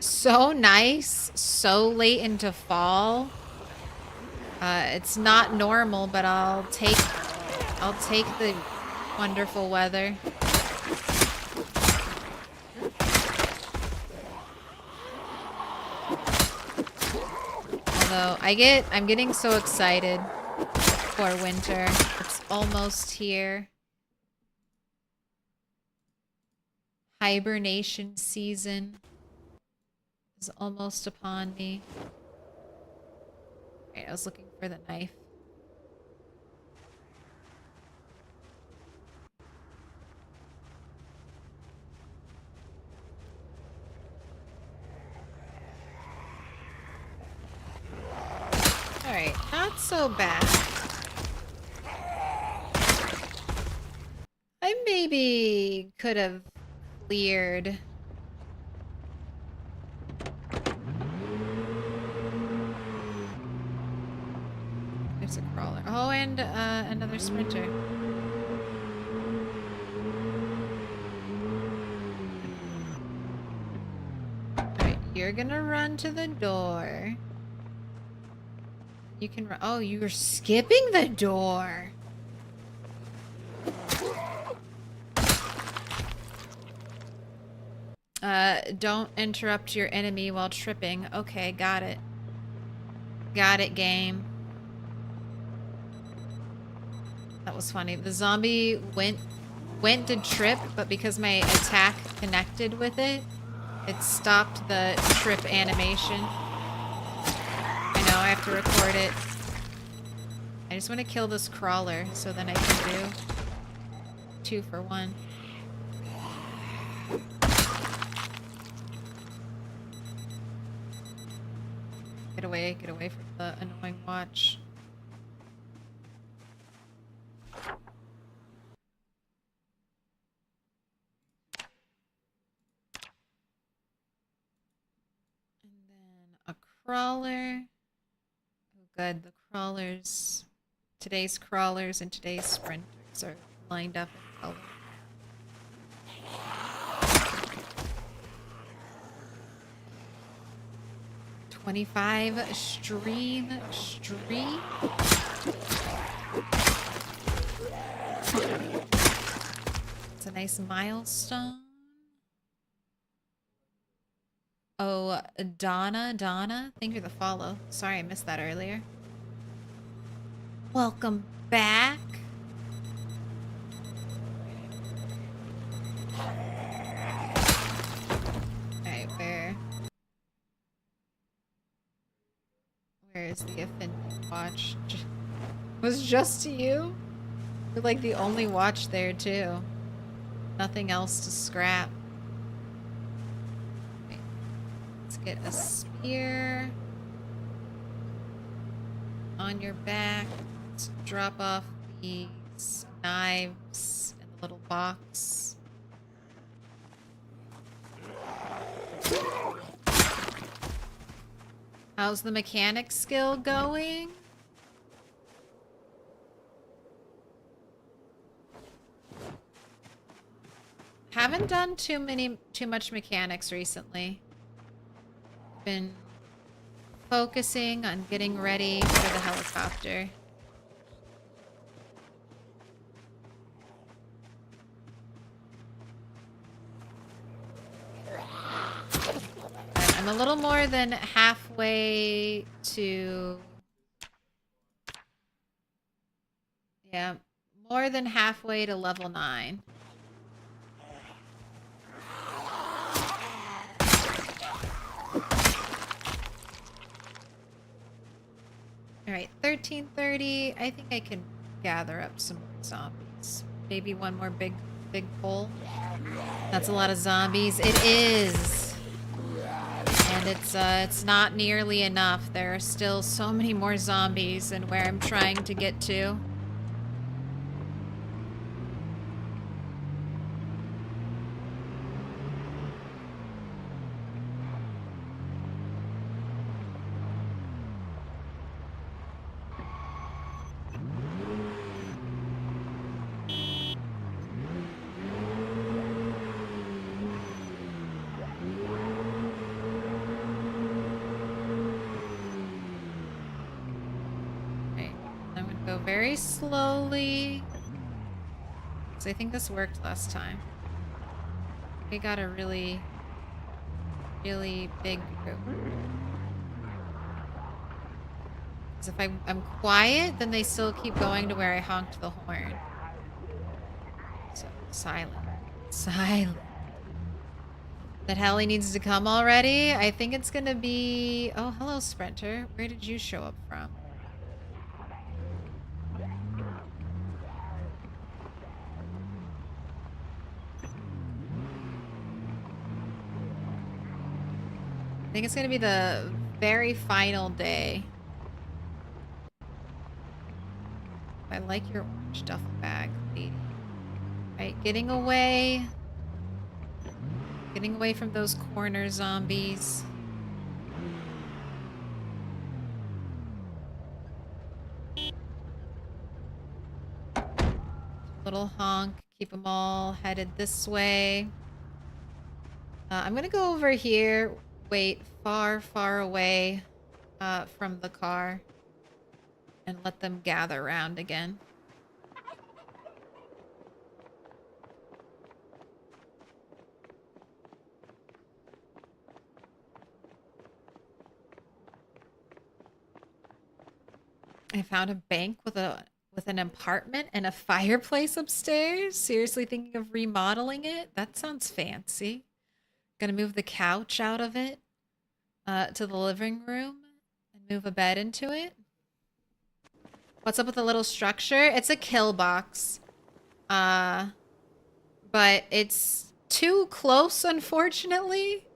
so nice, so late into fall. It's not normal, but I'll take the wonderful weather. Although I'm getting so excited for winter. It's almost here. Hibernation season is almost upon me. Right, I was looking for the knife. Alright, not so bad. I maybe could have cleared. There's a crawler. Oh, and another sprinter. Alright, you're gonna run to the door. You can run. Oh, you're skipping the door. Don't interrupt your enemy while tripping. Okay, got it. Got it, game. That was funny. The zombie went to trip, but because my attack connected with it, it stopped the trip animation. I know, I have to record it. I just want to kill this crawler so then I can do 2 for 1. Get away from the annoying watch. And then a crawler. Oh good, the crawlers. Today's crawlers and today's sprinters are lined up in color. $25 stream. It's a nice milestone. Oh, Donna, thank you for the follow. Sorry I missed that earlier. Welcome back. Alright, where is the offended watch? Was just to you? You're like the only watch there too. Nothing else to scrap. Wait. Let's get a spear on your back. Let's drop off these knives in the little box. How's the mechanic skill going? Haven't done too much mechanics recently. Been focusing on getting ready for the helicopter. I'm a little more than halfway to... Yeah, more than halfway to level 9. Alright, 1330. I think I can gather up some more zombies. Maybe one more big pull. That's a lot of zombies. It is! And it's not nearly enough. There are still so many more zombies than where I'm trying to get to. Very slowly. Because I think this worked last time. We got a really big group. Because if I'm quiet, then they still keep going to where I honked the horn. So, silent. Silent. That heli needs to come already? I think it's gonna be... Oh, hello, Sprinter. Where did you show up from? I think it's gonna be the very final day. I like your orange duffel bag, lady. Right, getting away from those corner zombies. Little honk, keep them all headed this way. I'm gonna go over here. Wait far away from the car and let them gather around again. I found a bank with an apartment and a fireplace upstairs. Seriously thinking of remodeling it? That sounds fancy. Gonna move the couch out of it to the living room and move a bed into it. What's up with the little structure? It's a kill box. But it's too close, unfortunately,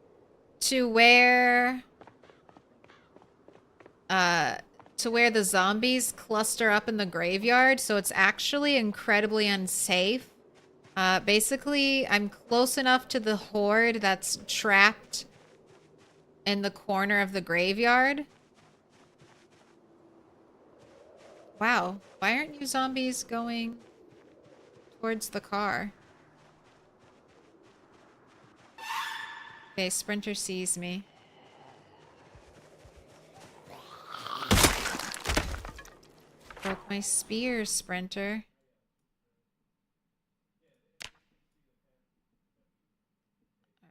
to where the zombies cluster up in the graveyard, so it's actually incredibly unsafe. Basically, I'm close enough to the horde that's trapped in the corner of the graveyard. Wow, why aren't you zombies going towards the car? Okay, Sprinter sees me. Broke my spear, Sprinter.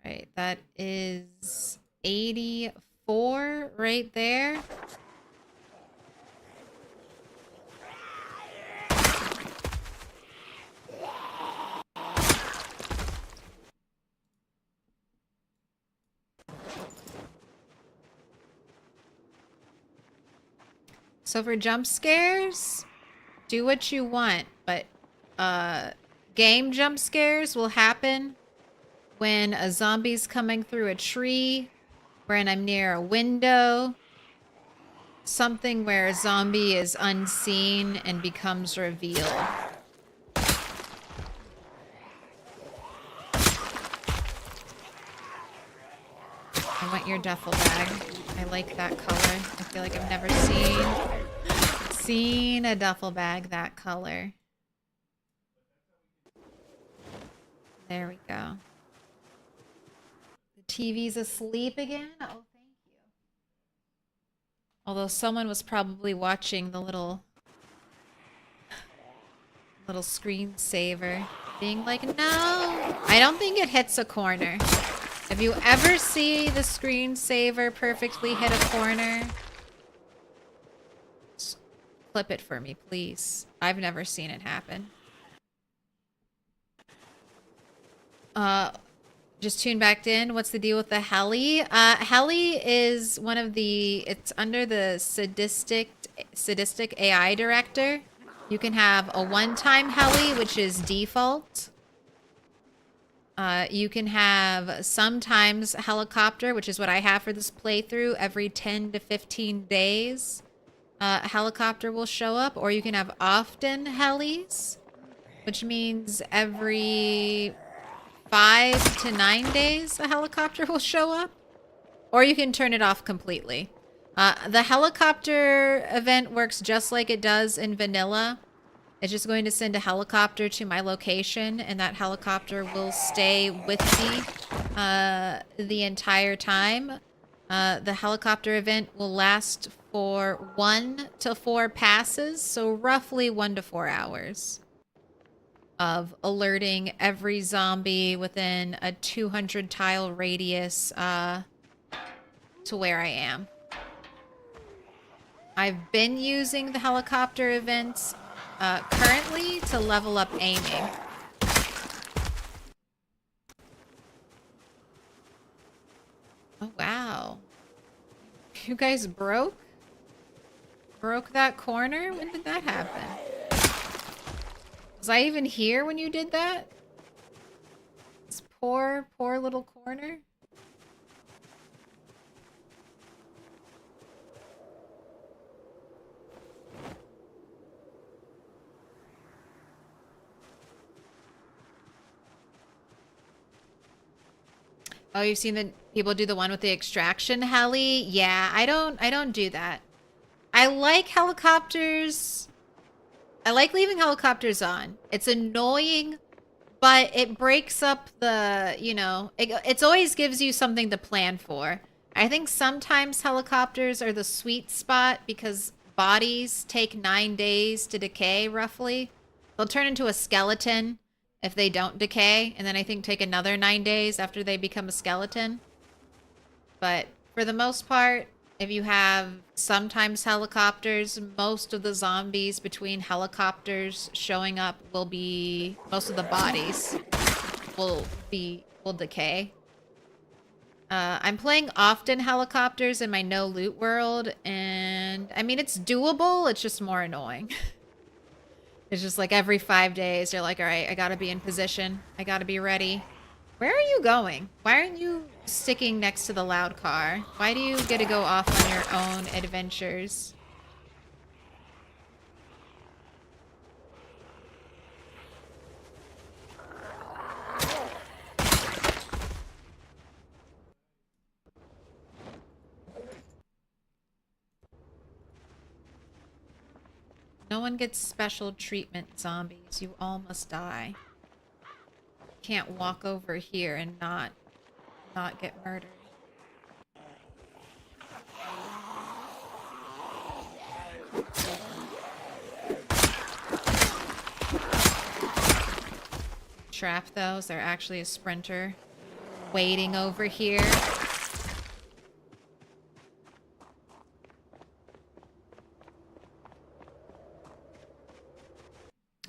Alright, that is 84 right there. So for jump scares, do what you want, but game jump scares will happen when a zombie's coming through a tree, when I'm near a window, something where a zombie is unseen and becomes revealed. I want your duffel bag. I like that color. I feel like I've never seen a duffel bag that color. There we go. The TV's asleep again? Oh, thank you. Although someone was probably watching the little screensaver, being like, no! I don't think it hits a corner. If you ever see the screensaver perfectly hit a corner, just clip it for me, please. I've never seen it happen. Just tuned back in. What's the deal with the heli? Heli is one of the, it's under the sadistic AI director. You can have a one-time heli, which is default. You can have sometimes helicopter, which is what I have for this playthrough. Every 10 to 15 days, a helicopter will show up. Or you can have often helis, which means every 5 to 9 days, a helicopter will show up. Or you can turn it off completely. The helicopter event works just like it does in vanilla. It's just going to send a helicopter to my location, and that helicopter will stay with me the entire time. The helicopter event will last for 1 to 4 passes, so roughly 1 to 4 hours of alerting every zombie within a 200 tile radius to where I am. I've been using the helicopter events currently to level up aiming. Oh, wow. You guys broke that corner? When did that happen? Was I even here when you did that? This poor little corner? Oh, you've seen the people do the one with the extraction heli? Yeah, I don't do that. I like helicopters. I like leaving helicopters on. It's annoying, but it breaks up the, you know, it always gives you something to plan for. I think sometimes helicopters are the sweet spot because bodies take 9 days to decay, roughly. They'll turn into a skeleton if they don't decay, and then I think take another 9 days after they become a skeleton. But for the most part, if you have sometimes helicopters, most of the zombies between helicopters showing up will be, most of the bodies will decay. I'm playing often helicopters in my no loot world, and I mean, it's doable, it's just more annoying. It's just like every 5 days, you're like, all right, I gotta be in position. I gotta be ready. Where are you going? Why aren't you sticking next to the loud car? Why do you get to go off on your own adventures? No one gets special treatment, zombies. You all must die. Can't walk over here and not get murdered. Trap those. They're actually a sprinter waiting over here.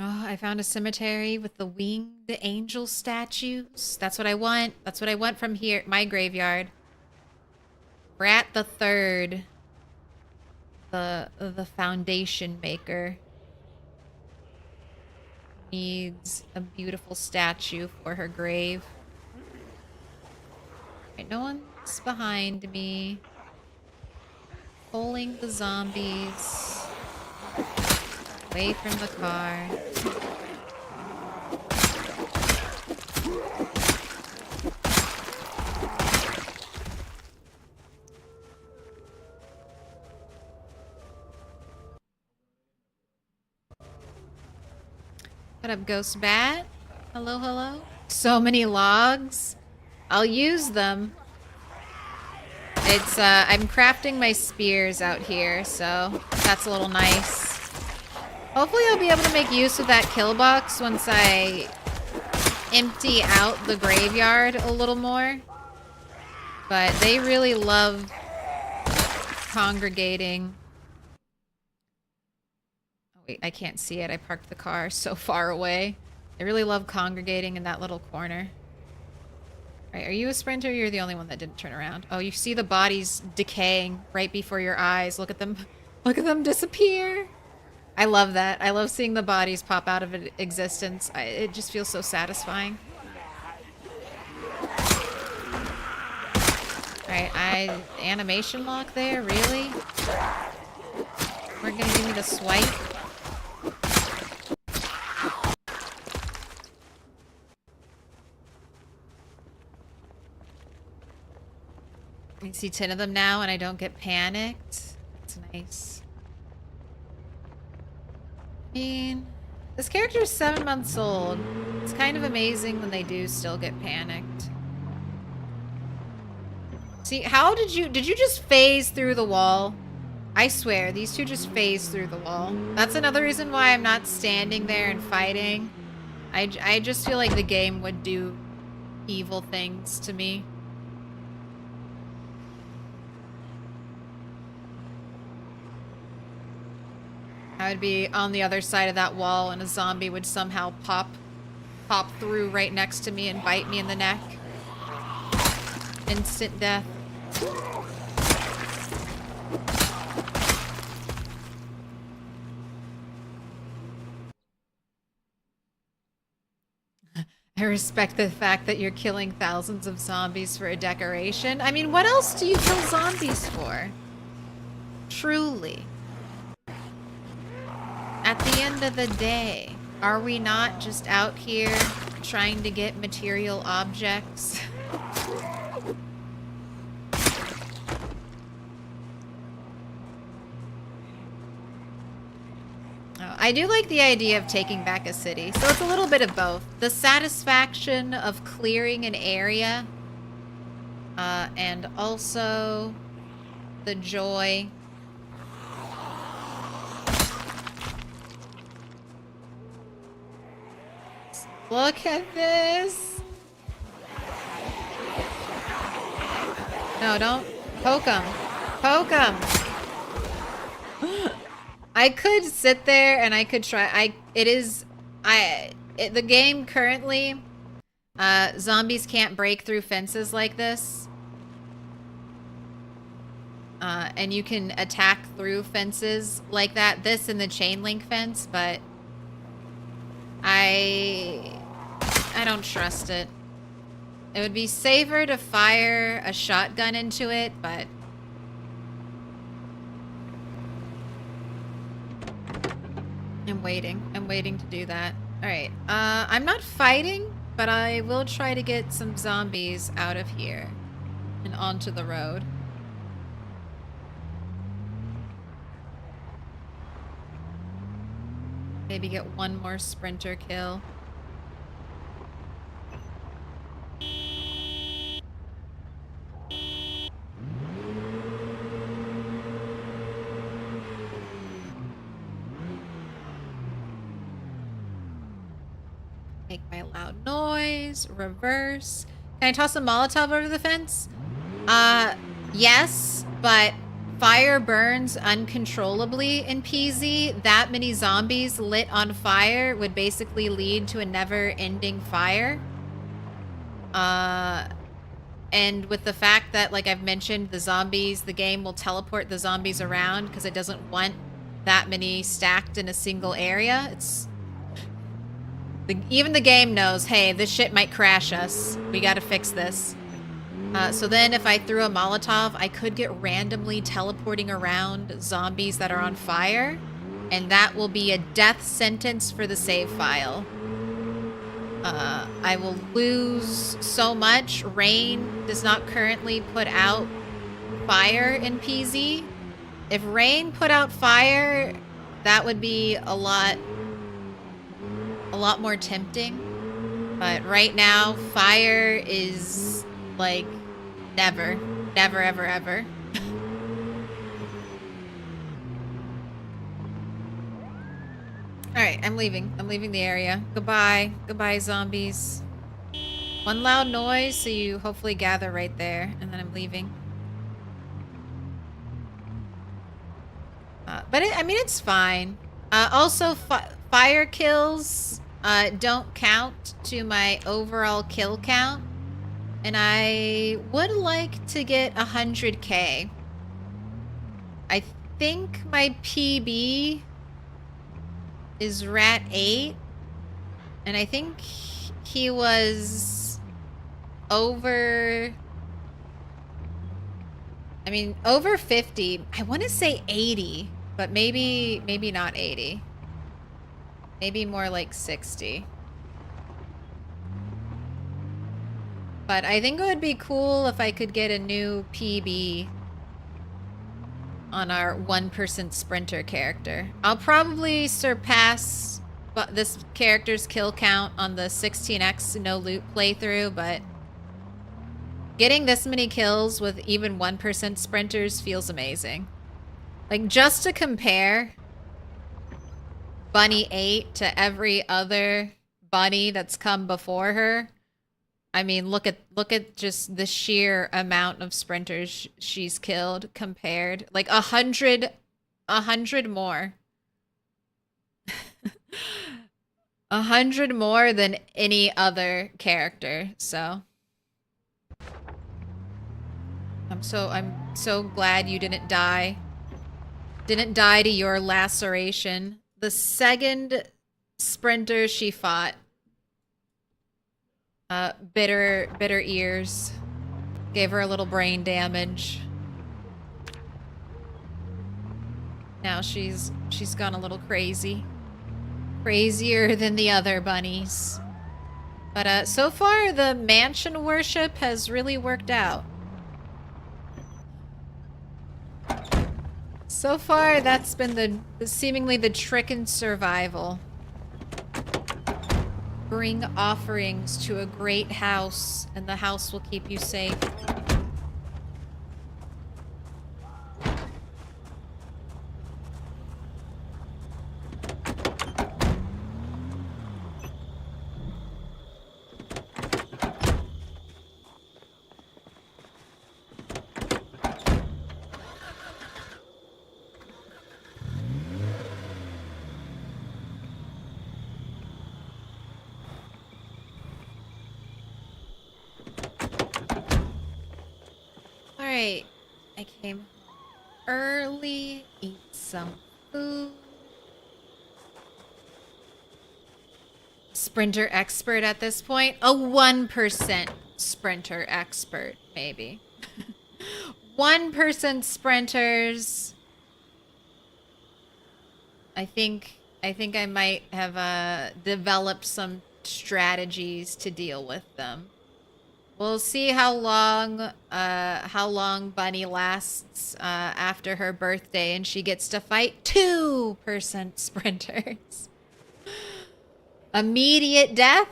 Oh, I found a cemetery with the winged angel statues. That's what I want. That's what I want from here. My graveyard. Brat the Third. The foundation maker. needs a beautiful statue for her grave. Right, no one's behind me. Pulling the zombies away from the car. What up, Ghost Bat? Hello, hello. So many logs. I'll use them. It's, I'm crafting my spears out here, so that's a little nice. Hopefully I'll be able to make use of that kill box once I empty out the graveyard a little more. But they really love congregating. Oh wait, I can't see it. I parked the car so far away. They really love congregating in that little corner. Right, are you a sprinter? Or you're the only one that didn't turn around. Oh, you see the bodies decaying right before your eyes. Look at them. Look at them disappear. I love that. I love seeing the bodies pop out of existence. It just feels so satisfying. Alright, animation lock there? Really? We're gonna give me the swipe? I can see 10 of them now and I don't get panicked. That's nice. I mean, this character is 7 months old. It's kind of amazing when they do still get panicked. See, how did you just phase through the wall? I swear, these two just phase through the wall. That's another reason why I'm not standing there and fighting. I just feel like the game would do evil things to me. I would be on the other side of that wall and a zombie would somehow pop through right next to me and bite me in the neck. Instant death. I respect the fact that you're killing thousands of zombies for a decoration. I mean, what else do you kill zombies for? Truly. At the end of the day, are we not just out here trying to get material objects? I do like the idea of taking back a city, so it's a little bit of both. The satisfaction of clearing an area, and also the joy. Look at this! No, don't poke him. Poke him! I could sit there and I could try. The game currently, zombies can't break through fences like this. And you can attack through fences like that. This and the chain link fence, but I don't trust it. It would be safer to fire a shotgun into it, but I'm waiting. I'm waiting to do that. Alright, I'm not fighting, but I will try to get some zombies out of here and onto the road. Maybe get one more sprinter kill. Make my loud noise, reverse. Can I toss a Molotov over the fence? Yes, but fire burns uncontrollably in PZ. That many zombies lit on fire would basically lead to a never-ending fire. And with the fact that, like I've mentioned, the game will teleport the zombies around because it doesn't want that many stacked in a single area. Even the game knows, hey, this shit might crash us. We gotta fix this. So then if I threw a Molotov, I could get randomly teleporting around zombies that are on fire. And that will be a death sentence for the save file. I will lose so much. Rain does not currently put out fire in PZ. If Rain put out fire, that would be a lot more tempting. But right now, fire is like never, never, ever, ever. All right, I'm leaving. I'm leaving the area. Goodbye. Goodbye, zombies. One loud noise, so you hopefully gather right there, and then I'm leaving. I mean, it's fine. Also, fire kills don't count to my overall kill count. And I would like to get 100K. I think my PB is Rat 8. And I think he was over... I mean, over 50. I want to say 80, but maybe not 80. Maybe more like 60. But I think it would be cool if I could get a new PB on our 1% sprinter character. I'll probably surpass this character's kill count on the 16x no loot playthrough, but getting this many kills with even 1% sprinters feels amazing. Like, just to compare Bunny 8 to every other bunny that's come before her, I mean, look at just the sheer amount of sprinters she's killed compared. Like 100 more. 100 more than any other character, so. I'm so glad you didn't die. Didn't die to your laceration. The second sprinter she fought, bitter ears. Gave her a little brain damage. Now she's gone a little crazy. Crazier than the other bunnies. But so far the mansion worship has really worked out. So far that's been seemingly the trick in survival. Bring offerings to a great house, and the house will keep you safe. Alright, I came home early, eat some food. Sprinter expert at this point? A 1% sprinter expert, maybe. 1% sprinters. I think I might have developed some strategies to deal with them. We'll see how long Bunny lasts after her birthday and she gets to fight 2% sprinters. Immediate death?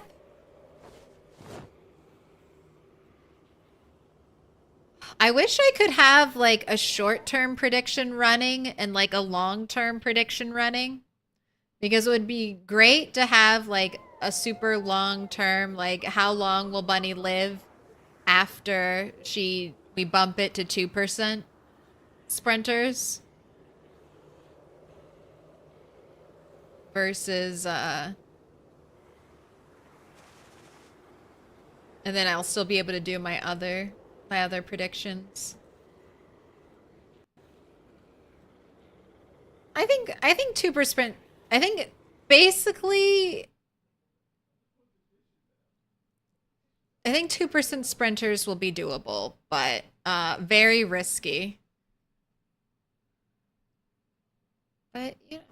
I wish I could have like a short-term prediction running and like a long-term prediction running. Because it would be great to have like a super long-term, like how long will Bunny live after we bump it to 2% sprinters versus and then I'll still be able to do my other predictions. I think 2%. I think basically I think 2% sprinters will be doable, but very risky. But you know,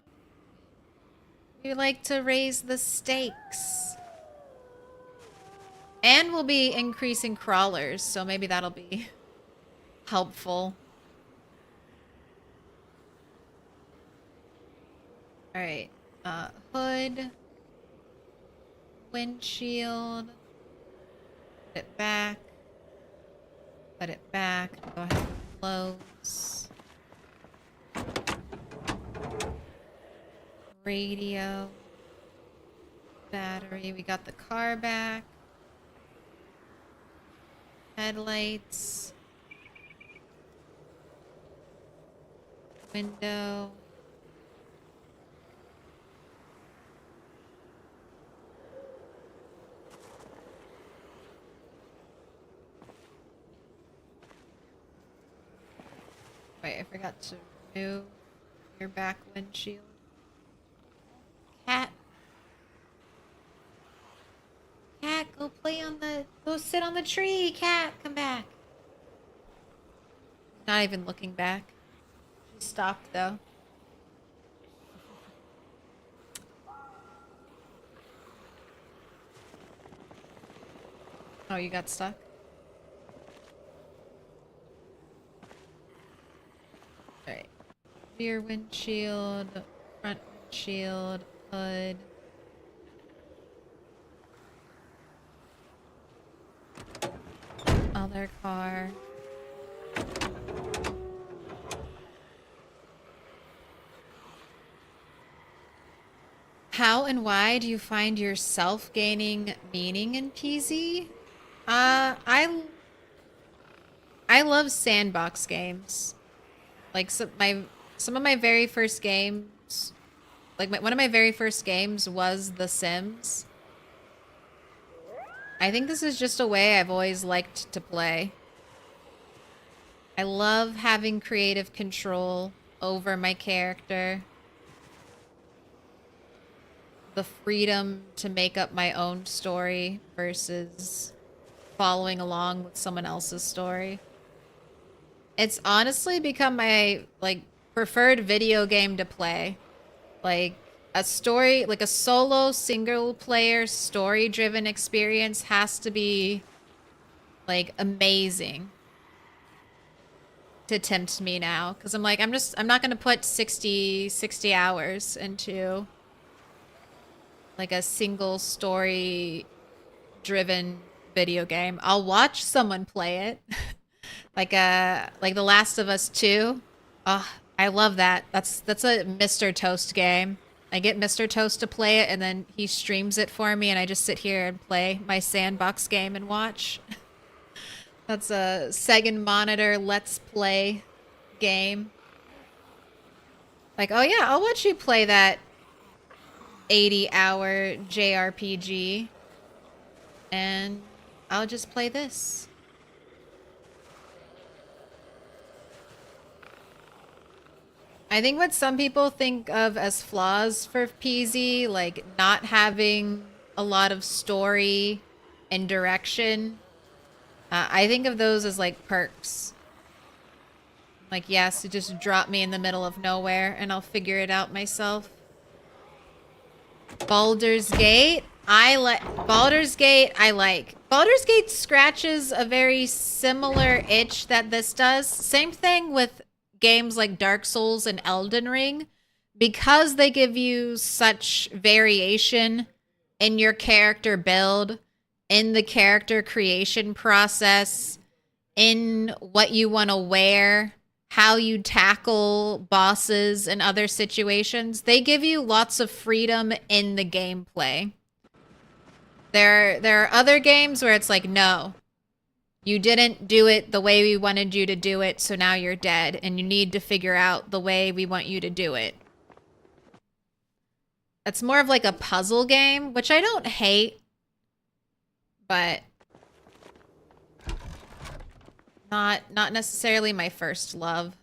we like to raise the stakes. And we'll be increasing crawlers, so maybe that'll be helpful. All right, hood, windshield, put it back, put it back, go ahead and close. Radio, battery, we got the car back. Headlights, window. Wait, I forgot to remove your back windshield. Cat. Cat, go play on the... Go sit on the tree, Cat. Come back. Not even looking back. She stopped, though. Oh, you got stuck? Alright. Rear windshield, front windshield, hood. Other car. How and why do you find yourself gaining meaning in PZ? I love sandbox games. Like some of my very first games, like one of my very first games was The Sims. I think this is just a way I've always liked to play. I love having creative control over my character. The freedom to make up my own story versus following along with someone else's story. It's honestly become my preferred video game to play. Like a story, like a solo single player story driven experience has to be like amazing to tempt me now. Cause I'm like, I'm not going to put 60 hours into like a single story driven video game. I'll watch someone play it. like The Last of Us 2. Oh, I love that. That's a Mr. Toast game. I get Mr. Toast to play it and then he streams it for me and I just sit here and play my sandbox game and watch. That's a Sega Monitor Let's Play game. Like, oh yeah, I'll watch you play that 80-hour JRPG and I'll just play this. I think what some people think of as flaws for PZ, like not having a lot of story and direction, I think of those as like perks. Like, yes, you just drop me in the middle of nowhere and I'll figure it out myself. Baldur's Gate, I like. Baldur's Gate scratches a very similar itch that this does. Same thing with games like Dark Souls and Elden Ring, because they give you such variation in your character build, in the character creation process, in what you want to wear, how you tackle bosses and other situations. They give you lots of freedom in the gameplay. There are other games where it's like, no, you didn't do it the way we wanted you to do it, so now you're dead, and you need to figure out the way we want you to do it. It's more of like a puzzle game, which I don't hate, but not necessarily my first love.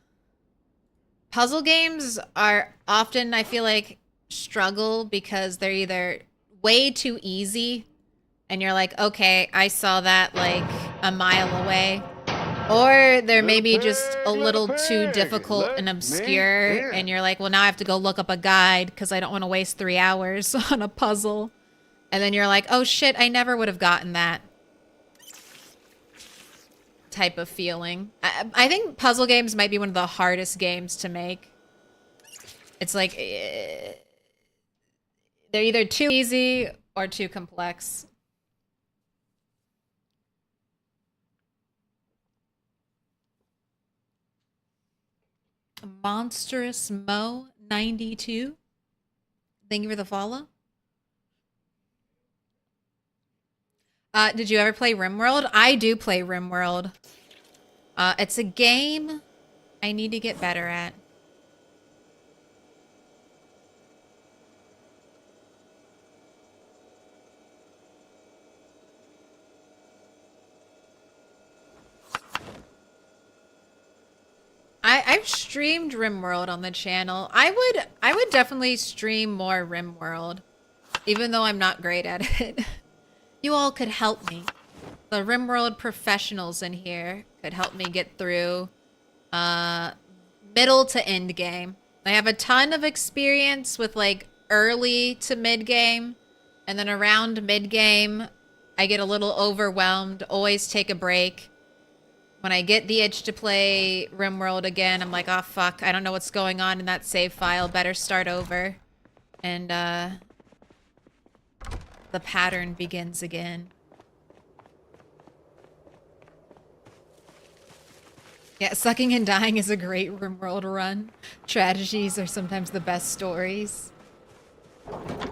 Puzzle games are often, I feel like, struggle because they're either way too easy and you're like, okay, I saw that like a mile away. Or they're maybe just a little too difficult and obscure, and you're like, well, now I have to go look up a guide because I don't want to waste 3 hours on a puzzle. And then you're like, oh shit, I never would have gotten that type of feeling. I think puzzle games might be one of the hardest games to make. It's like, they're either too easy or too complex. Monstrous Mo 92. Thank you for the follow. Did you ever play RimWorld? I do play RimWorld. It's a game I need to get better at. I've streamed RimWorld on the channel. I would definitely stream more RimWorld, even though I'm not great at it. You all could help me. The RimWorld professionals in here could help me get through middle to end game. I have a ton of experience with like early to mid game, and then around mid game, I get a little overwhelmed, always take a break. When I get the itch to play RimWorld again, I'm like, oh fuck, I don't know what's going on in that save file. Better start over. And the pattern begins again. Yeah, sucking and dying is a great RimWorld run. Tragedies are sometimes the best stories. Okay,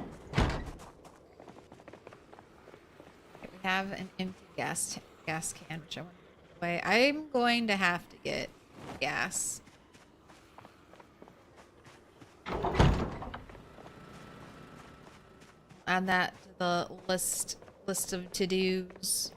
we have an empty gas can, which I want to put away. I'm going to have to get gas. Add that to the list of to-dos.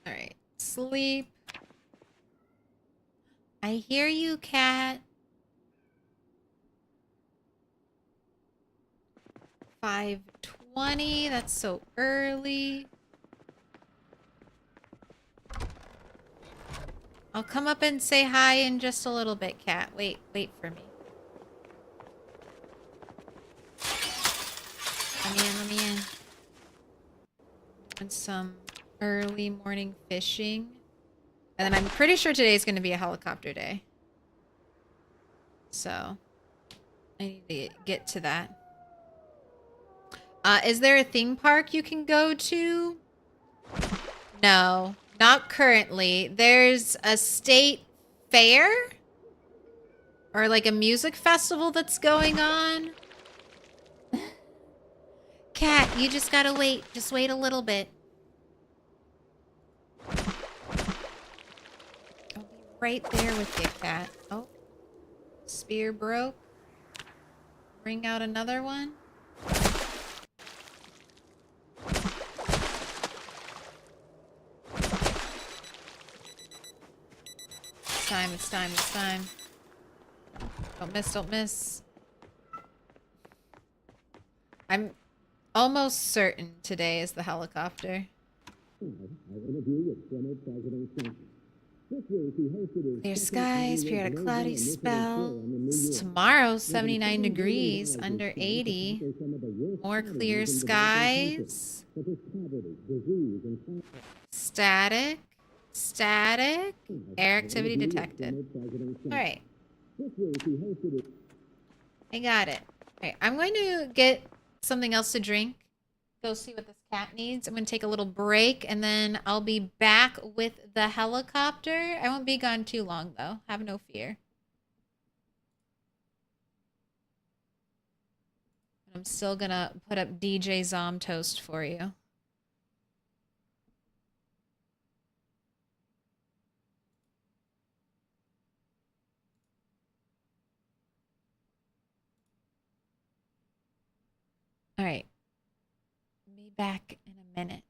All right, sleep. I hear you, cat. 5:20, that's so early. I'll come up and say hi in just a little bit, cat. Wait for me. Let me in. And some early morning fishing. And then I'm pretty sure today's going to be a helicopter day. So, I need to get to that. Is there a theme park you can go to? No, not currently. There's a state fair? Or like a music festival that's going on? Cat, you just gotta wait. Just wait a little bit. I'll be right there with you, cat. Oh. Spear broke. Bring out another one. It's time. Don't miss. I'm almost certain today is the helicopter. Clear skies, periodic cloudy spells. Tomorrow, 79 degrees, under 80. More clear skies. Static. Air activity detected. Alright. I got it. Alright, I'm going to get something else to drink. Go see what this cat needs. I'm going to take a little break, and then I'll be back with the helicopter. I won't be gone too long, though. Have no fear. I'm still going to put up DJ Zomtoast for you. All right. be back in a minute.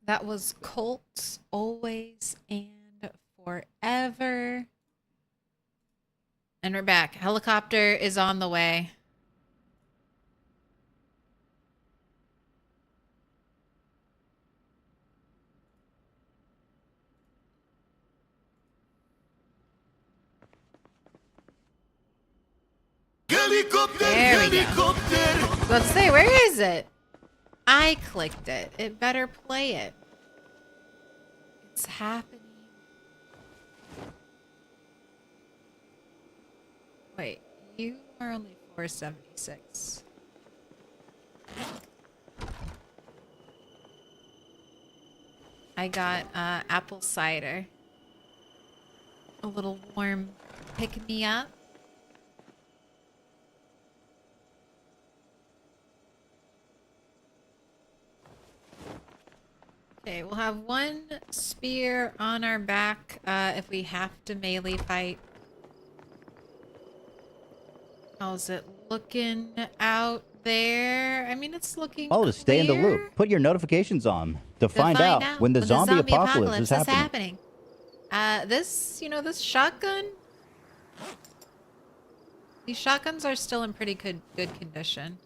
That was Colts Always and Forever. And we're back. Helicopter is on the way. Helicopter, There we go. helicopter. Let's say, where is it? I clicked it. It better play it. It's happening. Wait, you are only 476. I got apple cider. A little warm pick-me-up. Okay, we'll have one spear on our back if we have to melee fight. How's it looking out there? I mean, it's looking Oh, to stay in the clear. loop. Put your notifications on to find out when the zombie apocalypse is happening. This, you know, this shotgun. These shotguns are still in pretty good condition.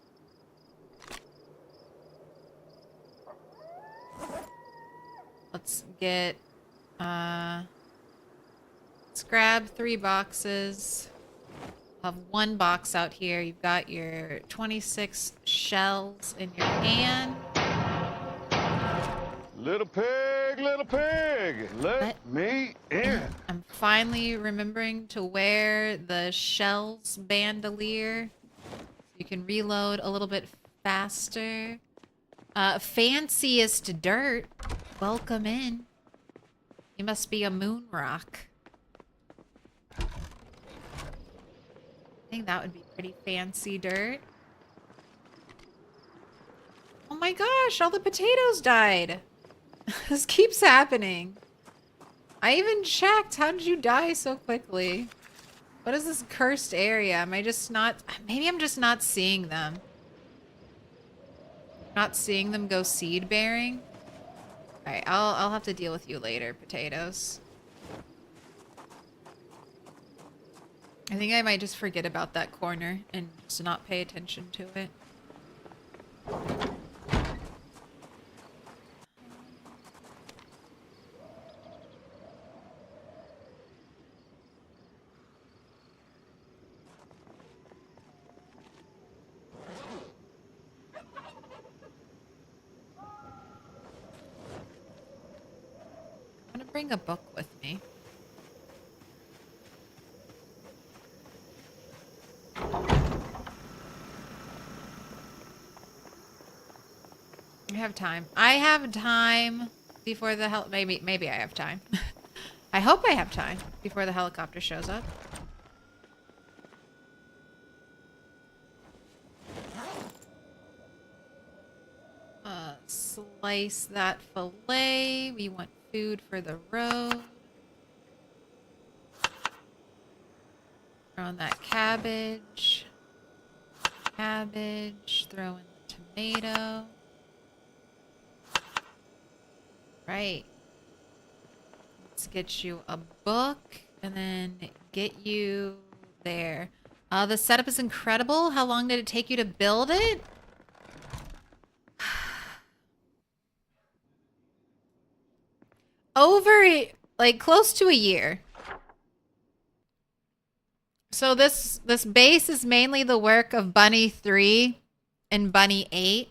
Let's get, let's grab 3 boxes. I'll have 1 box out here. You've got your 26 shells in your hand. Little pig, let me in. I'm finally remembering to wear the shells bandolier. You can reload a little bit faster. Fanciest dirt. Welcome in. You must be a moon rock. I think that would be pretty fancy dirt. Oh my gosh, all the potatoes died. This keeps happening. I even checked. How did you die so quickly? What is this cursed area? Am I just not... Maybe I'm just not seeing them. Not seeing them go seed bearing. Alright, I'll have to deal with you later, potatoes. I think I might just forget about that corner and just not pay attention to it. I'm gonna bring a book with me. I have time. I have time before the maybe I have time. I hope I have time before the helicopter shows up. Slice that fillet. We want food for the road. Throw in that cabbage. Cabbage. Throw in the tomato. Right. Let's get you a book and then get you there. The setup is incredible. How long did it take you to build it? Over, like, close to a year. So this base is mainly the work of Bunny 3 and Bunny 8.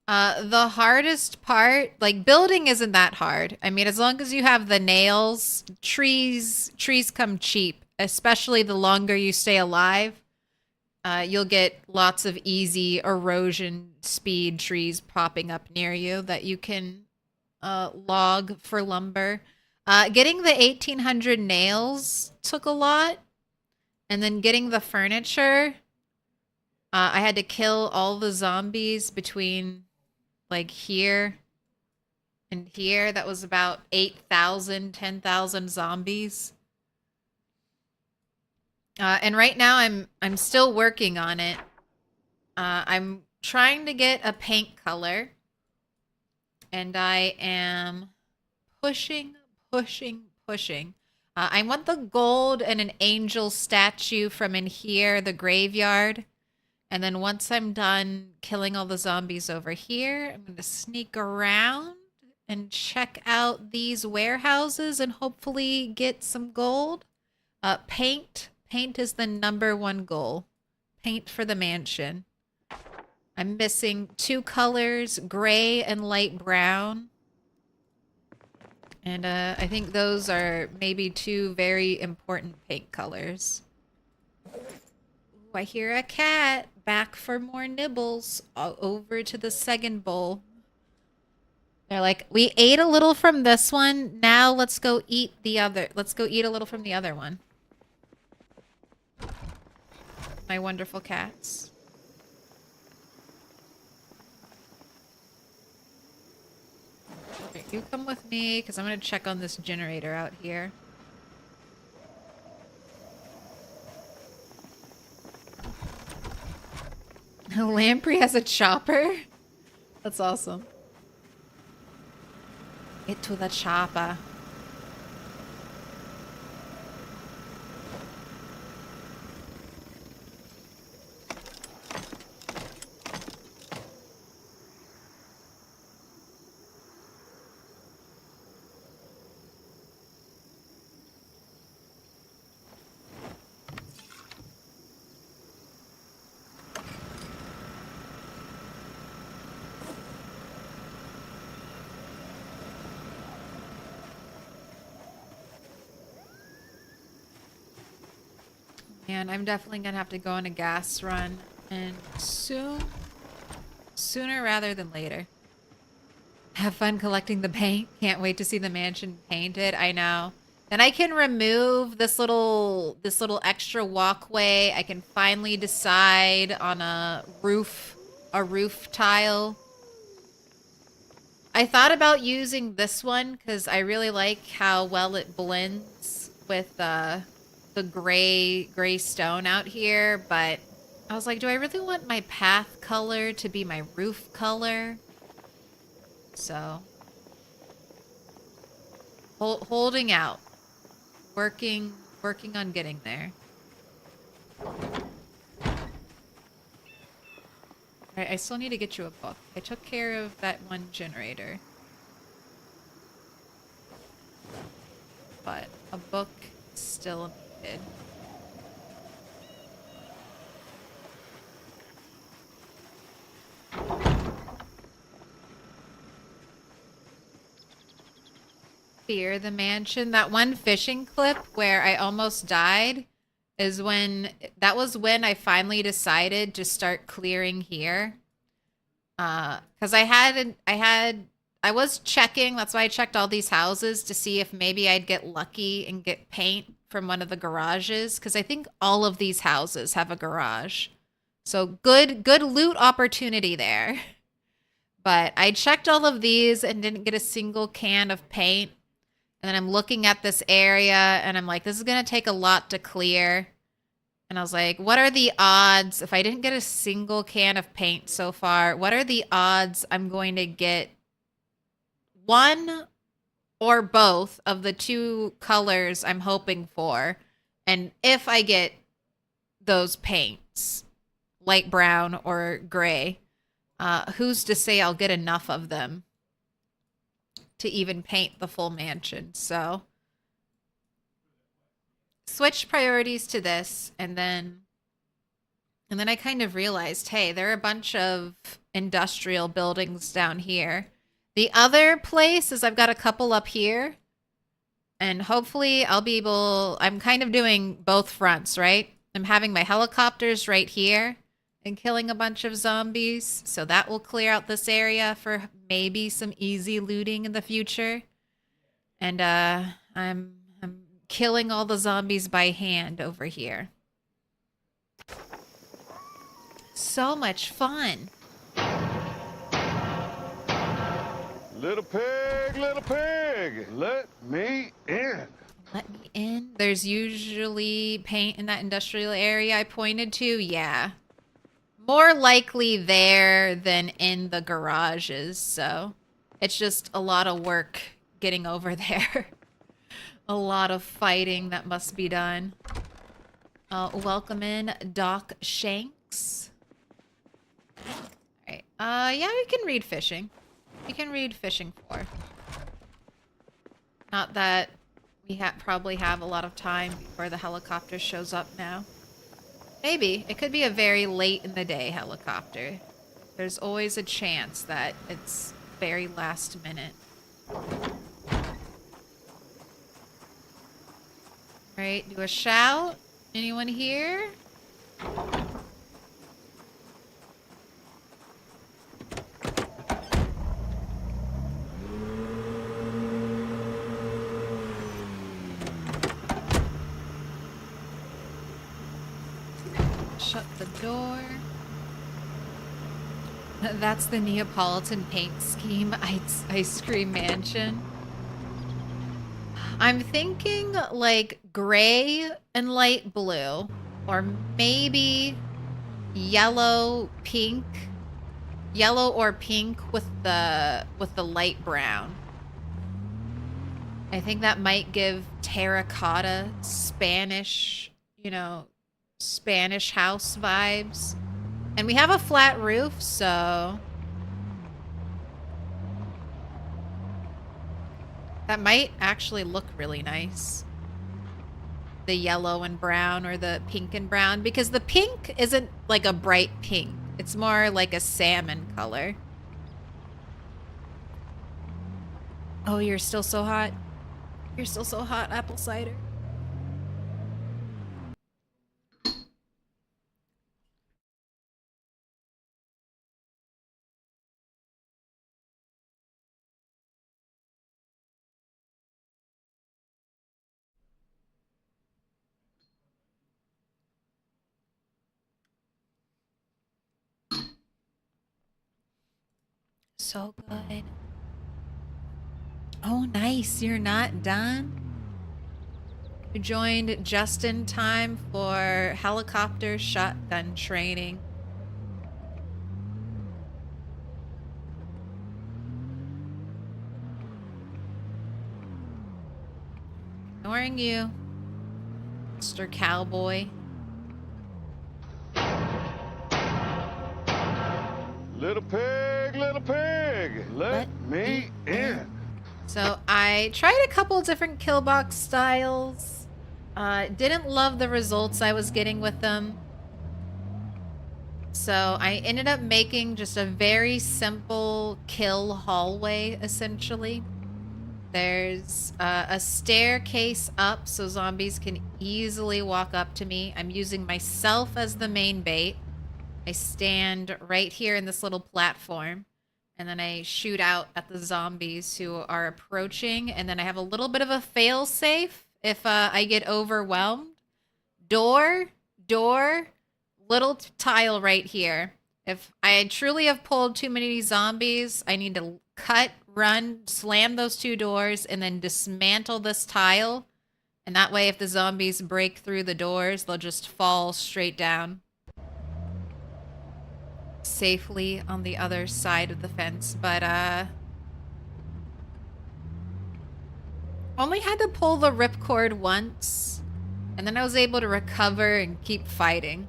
The hardest part, like, building isn't that hard. I mean, as long as you have the nails, trees come cheap, especially the longer you stay alive. You'll get lots of easy erosion speed trees popping up near you that you can log for lumber. Getting the 1800 nails took a lot. And then getting the furniture, I had to kill all the zombies between, like, here and here. That was about 8,000, 10,000 zombies. And right now I'm still working on it. I'm trying to get a paint color. And I am pushing. I want the gold and an angel statue from in here, the graveyard. And then once I'm done killing all the zombies over here, I'm going to sneak around and check out these warehouses and hopefully get some gold. Paint. Paint is the #1 goal. Paint for the mansion. I'm missing 2 colors, gray and light brown. And I think those are maybe 2 very important paint colors. Ooh, I hear a cat. Back for more nibbles. Over to the second bowl. They're like, we ate a little from this one. Now let's go eat the other. Let's go eat a little from the other one. My wonderful cats. Okay, you come with me, because I'm going to check on this generator out here. Lamprey has a chopper? That's awesome. Get to the chopper. Man, I'm definitely gonna have to go on a gas run, and sooner rather than later. Have fun collecting the paint. Can't wait to see the mansion painted. I know. Then I can remove this little extra walkway. I can finally decide on a roof tile. I thought about using this one because I really like how well it blends with the gray stone out here, but I was like, do I really want my path color to be my roof color? So holding out, working on getting there. All right, I still need to get you a book. I took care of that one generator, but a book is still needed. Fear the mansion. That one fishing clip where I almost died is that was when I finally decided to start clearing here. Because I was checking, that's why I checked all these houses to see if maybe I'd get lucky and get paint from one of the garages, because I think all of these houses have a garage. So good loot opportunity there. But I checked all of these and didn't get a single can of paint. And then I'm looking at this area and I'm like, this is going to take a lot to clear. And I was like, what are the odds, if I didn't get a single can of paint so far, what are the odds I'm going to get one or both of the 2 colors I'm hoping for? And if I get those paints, light brown or gray, who's to say I'll get enough of them to even paint the full mansion? So switch priorities to this, and then I kind of realized, hey, there are a bunch of industrial buildings down here. The other place is I've got a couple up here, and hopefully I'll be able, I'm kind of doing both fronts, right? I'm having my helicopters right here and killing a bunch of zombies, so that will clear out this area for maybe some easy looting in the future. And I'm killing all the zombies by hand over here. So much fun. Little pig, let me in. Let me in. There's usually paint in that industrial area I pointed to. Yeah. More likely there than in the garages, so It's just a lot of work getting over there. A lot of fighting that must be done. Welcome in, Doc Shanks. Alright, yeah, we can read fishing. We can read fishing 4. Not that we probably have a lot of time before the helicopter shows up now. Maybe. It could be a very late in the day helicopter. There's always a chance that it's very last minute. Alright, do a shout. Anyone here? Shut the door. That's the Neapolitan paint scheme. Ice cream mansion. I'm thinking like gray and light blue, or maybe yellow, pink, yellow or pink with the light brown. I think that might give terracotta Spanish, you know, Spanish house vibes. And we have a flat roof, so that might actually look really nice. The yellow and brown, or the pink and brown, because the pink isn't like a bright pink. It's more like a salmon color. Oh, you're still so hot. You're still so hot, apple cider. So good. Oh, nice. You're not done? You joined just in time for helicopter shotgun training. Ignoring you, Mr. Cowboy. Little pig, let me in. So I tried a couple different kill box styles. Didn't love the results I was getting with them. So I ended up making just a very simple kill hallway, essentially. There's a staircase up so zombies can easily walk up to me. I'm using myself as the main bait. I stand right here in this little platform, and then I shoot out at the zombies who are approaching, and then I have a little bit of a fail-safe if I get overwhelmed. Door, little tile right here. If I truly have pulled too many zombies, I need to cut, run, slam those 2 doors, and then dismantle this tile. And that way, if the zombies break through the doors, they'll just fall straight down safely on the other side of the fence. But only had to pull the ripcord once, and then I was able to recover and keep fighting.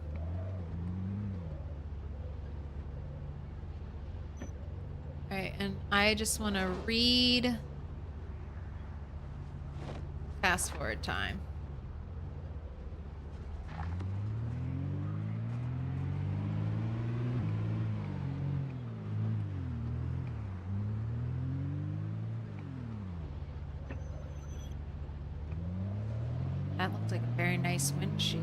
Alright, and I just want to read fast forward time. That looks like a very nice windshield.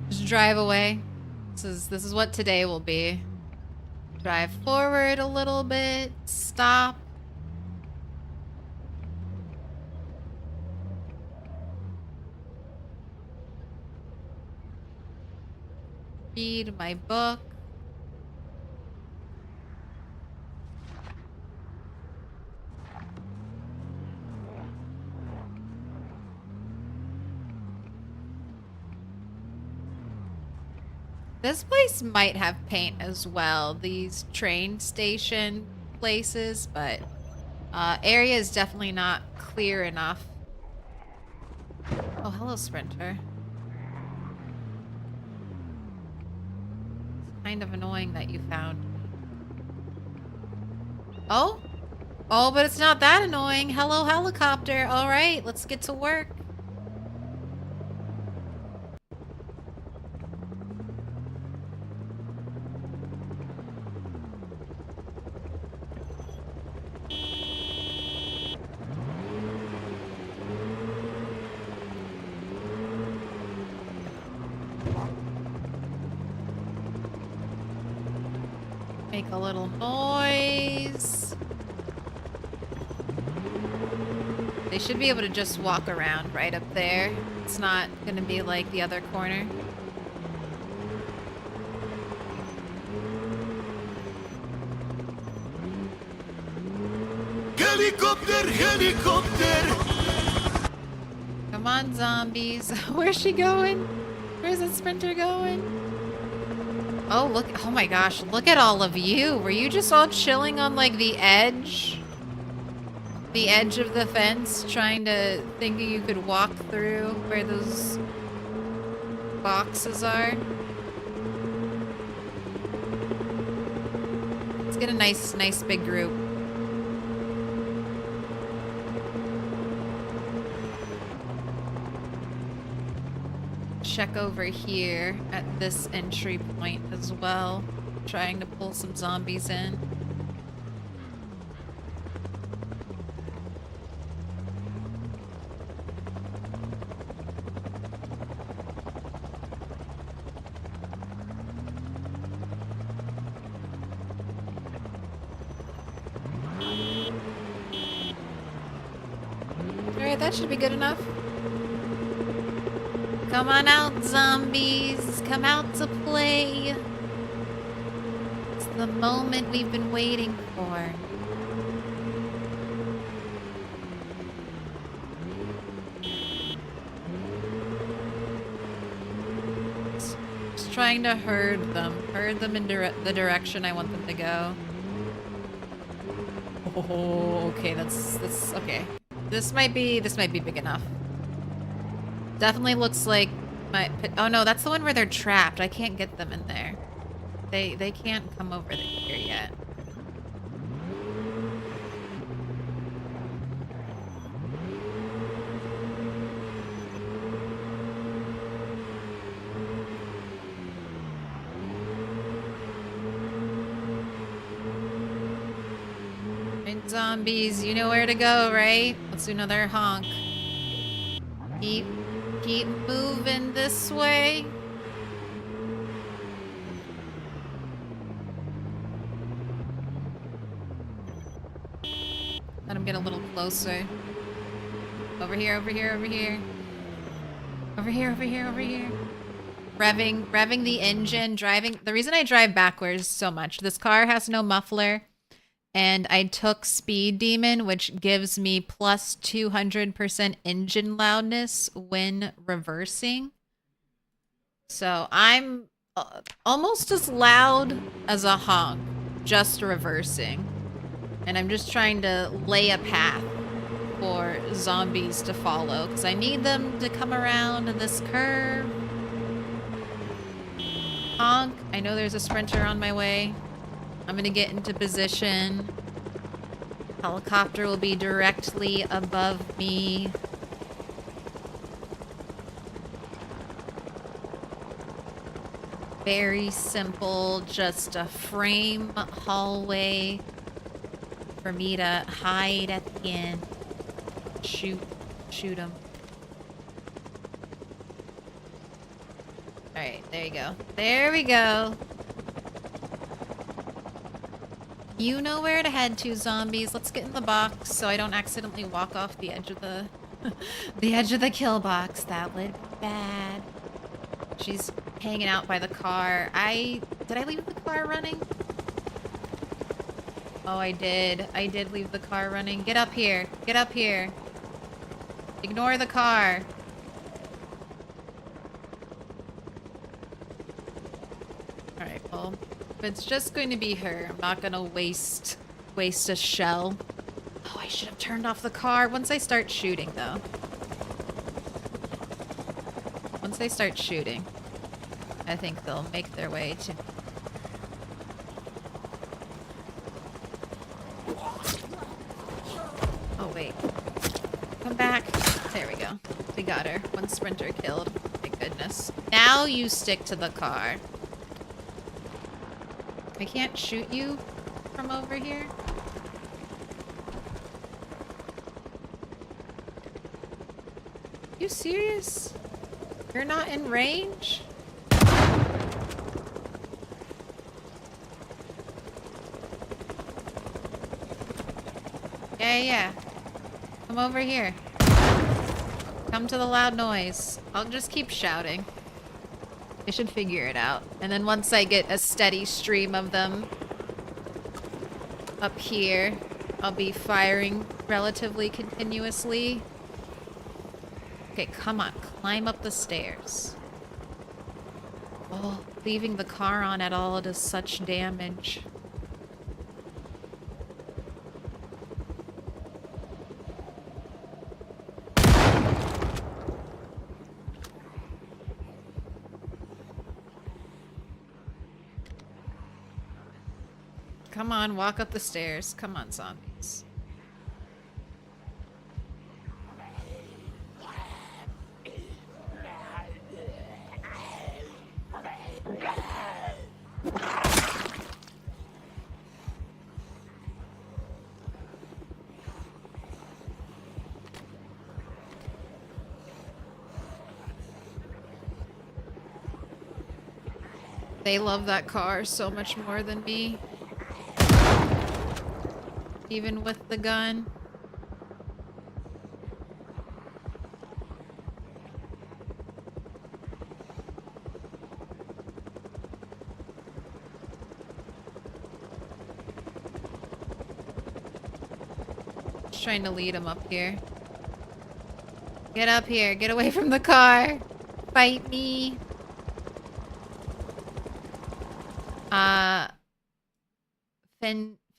Just drive away. This is what today will be. Drive forward a little bit, stop. Read my book. This place might have paint as well. These train station places, but area is definitely not clear enough. Oh, hello, Sprinter. It's kind of annoying that you found me. Oh? Oh, but it's not that annoying. Hello, helicopter. All right, let's get to work. Make a little noise. They should be able to just walk around right up there. It's not gonna be like the other corner. Helicopter, helicopter. Come on, zombies. Where's she going? Where's the Sprinter going? Oh, look. Oh my gosh. Look at all of you. Were you just all chilling on like the edge? The edge of the fence, trying to think you could walk through where those boxes are? Let's get a nice big group. Check over here at this entry point as well, trying to pull some zombies in. Alright, that should be good enough. Come on out, zombies. Come out to play. It's the moment we've been waiting for. Just trying to herd them in the direction I want them to go. Oh, okay, that's okay. This might be big enough. Definitely looks like my... Oh no, that's the one where they're trapped. I can't get them in there. They can't come over here yet. Right, zombies, you know where to go, right? Let's do another honk. Keep moving this way. Let him get a little closer. Over here, over here, over here. Over here, over here, over here. Revving the engine, driving. The reason I drive backwards so much, this car has no muffler. And I took Speed Demon, which gives me plus 200% engine loudness when reversing. So I'm almost as loud as a honk, just reversing. And I'm just trying to lay a path for zombies to follow, because I need them to come around this curve. Honk. I know there's a Sprinter on my way. I'm gonna get into position. Helicopter will be directly above me. Very simple, just a frame hallway for me to hide at the end. Shoot them. All right, there you go. There we go. You know where to head to, zombies. Let's get in the box so I don't accidentally walk off the edge of the the edge of the kill box. That would be bad. She's hanging out by the car. Did I leave the car running? Oh, I did. I did leave the car running. Get up here. Get up here. Ignore the car. Alright, well, if it's just going to be her, I'm not gonna waste a shell. Oh, I should have turned off the car. Once I start shooting, though. Once they start shooting, I think they'll make their way to... Oh, wait. Come back. There we go. We got her. One sprinter killed. Thank goodness. Now you stick to the car. I can't shoot you from over here. You serious? You're not in range? Yeah. Come over here. Come to the loud noise. I'll just keep shouting. I should figure it out. And then once I get a steady stream of them up here, I'll be firing relatively continuously. Okay, come on. Climb up the stairs. Oh, leaving the car on at all does such damage. Come on, walk up the stairs. Come on, zombies. They love that car so much more than me. Even with the gun. Just trying to lead him up here. Get up here. Get away from the car. Fight me.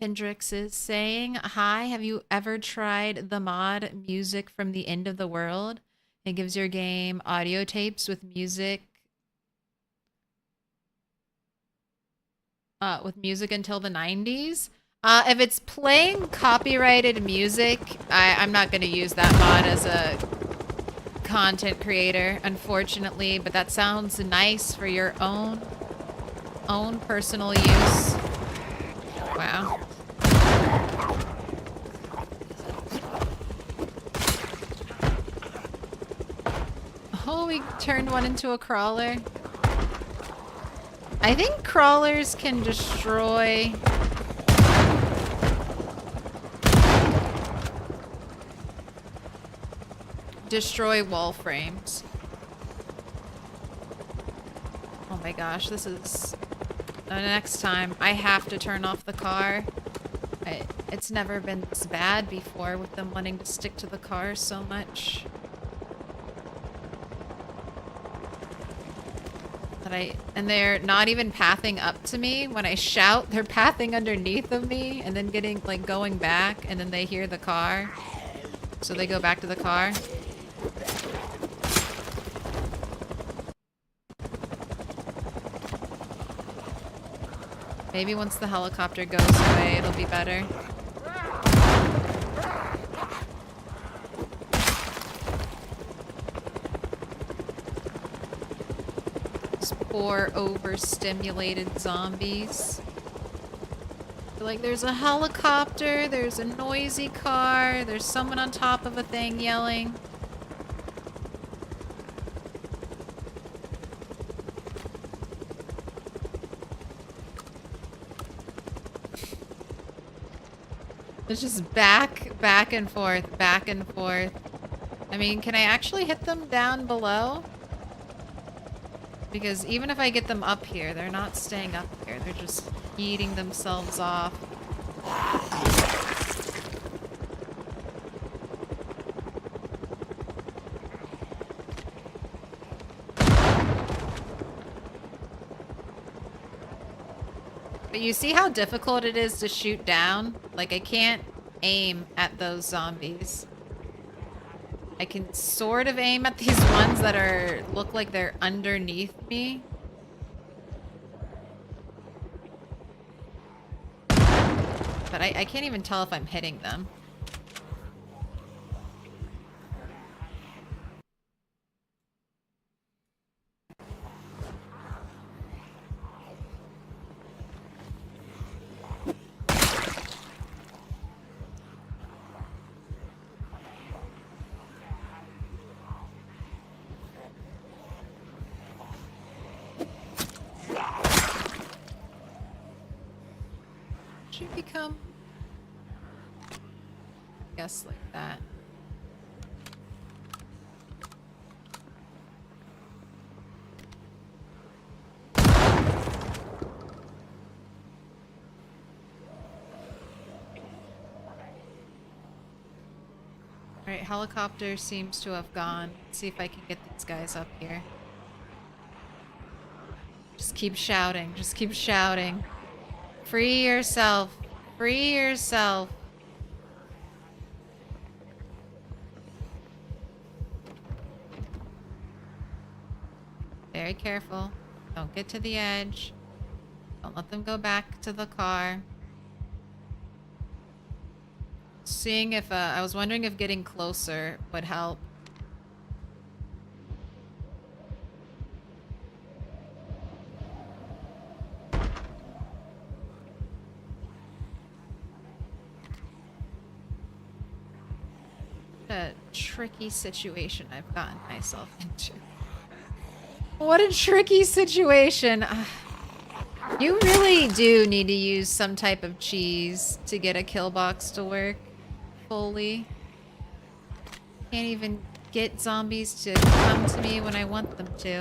Fendrix is saying, hi, have you ever tried the mod Music from the End of the World? It gives your game audio tapes with music until the 90s. If it's playing copyrighted music, I'm not going to use that mod as a content creator, unfortunately, but that sounds nice for your own personal use. Wow. Oh, we turned one into a crawler. I think crawlers can destroy... wall frames. Oh my gosh, this is... next time, I have to turn off the car. It's never been this bad before with them wanting to stick to the car so much. And they're not even pathing up to me. When I shout, they're pathing underneath of me and then getting, like, going back, and then they hear the car. So they go back to the car. Maybe once the helicopter goes away, it'll be better. These poor, overstimulated zombies. Like, there's a helicopter, there's a noisy car, there's someone on top of a thing yelling. It's just back and forth, back and forth. I mean, can I actually hit them down below? Because even if I get them up here, they're not staying up here. They're just eating themselves off. But you see how difficult it is to shoot down? Like, I can't aim at those zombies. I can sort of aim at these ones that look like they're underneath me. But I can't even tell if I'm hitting them. Should become, I guess, like that. Alright, helicopter seems to have gone. Let's see if I can get these guys up here. Just keep shouting. Just keep shouting. Free yourself. Free yourself. Very careful. Don't get to the edge. Don't let them go back to the car. Seeing if, I was wondering if getting closer would help. A tricky situation I've gotten myself into. What a tricky situation. You really do need to use some type of cheese to get a kill box to work fully. Can't even get zombies to come to me when I want them to.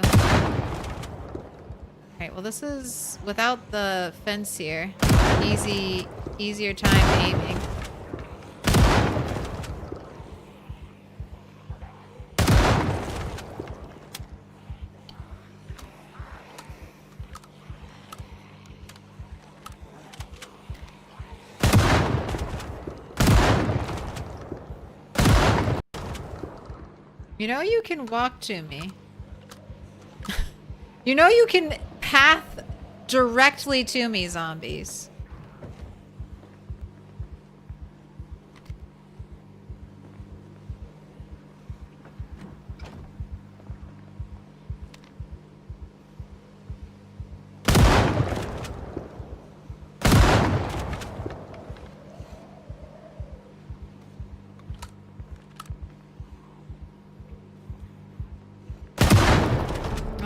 Alright, well this is without the fence here. Easier time aiming. You know you can walk to me. You know you can path directly to me, zombies.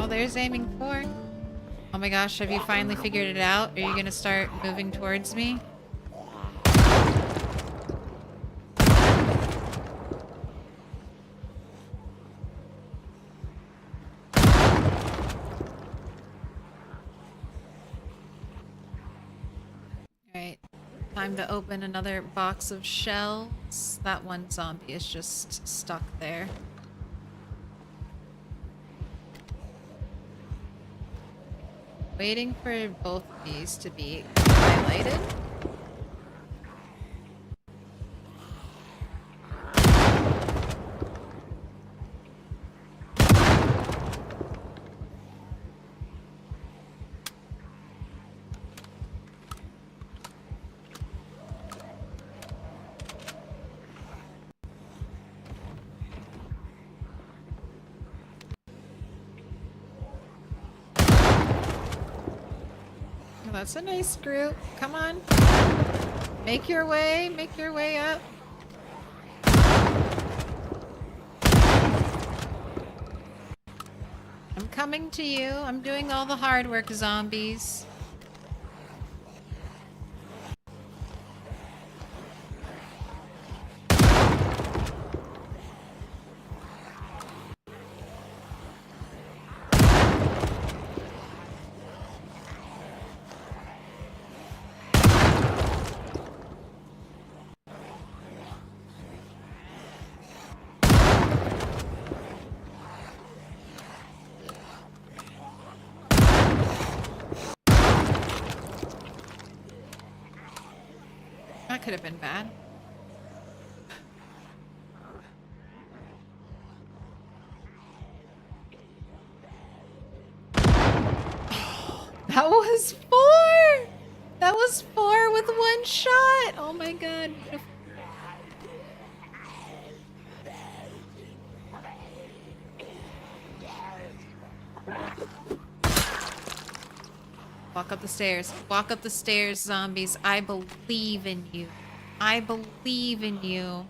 There's aiming 4. Oh my gosh, have you finally figured it out? Are you gonna start moving towards me? Alright, time to open another box of shells. That one zombie is just stuck there. Waiting for both of these to be highlighted. That's a nice group. Come on. Make your way up. I'm coming to you. I'm doing all the hard work, zombies. that could have been bad. That was 4! That was 4 with 1 shot! Oh my god. Walk up the stairs. Walk up the stairs, zombies. I believe in you. I believe in you.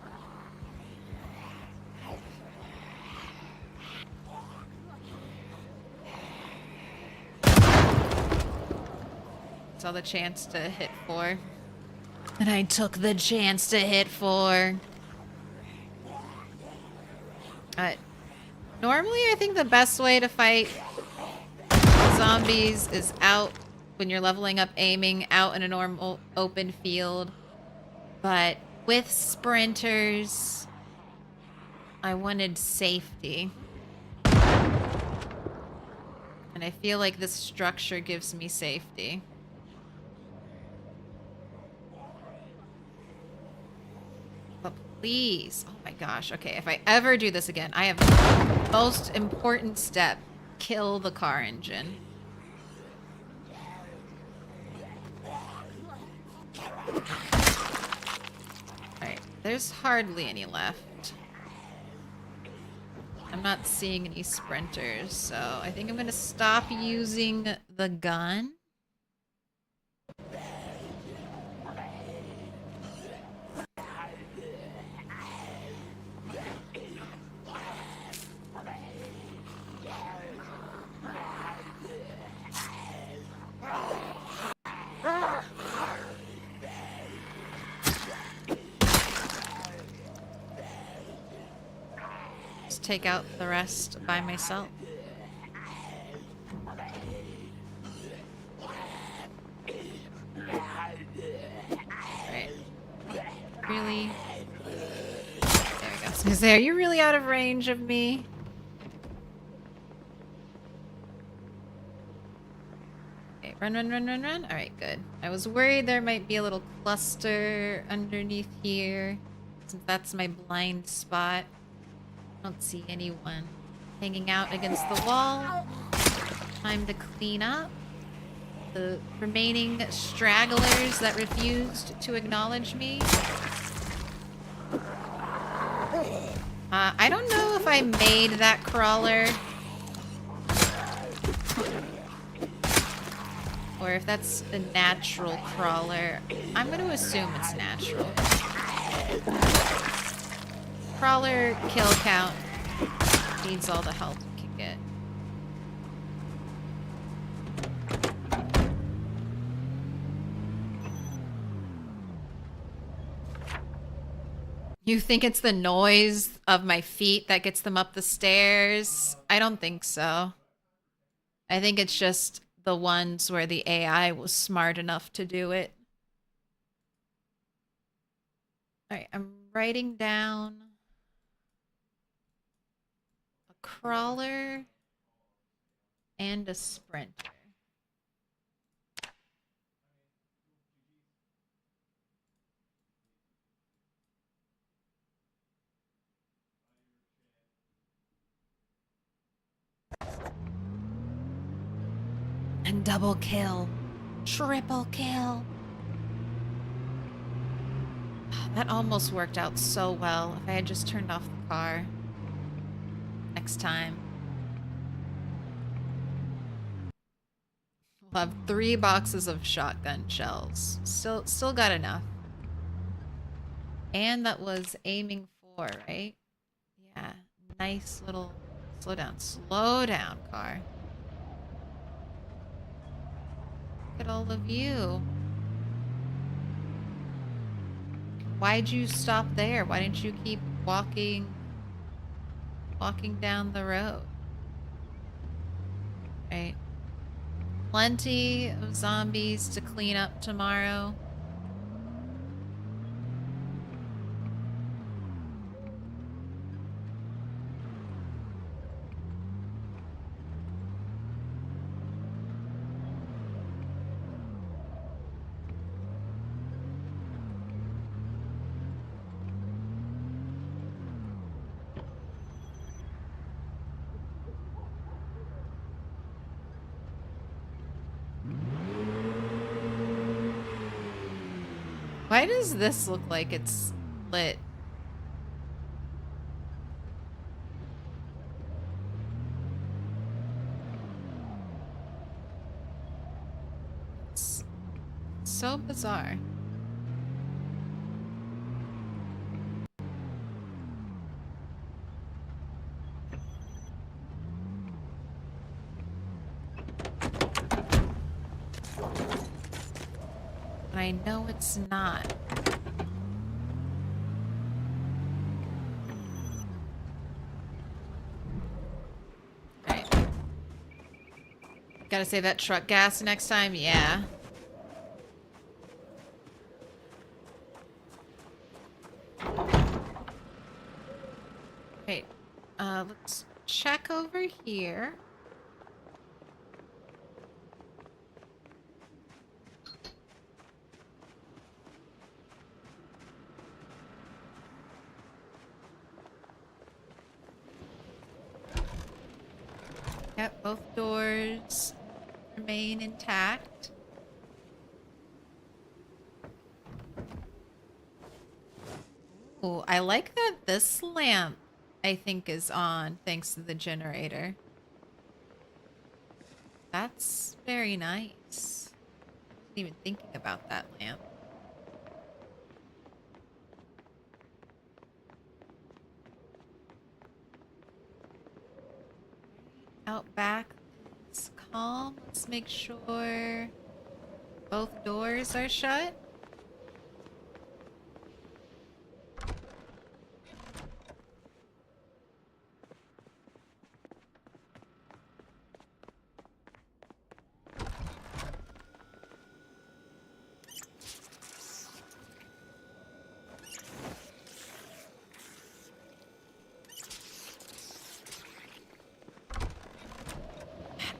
Saw the chance to hit 4. And I took the chance to hit 4. Normally, I think the best way to fight zombies is out when you're leveling up aiming out in a normal open field. But with sprinters, I wanted safety. And I feel like this structure gives me safety. But please, oh my gosh, okay, if I ever do this again, I have the most important step. Kill the car engine. Alright, there's hardly any left. I'm not seeing any sprinters, so I think I'm gonna stop using the gun. Just take out the rest by myself. Right. Really? There we go. I was gonna say, are you really out of range of me? Okay, run, run, run, run, run. Alright, good. I was worried there might be a little cluster underneath here, since that's my blind spot. I don't see anyone hanging out against the wall. Time to clean up the remaining stragglers that refused to acknowledge me. I don't know if I made that crawler or if that's a natural crawler. I'm going to assume it's natural. Crawler kill count needs all the help it can get. You think it's the noise of my feet that gets them up the stairs? I don't think so. I think it's just the ones where the AI was smart enough to do it. Alright, I'm writing down a crawler and a sprinter. And double kill. Triple kill. That almost worked out so well if I had just turned off the car. Next time. We'll have 3 boxes of shotgun shells. Still got enough. And that was aiming 4, right? Yeah. Nice little... Slow down. Slow down, car. Look at all of you. Why'd you stop there? Why didn't you keep walking down the road? Right. Plenty of zombies to clean up tomorrow. Why does this look like it's lit? It's so bizarre. I know it's not. Alright. Gotta save that truck gas next time? Yeah. Wait. Let's check over here. Yep, both doors remain intact. Oh, I like that this lamp, I think, is on thanks to the generator. That's very nice. Wasn't even thinking about that lamp. Out back is calm. Let's make sure both doors are shut.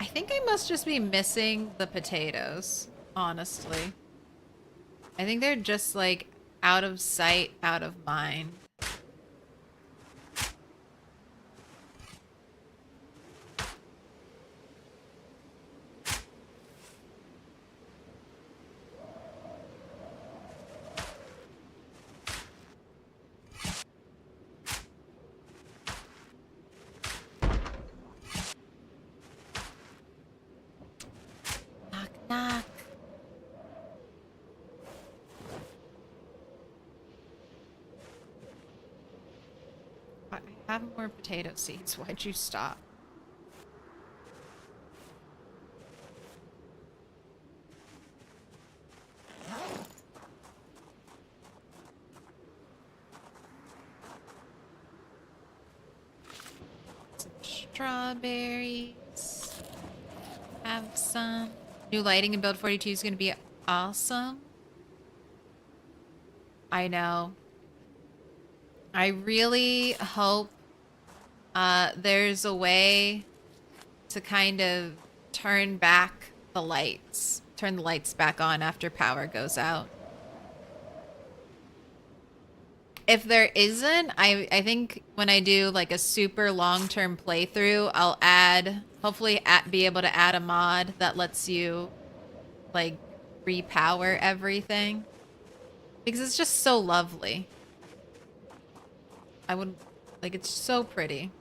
I think I must just be missing the potatoes, honestly. I think they're just like out of sight, out of mind. Knock, knock. I have more potato seeds. Why'd you stop? Some strawberries. Have some. New lighting in build 42 is going to be awesome. I know. I really hope there's a way to kind of turn back the lights. Turn the lights back on after power goes out. If there isn't, I think when I do like a super long-term playthrough, I'll hopefully be able to add a mod that lets you like repower everything. Because it's just so lovely. It's so pretty.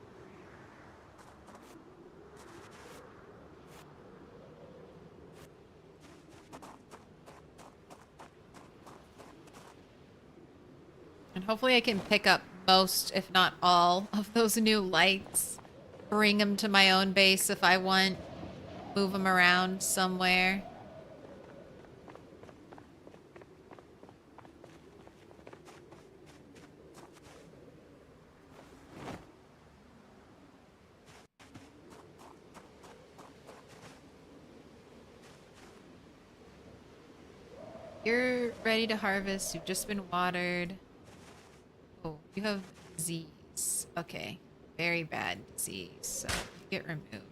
And hopefully I can pick up most, if not all, of those new lights. Bring them to my own base if I want. Move them around somewhere. You're ready to harvest. You've just been watered. Oh, you have disease. Okay. Very bad disease. So get removed.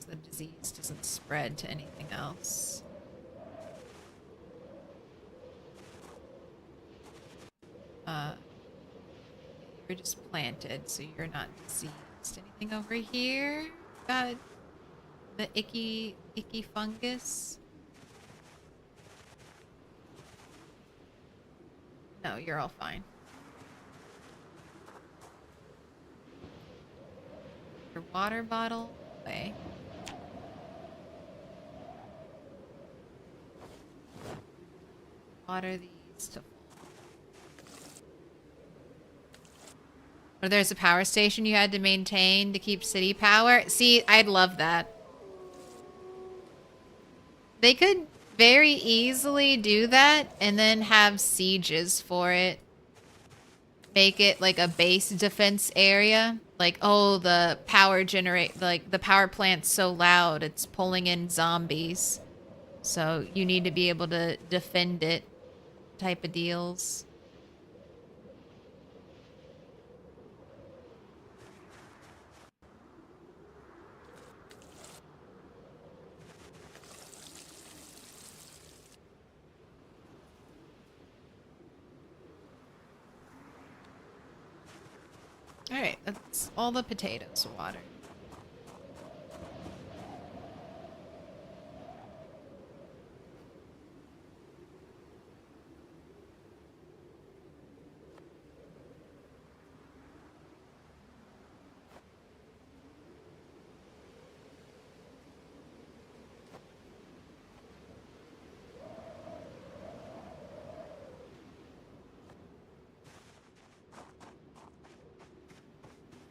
So the disease doesn't spread to anything else. You're just planted, so you're not diseased. Anything over here? Got the icky fungus. No, you're all fine. Your water bottle away. Water these to. Or there's a power station you had to maintain to keep city power. See, I'd love that. They could very easily do that and then have sieges for it. Make it like a base defense area. Like, oh, the power the power plant's so loud, it's pulling in zombies. So you need to be able to defend it type of deals. Alright, that's all the potatoes water.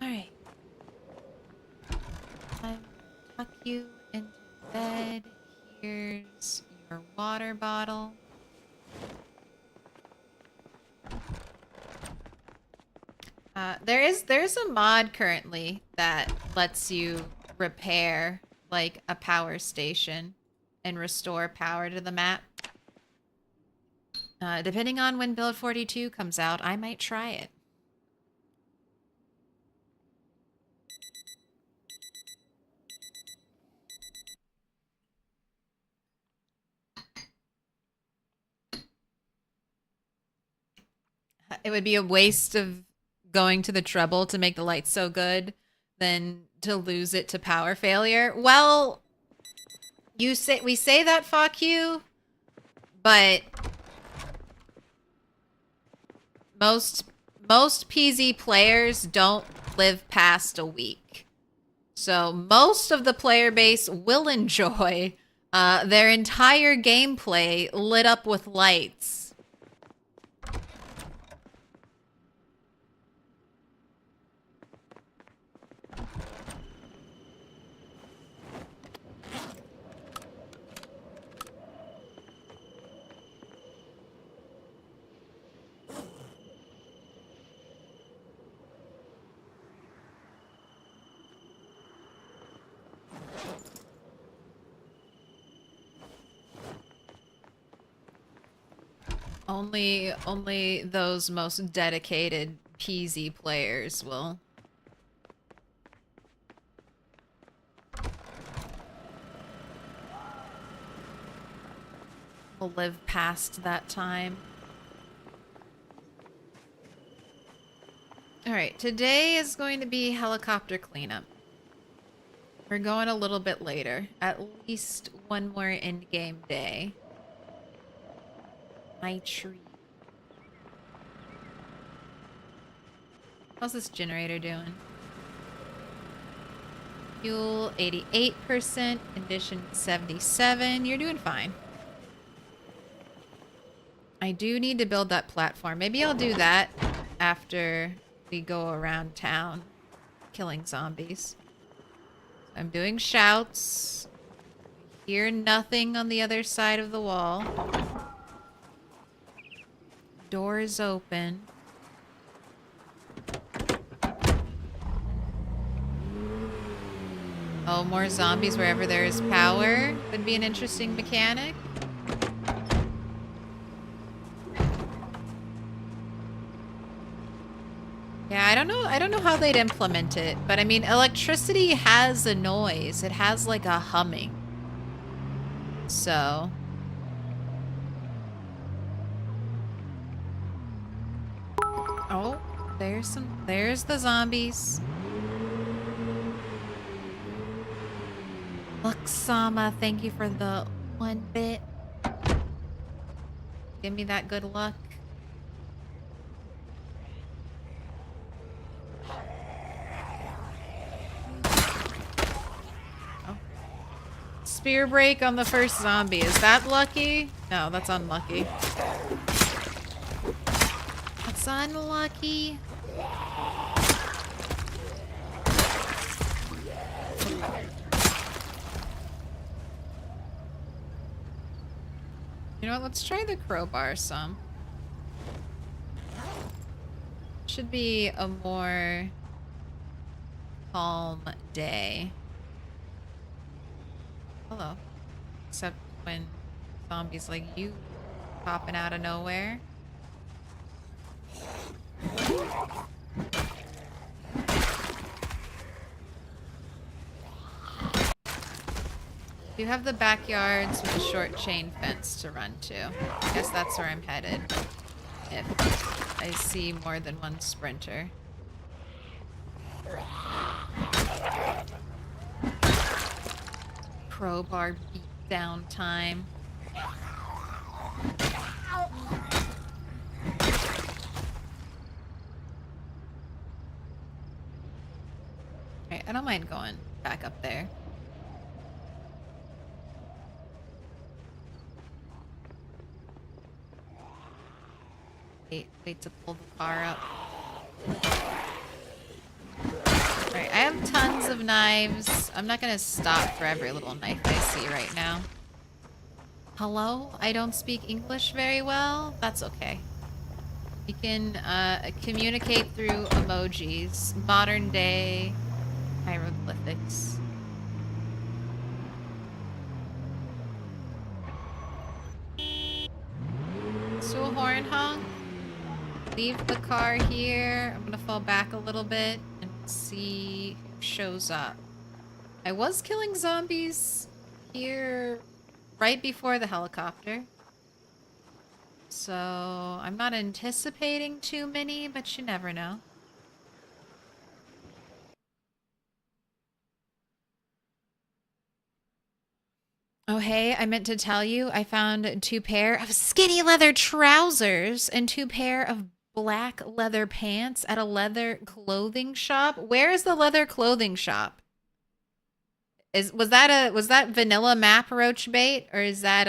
Alright. I'll tuck you into bed. Here's your water bottle. There's a mod currently that lets you repair like a power station and restore power to the map. Depending on when build 42 comes out, I might try it. It would be a waste of going to the trouble to make the lights so good than to lose it to power failure. Well, we say that, fuck you, but most PZ players don't live past a week. So most of the player base will enjoy their entire gameplay lit up with lights. Only those most dedicated PZ players will live past that time. Alright, today is going to be helicopter cleanup. We're going a little bit later. At least one more in-game day. My tree. How's this generator doing? Fuel 88%, condition 77. You're doing fine. I do need to build that platform. Maybe I'll do that after we go around town killing zombies. I'm doing shouts. Hear nothing on the other side of the wall. Door is open. Oh, more zombies wherever there is power would be an interesting mechanic. Yeah, I don't know how they'd implement it, but I mean, electricity has a noise. It has like a humming. So oh, there's the zombies. Luxama, thank you for the 1 bit. Give me that good luck. Spear break on the first zombie. Is that lucky? No, that's unlucky. That's unlucky. You know what? Let's try the crowbar some. Should be a more calm day. Hello. Except when zombies like you popping out of nowhere. You have the backyards with a short chain fence to run to. I guess that's where I'm headed. If I see more than one sprinter. Crowbar beatdown time. Alright, I don't mind going back up there. Wait to pull the car up. Alright, I have tons of knives. I'm not gonna stop for every little knife I see right now. Hello? I don't speak English very well? That's okay. You can communicate through emojis. Modern day hieroglyphics. So a horn honk. Leave the car here. I'm gonna fall back a little bit and see who shows up. I was killing zombies here right before the helicopter. So I'm not anticipating too many, but you never know. Oh, hey, I meant to tell you, I found 2 pair of skinny leather trousers and 2 pair of black leather pants at a leather clothing shop. Where is the leather clothing shop? Was that vanilla map roach bait, or is that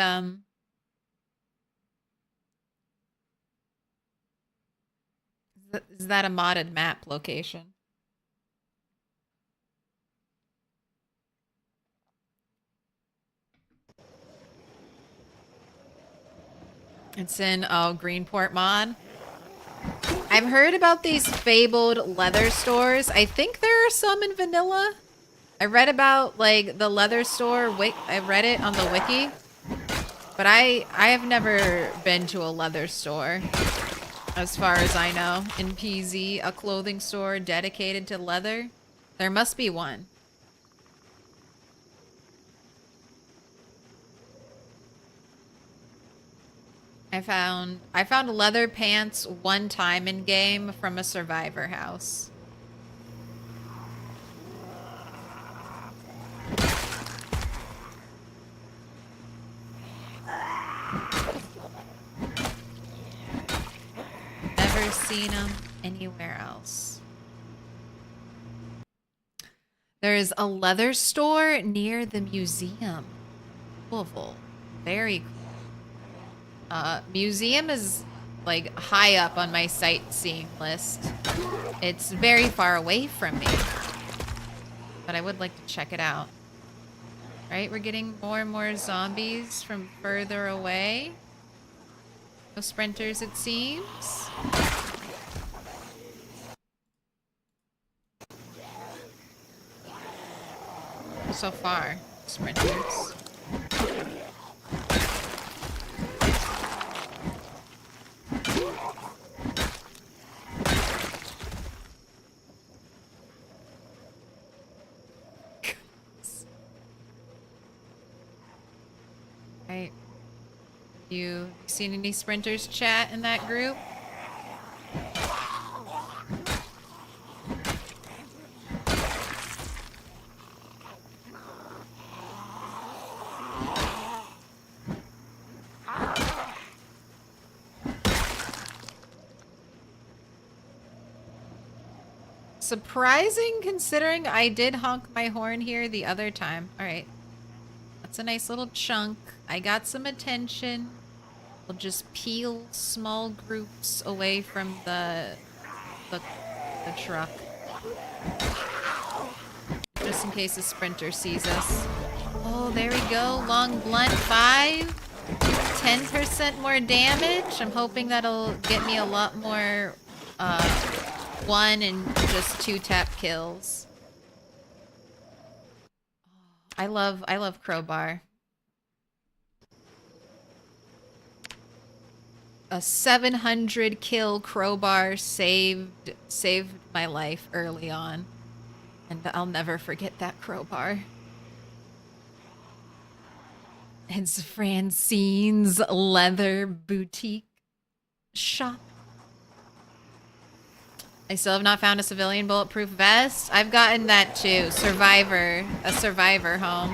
is that a modded map location? It's in Greenport mod. I've heard about these fabled leather stores. I think there are some in vanilla. I read about like the leather store. I read it on the wiki, but I have never been to a leather store, as far as I know. In PZ, a clothing store dedicated to leather. There must be one. I found leather pants one time in game from a survivor house. Never seen them anywhere else. There's a leather store near the museum. Louisville. Very cool. Museum is like high up on my sightseeing list. It's very far away from me, but I would like to check it out. Right, we're getting more and more zombies from further away. No sprinters, it seems. So far, sprinters. Right. You seen any sprinters chat in that group? Surprising considering I did honk my horn here the other time. All right. That's a nice little chunk. I got some attention. We'll just peel small groups away from the truck. Just in case a sprinter sees us. Oh, there we go. Long blunt 5. 10% more damage. I'm hoping that'll get me a lot more 1 and just 2 tap kills. I love crowbar. A 700 kill crowbar saved my life early on. And I'll never forget that crowbar. It's Francine's leather boutique shop. I still have not found a civilian bulletproof vest. I've gotten that too. A survivor home.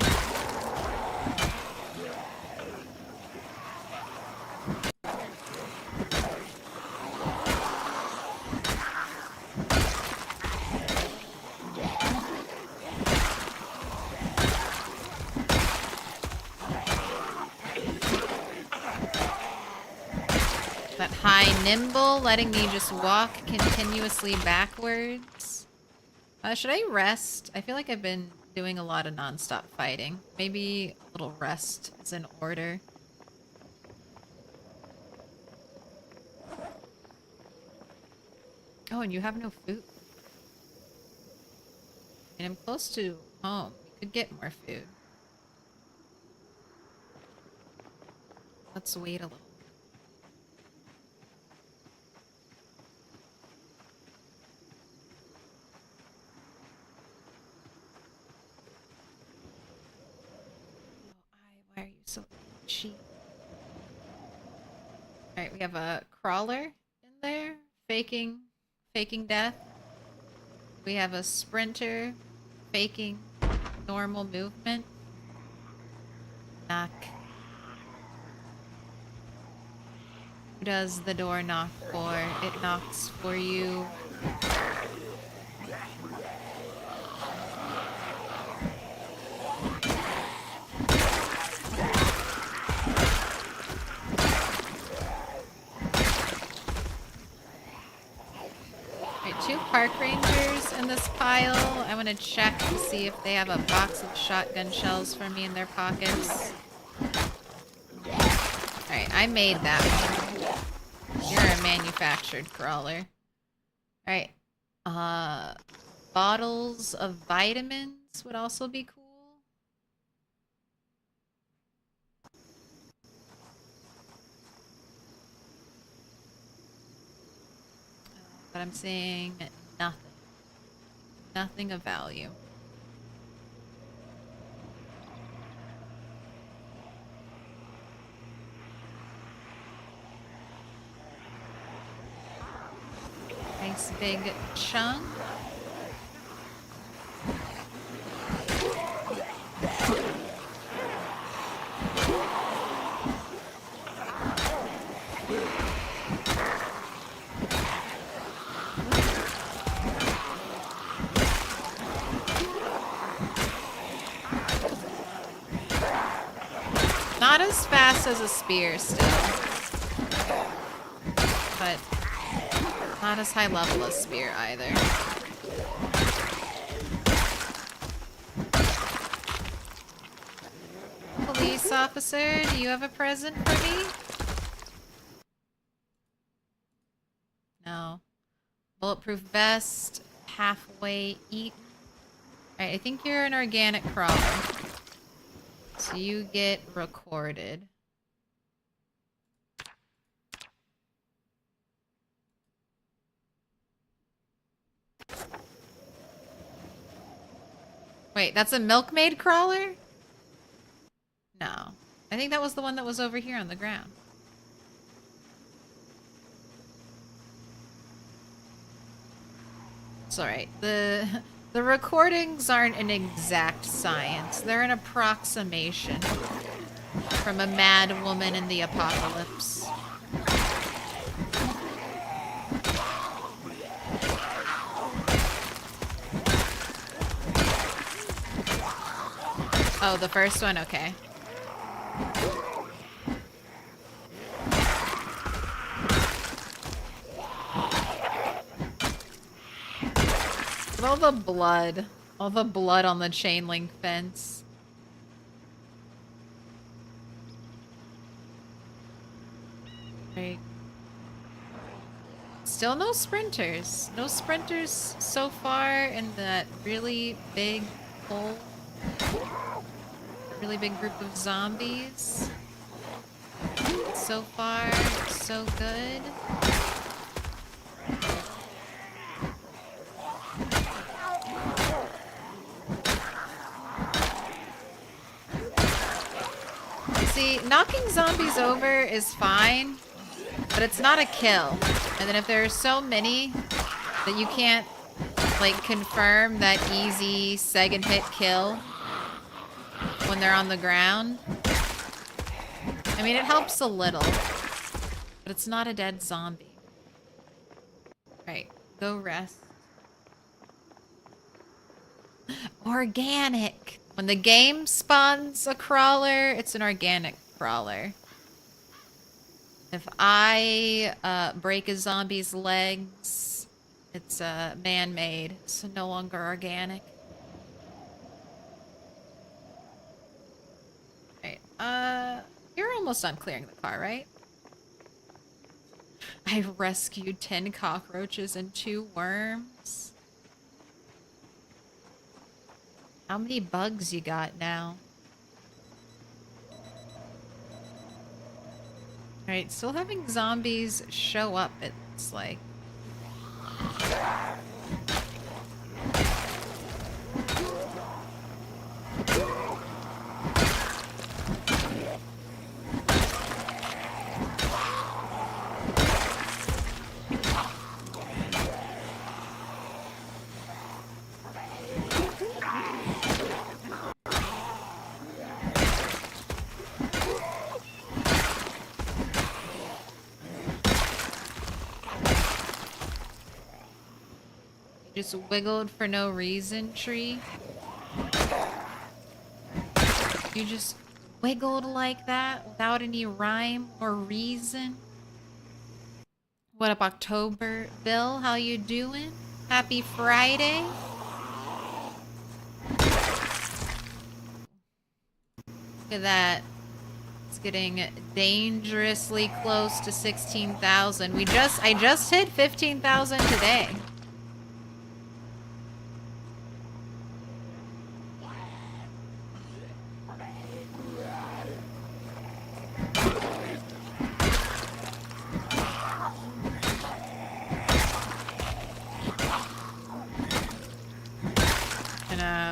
That high nimble, letting me just walk continuously backwards. Should I rest? I feel like I've been doing a lot of non-stop fighting. Maybe a little rest is in order. Oh, and you have no food. And I'm close to home. You could get more food. Let's wait a little. Why are you so cheap? Alright, we have a crawler in there, faking death. We have a sprinter faking normal movement. Knock. Who does the door knock for? It knocks for you. Two park rangers in this pile. I want to check to see if they have a box of shotgun shells for me in their pockets. Alright, I made that one. You're a manufactured crawler. Alright. Bottles of vitamins would also be cool. But I'm seeing nothing. Nothing of value. Nice big chunk. Not as fast as a spear still, but not as high level as spear either. Police officer, do you have a present for me? No. Bulletproof vest, halfway eaten. Alright, I think you're an organic crawler. So you get recorded. Wait, that's a milkmaid crawler? No. I think that was the one that was over here on the ground. It's alright. The recordings aren't an exact science. They're an approximation from a mad woman in the apocalypse. Oh, the first one? Okay. All the blood. All the blood on the chain link fence. Right. Still no sprinters. No sprinters so far in that really big hole. Really big group of zombies. So far, so good. See, knocking zombies over is fine, but it's not a kill. And then if there are so many that you can't, like, confirm that easy second hit kill when they're on the ground, I mean, it helps a little, but it's not a dead zombie. Right, go rest. Organic. When the game spawns a crawler, it's an organic crawler. If I break a zombie's legs, it's man-made, so no longer organic. Right, you're almost done clearing the car, right? I rescued 10 cockroaches and 2 worms. How many bugs you got now? Alright, still having zombies show up, it's like. Just wiggled for no reason, tree. You just wiggled like that without any rhyme or reason. What up, October? Bill, how you doing? Happy Friday. Look at that. It's getting dangerously close to 16,000. I just hit 15,000 today.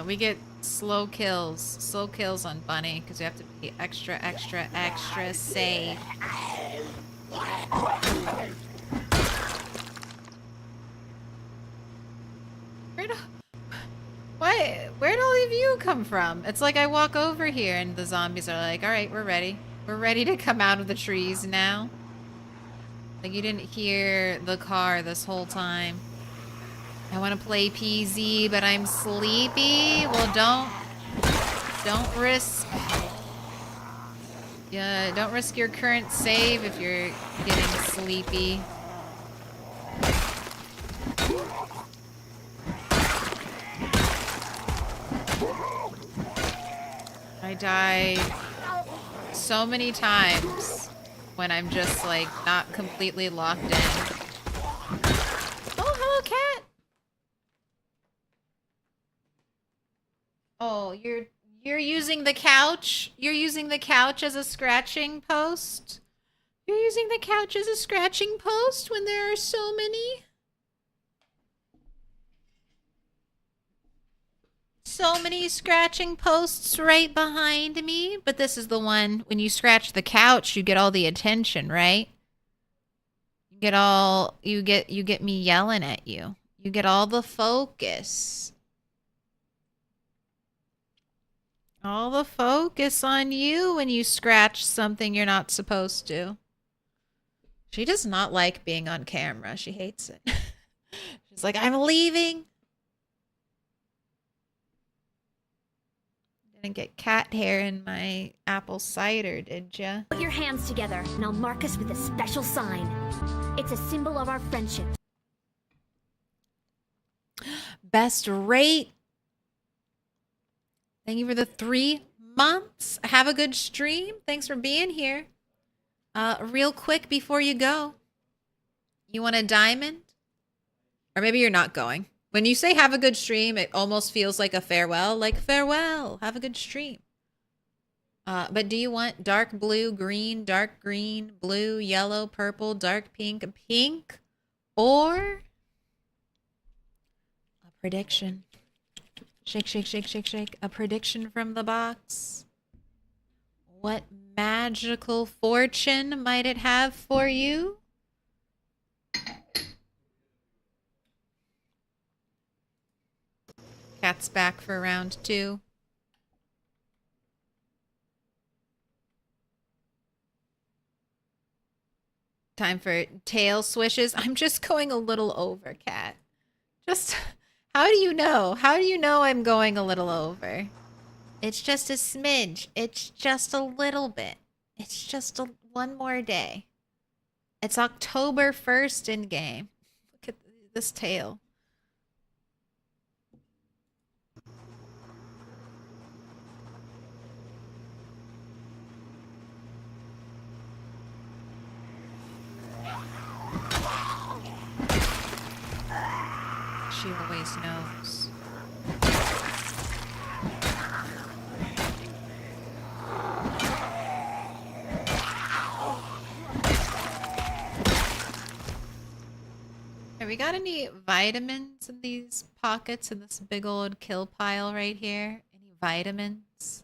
We get slow kills on Bunny because we have to be extra safe. Where'd all of you come from? It's like I walk over here and the zombies are like, all right, we're ready. We're ready to come out of the trees now. Like you didn't hear the car this whole time. I want to play PZ, but I'm sleepy. Well, don't risk. Yeah, don't risk your current save if you're getting sleepy. I die so many times when I'm just like not completely locked in. Oh, hello, cat. Oh, you're using the couch? You're using the couch as a scratching post? You're using the couch as a scratching post when there are so many? So many scratching posts right behind me, but this is the one when you scratch the couch, you get all the attention, right? You get me yelling at you. You get all the focus. All the focus on you when you scratch something you're not supposed to. She does not like being on camera. She hates it. She's like, I'm leaving. Gonna get cat hair in my apple cider, did ya? Put your hands together, and I'll mark us with a special sign. It's a symbol of our friendship. Best rate. Thank you for the 3 months. Have a good stream. Thanks for being here. Real quick before you go, you want a diamond? Or maybe you're not going. When you say have a good stream, it almost feels like a farewell. Like, farewell, have a good stream. But do you want dark blue, dark green, blue, yellow, purple, dark pink, or a prediction? Shake, shake, shake, shake, shake. A prediction from the box. What magical fortune might it have for you? Cat's back for round 2. Time for tail swishes. I'm just going a little over, Cat. Just, how do you know? How do you know I'm going a little over? It's just a smidge. It's just a little bit. It's just one more day. It's October 1st in game. Look at this tail. She always knows. Have we got any vitamins in these pockets in this big old kill pile right here? Any vitamins?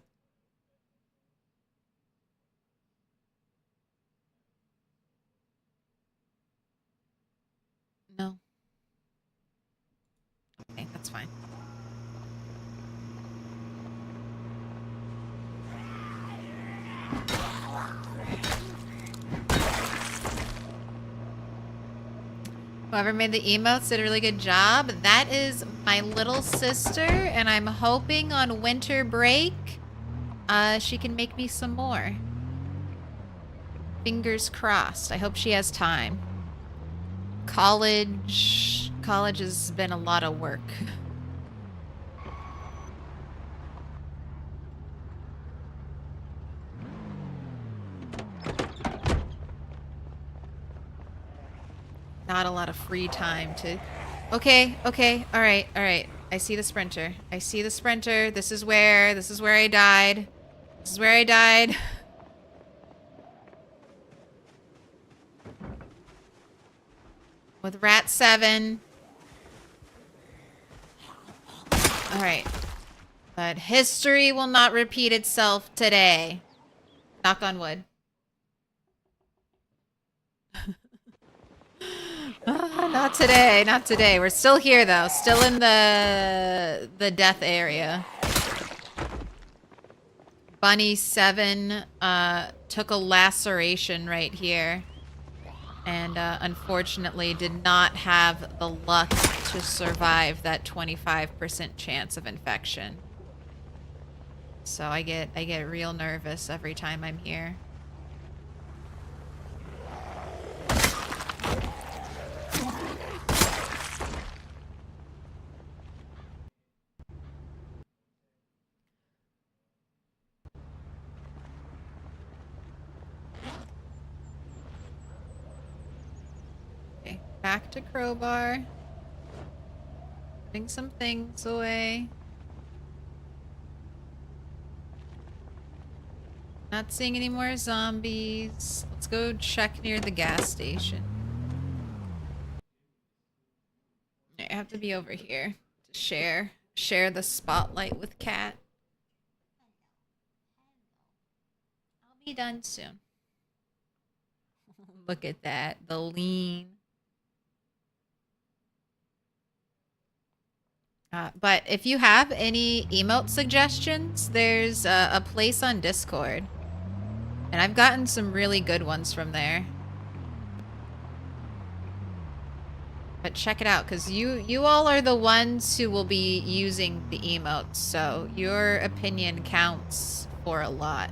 No. Okay, that's fine. Whoever made the emotes did a really good job. That is my little sister, and I'm hoping on winter break she can make me some more. Fingers crossed. I hope she has time. College has been a lot of work. Not a lot of free time to... Okay, all right. I see the sprinter. This is where I died. With Rat 7. All right. But history will not repeat itself today. Knock on wood. Not today. We're still here though. Still in the death area. Bunny 7 took a laceration right here. And unfortunately did not have the luck to survive that 25% chance of infection. So I get real nervous every time I'm here. Back to crowbar. Putting some things away. Not seeing any more zombies. Let's go check near the gas station. I have to be over here to share the spotlight with Kat. I'll be done soon. Look at that, the lean. But if you have any emote suggestions, there's a place on Discord. And I've gotten some really good ones from there. But check it out, because you all are the ones who will be using the emotes, so your opinion counts for a lot.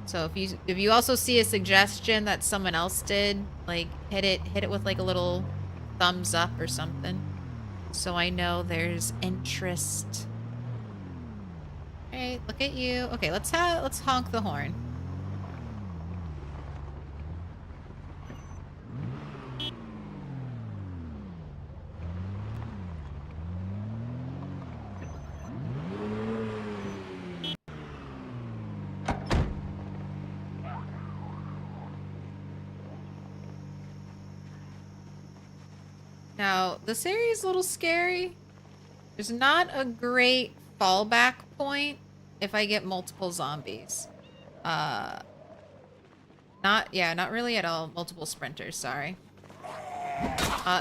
So if you also see a suggestion that someone else did, like hit it with like a little thumbs up or something, so I know there's interest. Alright, look at you. Okay, let's honk the horn. Now, this area is a little scary. There's not a great fallback point if I get multiple zombies. Not really at all. Multiple sprinters, sorry.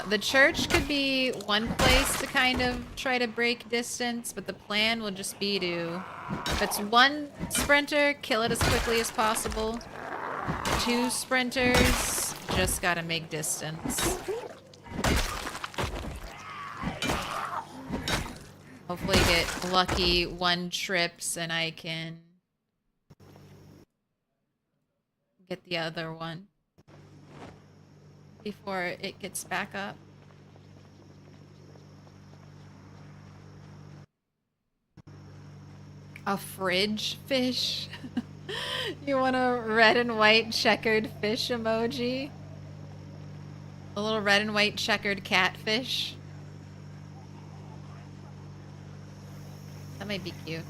The church could be one place to kind of try to break distance, but the plan will just be to, if it's one sprinter, kill it as quickly as possible. 2 sprinters, just gotta make distance. Hopefully get lucky 1 trips and I can get the other one before it gets back up. A fridge fish? You want a red and white checkered fish emoji? A little red and white checkered catfish? That might be cute.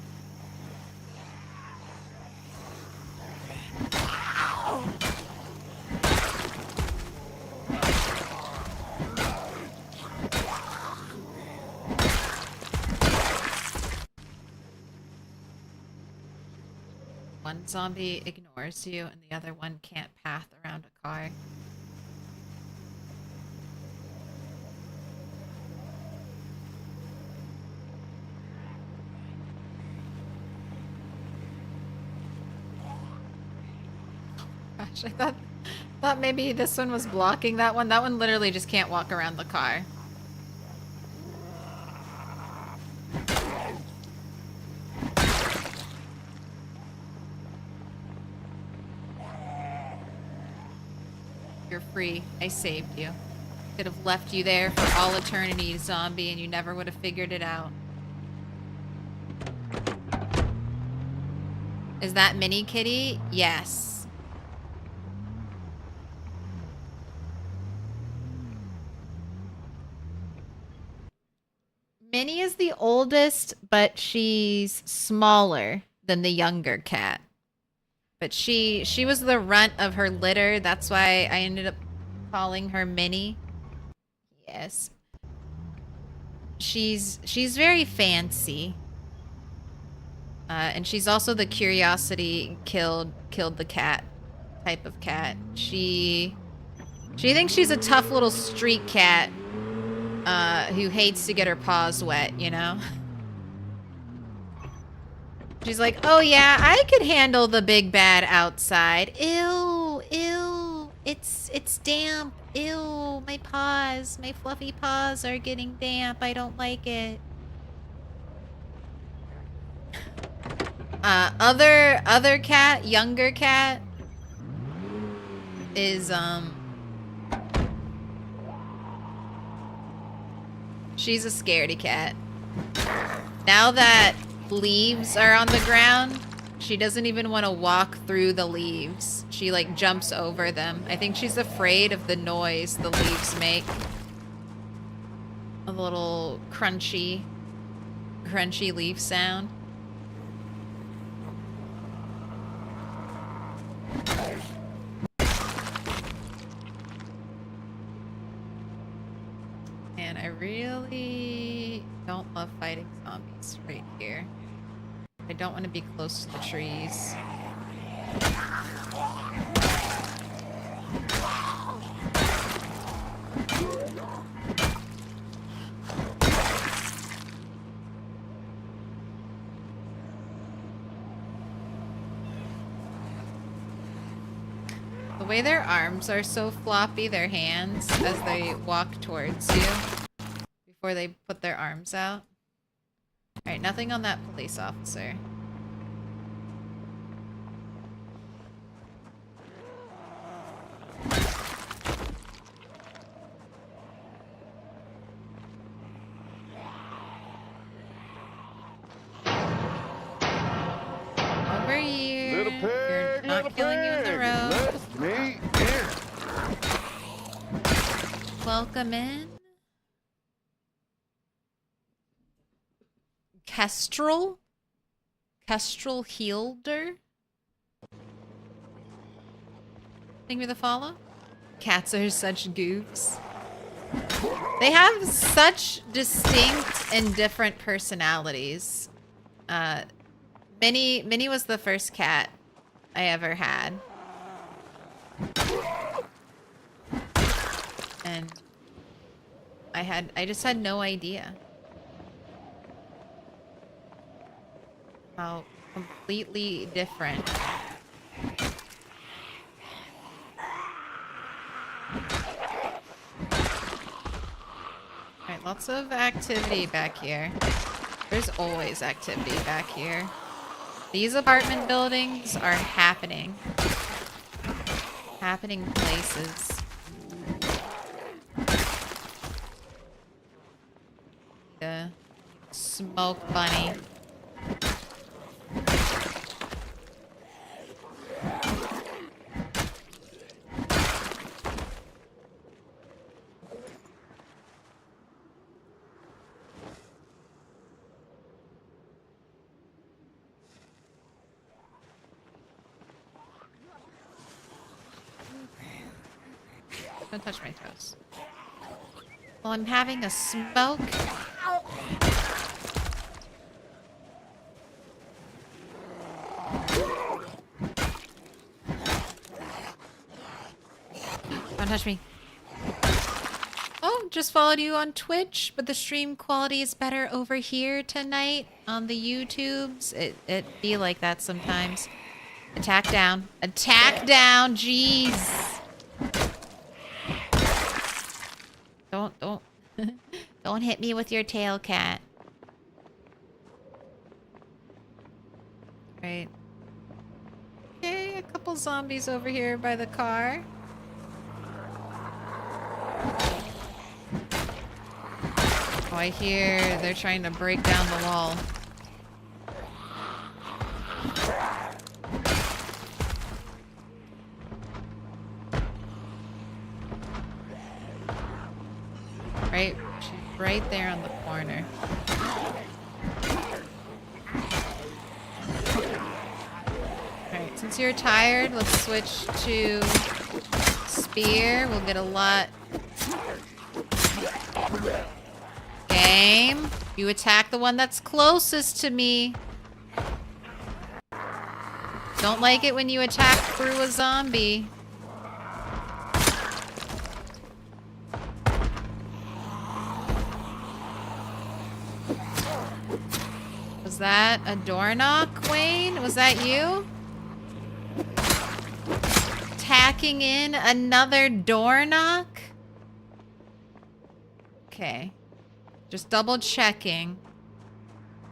One zombie ignores you and the other one can't path around a car. Gosh, I thought maybe this one was blocking that one. That one literally just can't walk around the car. You're free. I saved you. Could have left you there for all eternity, zombie, and you never would have figured it out. Is that Mini Kitty? Yes. Minnie is the oldest, but she's smaller than the younger cat. But she was the runt of her litter. That's why I ended up calling her Minnie. Yes. She's very fancy. And she's also the curiosity killed the cat type of cat. She thinks she's a tough little street cat who hates to get her paws wet, you know? She's like, oh yeah, I could handle the big bad outside. Ew, ew, it's damp. Ew, my paws, my fluffy paws are getting damp. I don't like it. Other cat, younger cat is, she's a scaredy cat. Now that leaves are on the ground, she doesn't even want to walk through the leaves. She like jumps over them. I think she's afraid of the noise the leaves make. A little crunchy leaf sound. And I really don't love fighting zombies right here. I don't want to be close to the trees. The way their arms are so floppy, their hands, as they walk towards you before they put their arms out. Alright, nothing on that police officer. Over here. Little pig, You're not little killing you in the pig, road. let me in. Welcome in. Kestrel? Kestrel Healder? Thank you for the follow. Cats are such goofs. They have such distinct and different personalities. Minnie was the first cat I ever had. And I just had no idea how completely different. Alright, lots of activity back here. There's always activity back here. These apartment buildings are happening. Happening places. The smoke bunny. Don't touch my toes. Well, I'm having a smoke. Don't touch me. Oh, just followed you on Twitch, but the stream quality is better over here tonight on the YouTubes. It be like that sometimes. Attack down. Attack down, jeez. Don't don't hit me with your tail, cat. Right. Okay, a couple zombies over here by the car. Oh, I hear they're trying to break down the wall. Right, she's right there on the corner. Alright, since you're tired, let's switch to spear. We'll get a lot. Game. You attack the one that's closest to me. Don't like it when you attack through a zombie. Was that a door knock, Wayne? Was that you? Tacking in another door knock? Okay. Just double checking.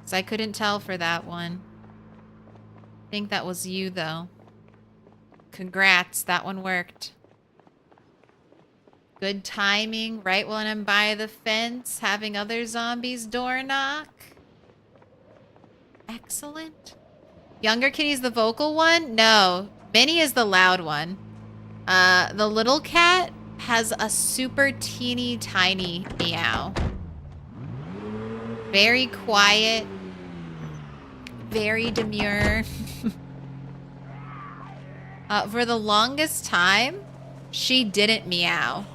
'Cause I couldn't tell for that one. I think that was you, though. Congrats, that one worked. Good timing, right when I'm by the fence, having other zombies door knock. Excellent. Younger Kitty's the vocal one? No. Minnie is the loud one. The little cat has a super teeny tiny meow. Very quiet. Very demure. For the longest time, she didn't meow.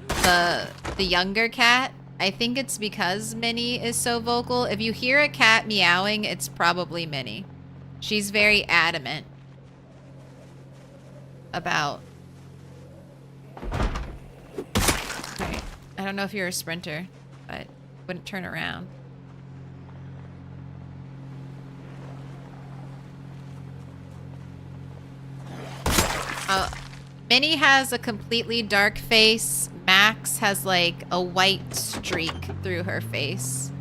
The younger cat. I think it's because Minnie is so vocal. If you hear a cat meowing, it's probably Minnie. She's very adamant about... Right. I don't know if you're a sprinter, but wouldn't turn around. Minnie has a completely dark face. Max has like a white streak through her face.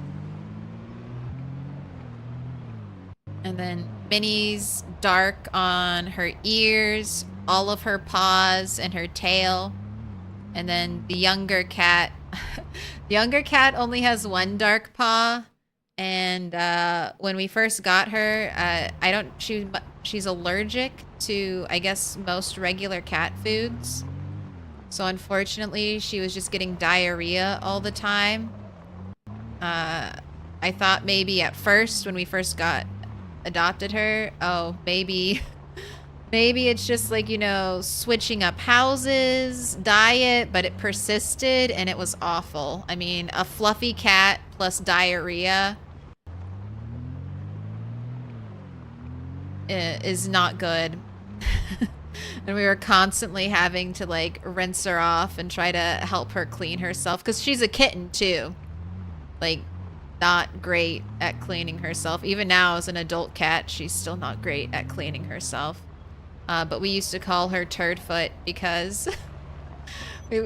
And then Minnie's dark on her ears, all of her paws, and her tail. And then the younger cat, the younger cat only has one dark paw. And when we first got her, she's allergic to, I guess, most regular cat foods. So unfortunately, she was just getting diarrhea all the time. I thought maybe at first, when we first adopted her, oh, maybe it's just like, you know, switching up houses, diet, but it persisted and it was awful. I mean, a fluffy cat plus diarrhea is not good. And we were constantly having to like rinse her off and try to help her clean herself, because she's a kitten too. Like, not great at cleaning herself. Even now as an adult cat, she's still not great at cleaning herself. But we used to call her Turdfoot because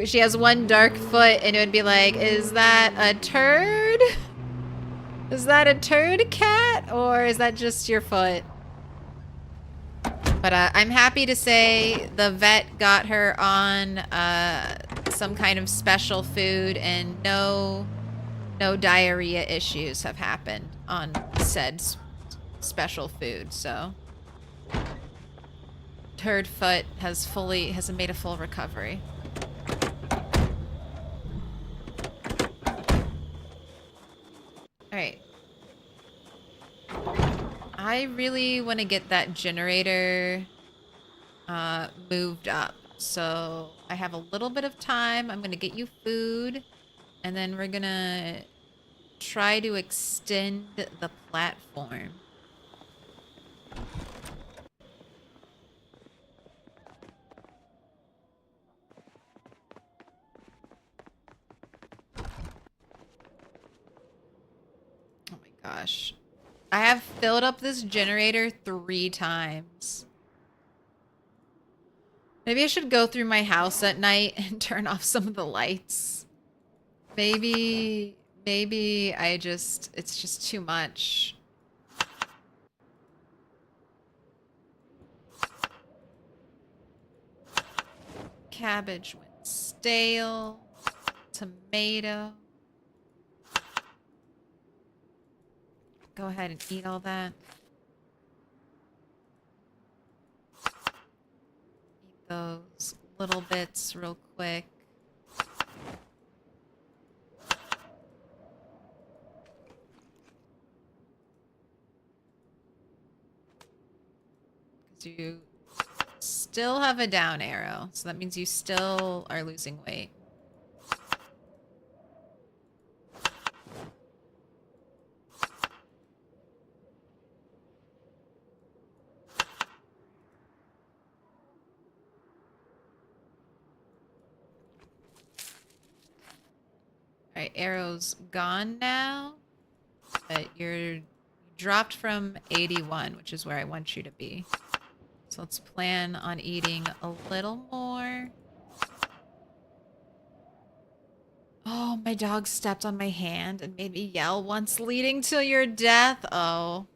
she has one dark foot, and it would be like, is that a turd? Is that a turd cat, or is that just your foot? But I'm happy to say the vet got her on some kind of special food, and no diarrhea issues have happened on said special food. So Turdfoot has made a full recovery. All right. I really want to get that generator moved up. So I have a little bit of time. I'm going to get you food, and then we're going to try to extend the platform. Oh my gosh. I have filled up this generator 3 times. Maybe I should go through my house at night and turn off some of the lights. Maybe it's just too much. Cabbage went stale. Tomato. Go ahead and eat all that. Eat those little bits real quick. Because you still have a down arrow, so that means you still are losing weight. Alright, arrow's gone now. But you dropped from 81, which is where I want you to be. So let's plan on eating a little more. Oh, my dog stepped on my hand and made me yell once, leading to your death. Oh.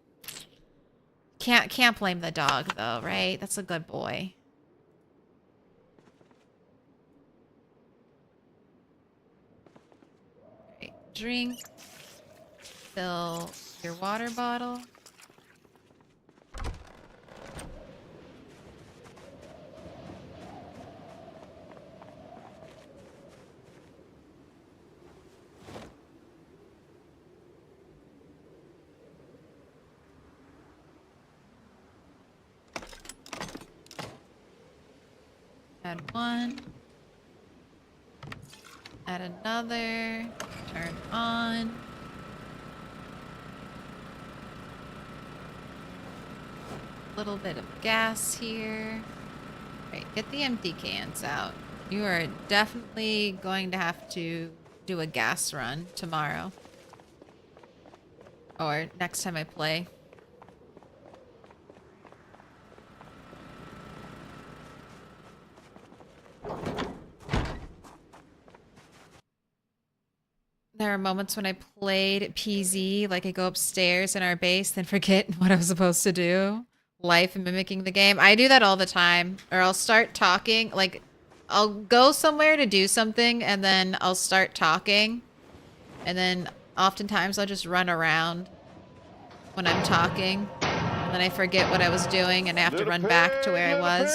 Can't blame the dog though, right? That's a good boy. Right, drink. Fill your water bottle. Add one. Add another. Turn on. Little bit of gas here. Right, get the empty cans out. You are definitely going to have to do a gas run tomorrow. Or next time I play. There are moments when I played PZ, like I go upstairs in our base, then forget what I was supposed to do. Life mimicking the game. I do that all the time. Or I'll start talking, like I'll go somewhere to do something and then I'll start talking. And then oftentimes I'll just run around when I'm talking. And then I forget what I was doing and I have to run back to where I was.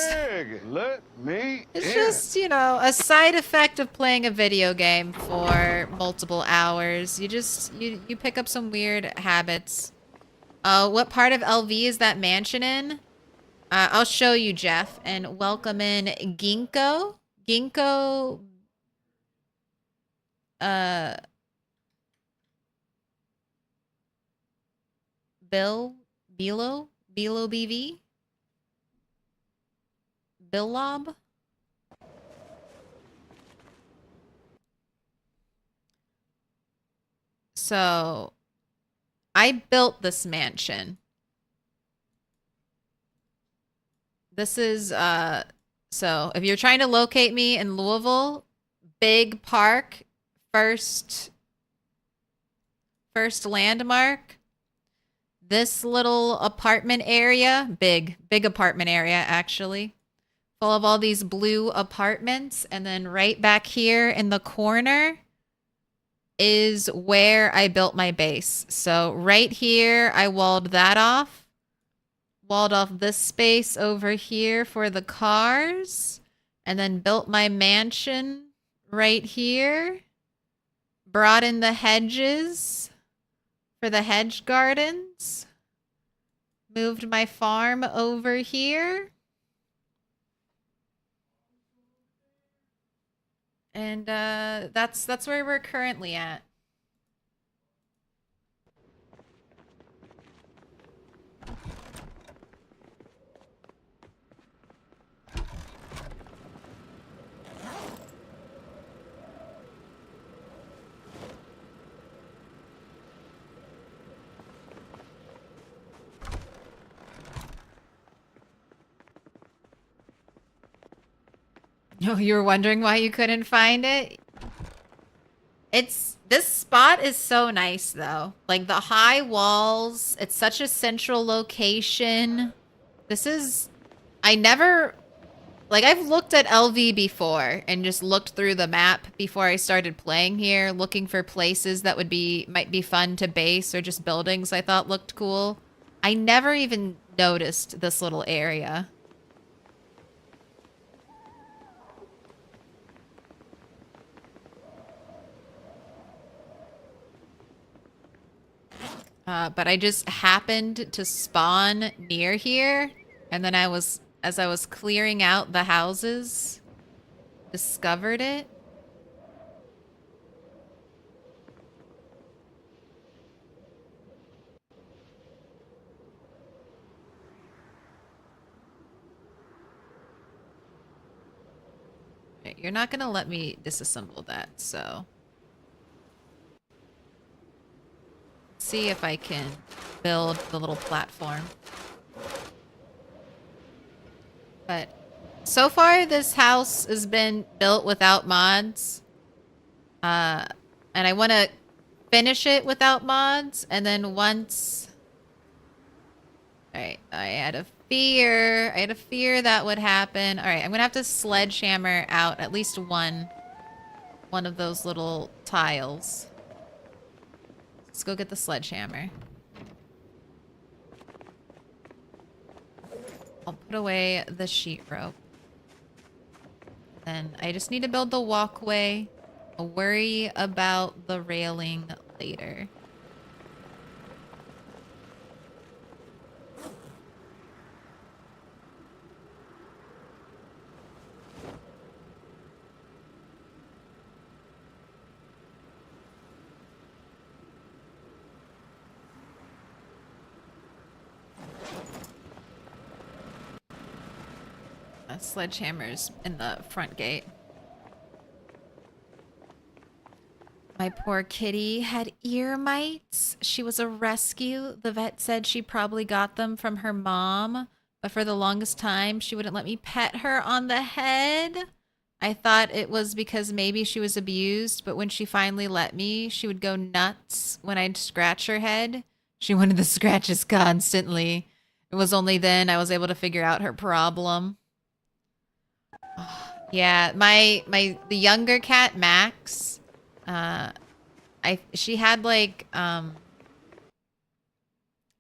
Let me It's just, you know, a side effect of playing a video game for multiple hours. You pick up some weird habits. What part of LV is that mansion in? I'll show you, Jeff, and welcome in Ginkgo. Ginkgo, Bilo BV? Billob? So, I built this mansion. This is, so if you're trying to locate me in Louisville, big park, first landmark. This little apartment area, big apartment area, actually. Full of all these blue apartments. And then right back here in the corner is where I built my base. So right here, I walled that off. Walled off this space over here for the cars. And then built my mansion right here. Brought in the hedges for the hedge gardens. Moved my farm over here. And that's where we're currently at. Oh, you were wondering why you couldn't find it? This spot is so nice though. Like the high walls, it's such a central location. I never, like I've looked at LV before and just looked through the map before I started playing here, looking for places that might be fun to base or just buildings I thought looked cool. I never even noticed this little area. But I just happened to spawn near here, and then as I was clearing out the houses, discovered it. You're not gonna let me disassemble that, so. See if I can build the little platform. But so far this house has been built without mods. And I want to finish it without mods. And then once... Alright, I had a fear that would happen. Alright, I'm going to have to sledgehammer out at least one of those little tiles. Let's go get the sledgehammer. I'll put away the sheet rope. Then I just need to build the walkway. I'll worry about the railing later. Sledgehammers in the front gate. My poor kitty had ear mites. She was a rescue. The vet said she probably got them from her mom, but for the longest time, she wouldn't let me pet her on the head. I thought it was because maybe she was abused, but when she finally let me, she would go nuts when I'd scratch her head. She wanted the scratches constantly. It was only then I was able to figure out her problem. Yeah, the younger cat, Max, she had like I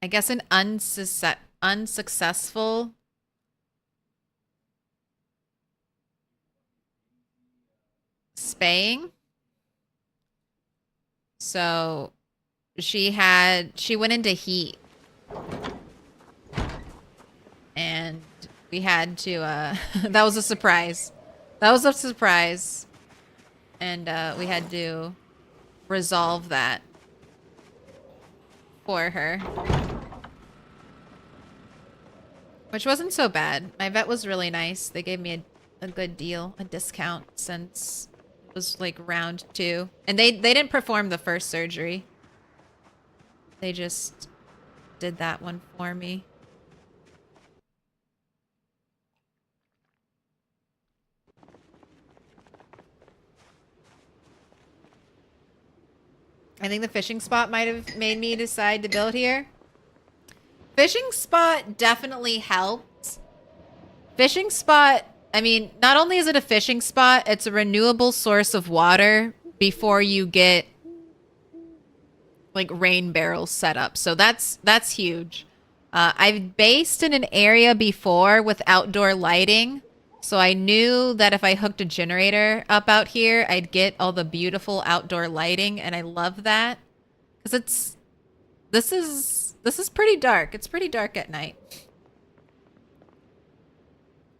guess an unsuccessful spaying. So she went into heat. And we had to that was a surprise. That was a surprise. And we had to resolve that for her. Which wasn't so bad. My vet was really nice. They gave me a good deal, a discount, since it was like round 2. And they didn't perform the first surgery. They just did that one for me. I think the fishing spot might have made me decide to build here. Fishing spot definitely helped. Fishing spot, I mean, not only is it a fishing spot, it's a renewable source of water before you get like rain barrels set up. So that's huge. I've based in an area before with outdoor lighting. So I knew that if I hooked a generator up out here, I'd get all the beautiful outdoor lighting, and I love that. Because this is pretty dark. It's pretty dark at night.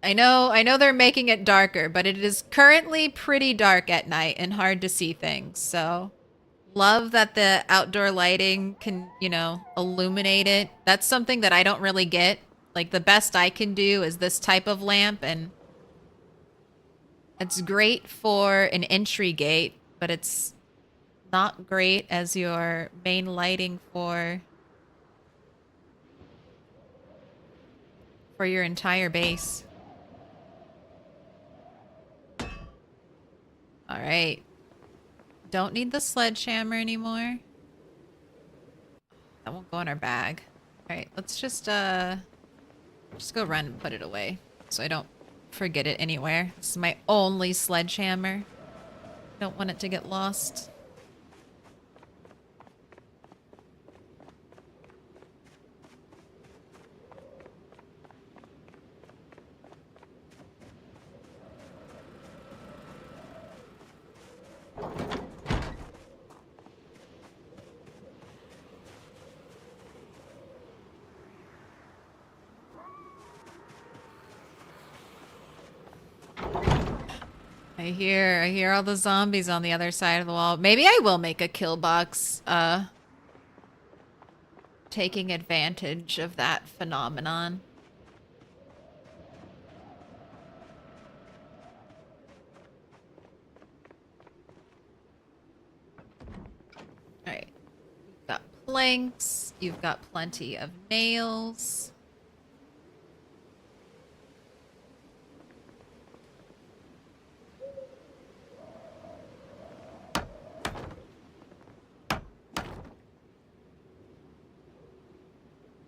I know they're making it darker, but it is currently pretty dark at night and hard to see things. So love that the outdoor lighting can, you know, illuminate it. That's something that I don't really get. Like the best I can do is this type of lamp, and it's great for an entry gate, but it's not great as your main lighting for your entire base. All right. Don't need the sledgehammer anymore. That won't go in our bag. All right, let's just go run and put it away so I don't forget it anywhere. This is my only sledgehammer. Don't want it to get lost. I hear all the zombies on the other side of the wall. Maybe I will make a kill box, taking advantage of that phenomenon. All right, you've got planks. You've got plenty of nails.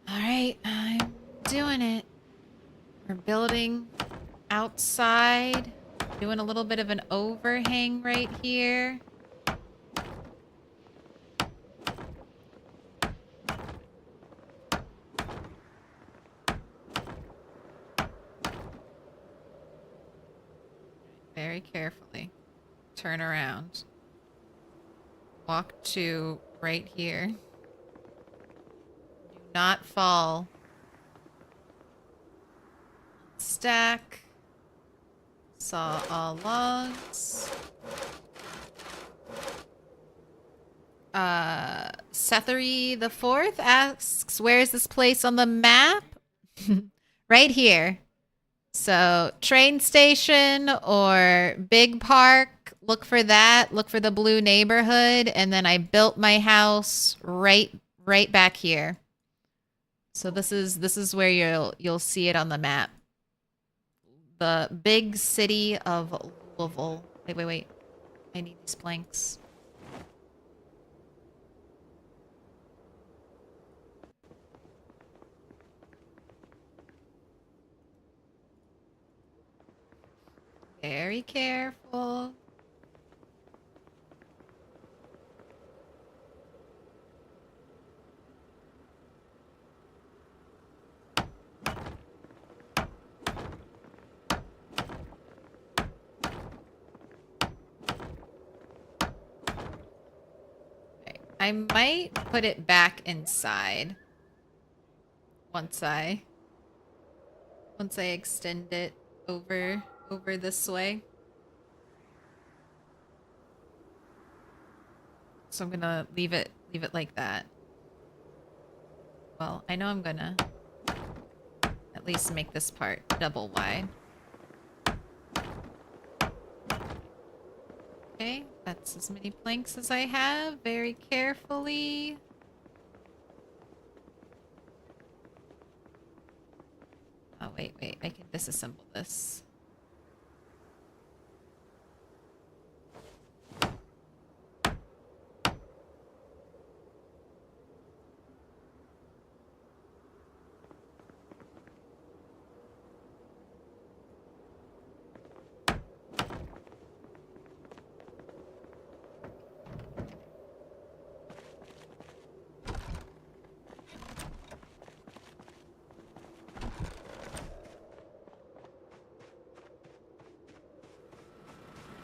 All right, I'm doing it. We're building outside, doing a little bit of an overhang right here. Very carefully. Turn around. Walk to right here. Not fall. Stack. Saw all logs. Sethery the Fourth asks, where is this place on the map? Right here. So train station or big park, look for that. Look for the blue neighborhood, and then I built my house right back here. So this is where you'll see it on the map. The big city of Level. Wait. I need these planks. Very careful. I might put it back inside once I extend it over this way. So I'm gonna leave it like that. Well, I know I'm gonna at least make this part double wide. Okay, that's as many planks as I have. Very carefully. Oh, wait. I can disassemble this.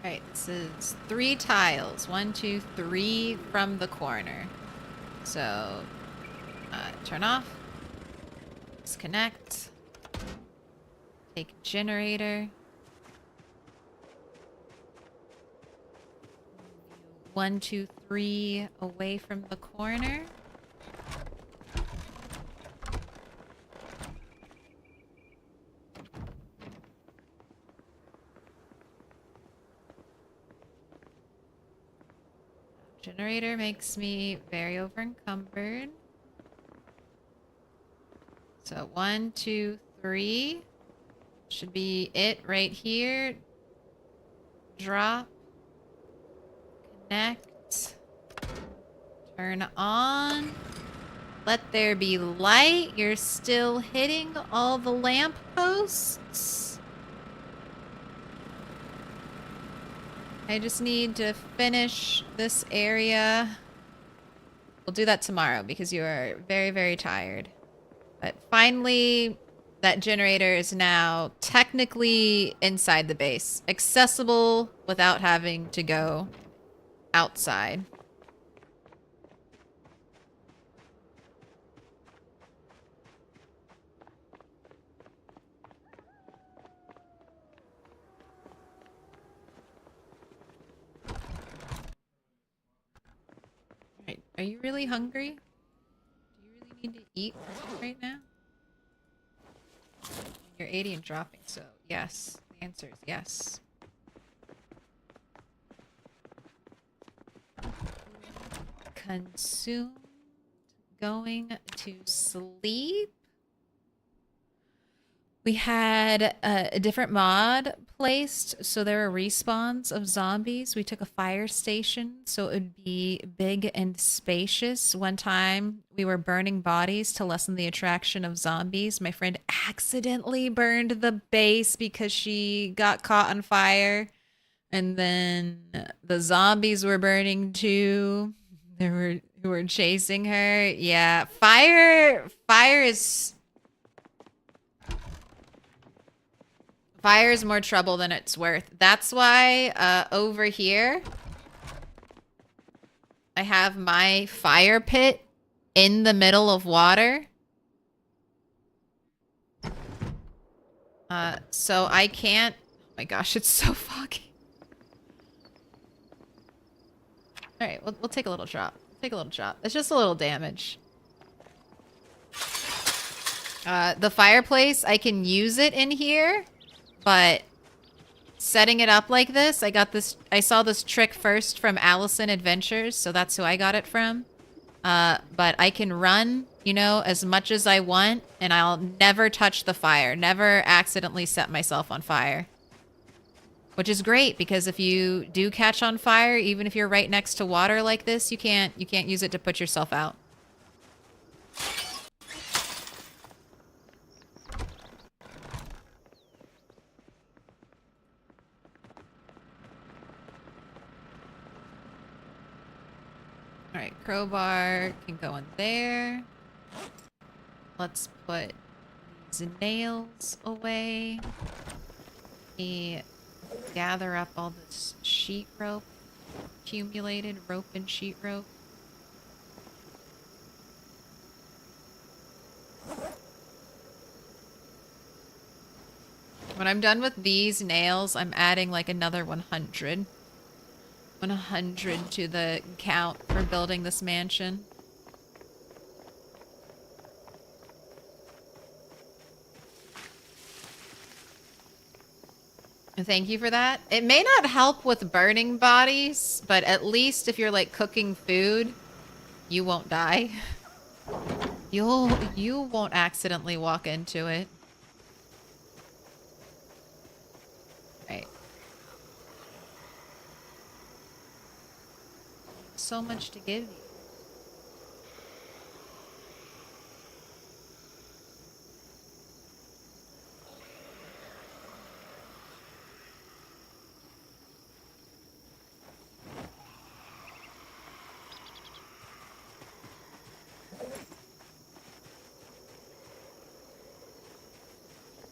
Alright, this is 3 tiles. 1, 2, 3 from the corner. So, turn off. Disconnect. Take generator. 1, 2, 3 away from the corner. Generator makes me very over encumbered. So 1, 2, 3 should be it right here. Drop. Connect. Turn on. Let there be light. You're still hitting all the lamp posts. I just need to finish this area. We'll do that tomorrow because you are very, very tired. But finally, that generator is now technically inside the base. Accessible without having to go outside. Are you really hungry? Do you really need to eat right now? You're 80 and dropping, so yes. The answer is yes. Consumed. Going to sleep. We had a different mod placed, so there were respawns of zombies. We took a fire station, so it would be big and spacious. One time, we were burning bodies to lessen the attraction of zombies. My friend accidentally burned the base because she got caught on fire. And then the zombies were burning too. There were who were chasing her. Yeah, fire is... Fire is more trouble than it's worth. That's why over here, I have my fire pit in the middle of water. So I can't... Oh my gosh, it's so foggy. Alright, we'll take a little drop. Take a little drop. It's just a little damage. The fireplace, I can use it in here. But setting it up like this, I saw this trick first from Allison Adventures, so that's who I got it from. But I can run, you know, as much as I want, and I'll never touch the fire. Never accidentally set myself on fire. which is great because if you do catch on fire, even if you're right next to water like this, you can't use it to put yourself out. All right, crowbar can go in there. Let's put these nails away. Gather up all this sheet rope, accumulated rope and sheet rope. When I'm done with these nails, I'm adding like another 100. 100 to the count for building this mansion. Thank you for that. It may not help with burning bodies, but at least if you're like cooking food, you won't die. You won't accidentally walk into it. Right. So much to give you.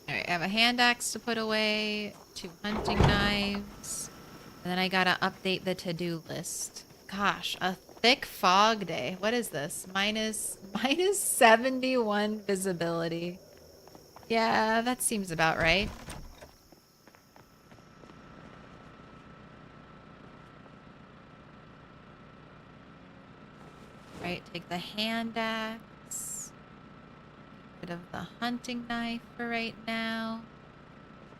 Alright, I have a hand axe to put away, 2 hunting knives, and then I gotta update the to-do list. Gosh, a thick fog day. What is this? Minus 71 visibility. Yeah, that seems about right. Right, take the hand axe. Get rid of the hunting knife for right now.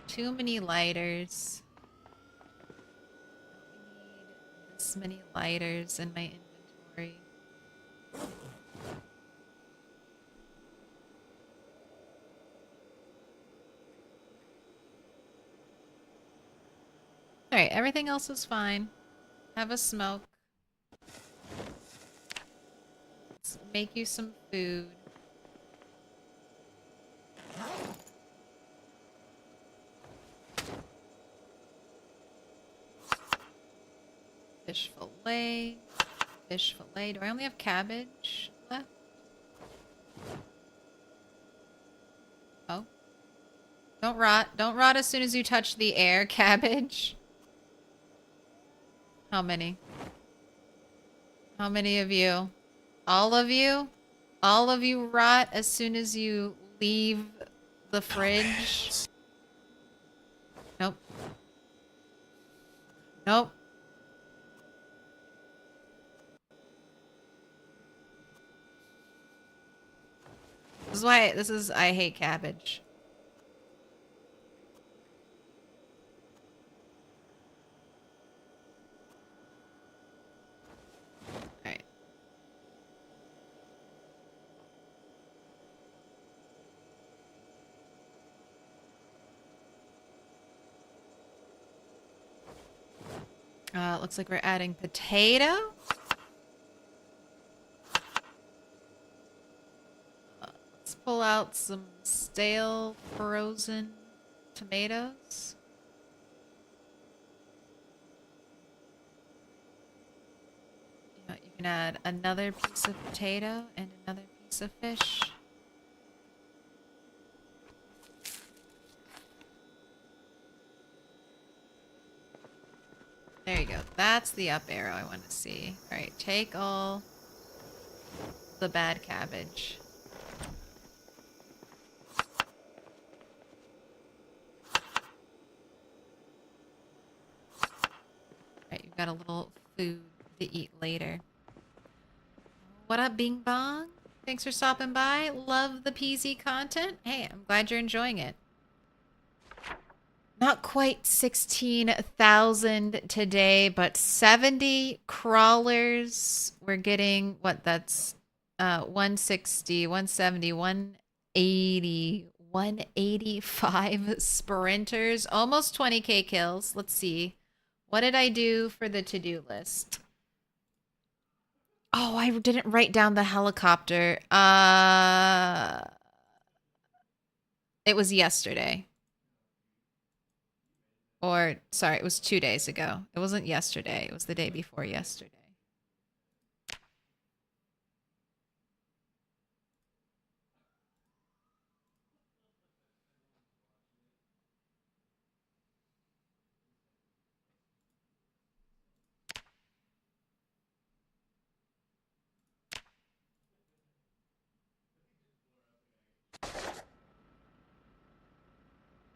Too many lighters. Don't need this many lighters in my inventory. Alright, everything else is fine. Have a smoke. Let's make you some food. Fish fillet. Fish fillet. Do I only have cabbage left? Oh. Don't rot. Don't rot as soon as you touch the air, cabbage. How many? How many of you? All of you? All of you rot as soon as you leave the fridge? Nope. Nope. I hate cabbage. Alright. Looks like we're adding potato. Let's pull out some stale frozen tomatoes. You can add another piece of potato and another piece of fish. There you go. That's the up arrow I want to see. Alright, take all the bad cabbage. Alright, you've got a little food to eat later. What up, Bing Bong? Thanks for stopping by. Love the PZ content. Hey, I'm glad you're enjoying it. Not quite 16,000 today, but 70 crawlers. We're getting, what, that's 160, 170, 180, 185 sprinters, almost 20k kills. Let's see. What did I do for the to-do list? Oh, I didn't write down the helicopter. It was yesterday. Or, sorry, it was 2 days ago. It wasn't yesterday. It was the day before yesterday.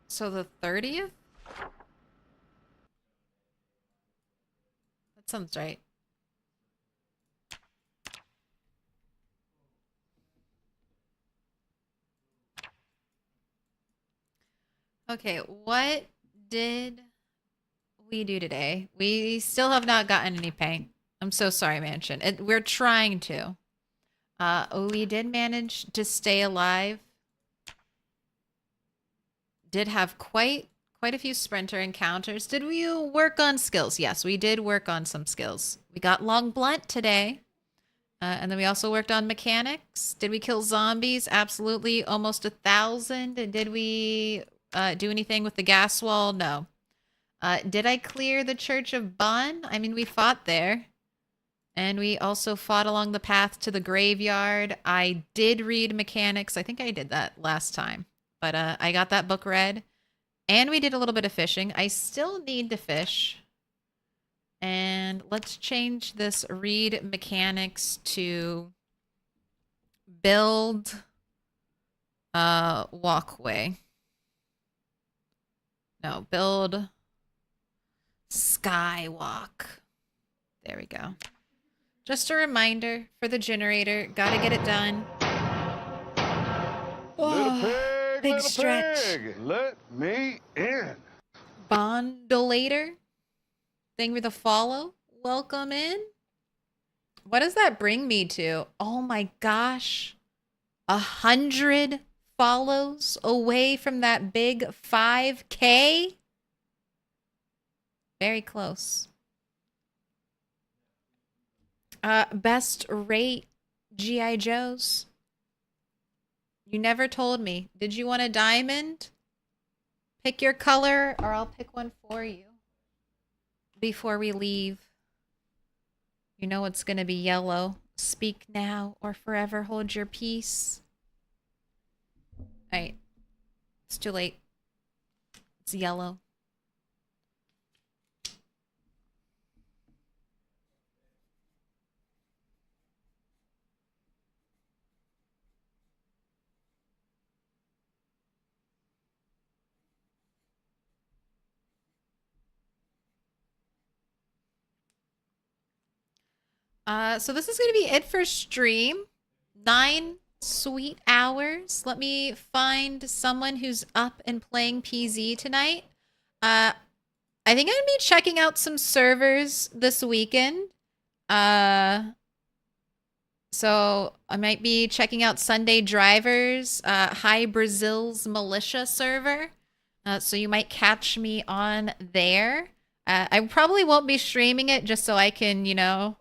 So the 30th? That sounds right. Okay, what did we do today? We still have not gotten any paint. I'm so sorry, Mansion. We're trying to. We did manage to stay alive. Did have quite a few sprinter encounters. Did we work on skills? Yes, we did work on some skills. We got long blunt today. And then we also worked on mechanics. Did we kill zombies? Absolutely. Almost 1,000. And did we do anything with the gas wall? No. Did I clear the Church of Bon? I mean, we fought there. And we also fought along the path to the graveyard. I did read mechanics. I think I did that last time. But I got that book read. And we did a little bit of fishing. I still need to fish. And let's change this read mechanics to build walkway. No, build skywalk. There we go. Just a reminder for the generator. Gotta get it done. Little pig, big little stretch. pig, let me in. Bondolator. Thank you for the follow. Welcome in. What does that bring me to? Oh my gosh. 100 follows away from that big 5K. Very close. Best rate G.I. Joes. You never told me. Did you want a diamond? Pick your color or I'll pick one for you. Before we leave. You know it's going to be yellow. Speak now or forever hold your peace. Alright. It's too late. It's yellow. So this is going to be it for stream. 9 sweet hours. Let me find someone who's up and playing PZ tonight. I think I'm going to be checking out some servers this weekend. So I might be checking out Sunday Drivers, Hi Brazil's Militia server. So you might catch me on there. I probably won't be streaming it just so I can, you know,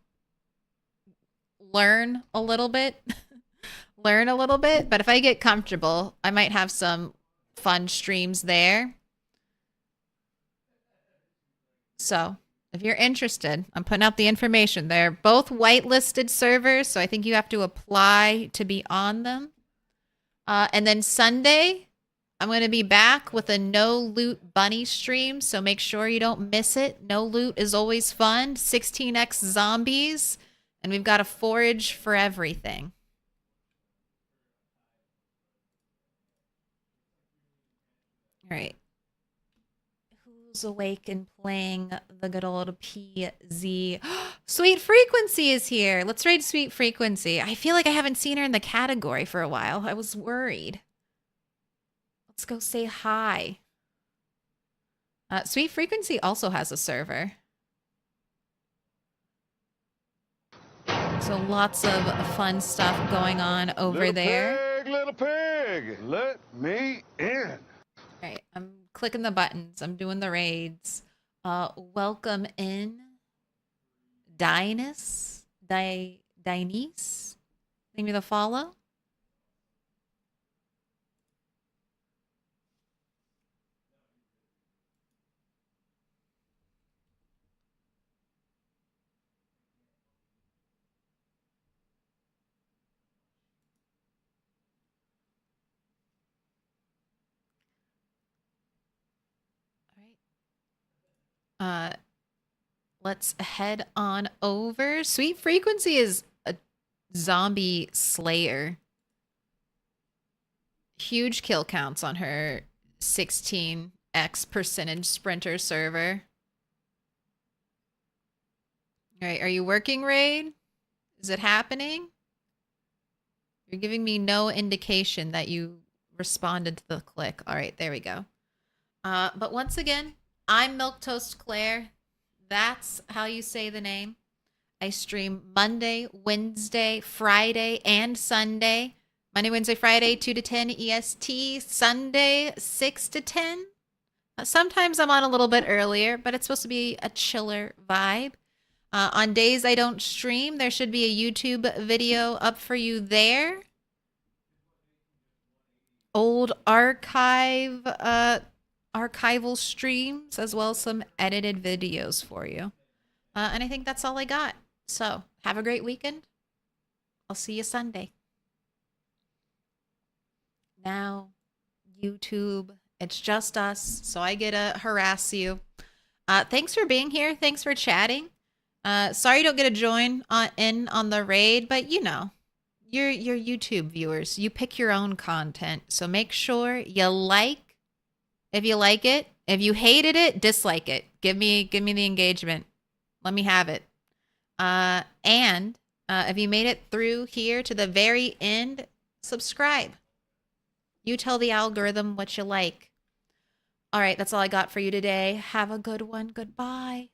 learn a little bit. But if I get comfortable, I might have some fun streams there. So if you're interested, I'm putting out the information. They're both whitelisted servers, so I think you have to apply to be on them. And then Sunday, I'm going to be back with a no loot bunny stream, so make sure you don't miss it. No loot is always fun. 16x zombies. And we've got a forage for everything. All right. Who's awake and playing the good old PZ? Sweet Frequency is here. Let's raid Sweet Frequency. I feel like I haven't seen her in the category for a while. I was worried. Let's go say hi. Sweet Frequency also has a server. So lots of fun stuff going on over there. little pig, let me in. All right, I'm clicking the buttons. I'm doing the raids. Welcome in, Dinus, Dinese. Give me the follow. All right. Let's head on over. Sweet Frequency is a zombie slayer. Huge kill counts on her 16x percentage sprinter server. All right, are you working, Raid? Is it happening? You're giving me no indication that you responded to the click. All right, there we go. But once again, I'm Milquetoast Claire. That's how you say the name. I stream Monday, Wednesday, Friday, and Sunday. Monday, Wednesday, Friday, 2 to 10 EST. Sunday, 6 to 10. Sometimes I'm on a little bit earlier, but it's supposed to be a chiller vibe. On days I don't stream, there should be a YouTube video up for you there. Old archival streams, as well as some edited videos for you. And I think that's all I got. So have a great weekend. I'll see you Sunday. Now, YouTube, it's just us, so I get to harass you. Thanks for being here. Thanks for chatting. Sorry you don't get to join in on the raid, but you know, you're YouTube viewers. You pick your own content, so make sure you like if you like it. If you hated it, dislike it. Give me the engagement. Let me have it. And if you made it through here to the very end, subscribe. You tell the algorithm what you like. All right, that's all I got for you today. Have a good one. Goodbye.